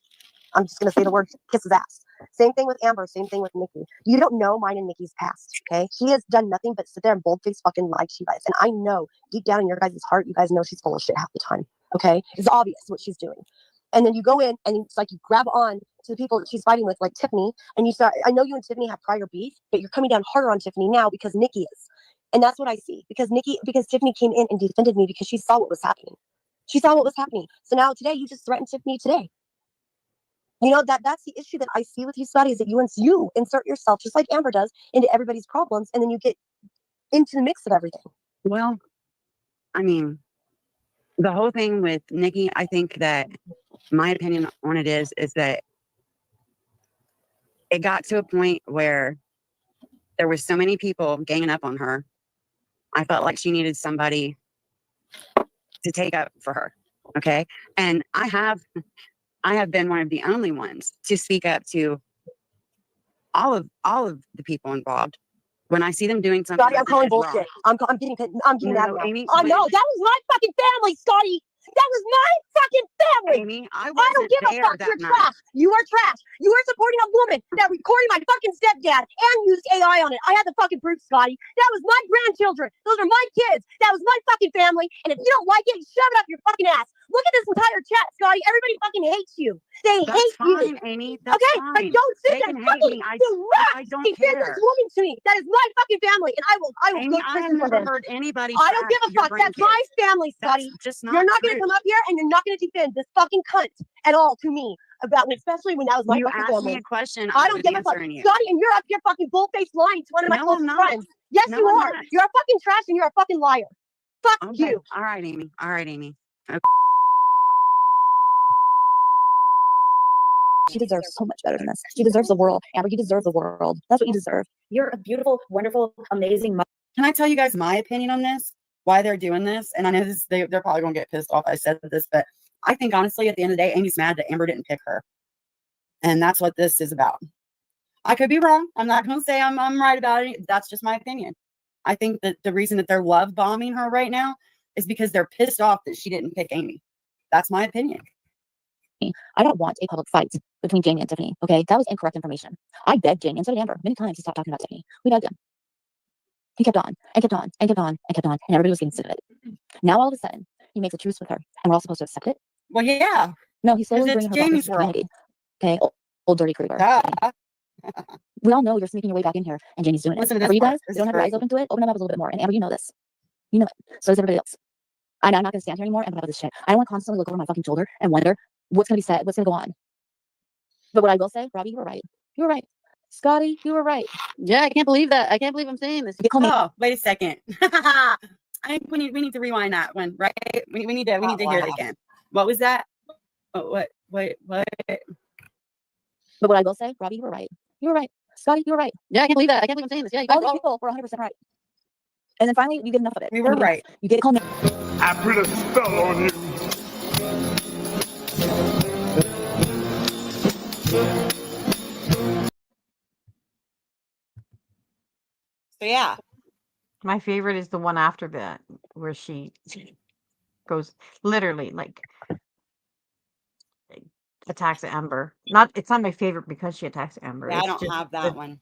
I'm just gonna say the word, kiss his ass. Same thing with Amber. Same thing with Nikki. You don't know mine and Nikki's past. Okay, he has done nothing but sit there and boldface fucking lie to you guys. And I know deep down in your guys' heart, you guys know she's full of shit half the time. Okay, it's obvious what she's doing. And then you go in and it's like you grab on to the people that she's fighting with, like Tiffany, and you start. I know you and Tiffany have prior beef, but you're coming down harder on Tiffany now because Nikki is. And that's what I see. Because Tiffany came in and defended me because she saw what was happening. She saw what was happening. So now today you just threatened Tiffany today. You know, that's the issue that I see with you, Scotty, is that you insert yourself, just like Amber does, into everybody's problems, and then you get into the mix of everything. Well, I mean, the whole thing with Nikki, I think that my opinion on it is that it got to a point where there were so many people ganging up on her. I felt like she needed somebody to take up for her. Okay. And I have been one of the only ones to speak up to all of the people involved. When I see them doing something, Scotty, I'm calling bullshit. I'm getting mad now. Amy, I know, that was my fucking family, Scotty. That was my fucking family. Amy, I don't give a fuck. You're trash. You are trash. You are supporting a woman that recorded my fucking stepdad and used AI on it. I had the fucking proof, Scotty. That was my grandchildren. Those are my kids. That was my fucking family. And if you don't like it, shove it up your fucking ass. Look at this entire chat, Scotty. Everybody fucking hates you. They hate you. Amy. That's okay, fine. but don't sit there They can and hate fucking me. I don't defend care. this woman to me. That is my fucking family, and I will Amy, go I have prison for never them. heard anybody. I don't give a fuck. That's my family, Scotty. Just You're not gonna come up here and you're not gonna defend this fucking cunt at all to me about, especially when that was my You fucking asked family. me a question. I don't give a fuck, answering you. Scotty, and you're up here fucking bull-faced lying to one of my No, I'm closest not. friends. Yes, No, you I'm are. not. You're a fucking trash and you're a fucking liar. Fuck Okay. you. All right, Amy. All right, Amy. Okay. She deserves so much better than this. She deserves the world. Amber, you deserve the world. That's what you deserve. You're a beautiful, wonderful, amazing mother. Can I tell you guys my opinion on this? Why they're doing this? And I know they're probably gonna get pissed off I said this, but I think honestly, at the end of the day, Amy's mad that Amber didn't pick her, and that's what this is about. I could be wrong. I'm not gonna say I'm right about it. That's just my opinion. I think that the reason that they're love bombing her right now is because they're pissed off that she didn't pick Amy. That's my opinion. I don't want a public fight between Jamie and Tiffany. Okay, that was incorrect information. I begged Jamie and so did Amber many times to stop talking about Tiffany. We begged him. He kept on and kept on and kept on and kept on, and everybody was getting sick of it. Now all of a sudden, he makes a truce with her, and we're all supposed to accept it. Well, yeah. No, he's slowly bringing her back into the community. Okay, old dirty Kruger. We all know you're sneaking your way back in here, and Jamie's doing it. Listen to this For you part. guys, This don't is have your eyes crazy. open to it. Open them up a little bit more. And Amber, you know this. You know it. So does everybody else. I'm not going to stand here anymore and put up with this shit. I don't want to constantly look over my fucking shoulder and wonder what's going to be said, what's going to go on. But what I will say, Robbie, you were right. You were right. Scotty, you were right. Yeah, I can't believe that. I can't believe I'm saying this. Oh, wait a second. I think we need to rewind that one, right? We need to hear it again. What was that? What? But what I will say, Robbie, you were right. You were right. Scotty, you were right. Yeah, I can't believe that. I can't believe I'm saying this. Yeah, you guys All these people were 100% right. And then finally, you get enough of it. We were right. You get called. I put a spell on you. So yeah. My favorite is the one after that, where she goes literally like attacks Amber. It's not my favorite because she attacks Amber. Yeah, I It's don't just have that one.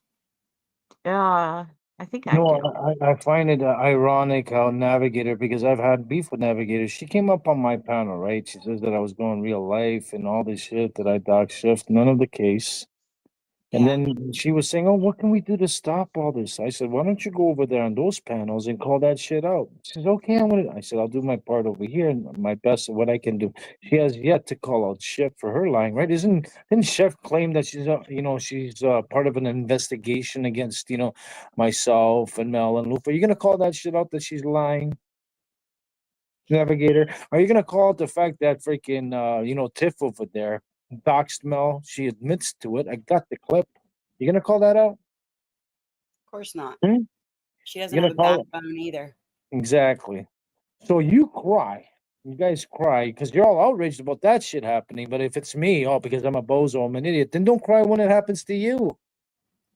I think I No, do. I find it ironic how Navigator, because I've had beef with Navigator. She came up on my panel, right? She says that I was going real life and all this shit, that I dock shift. None of the case. And then she was saying, "Oh, what can we do to stop all this?" I said, "Why don't you go over there on those panels and call that shit out?" She says, "Okay, I'm gonna." I said, "I'll do my part over here and my best of what I can do." She has yet to call out Chef for her lying, right? Didn't Chef claim that she's she's part of an investigation against myself and Mel and Lupe? Are you gonna call that shit out that she's lying? Navigator, are you gonna call out the fact that freaking Tiff over there doxed Mel? She admits to it. I got the clip. You gonna call that out? Of course not. Hmm? She doesn't You have a gonna call it? backbone either. Exactly. So you cry. You guys cry because you're all outraged about that shit happening. But if it's me, oh, because I'm a bozo, I'm an idiot, then don't cry when it happens to you.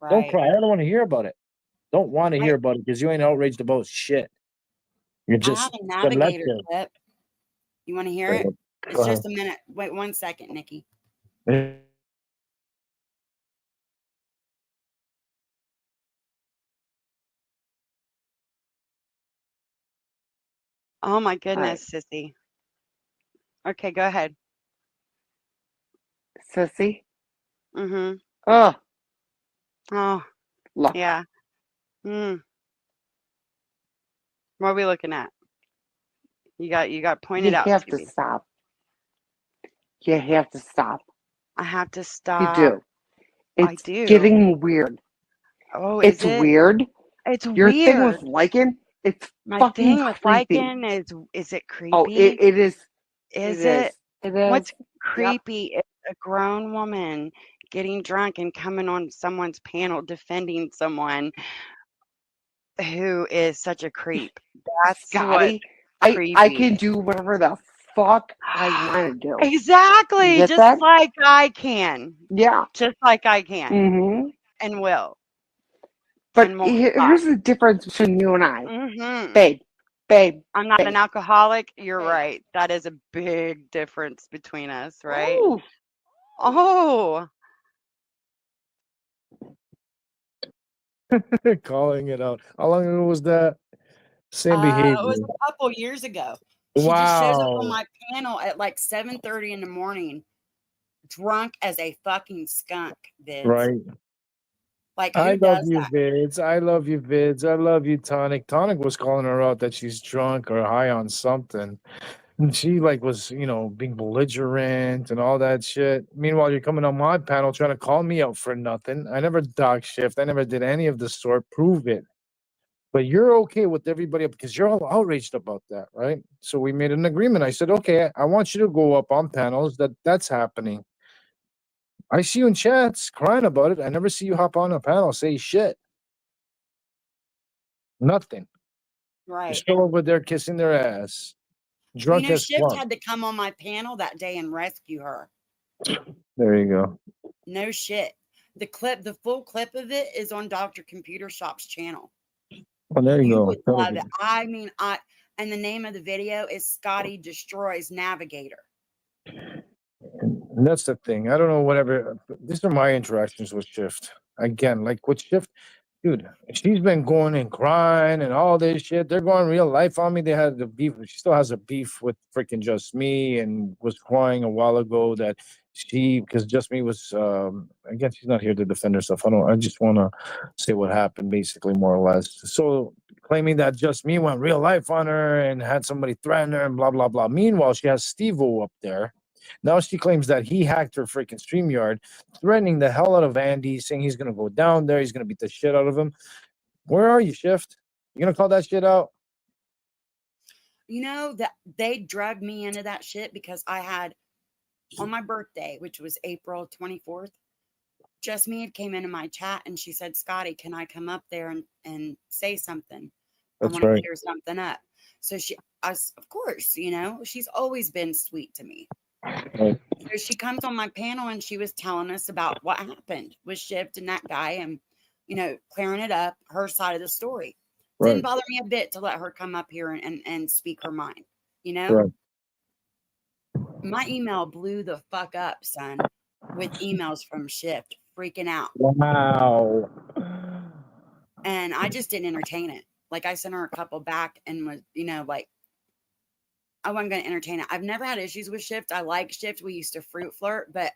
Don't Right. cry. I don't want to hear about it. Don't want to I, hear about it because you ain't outraged about shit. You're I have just a navigator selective. clip. You want to hear it? It's just a minute. Wait 1 second, Nikki. Oh my goodness, sissy. Okay, go ahead. Sissy? Mm-hmm. Oh, Oh, look. yeah. Mm. What are we looking at? You got pointed You out have to to me. stop. You have to stop. I have to You stop. do. I It's do. getting weird. Oh, is It's it? weird. It's Your thing weird. with liking, it's My fucking thing with creepy. liking is it Oh, creepy? it is. Is It it? is. It is. What's Yep. creepy is a grown woman getting drunk and coming on someone's panel defending someone who is such a creep. That's what Scotty, I creepy. can do whatever the fuck I want to do. You Exactly, get just that? like I can. Yeah. Just like I can Mm-hmm. and will But and won't stop. here's the difference between you and I. Mm-hmm. Babe, I'm not an babe. alcoholic. You're right. That is a big difference between us, right? Ooh. Oh, Calling it out. How long ago was that? Same It was behavior. a couple years ago. She just shows up on Wow. my panel at like 7:30 in the morning, drunk as a fucking skunk, Vids. Right. Like, I who love does you, that? Vids. I love you, Vids. I love you, Tonic. Tonic was calling her out that she's drunk or high on something. And she like was, being belligerent and all that shit. Meanwhile, you're coming on my panel trying to call me out for nothing. I never dog shift. I never did any of the sort. Prove it. But you're okay with everybody because you're all outraged about that, right? So we made an agreement. I said, okay, I want you to go up on panels that's happening. I see you in chats crying about it. I never see you hop on a panel, say shit. Nothing. You're Right. still over there kissing their ass. Well, Drunk as Shift fuck. had to come on my panel that day and rescue her. There you go. No shit. The full clip of it is on Dr. Computer Shop's channel. Well, there you You go. would love it. I mean, and the name of the video is Scotty Destroys Navigator. And that's the thing. I don't know, whatever. These are my interactions with Shift. Again, like with Shift, dude, she's been going and crying and all this shit. They're going real life on me. They had the beef. She still has a beef with freaking Just Me and was crying a while ago that because Just Me was, again, she's not here to defend herself. I just want to say what happened, basically, more or less. So claiming that Just Me went real life on her and had somebody threaten her and blah, blah, blah. Meanwhile, she has Steve-O up there. Now she claims that he hacked her freaking StreamYard, threatening the hell out of Andy, saying he's going to go down there. He's going to beat the shit out of him. Where are you, Shift? You going to call that shit out? That they drugged me into that shit because I had, on my birthday, which was April 24th, Just Me came into my chat and she said, Scotty, can I come up there and say something? That's I want to right. clear something up. So of course, she's always been sweet to me. Right. So she comes on my panel and she was telling us about what happened with Shift and that guy and, clearing it up, her side of the story. Right. Didn't bother me a bit to let her come up here and speak her mind, Right. My email blew the fuck up, son, with emails from Shift, freaking out. Wow. And I just didn't entertain it. Like, I sent her a couple back and was, I wasn't going to entertain it. I've never had issues with Shift. I like Shift. We used to fruit flirt, but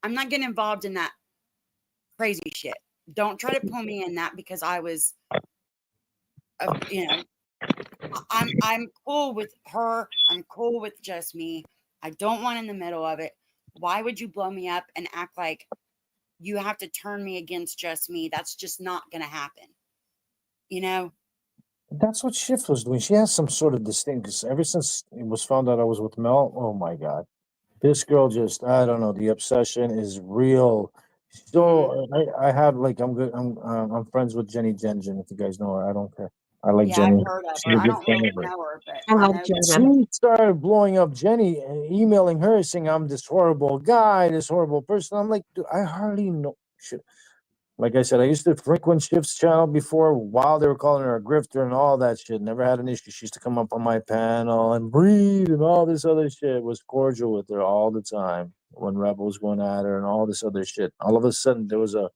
I'm not getting involved in that crazy shit. Don't try to pull me in that because I was, I'm cool with her. I'm cool with Just Me. I don't want in the middle of it. Why would you blow me up and act like you have to turn me against Just Me? That's just not going to happen. That's what Shift was doing. She has some sort of distinct, because ever since it was found out I was with Mel, oh my God. This girl just, I don't know, the obsession is real. So I have I'm good. I'm friends with Jenny Gengen. If you guys know her, I don't care. I like Yeah, I've Jenny. heard of She's her. a I good don't friend really of hers. know her, but I I like know Jaden. She started blowing up Jenny and emailing her saying I'm this horrible guy, this horrible person. I'm like, dude, I hardly know shit. Like I said, I used to frequent Shift's channel before while they were calling her a grifter and all that shit. Never had an issue. She used to come up on my panel and breathe and all this other shit. Was cordial with her all the time when Rebel was going at her and all this other shit. All of a sudden, there was a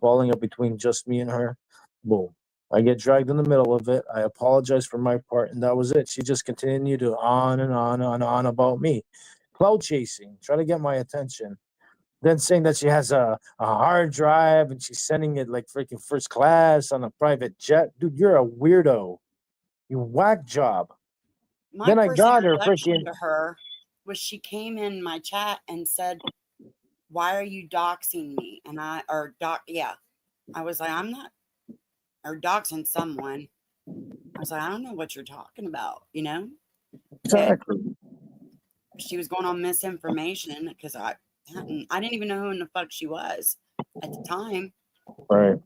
falling up between just me and her. Boom. I get dragged in the middle of it. I apologize for my part, and that was it. She just continued to on and on and on about me. Clout chasing, try to get my attention. Then saying that she has a hard drive and she's sending it like freaking first class on a private jet. Dude, you're a weirdo. You whack job. my Then I first got her introduction freaking to her was she came in my chat and said, "Why are you doxing me?" And I was like, "I'm not or doxing someone." I was like, "I don't know what you're talking about," you know. But exactly. she was going on misinformation because I didn't even know who in the fuck she was at the time. Right.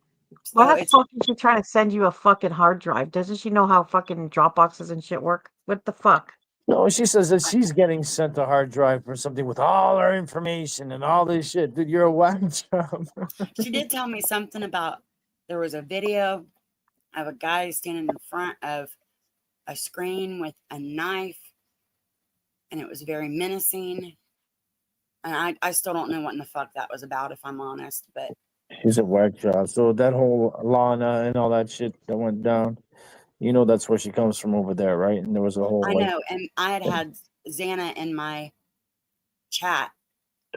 Why So the it's fuck is she trying to send you a fucking hard drive? Doesn't she know how fucking Dropboxes and shit work? What the fuck? No, she says that she's getting sent a hard drive for something with all her information and all this shit. Dude, you're a whack job. she did tell me something about there was a video of a guy standing in front of a screen with a knife, and it was very menacing. And I still don't know what in the fuck that was about, if I'm honest. But She's a whack job. So that whole Lana and all that shit that went down, you know that's where she comes from over there, right? And there was a whole I like know, and I had Xana in my chat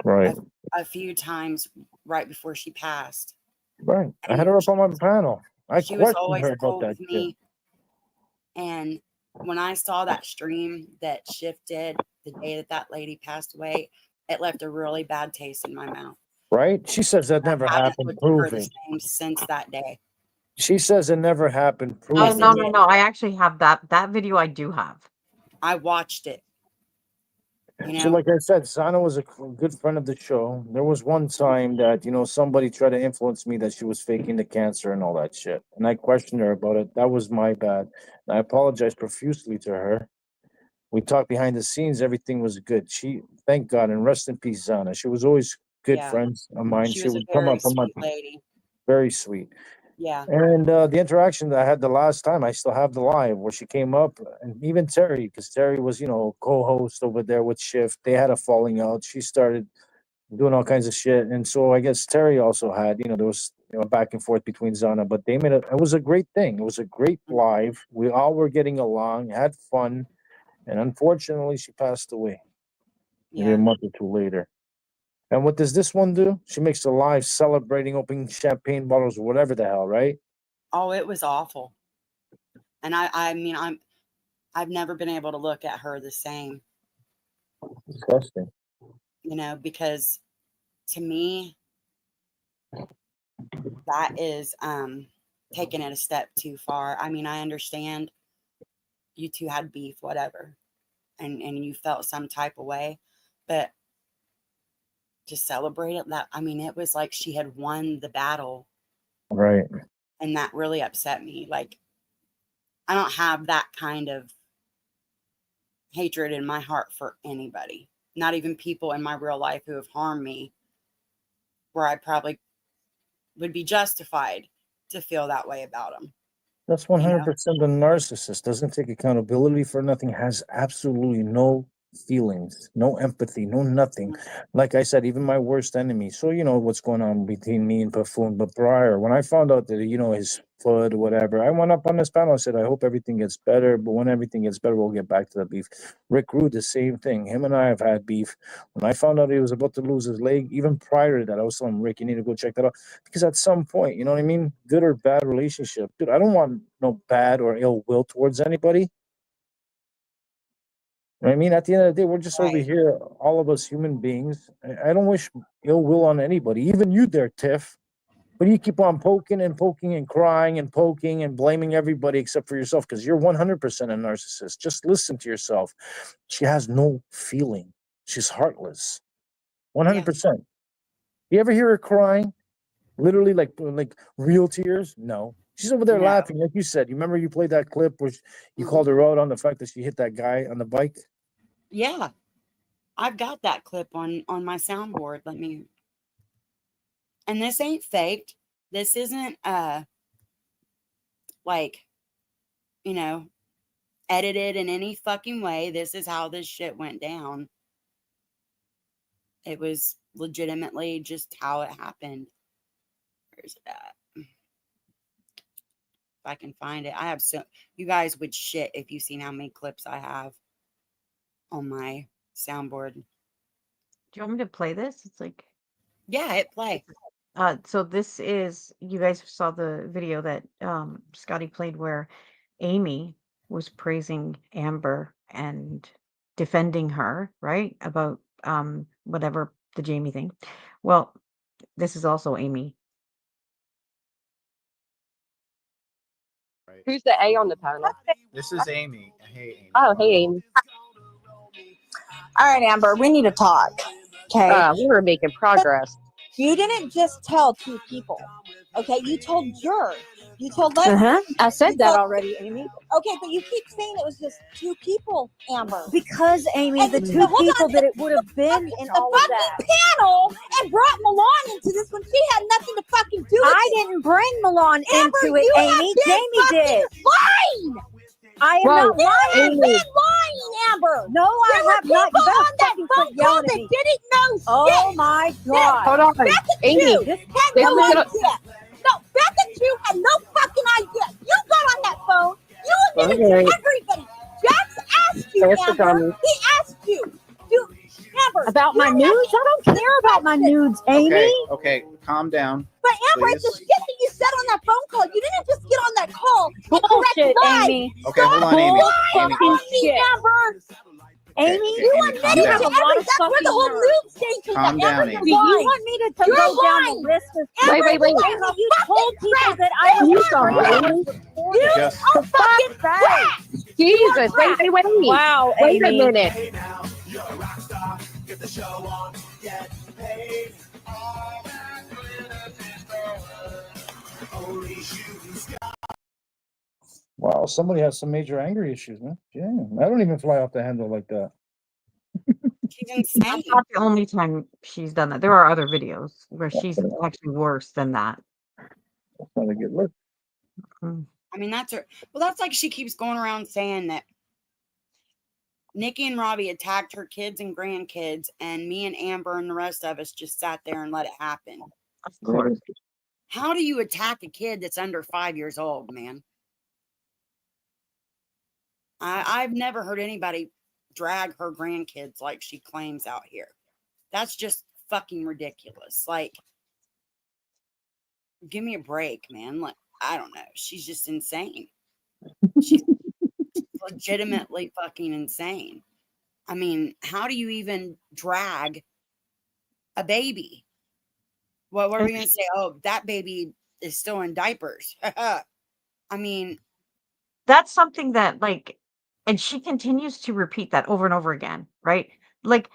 right. a few times right before she passed. Right. I had And her up on my panel. I she was questioned always her about cool that with shit. me. And when I saw that stream that Shift did the day that that lady passed away, it left a really bad taste in my mouth. Right? She says that never I haven't happened. looked at her Prove the it. same since that day. She says it never happened. Oh, Yes, Prove it no, it. no, did. no. I actually have that video I do have. I watched it. You So, know, like I said, Sana was a good friend of the show. There was one time that, somebody tried to influence me that she was faking the cancer and all that shit. And I questioned her about it. That was my bad. And I apologized profusely to her. We talked behind the scenes. Everything was good. Thank God, and rest in peace, Sana. She was always good yeah, friends of mine. she She was a would come very up on my sweet lady. very sweet. Yeah, And the interaction that I had the last time, I still have the live where she came up, and even Terry, because Terry was, co-host over there with Shift. They had a falling out. She started doing all kinds of shit, and so I guess Terry also had, there was back and forth between Zana, but they made it. It was a great thing. It was a great live. We all were getting along, had fun, and unfortunately, she passed away maybe a yeah. month or two later. And what does this one do? She makes a live celebrating, opening champagne bottles or whatever the hell, right? Oh, it was awful. And I mean, I've never been able to look at her the same, Disgusting. because to me, that is taking it a step too far. I mean, I understand you two had beef, whatever, and you felt some type of way, but to celebrate it, it was like she had won the battle, Right. and that really upset me. Like, I don't have that kind of hatred in my heart for anybody, not even people in my real life who have harmed me, where I probably would be justified to feel that way about them. That's 100% a narcissist. Doesn't take accountability for nothing, has absolutely no feelings, no empathy, no nothing. Like I said, even my worst enemy. So you know what's going on between me and Buffoon. But prior, when I found out that, his foot or whatever, I went up on this panel. I said, I hope everything gets better. But when everything gets better, we'll get back to the beef. Rick Rude, the same thing. Him and I have had beef. When I found out he was about to lose his leg, even prior to that, I was telling Rick, you need to go check that out. Because at some point, you know what I mean? Good or bad relationship. Dude, I don't want no bad or ill will towards anybody. I mean, at the end of the day, we're just over here, all of us human beings. I don't wish ill will on anybody, even you there, Tiff. But you keep on poking and poking and crying and poking and blaming everybody except for yourself because you're 100% a narcissist. Just listen to yourself. She has no feeling. She's heartless. 100%. You ever hear her crying? Literally like real tears? No. She's over there No. laughing, like you said. You remember you played that clip where you called her out on the fact that she hit that guy on the bike? Yeah. I've got that clip on my soundboard. And this ain't faked. This isn't like, you know, edited in any fucking way. This is how this shit went down. It was legitimately just how it happened. Where's it at? If I can find it. I have you guys would shit if you seen how many clips I have on my soundboard. Do you want me to play this? It's like, yeah, hit play. So this is, you guys saw the video that Scotty played where Amy was praising Amber and defending her, right? About whatever, the Jamie thing. Well, this is also Amy. Who's the A on the panel? This is Amy. Hey, Amy. Oh, hey, Amy. All right, Amber, we need to talk. Okay. We were making progress. You didn't just tell two people. Okay, you told jurors. You told Leslie. I said that already, Amy. Okay, but you keep saying it was just two people, Amber. Because, Amy, And the two people that it would have been in all of that. panel and brought Milan into this when she had nothing to fucking do with it. I didn't bring Milan Amber, into it, you Amy. have been Jamie did. lying. I am Well, not you lying. have been lying, Amber. No, I There were have not. You people better on that fucking phone quit yelling call at me. that didn't know shit. Oh my God. Hold on. Amy, You this had is no gonna- idea. No, Becca Chu had no fucking idea. You got on that phone. You admitted Okay. to everybody. Jax asked you, There's the Amber. dummy. He asked you. Amber. About my nudes? I don't care about my nudes, Amy. Okay, calm down. But Amber, Please. the shit that you said on that phone call, you didn't just get on that call and Bullshit, correct lies. Amy. Okay, hold on, Amy. Fucking Fucking shit, shit. Amber. Amy, Okay, You Amy, calm admitted down. to have a lot everything. of That's where the whole fucking news stage is. Calm down, Amber, Amy. Do you're you lying. want me to You're go down lying. the list of Amber, Wait, wait. you Amy, you fucking told people trash. that I You was are trash. You Just are fucking trash. Jesus, wait. Wow, Wait a Amy. minute. Hey now, you're a rock star. Get the show on, get paid. All that glitters is gold. Only shooting stars. Wow, somebody has some major anger issues, man. Yeah, I don't even fly off the handle like that. She's insane. That's not the only time she's done that. There are other videos where she's actually worse than that. That's not a good look. I mean, that's her. Well, that's like she keeps going around saying that Nikki and Robbie attacked her kids and grandkids, and me and Amber and the rest of us just sat there and let it happen. Of course. How do you attack a kid that's under 5 years old, man? I've never heard anybody drag her grandkids like she claims out here. That's just fucking ridiculous. Like, give me a break, man. Like, I don't know. She's just insane. She's legitimately fucking insane. I mean, how do you even drag a baby? What are we going to say? Oh, that baby is still in diapers. I mean, that's something that, like, and she continues to repeat that over and over again, right? Like,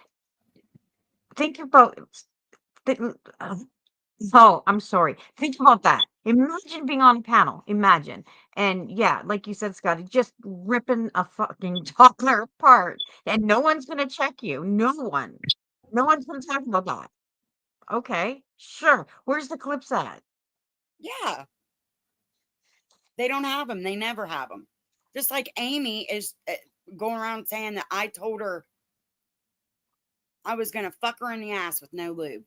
think about oh, I'm sorry. Think about that. Imagine being on a panel. Imagine. And yeah, like you said, Scotty, just ripping a fucking toddler apart. And no one's going to check you. No one. No one's going to talk about that. Okay, sure. Where's the clips at? yeah. They don't have them. They never have them. Just like Amy is going around saying that I told her I was going to fuck her in the ass with no lube.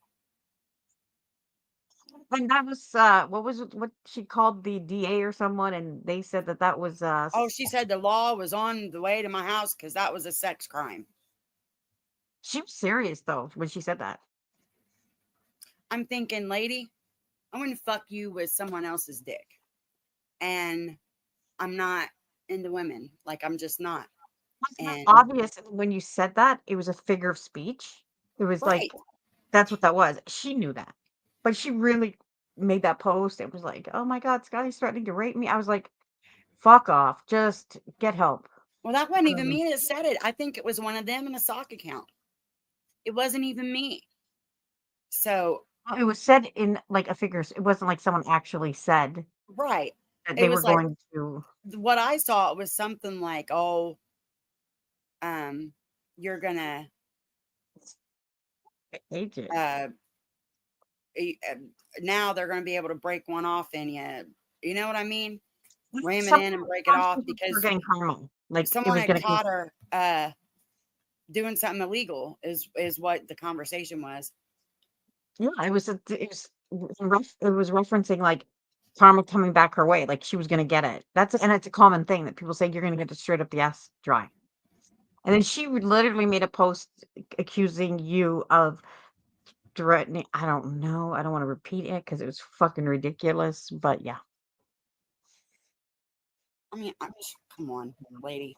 And that was what was it, what she called the DA or someone, and they said that that was Oh, she said the law was on the way to my house because that was a sex crime. She was serious though when she said that. I'm thinking, lady, I'm going to fuck you with someone else's dick. And I'm not into women. Like, I'm just not. And Obvious when you said that, it was a figure of speech. It was right. like, that's what that was. She knew that. But she really made that post. It was like, oh my God, Scotty's threatening to rape me. I was like, fuck off. Just get help. Well, that wasn't even me that said it. I think it was one of them in a sock account. It wasn't even me. So It was said in like a figure. It wasn't like someone actually said right. that It they were was like going to. what I saw was something like, oh, you're gonna Ages. Now they're gonna be able to break one off in you. You know what I mean? Ram it Some in and break it off people were because getting karma. Like it someone was had going to. caught her doing something illegal. Is what the conversation was. Yeah, it was referencing like karma coming back her way, like she was gonna get it. And it's a common thing that people say you're gonna get it straight up the ass dry. And then she literally made a post accusing you of threatening. I don't know. I don't want to repeat it because it was fucking ridiculous. But yeah, I mean, come on, lady.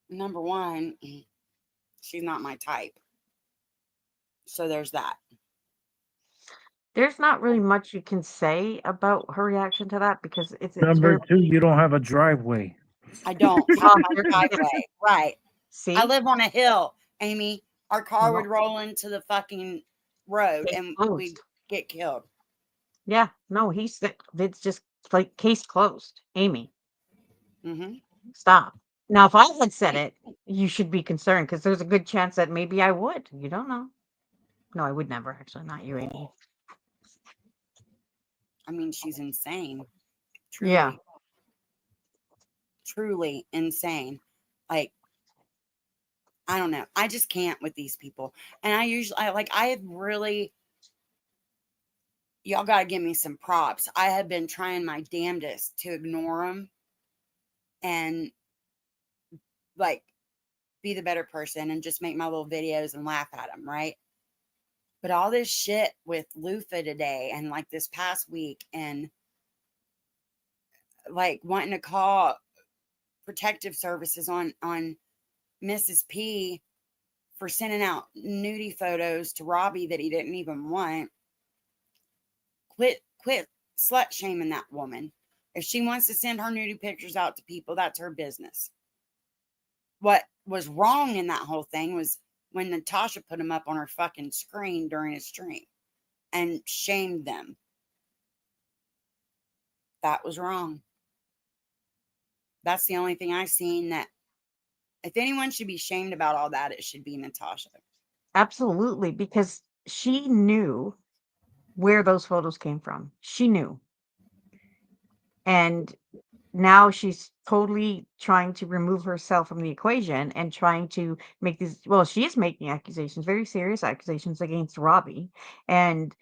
Number one, she's not my type. So there's that. there's not really much you can say about her reaction to that because it's Number very. two, you don't have a driveway. I don't have my driveway. Right. See, I live on a hill, Amy. Our car would No. roll into the fucking road Case and we closed. get killed. Yeah, no, it's just like case closed. Amy, Mm-hmm. stop. Now, if I had said it, you should be concerned because there's a good chance that maybe I would. You don't know. No, I would never. Actually, not you, Amy. I mean, she's insane. Truly. Yeah. Truly insane. Like, I don't know. I just can't with these people. And I have really, y'all got to give me some props. I have been trying my damnedest to ignore them and like be the better person and just make my little videos and laugh at them, right? But all this shit with Lufa today and like this past week and like wanting to call protective services on Mrs. P for sending out nudie photos to Robbie that he didn't even want. Quit slut shaming that woman. If she wants to send her nudie pictures out to people, that's her business. What was wrong in that whole thing was when Natasha put them up on her fucking screen during a stream and shamed them. That was wrong. That's the only thing I've seen that if anyone should be shamed about all that, it should be Natasha. Absolutely, because she knew where those photos came from. She knew. And now she's totally trying to remove herself from the equation and trying to make these, well, she is making accusations, very serious accusations against Robbie, and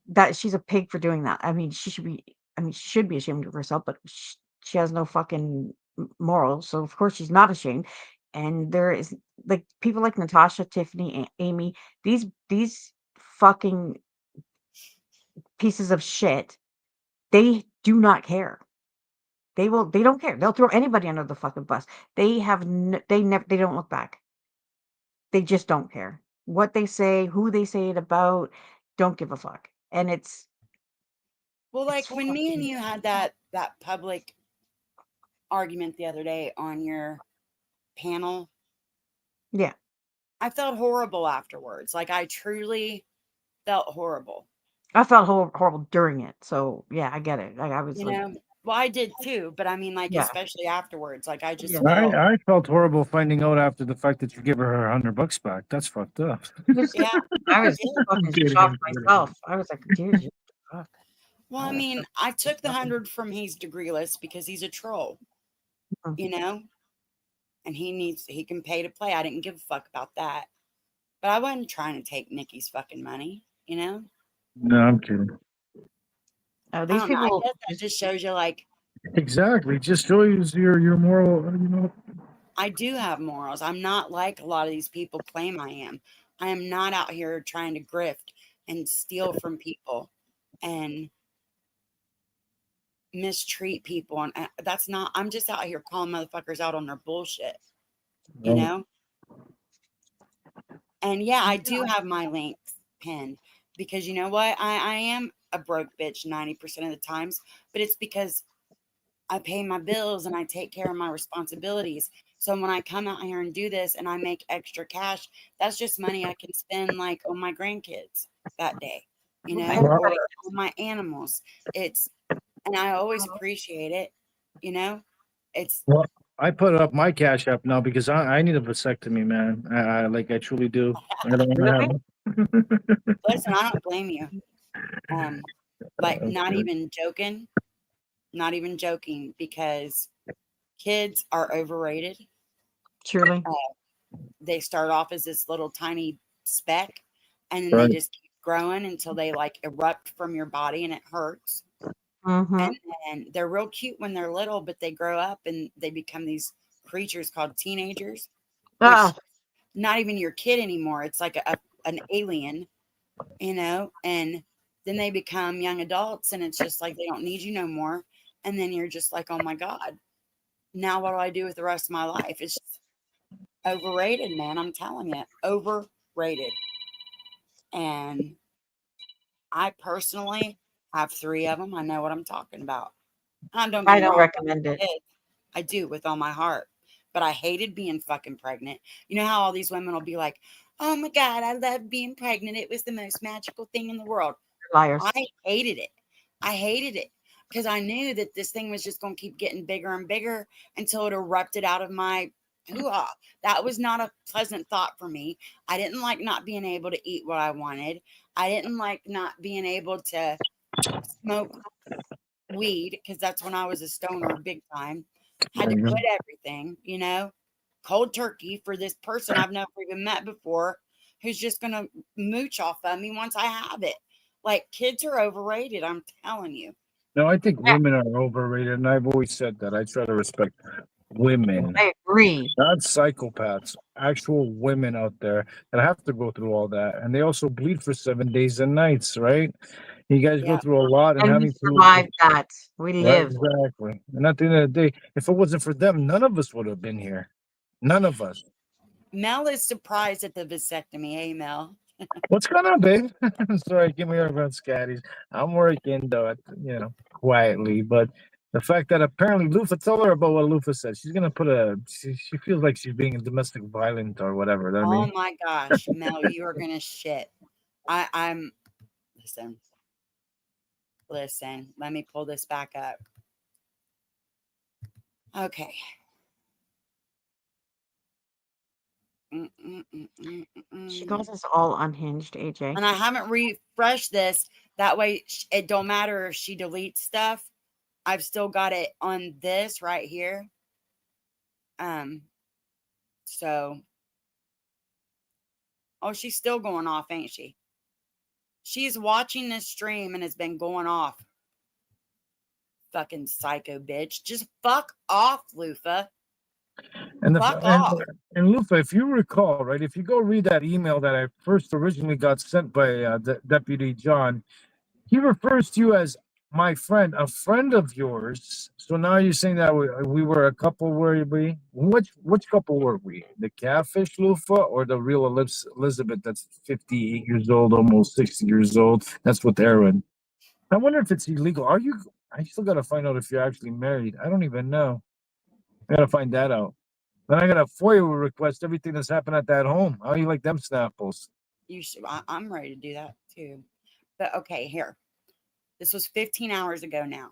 that she's a pig for doing that. I mean, she should be ashamed of herself, but she has no fucking morals, so of course she's not ashamed. And there is like people like Natasha, Tiffany, Amy, these fucking pieces of shit, they do not care. They don't care. They'll throw anybody under the fucking bus. They don't look back. They just don't care. What they say, who they say it about, don't give a fuck. And it's well, like when me and you had that public argument the other day on your panel. Yeah. I felt horrible afterwards. Like I truly felt horrible. I felt horrible during it. So yeah, I get it. Like I was You like, know, well, I did too, but I mean, like, yeah. especially afterwards, like I just Yeah. felt, I felt horrible finding out after the fact that you give her $100 back. That's fucked up. yeah. I was fucking shocked myself. I was like, dude, fuck. Well, I mean, I took the 100 from he's degreeless because he's a troll, you know, and he can pay to play. I didn't give a fuck about that, but I wasn't trying to take Nikki's fucking money, you know. No, I'm kidding. These people. I guess that just shows you, like, exactly. Just shows your moral. You know. I do have morals. I'm not like a lot of these people claim I am. I am not out here trying to grift and steal from people and mistreat people. And that's not, I'm just out here calling motherfuckers out on their bullshit, you know? And yeah, I do have my links pinned because you know what? I am a broke bitch 90% of the times, but it's because I pay my bills and I take care of my responsibilities. So when I come out here and do this and I make extra cash, that's just money I can spend like on my grandkids that day, you know, Well, or on my animals. And I always appreciate it, you know. It's Well, I put up my cash app now because I need a vasectomy, man. I truly do. I don't want to have one. listen, I don't blame you. Like Okay. not even joking, because kids are overrated. Truly. They start off as this little tiny speck, and then they Right. just keep growing until they like erupt from your body and it hurts. Mm-hmm. And then they're real cute when they're little, but they grow up and they become these creatures called teenagers, which Ah, not even your kid anymore. It's like an alien, you know, and then they become young adults and it's just like they don't need you no more. And then you're just like, oh my God, now what do I do with the rest of my life? It's just overrated, man. I'm telling you, overrated. And I personally have 3 of them. I know what I'm talking about. Don't get I me don't wrong, recommend it. I do with all my heart. But I hated being fucking pregnant. You know how all these women will be like, oh my God, I love being pregnant. It was the most magical thing in the world. Liars. I hated it. I hated it because I knew that this thing was just going to keep getting bigger and bigger until it erupted out of my hoo-ha. That was not a pleasant thought for me. I didn't like not being able to eat what I wanted. I didn't like not being able to smoke weed because that's when I was a stoner big time. Had There to you go. quit everything, you know, cold turkey for this person I've never even met before who's just going to mooch off of me once I have it. Like, kids are overrated, I'm telling you. No, I think women are overrated, and I've always said that. I try to respect women, I agree. not psychopaths, actual women out there that have to go through all that. And they also bleed for 7 days and nights, right? You guys go Yeah. through a lot and And we having to, survived that. We right? lived. Exactly. And at the end of the day, if it wasn't for them, none of us would have been here. None of us. Mel is surprised at the vasectomy. Hey, Mel. What's going on, babe? Sorry, give me a run, scatties. I'm working though, quietly. But the fact that apparently Lufa, tell her about what Lufa said. She's gonna put she feels like she's being domestic violent or whatever. You know what I Oh mean, my gosh, Mel, you are going to shit. I'm, listen, let me pull this back up. Okay. She calls us all unhinged, AJ. And I haven't refreshed this. That way it don't matter if she deletes stuff. I've still got it on this right here. So, oh, she's still going off, ain't she? She's watching this stream and has been going off. Fucking psycho bitch. Just fuck off, Lufa. and Fuck off. and Lufa, if you recall, right, if you go read that email that I first originally got sent by Deputy John, he refers to you as my friend, a friend of yours. So now you're saying that we were a couple, were we? Which couple were we? The catfish Lufa or the real Elizabeth that's 58 years old, almost 60 years old? That's with Aaron. I wonder if it's illegal. I still got to find out if you're actually married. I don't even know. I got to find that out. Then I got a FOIA request everything that's happened at that home. How do you like them snapples? You should, I'm ready to do that too. But okay, here. This was 15 hours ago now.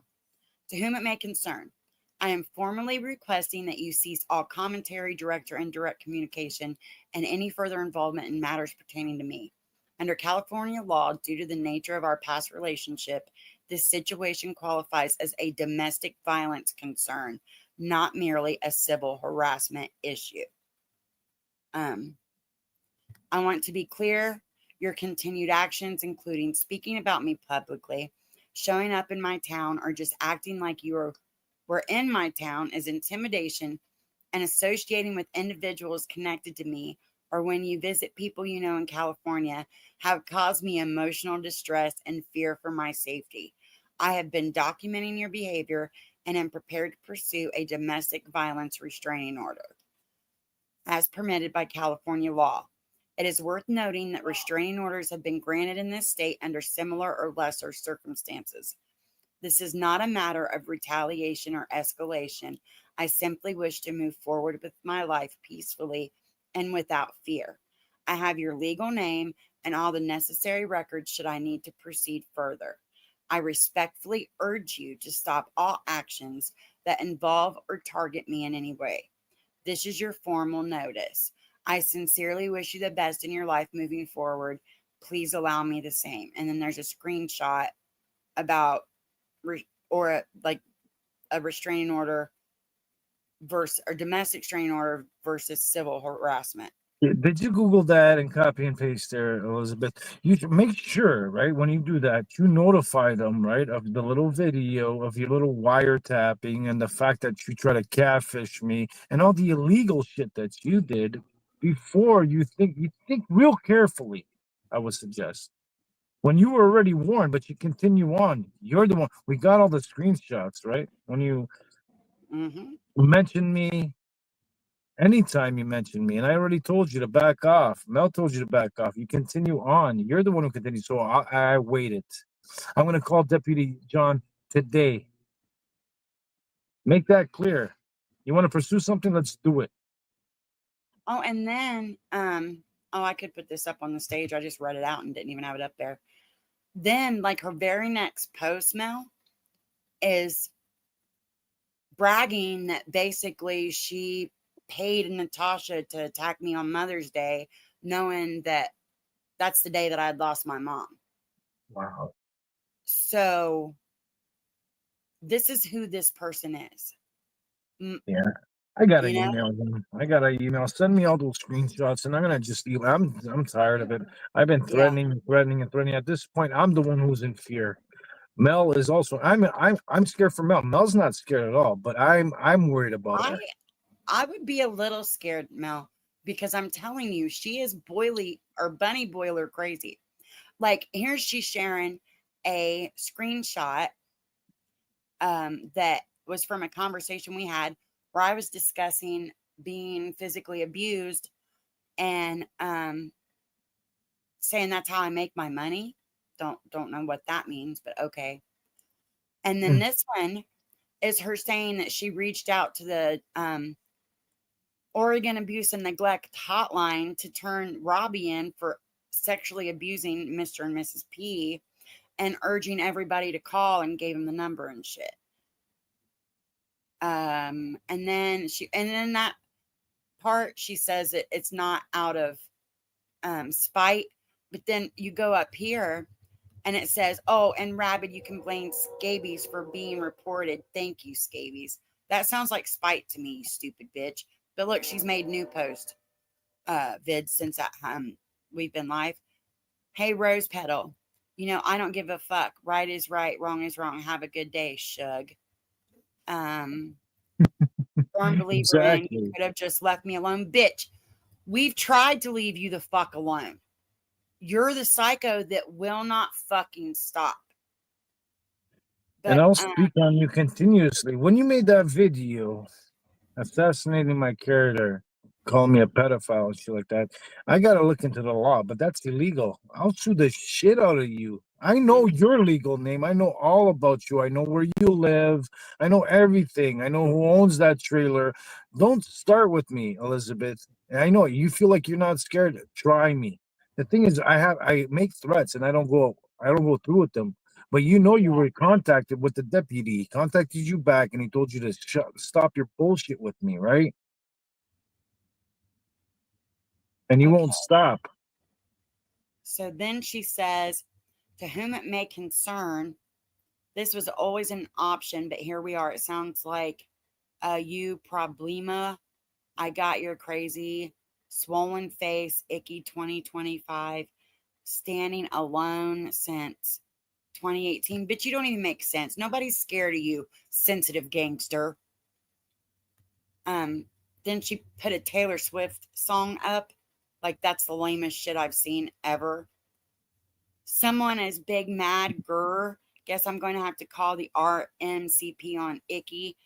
To whom it may concern, I am formally requesting that you cease all commentary, direct or indirect communication, and any further involvement in matters pertaining to me. Under California law, due to the nature of our past relationship, this situation qualifies as a domestic violence concern, not merely a civil harassment issue. I want to be clear, your continued actions, including speaking about me publicly, showing up in my town, or just acting like you were in my town, is intimidation, and associating with individuals connected to me, or when you visit people you know in California, have caused me emotional distress and fear for my safety. I have been documenting your behavior and am prepared to pursue a domestic violence restraining order as permitted by California law. It is worth noting that restraining orders have been granted in this state under similar or lesser circumstances. This is not a matter of retaliation or escalation. I simply wish to move forward with my life peacefully and without fear. I have your legal name and all the necessary records should I need to proceed further. I respectfully urge you to stop all actions that involve or target me in any way. This is your formal notice. I sincerely wish you the best in your life moving forward. Please allow me the same. And then there's a screenshot about like a restraining order versus or domestic restraining order versus civil harassment. Did you Google that and copy and paste there, Elizabeth? You should make sure, right, when you do that, you notify them, right, of the little video of your little wiretapping and the fact that you try to catfish me and all the illegal shit that you did before you think real carefully, I would suggest. When you were already warned, but you continue on, you're the one. We got all the screenshots, right? When you mentioned me, anytime you mention me, and I already told you to back off. Mel told you to back off. You continue on. You're the one who continues. So I waited. I'm going to call Deputy John today. Make that clear. You want to pursue something? Let's do it. Oh, and then, I could put this up on the stage. I just read it out and didn't even have it up there. Then, like, her very next post, Mel, is bragging that basically she paid Natasha to attack me on Mother's Day, knowing that that's the day that I'd lost my mom. Wow. So this is who this person is. Yeah. I got to email them. I got to email. Send me all those screenshots, and I'm gonna just. I'm tired of it. I've been threatening and threatening and threatening. At this point, I'm the one who's in fear. Mel is also. I'm scared for Mel. Mel's not scared at all, but I'm worried about her. I would be a little scared, Mel, because I'm telling you, she is bunny boiler crazy. Like, here she's sharing a screenshot that was from a conversation we had where I was discussing being physically abused and saying that's how I make my money. Don't know what that means, but okay. And then this one is her saying that she reached out to the Oregon Abuse and Neglect Hotline to turn Robbie in for sexually abusing Mr. and Mrs. P and urging everybody to call and gave him the number and shit. And then that part, she says it's not out of spite, but then you go up here and it says, oh, and Rabid, you can blame Scabies for being reported. Thank you, Scabies. That sounds like spite to me, you stupid bitch. But look, she's made new post vids since we've been live. Hey, Rose Petal, I don't give a fuck. Right is right, wrong is wrong. Have a good day, Shug. Firm believer in you could have just left me alone. Bitch, we've tried to leave you the fuck alone. You're the psycho that will not fucking stop. But, and I'll speak on you continuously. When you made that video assassinating my character, calling me a pedophile and shit like that, I gotta look into the law, but that's illegal. I'll sue the shit out of you. I know your legal name. I know all about you. I know where you live. I know everything. I know who owns that trailer. Don't start with me, Elizabeth. And I know you feel like you're not scared. Try me. The thing is, I make threats and I don't go through with them. But you were contacted with the deputy. He contacted you back and he told you to stop your bullshit with me, right? And you won't stop. So then she says, to whom it may concern, this was always an option, but here we are. It sounds like you problema. I got your crazy, swollen face, icky 2025, standing alone since 2018. But you don't even make sense. Nobody's scared of you, sensitive gangster. Then she put a Taylor Swift song up. Like, that's the lamest shit I've seen ever. Someone is big mad grr. Guess I'm going to have to call the RMCP on Icky.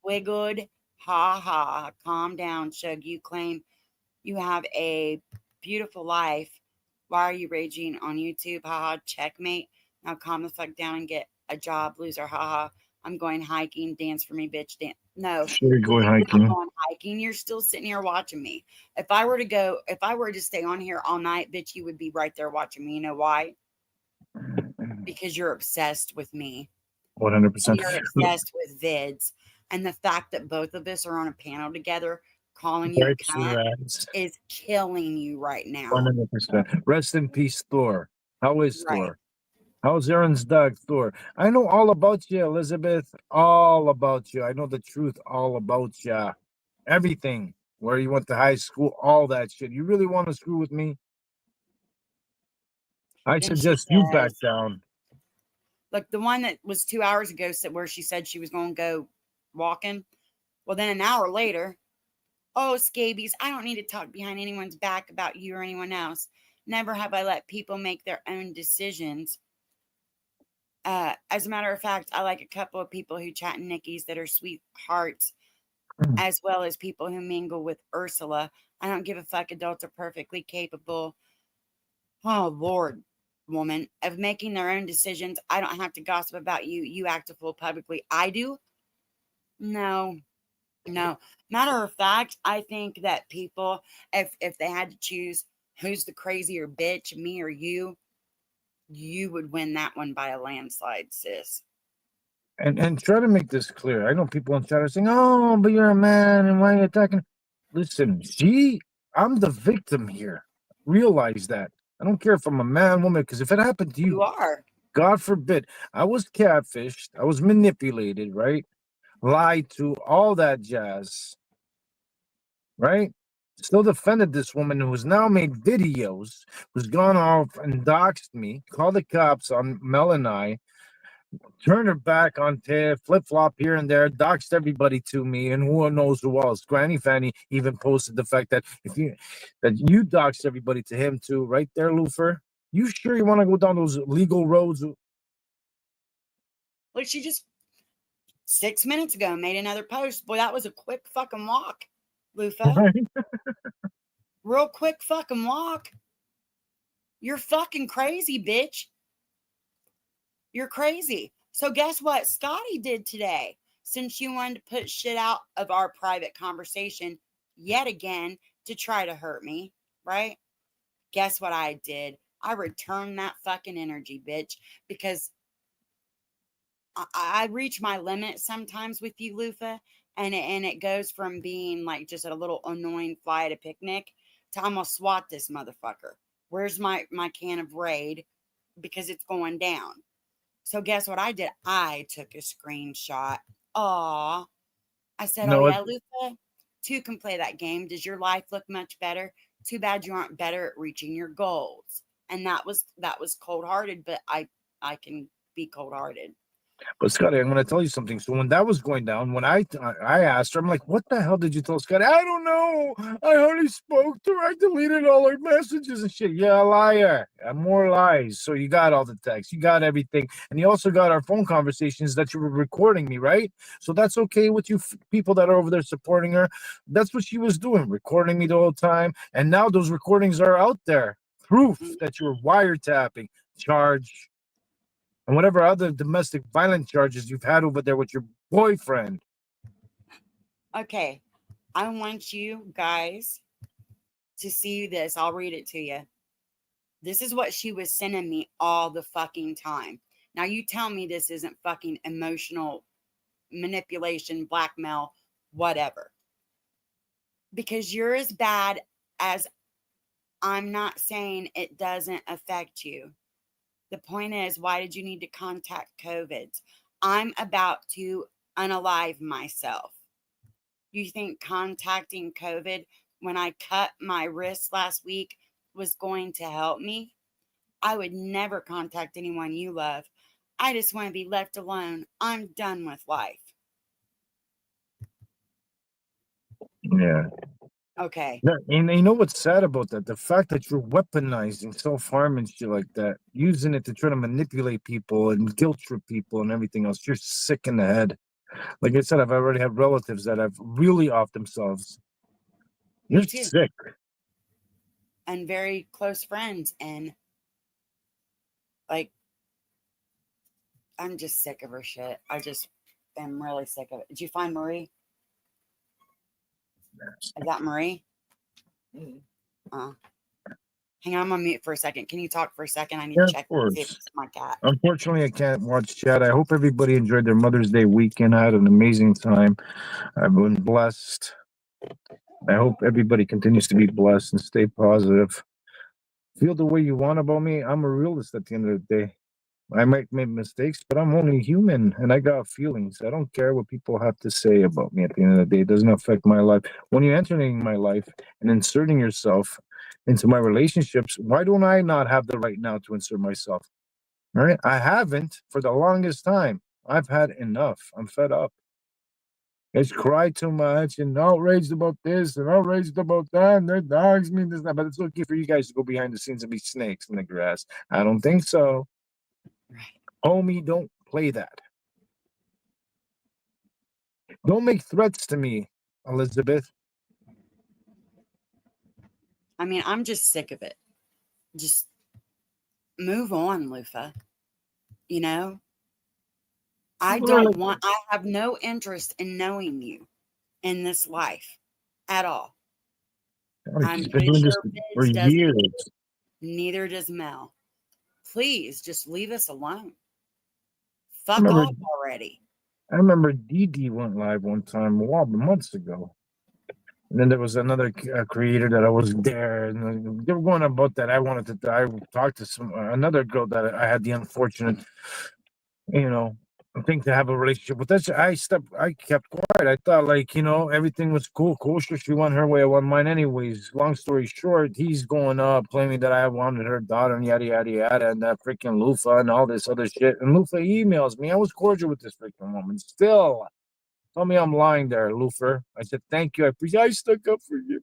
Twiggled. Ha ha. Calm down, Shug. You claim you have a beautiful life. Why are you raging on YouTube? Ha ha. Checkmate. Now calm the fuck down and get a job, loser, haha. I'm going hiking, dance for me, bitch, dance. No, Sure, going I'm hiking. not going hiking. You're still sitting here watching me. If I were to stay on here all night, bitch, you would be right there watching me. You know why? Because you're obsessed with me. 100%. And you're obsessed with vids. And the fact that both of us are on a panel together calling you a Wipes your cunt ass. is killing you right now. 100%. Rest in peace, Thor. How is Right. Thor? How's Aaron's dog, Thor? I know all about you, Elizabeth. All about you. I know the truth all about you. Everything. Where you went to high school, all that shit. You really want to screw with me? I Then she suggest you back says, down. like the one that was 2 hours ago, where she said she was going to go walking. Well, then an hour later, oh, scabies, I don't need to talk behind anyone's back about you or anyone else. Never have I let people make their own decisions. As a matter of fact, I like a couple of people who chat in Nikki's that are sweethearts, as well as people who mingle with Ursula. I don't give a fuck. Adults are perfectly capable. Oh, Lord, woman, of making their own decisions. I don't have to gossip about you. You act a fool publicly. I do? No. Matter of fact, I think that people, if they had to choose who's the crazier bitch, me or you would win that one by a landslide, sis. And try to make this clear. I know people in chat are saying, "Oh, but you're a man, and why are you attacking?" Listen, I'm the victim here. Realize that. I don't care if I'm a man, woman, because if it happened to You are. God forbid, I was catfished, I was manipulated, right? Lied to, all that jazz, right? Still defended this woman who has now made videos, who's gone off and doxed me, called the cops on Mel and I, turned her back on Ted, flip flop here and there, doxed everybody to me, and who knows who else. Granny Fanny even posted the fact that you doxed everybody to him too, right there, Lufer. You sure you want to go down those legal roads? Look, she just 6 minutes ago made another post. Boy, that was a quick fucking walk, Lufa. Real quick fucking walk. You're fucking crazy, bitch. You're crazy. So guess what Scotty did today? Since you wanted to put shit out of our private conversation yet again to try to hurt me, right? Guess what I did? I returned that fucking energy, bitch, because I reach my limit sometimes with you, Lufa, and it goes from being like just a little annoying fly at a picnic to I'm gonna swat this motherfucker. Where's my can of Raid? Because it's going down. So guess what I did? I took a screenshot. Aw. I said, oh No, yeah, Lufa, two can play that game. Does your life look much better? Too bad you aren't better at reaching your goals. And that was cold-hearted, but I can be cold-hearted. But Scotty, I'm going to tell you something. So when that was going down, when I asked her, I'm like, "What the hell did you tell Scotty?" I don't know. I only spoke to her. I deleted all her messages and shit. Yeah, liar. And more lies. So you got all the texts, you got everything, and you also got our phone conversations that you were recording me, right? So that's okay with you people that are over there supporting her. That's what she was doing, recording me the whole time. And now those recordings are out there, proof that you were wiretapping, charge, and whatever other domestic violence charges you've had over there with your boyfriend. Okay. I want you guys to see this. I'll read it to you. This is what she was sending me all the fucking time. Now you tell me this isn't fucking emotional manipulation, blackmail, whatever. Because you're as bad as I'm not saying it doesn't affect you. The point is, why did you need to contact COVID? I'm about to unalive myself. You think contacting COVID when I cut my wrist last week was going to help me? I would never contact anyone you love. I just want to be left alone. I'm done with life. Yeah. Okay. And you know what's sad about that? The fact that you're weaponizing self-harm and shit like that, using it to try to manipulate people and guilt trip people and everything else. You're sick in the head. Like I said, I've already had relatives that have really off themselves. You're sick. And very close friends. And like, I'm just sick of her shit. I just am really sick of it. Did you find Marie? Is that Marie? Hang on, I'm on mute for a second. Can you talk for a second? I need Yeah, to of check and see if course. it's my cat. Unfortunately, I can't watch chat. I hope everybody enjoyed their Mother's Day weekend. I had an amazing time. I've been blessed. I hope everybody continues to be blessed and stay positive. Feel the way you want about me. I'm a realist at the end of the day. I might make mistakes, but I'm only human and I got feelings. I don't care what people have to say about me at the end of the day. It doesn't affect my life. When you're entering my life and inserting yourself into my relationships, why don't I not have the right now to insert myself? All right. I haven't for the longest time. I've had enough. I'm fed up. It's cried too much and outraged about this and outraged about that. And their dogs mean this, that. But it's okay for you guys to go behind the scenes and be snakes in the grass. I don't think so. Homie, don't play that. Don't make threats to me, Elizabeth. I mean, I'm just sick of it. Just move on, Lufa. You know? I have no interest in knowing you in this life at all. I'm She's been pretty doing this sure for Biz doesn't. years. Neither does Mel. Please just leave us alone. I Fuck remember, off already. I remember Dee Dee went live one time a while, months ago. And then there was another creator that I was there, and they were going about that. I talked to another girl that I had the unfortunate, thing to have a relationship with. I kept quiet. I thought, like, everything was cool, kosher. She went her way, I went mine anyways. Long story short, he's going up claiming that I wanted her daughter and yada yada yada, and that freaking Lufa and all this other shit. And Lufa emails me. I was cordial with this freaking woman. Still, tell me I'm lying there, Lufer. I said, thank you. I stuck up for you.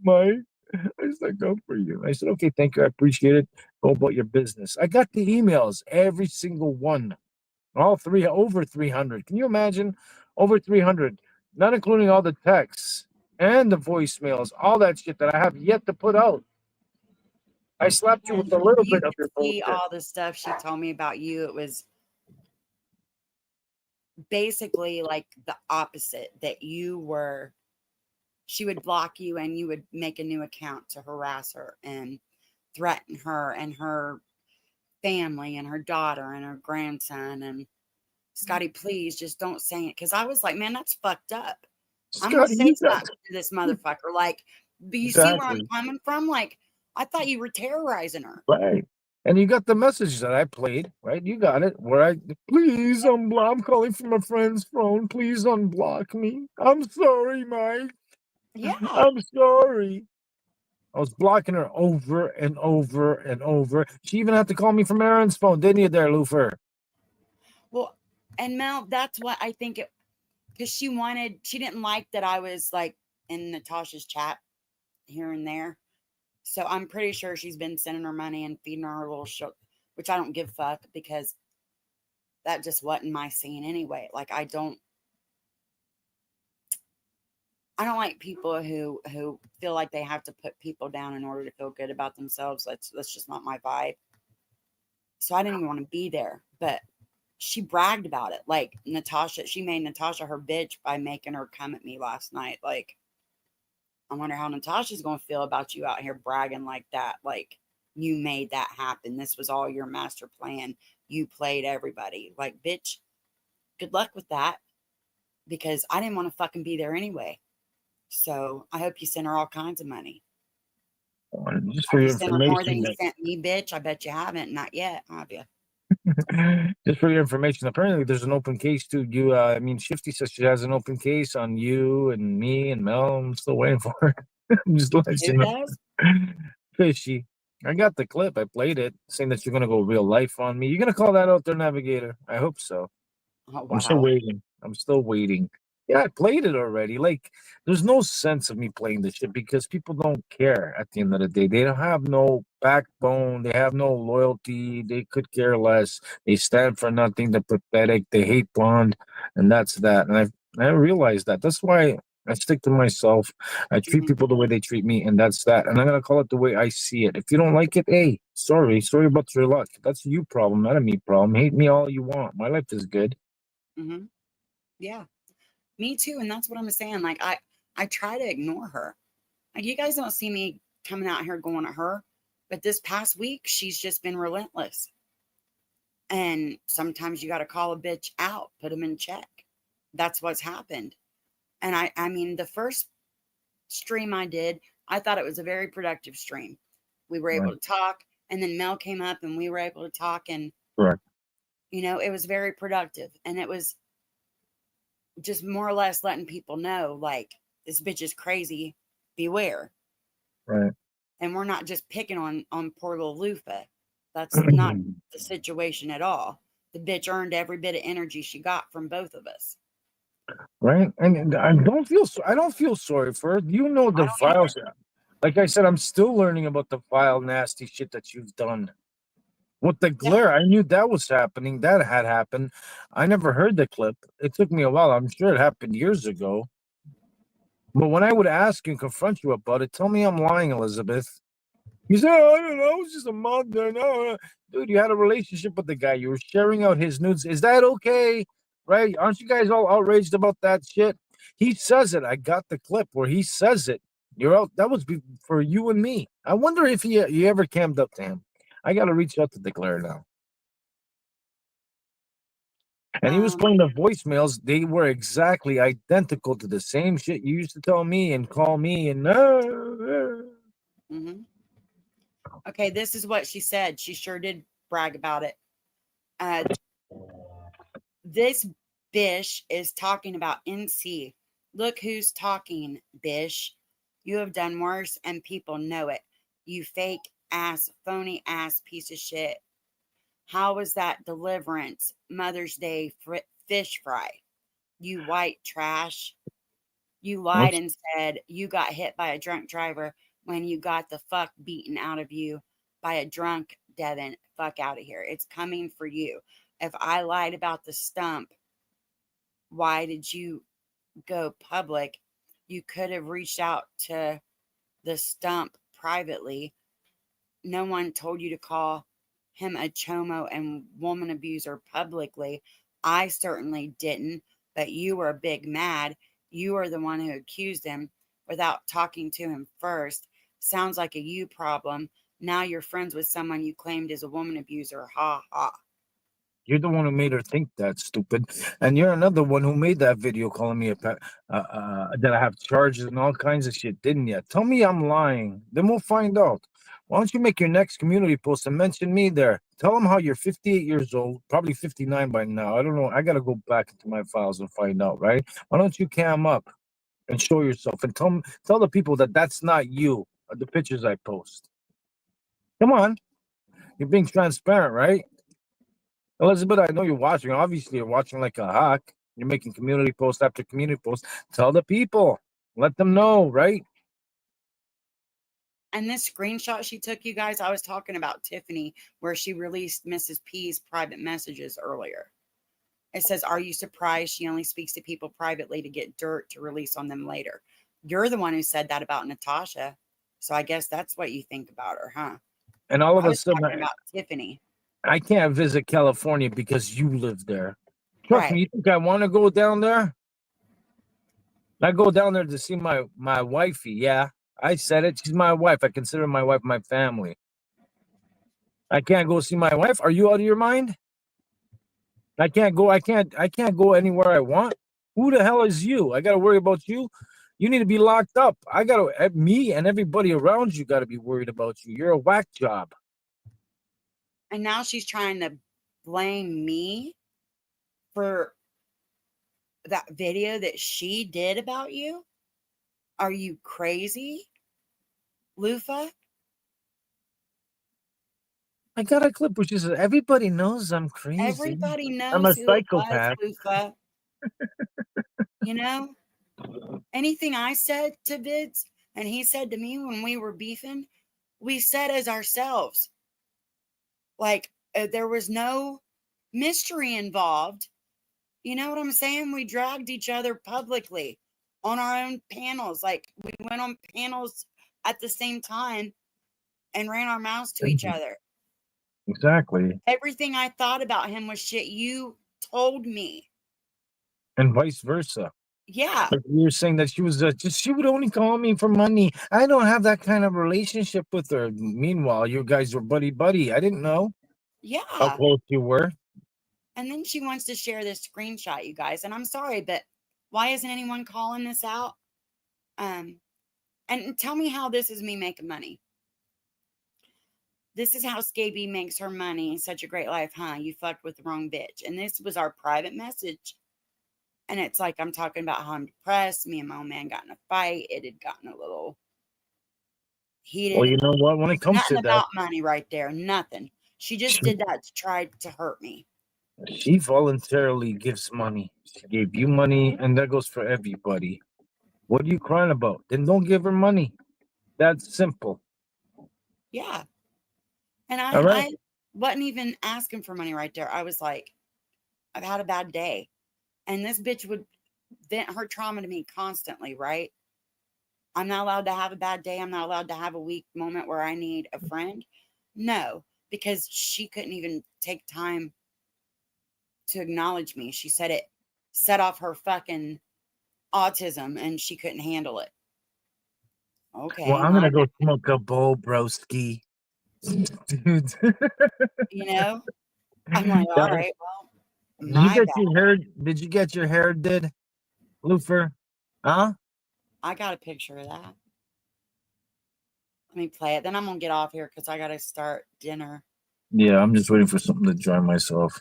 Mike, I stuck up for you. I said, okay, thank you. I appreciate it. Go about your business. I got the emails, every single one. All three, over 300. Can you imagine? Over 300, not including all the texts and the voicemails, all that shit that I have yet to put out. I slapped you with a little bit of your See bullshit. all the stuff she told me about you. It was basically like the opposite, that she would block you and you would make a new account to harass her and threaten her and her family and her daughter and her grandson. And Scotty, please just don't say it. Cause I was like, man, that's fucked up. I'm gonna Scotty, say you got something to this motherfucker. Like, do you see where I'm exactly coming from? Like, I thought you were terrorizing her. right. And you got the message that I played, right? You got it. Please unblock. I'm calling from a friend's phone. Please unblock me. I'm sorry, Mike. Yeah. I'm sorry. I was blocking her over and over and over. She even had to call me from Aaron's phone, didn't you, there, Lufer? Well, and Mel, that's what I think it, because she didn't like that I was like in Natasha's chat here and there. So I'm pretty sure she's been sending her money and feeding her little shit, which I don't give a fuck, because that just wasn't my scene anyway. Like, I don't like people who feel like they have to put people down in order to feel good about themselves. That's just not my vibe. So I didn't even want to be there. But she bragged about it. Like, she made Natasha her bitch by making her come at me last night. Like, I wonder how Natasha's going to feel about you out here bragging like that. Like, you made that happen. This was all your master plan. You played everybody. Like, bitch, good luck with that. Because I didn't want to fucking be there anyway. So I hope you send her all kinds of money. Just for Have your you sent her more than information, you sent me, bitch? I bet you haven't. Not yet, have you? just for your information, apparently there's an open case too. Shifty says she has an open case on you and me and Mel. I'm still waiting for her. I'm just letting you know. Does? Fishy. I got the clip. I played it, saying that you're gonna go real life on me. You're gonna call that out there, Navigator. I hope so. Oh, wow. I'm still waiting. Yeah, I played it already. Like, there's no sense of me playing this shit because people don't care at the end of the day. They don't have no backbone. They have no loyalty. They could care less. They stand for nothing. They're pathetic. They hate blonde. And that's that. And I realized that. That's why I stick to myself. I treat people the way they treat me, and that's that. And I'm gonna call it the way I see it. If you don't like it, hey, sorry about your luck. That's a you problem, not a me problem. Hate me all you want. My life is good. Mm-hmm. Yeah, me too. And that's what I'm saying. Like I try to ignore her. Like you guys don't see me coming out here going at her, but this past week she's just been relentless. And sometimes you got to call a bitch out, put them in check. That's what's happened. And I mean, the first stream I did, I thought it was a very productive stream. We were able Right. to talk, and then Mel came up and we were able to talk, and Correct. it was very productive. And it was just more or less letting people know, like, this bitch is crazy, beware. Right. And we're not just picking on poor little Lufa. That's not the situation at all. The bitch earned every bit of energy she got from both of us. Right. And I don't feel sorry for her. You know the files. Like I said, I'm still learning about the vile, nasty shit that you've done. With the glare, I knew that was happening. That had happened. I never heard the clip. It took me a while. I'm sure it happened years ago. But when I would ask and confront you about it, tell me I'm lying, Elizabeth. You say, oh, I don't know, it's just a month. No. Dude, you had a relationship with the guy. You were sharing out his nudes. Is that okay? Right? Aren't you guys all outraged about that shit? He says it. I got the clip where he says it. You're out. That was for you and me. I wonder if you ever cammed up to him. I got to reach out to Declare now. And he was playing the voicemails. They were exactly identical to the same shit you used to tell me and call me. And Mm-hmm. Okay, this is what she said. She sure did brag about it. This bish is talking about NC. Look who's talking, bish. You have done worse and people know it. You fake ass, phony ass piece of shit. How was that deliverance? Mother's Day fish fry. You white trash. You lied and said you got hit by a drunk driver when you got the fuck beaten out of you by a drunk Devin. Fuck out of here. It's coming for you. If I lied about the stump, why did you go public? You could have reached out to the stump privately. No one told you to call him a chomo and woman abuser publicly. I certainly didn't, but you were big mad. You are the one who accused him without talking to him first. Sounds like a you problem. Now you're friends with someone you claimed is a woman abuser. Ha ha. You're the one who made her think that, stupid. And you're another one who made that video calling me that I have charges and all kinds of shit, didn't you? Tell me I'm lying. Then we'll find out. Why don't you make your next community post and mention me there? Tell them how you're 58 years old, probably 59 by now. I don't know. I got to go back into my files and find out, right? Why don't you cam up and show yourself and tell the people that that's not you, the pictures I post. Come on. You're being transparent, right? Elizabeth, I know you're watching. Obviously, you're watching like a hawk. You're making community post after community post. Tell the people. Let them know, right? And this screenshot she took, you guys, I was talking about Tiffany, where she released Mrs. P's private messages earlier. It says, are you surprised she only speaks to people privately to get dirt to release on them later? You're the one who said that about Natasha. So I guess that's what you think about her, huh? And all of I a was sudden, talking about Tiffany. I can't visit California because you live there. Trust me, you think I want to go down there? I go down there to see my wifey. Yeah, I said it. She's my wife. I consider my wife my family. I can't go see my wife. Are you out of your mind? I can't go anywhere I want. Who the hell is you? I got to worry about you. You need to be locked up. Me and everybody around you got to be worried about you. You're a whack job. And now she's trying to blame me for that video that she did about you. Are you crazy, Lufa? I got a clip which is everybody knows I'm crazy. Everybody knows I'm a who psychopath. it was, Lufa. Anything I said to Vids and he said to me when we were beefing, we said as ourselves. Like there was no mystery involved. You know what I'm saying? We dragged each other publicly. on our own panels. Like, we went on panels at the same time and ran our mouths to each other. Exactly. Everything I thought about him was shit you told me. And vice versa. Yeah. Like you were saying that she was she would only call me for money. I don't have that kind of relationship with her. Meanwhile, you guys were buddy. I didn't know how Yeah. close you were. And then she wants to share this screenshot, you guys. And I'm sorry, but why isn't anyone calling this out? And tell me how this is me making money. This is how Scaby makes her money. Such a great life, huh? You fucked with the wrong bitch. And this was our private message. And it's like, I'm talking about how I'm depressed. Me and my old man got in a fight. It had gotten a little heated. Well, you know what? When it comes Nothing to that, about money right there. Nothing. She just did that to try to hurt me. she voluntarily gives money. She gave you money, and that goes for everybody. What are you crying about? Then don't give her money. That's simple. Yeah. And All right. I wasn't even asking for money right there. I was like, I've had a bad day. And this bitch would vent her trauma to me constantly, right? I'm not allowed to have a bad day. I'm not allowed to have a weak moment where I need a friend. No, because she couldn't even take time to acknowledge me. She said it set off her fucking autism and she couldn't handle it. Okay. Well, I'm gonna go smoke a bowl, broski. Dude. You know? I'm like, all right, well, Did you my get bad. your hair? Did you get your hair did, Lufer? Huh? I got a picture of that. Let me play it. Then I'm gonna get off here because I gotta start dinner. Yeah, I'm just waiting for something to dry myself.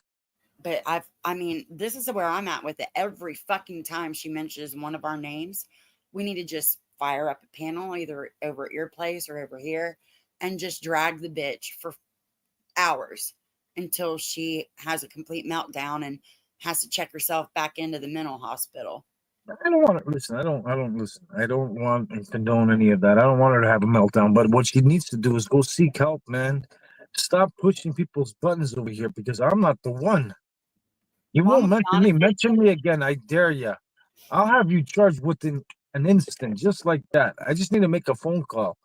But I mean, this is where I'm at with it. Every fucking time she mentions one of our names, we need to just fire up a panel either over at your place or over here and just drag the bitch for hours until she has a complete meltdown and has to check herself back into the mental hospital. I don't want to listen. I don't listen. I don't want to condone any of that. I don't want her to have a meltdown. But what she needs to do is go seek help, man. Stop pushing people's buttons over here because I'm not the one. You won't mention me. Mention me again. I dare you. I'll have you charged within an instant, just like that. I just need to make a phone call.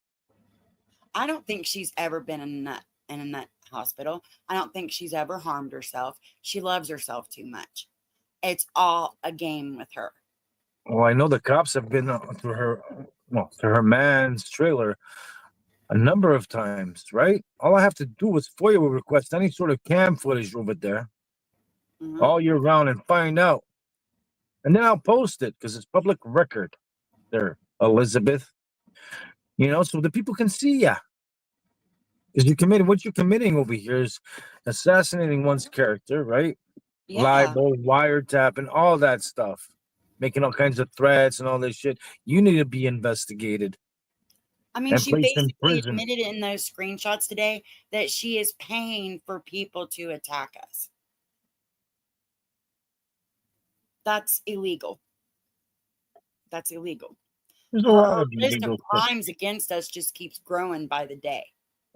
I don't think she's ever been in a nut hospital. I don't think she's ever harmed herself. She loves herself too much. It's all a game with her. Well, I know the cops have been to her man's trailer a number of times, right? All I have to do is FOIA request any sort of cam footage over there all year round and find out. And then I'll post it because it's public record there, Elizabeth. You know, so the people can see ya. Because what you're committing over here is assassinating one's character, right? Yeah. Libel, wiretapping, all that stuff. Making all kinds of threats and all this shit. You need to be investigated. I mean, And she placed in basically prison. admitted in those screenshots today that she is paying for people to attack us. That's illegal. That's illegal. There's a lot Her of list of illegal stuff. crimes against us just keeps growing by the day.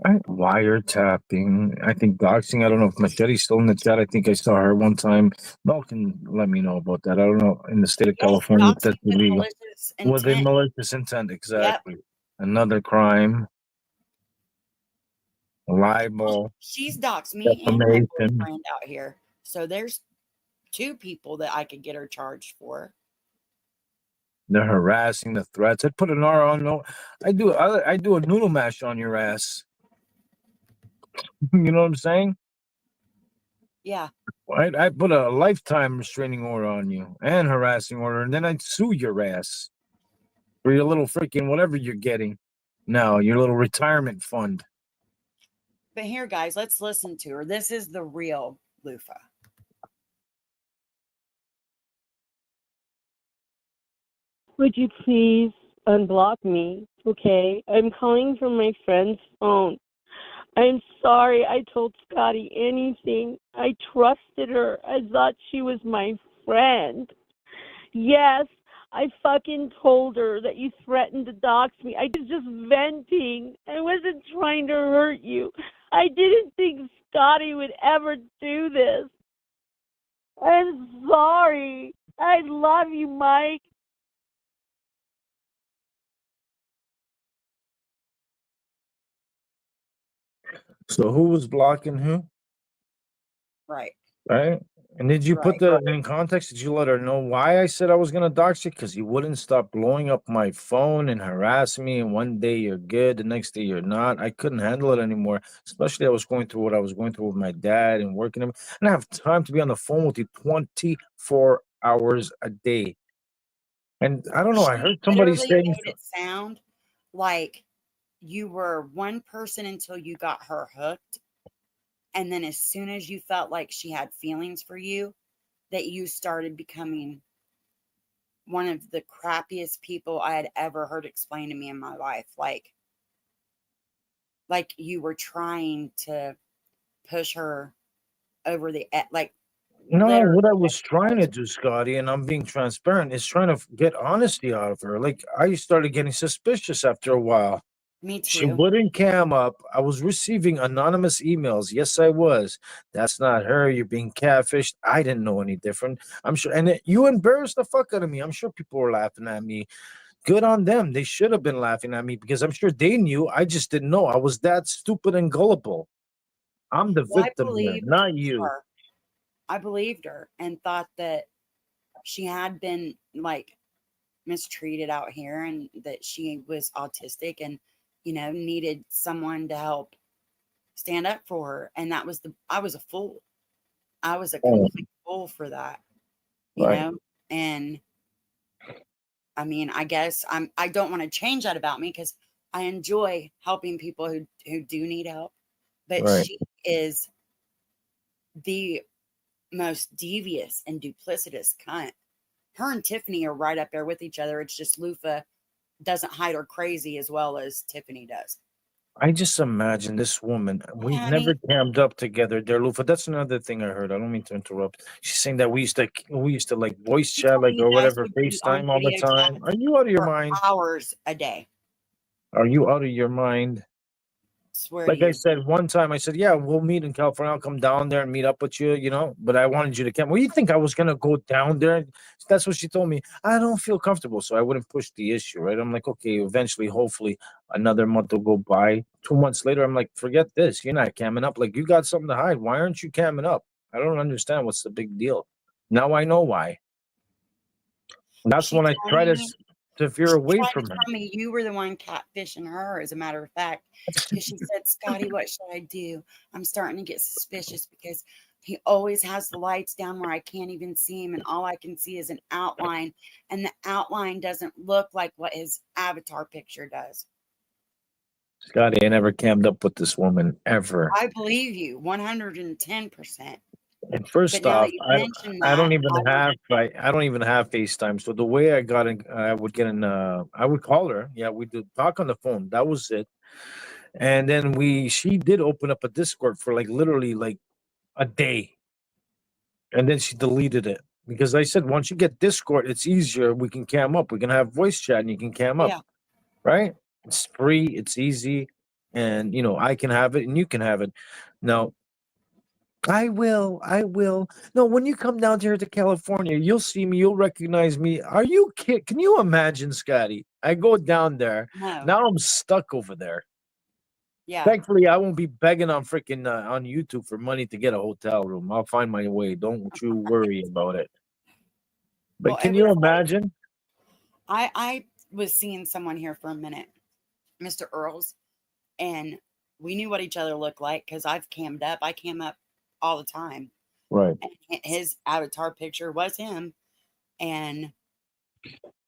Right? Wiretapping. I think doxing. I don't know if Machete's still in the chat. I think I saw her one time. Mel can let me know about that. I don't know in the state of California if that's Doxing with illegal. malicious With a intent. malicious intent, exactly. Another crime. Libel. She's doxed me and my Defamation. boyfriend out here. So there's 2 people that I could get her charged for. The harassing, the threats. I'd put an R on. No, I do a noodle mash on your ass. You know what I'm saying? Yeah. I put a lifetime restraining order on you and harassing order, and then I'd sue your ass for your little freaking whatever you're getting. No, your little retirement fund. But here, guys, let's listen to her. This is the real Lufa. Would you please unblock me? Okay, I'm calling from my friend's phone. I'm sorry I told Scotty anything. I trusted her. I thought she was my friend. Yes, I fucking told her that you threatened to dox me. I was just venting. I wasn't trying to hurt you. I didn't think Scotty would ever do this. I'm sorry. I love you, Mike. So who was blocking who? Right. Right? And did you put Right. that in context? Did you let her know why I said I was gonna dox you? Because you wouldn't stop blowing up my phone and harassing me. And one day you're good, the next day you're not. I couldn't handle it anymore. Especially I was going through what I was going through with my dad and working. And I have time to be on the phone with you 24 hours a day. And I don't know. I She heard somebody literally saying, made it sound like you were one person until you got her hooked. And then as soon as you felt like she had feelings for you, that you started becoming one of the crappiest people I had ever heard explain to me in my life. Like you were trying to push her over the like no, literally. what I was trying to do, Scotty, and I'm being transparent, is trying to get honesty out of her. Like, I started getting suspicious after a while. Me She too. wouldn't cam up. I was receiving anonymous emails. Yes, I was. That's not her. You're being catfished. I didn't know any different. I'm sure. And you embarrassed the fuck out of me. I'm sure people were laughing at me. Good on them. They should have been laughing at me because I'm sure they knew. I just didn't know. I was that stupid and gullible. I'm the Well, I victim here, believed not you. her. I believed her and thought that she had been like mistreated out here and that she was autistic and needed someone to help stand up for her. And I was a fool. I was a Oh, complete fool for that, right. and I mean, I guess I don't want to change that about me because I enjoy helping people who do need help, but Right. she is the most devious and duplicitous cunt. Her and Tiffany are right up there with each other. It's just Lufa doesn't hide her crazy as well as Tiffany does. I just imagine this woman. We've Honey, never cammed up together, dear Lufa. That's another thing I heard. I don't mean to interrupt. She's saying that we used to like voice she chat, told like me you or guys whatever, would be on FaceTime all the video time. chats Are you out of your for mind? hours a day. Are you out of your mind? Swear to Like I you. said, one time I said, yeah, we'll meet in California. I'll come down there and meet up with you, but I wanted you to come. Well, you think I was going to go down there? That's what she told me. I don't feel comfortable, so I wouldn't push the issue, right? I'm like, okay, eventually, hopefully, another month will go by. 2 months later, I'm like, forget this. You're not camming up. Like, you got something to hide. Why aren't you camming up? I don't understand. What's the big deal? Now I know why. That's She when I told try to me veer away tried to from her. tell me you were the one catfishing her, as a matter of fact, because she said, Scotty, what should I do? I'm starting to get suspicious because he always has the lights down where I can't even see him, and all I can see is an outline, and the outline doesn't look like what his avatar picture does. Scotty, I never cammed up with this woman ever. I believe you 110%. And But first now off, that you I mentioned I that, don't even have I don't even have FaceTime. So the way I got in, I would get in. I would call her. Yeah, we did talk on the phone. That was it. And then she did open up a Discord for like literally like a day, and then she deleted it because I said once you get Discord, it's easier. We can cam up. We can have voice chat, and you can cam up, yeah, right? It's free. It's easy, and I can have it, and you can have it. Now I will. I will. No, when you come down here to California, you'll see me. You'll recognize me. Are you kid? Can you imagine, Scotty? I go down there. no, Now I'm stuck over there. yeah. Thankfully, I won't be begging on freaking on YouTube for money to get a hotel room. I'll find my way. Don't you worry about it. Well, But it can you was like imagine? I was seeing someone here for a minute, Mr. Earls, and we knew what each other looked like because I've cammed up. I cam up all the time. Right. And his avatar picture was him. And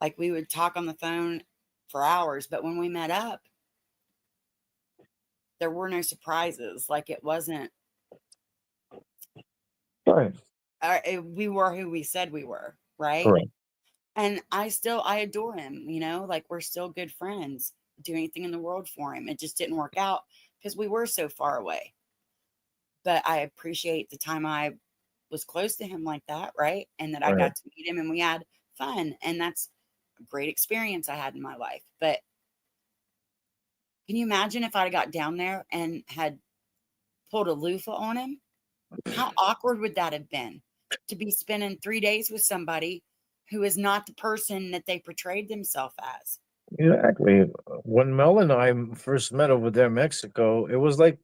like we would talk on the phone for hours. But when we met up, there were no surprises. Like it wasn't, Right. We were who we said we were. Right. Correct. And I adore him, like we're still good friends. Do anything in the world for him. It just didn't work out because we were so far away. But I appreciate the time I was close to him like that, right? And that I Right. got to meet him and we had fun. And that's a great experience I had in my life. But can you imagine if I got down there and had pulled a loofah on him? How awkward would that have been to be spending 3 days with somebody who is not the person that they portrayed themselves as? Exactly. When Mel and I first met over there in Mexico, it was like,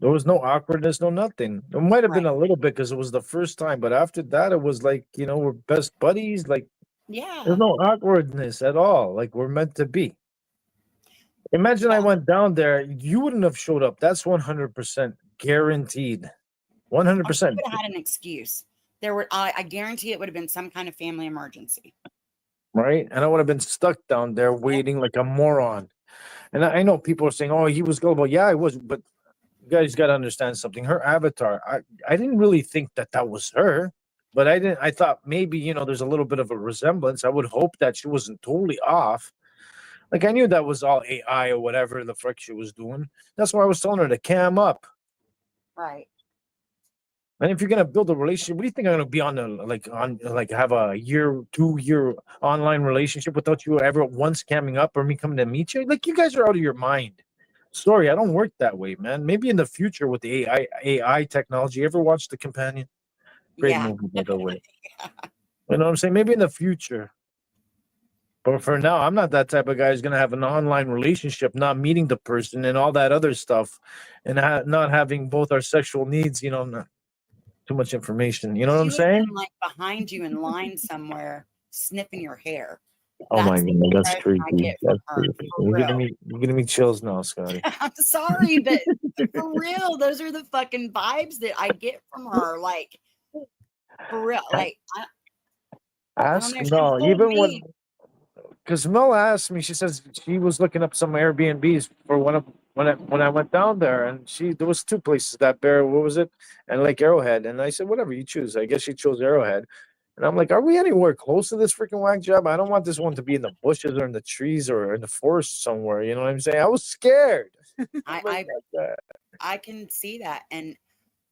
There was no awkwardness, no nothing. It might have been a little bit because it was the first time, but after that, it was like, we're best buddies. Like, Yeah. there's no awkwardness at all. Like, we're meant to be. Imagine I went down there, you wouldn't have showed up. That's 100% guaranteed. 100%. Would have had an excuse. I guarantee it would have been some kind of family emergency. Right? And I would have been stuck down there waiting like a moron. And I know people are saying, oh, he was gullible. Yeah, I was. But you guys got to understand something. Her avatar, I didn't really think that was her. But I thought maybe, there's a little bit of a resemblance. I would hope that she wasn't totally off. Like, I knew that was all AI or whatever the frick she was doing. That's why I was telling her to cam up. Right. And if you're gonna build a relationship, what do you think I'm gonna be on have a 2-year online relationship without you ever once camming up or me coming to meet you? Like, you guys are out of your mind. Sorry, I don't work that way, man. Maybe in the future with the AI technology. Ever watch The Companion? Great movie, by the way. You know what I'm saying? Maybe in the future. But for now, I'm not that type of guy who's gonna have an online relationship, not meeting the person and all that other stuff, and not having both our sexual needs. Not too much information. You know what I'm saying? Been, like, behind you in line somewhere, sniffing your hair. Oh my god, that's creepy. That's creepy. You're giving me chills now, Scotty. I'm sorry, but for real, those are the fucking vibes that I get from her. Like, for real, like. Because Mel asked me, she says she was looking up some Airbnbs for when I went down there, and there was 2 places, that Bear, what was it, and Lake Arrowhead, and I said whatever you choose. I guess she chose Arrowhead, and I'm like, are we anywhere close to this freaking whack job? I don't want this one to be in the bushes or in the trees or in the forest somewhere. You know what I'm saying? I was scared. I can see that, and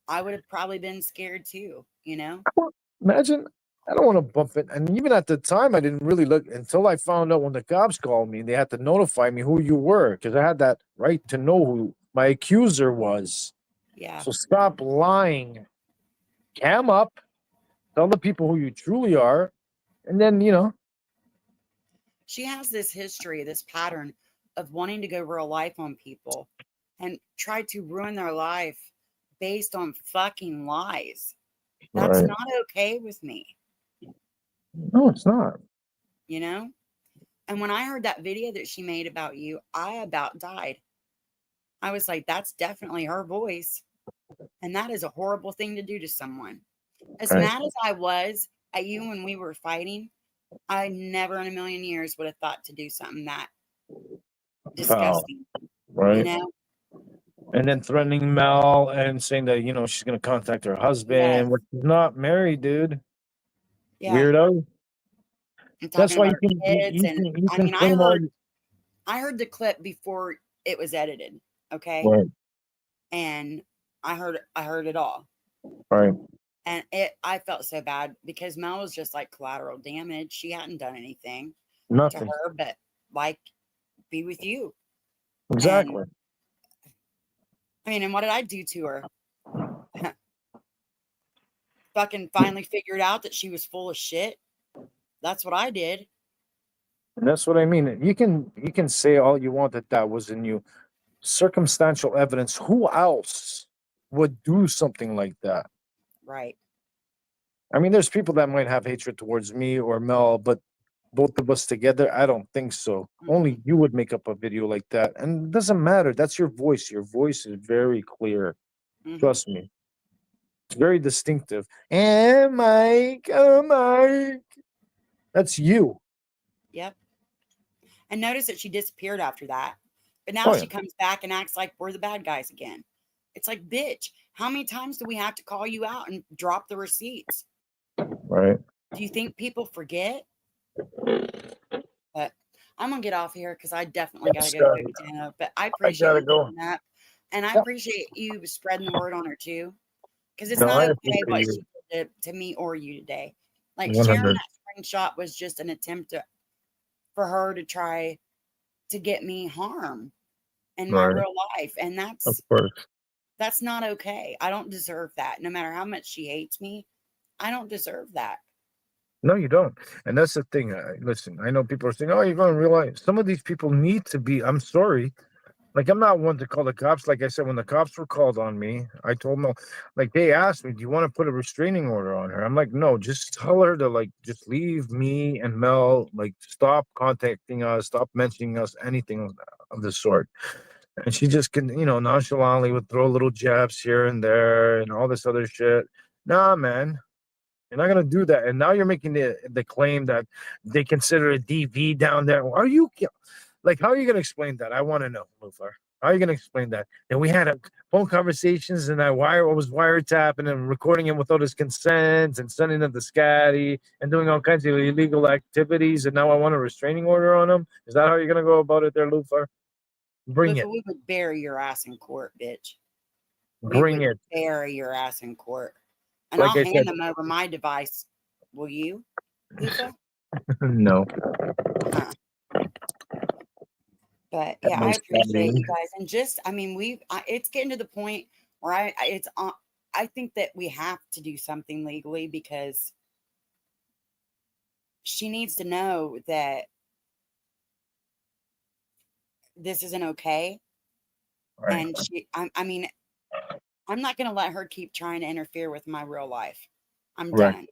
I would have probably been scared too. Imagine. I don't want to bump it. And even at the time, I didn't really look until I found out when the cops called me. They had to notify me who you were because I had that right to know who my accuser was. Yeah. So stop lying. Cam up. Tell the people who you truly are. And then, She has this history, this pattern of wanting to go real life on people and try to ruin their life based on fucking lies. That's Right. not okay with me. No, it's not. And when I heard that video that she made about you, I about died. I was like, that's definitely her voice. And that is a horrible thing to do to someone. As mad as I was at you when we were fighting, I never in a million years would have thought to do something that disgusting. Right. And then threatening Mel and saying that, she's going to contact her husband, which is not married, dude. Yeah. Weirdo. That's why you I heard the clip before it was edited. Okay. Right. And I heard it all. Right. And I felt so bad because Mel was just like collateral damage. She hadn't done anything Nothing to her, but like be with you. Exactly. And what did I do to her? Fucking finally figured out that she was full of shit. That's what I did. And that's what I mean. You can say all you want that was in you. Circumstantial evidence. Who else would do something like that? Right. I mean, there's people that might have hatred towards me or Mel, but both of us together, I don't think so. Only you would make up a video like that. And it doesn't matter. That's your voice. Your voice is very clear. Trust me. It's very distinctive. And Mike, oh Mike. That's you. Yep. And notice that she disappeared after that. But now she comes back and acts like we're the bad guys again. It's like, bitch, how many times do we have to call you out and drop the receipts? Right. Do you think people forget? But I'm going to get off here because I definitely got to go to dinner. But I appreciate you doing that. And I appreciate you spreading the word on her too. Because it's not okay what she did to me or you today. Like 100. sharing that screenshot was just an attempt for her to try to get me harm in my real life. And that's not okay. I don't deserve that. No matter how much she hates me, I don't deserve that. No, you don't. And that's the thing. Listen, I know people are saying, oh, you're going to realize some of these people need to be, I'm sorry, Like, I'm not one to call the cops. Like I said, when the cops were called on me, I told them, like, they asked me, do you want to put a restraining order on her? I'm like, no, just tell her to, like, just leave me and Mel, like, stop contacting us, stop mentioning us, anything of the sort. And she just can, nonchalantly would throw little jabs here and there and all this other shit. Nah, man. You're not gonna do that. And now you're making the claim that they consider a DV down there. Are you like, how are you gonna explain that? I want to know, Lufa. How are you gonna explain that? And we had phone conversations, and I was wiretapping and recording him without his consent and sending him to Scotty and doing all kinds of illegal activities. And now I want a restraining order on him. Is that how you're gonna go about it, there, Lufa? Bring it. We would bury your ass in court, bitch. Bring it. Bury your ass in court. And Like I'll I hand said- them over my device. Will you, Lufa? No. But yeah, I appreciate you guys. And just, I mean, it's getting to the point where I think that we have to do something legally, because she needs to know that this isn't okay. Right. And I mean, I'm not going to let her keep trying to interfere with my real life. I'm done.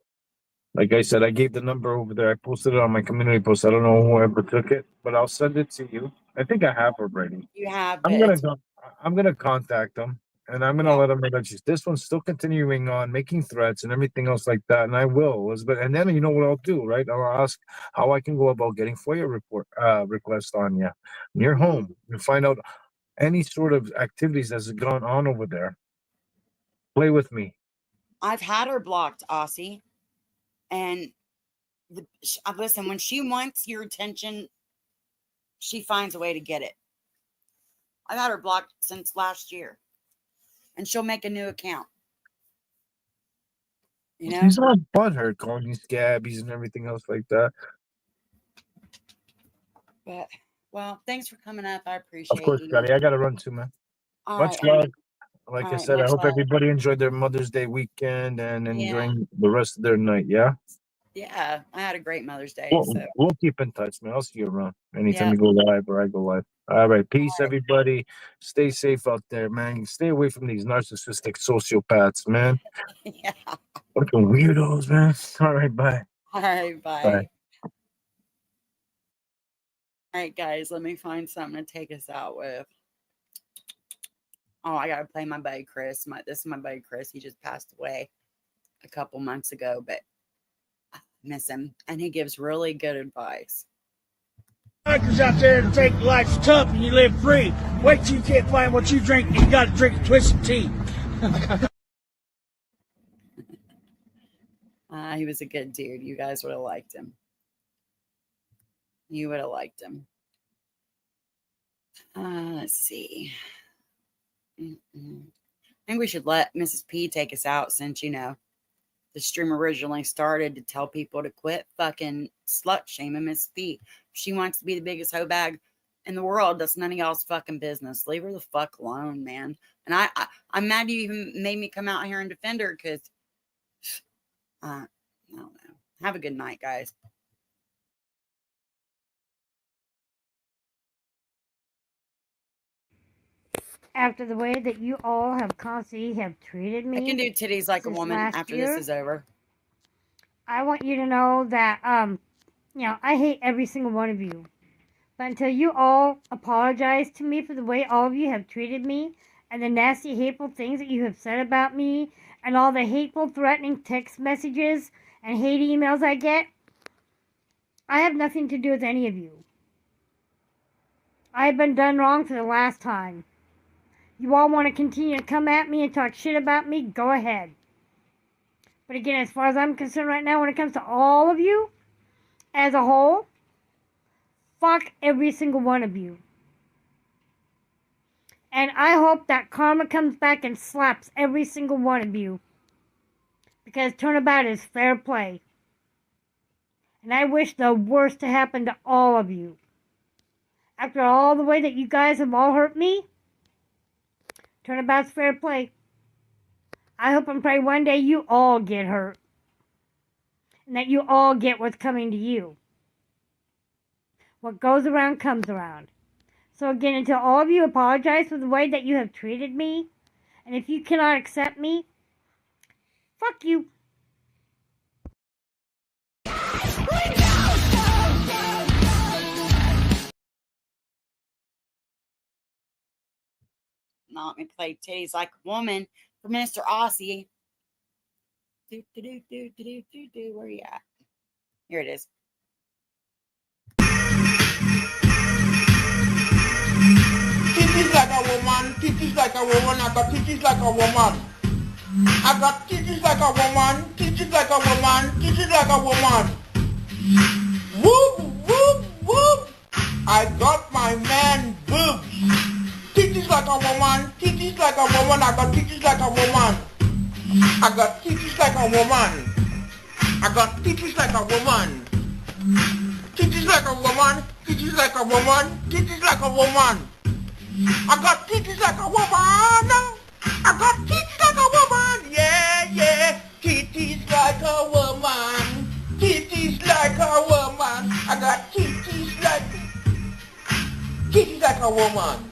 Like I said, I gave the number over there. I posted it on my community post. I don't know whoever took it, but I'll send it to you. I think I have already. You have. I'm gonna contact them, and I'm gonna let them know that this one's still continuing on making threats and everything else like that. And I will, Elizabeth. And then you know what I'll do, right? I'll ask how I can go about getting FOIA request on you in your home and find out any sort of activities that's gone on over there. Play with me. I've had her blocked, Aussie. And listen, when she wants your attention, she finds a way to get it. I've had her blocked since last year. And she'll make a new account. You know? She's not butthurt calling you scabbies and everything else like that. But, well, thanks for coming up. I appreciate it. Of course, Scotty. I got to run too, man. Much love. Like I said, I hope everybody enjoyed their Mother's Day weekend and enjoying the rest of their night, yeah? Yeah, I had a great Mother's Day. We'll keep in touch, man. I'll see you around anytime you go live or I go live. All right. Peace, everybody. Stay safe out there, man. Stay away from these narcissistic sociopaths, man. Yeah. Fucking weirdos, man. All right. Bye. All right. Bye. Bye. All right, guys. Let me find something to take us out with. Oh, I got to play my buddy Chris. This is my buddy Chris. He just passed away a couple months ago, but I miss him. And he gives really good advice. Bikers out there to take life's tough and you live free. Wait till you can't find what you drink and you got to drink twisted tea. He was a good dude. You guys would have liked him. You would have liked him. Let's see. I think we should let Mrs. P take us out, since, the stream originally started to tell people to quit fucking slut shaming Mrs. P. If she wants to be the biggest hoe bag in the world, that's none of y'all's fucking business. Leave her the fuck alone, man. And I'm mad you even made me come out here and defend her, because I don't know. Have a good night, guys. After the way that you all have constantly have treated me, I can do titties like a woman after this is over. I want you to know that, I hate every single one of you. But until you all apologize to me for the way all of you have treated me, and the nasty, hateful things that you have said about me, and all the hateful, threatening text messages and hate emails I get, I have nothing to do with any of you. I have been done wrong for the last time. You all want to continue to come at me and talk shit about me, go ahead. But again, as far as I'm concerned right now, when it comes to all of you, as a whole, fuck every single one of you. And I hope that karma comes back and slaps every single one of you. Because turnabout is fair play. And I wish the worst to happen to all of you. After all the way that you guys have all hurt me, turnabout's fair play. I hope and pray one day you all get hurt. And that you all get what's coming to you. What goes around comes around. So again, until all of you apologize for the way that you have treated me, and if you cannot accept me, fuck you. Now let me play Titties Like a Woman for Mr. Aussie. Where you at? Here it is. Titties like a woman, titties like a woman, I got titties like a woman. I got titties like a woman, titties like a woman, titties like a woman. Whoop, whoop, whoop. I got my man boobs. Titties like a woman, titties like a woman, I got titties like a woman. I got titties like a woman. I got titties like a woman. Titties like a woman, titties like a woman, titties like a woman. I got titties like a woman. I got titties like a woman. Yeah, yeah. Titties like a woman. Titties like a woman. I got titties like a woman.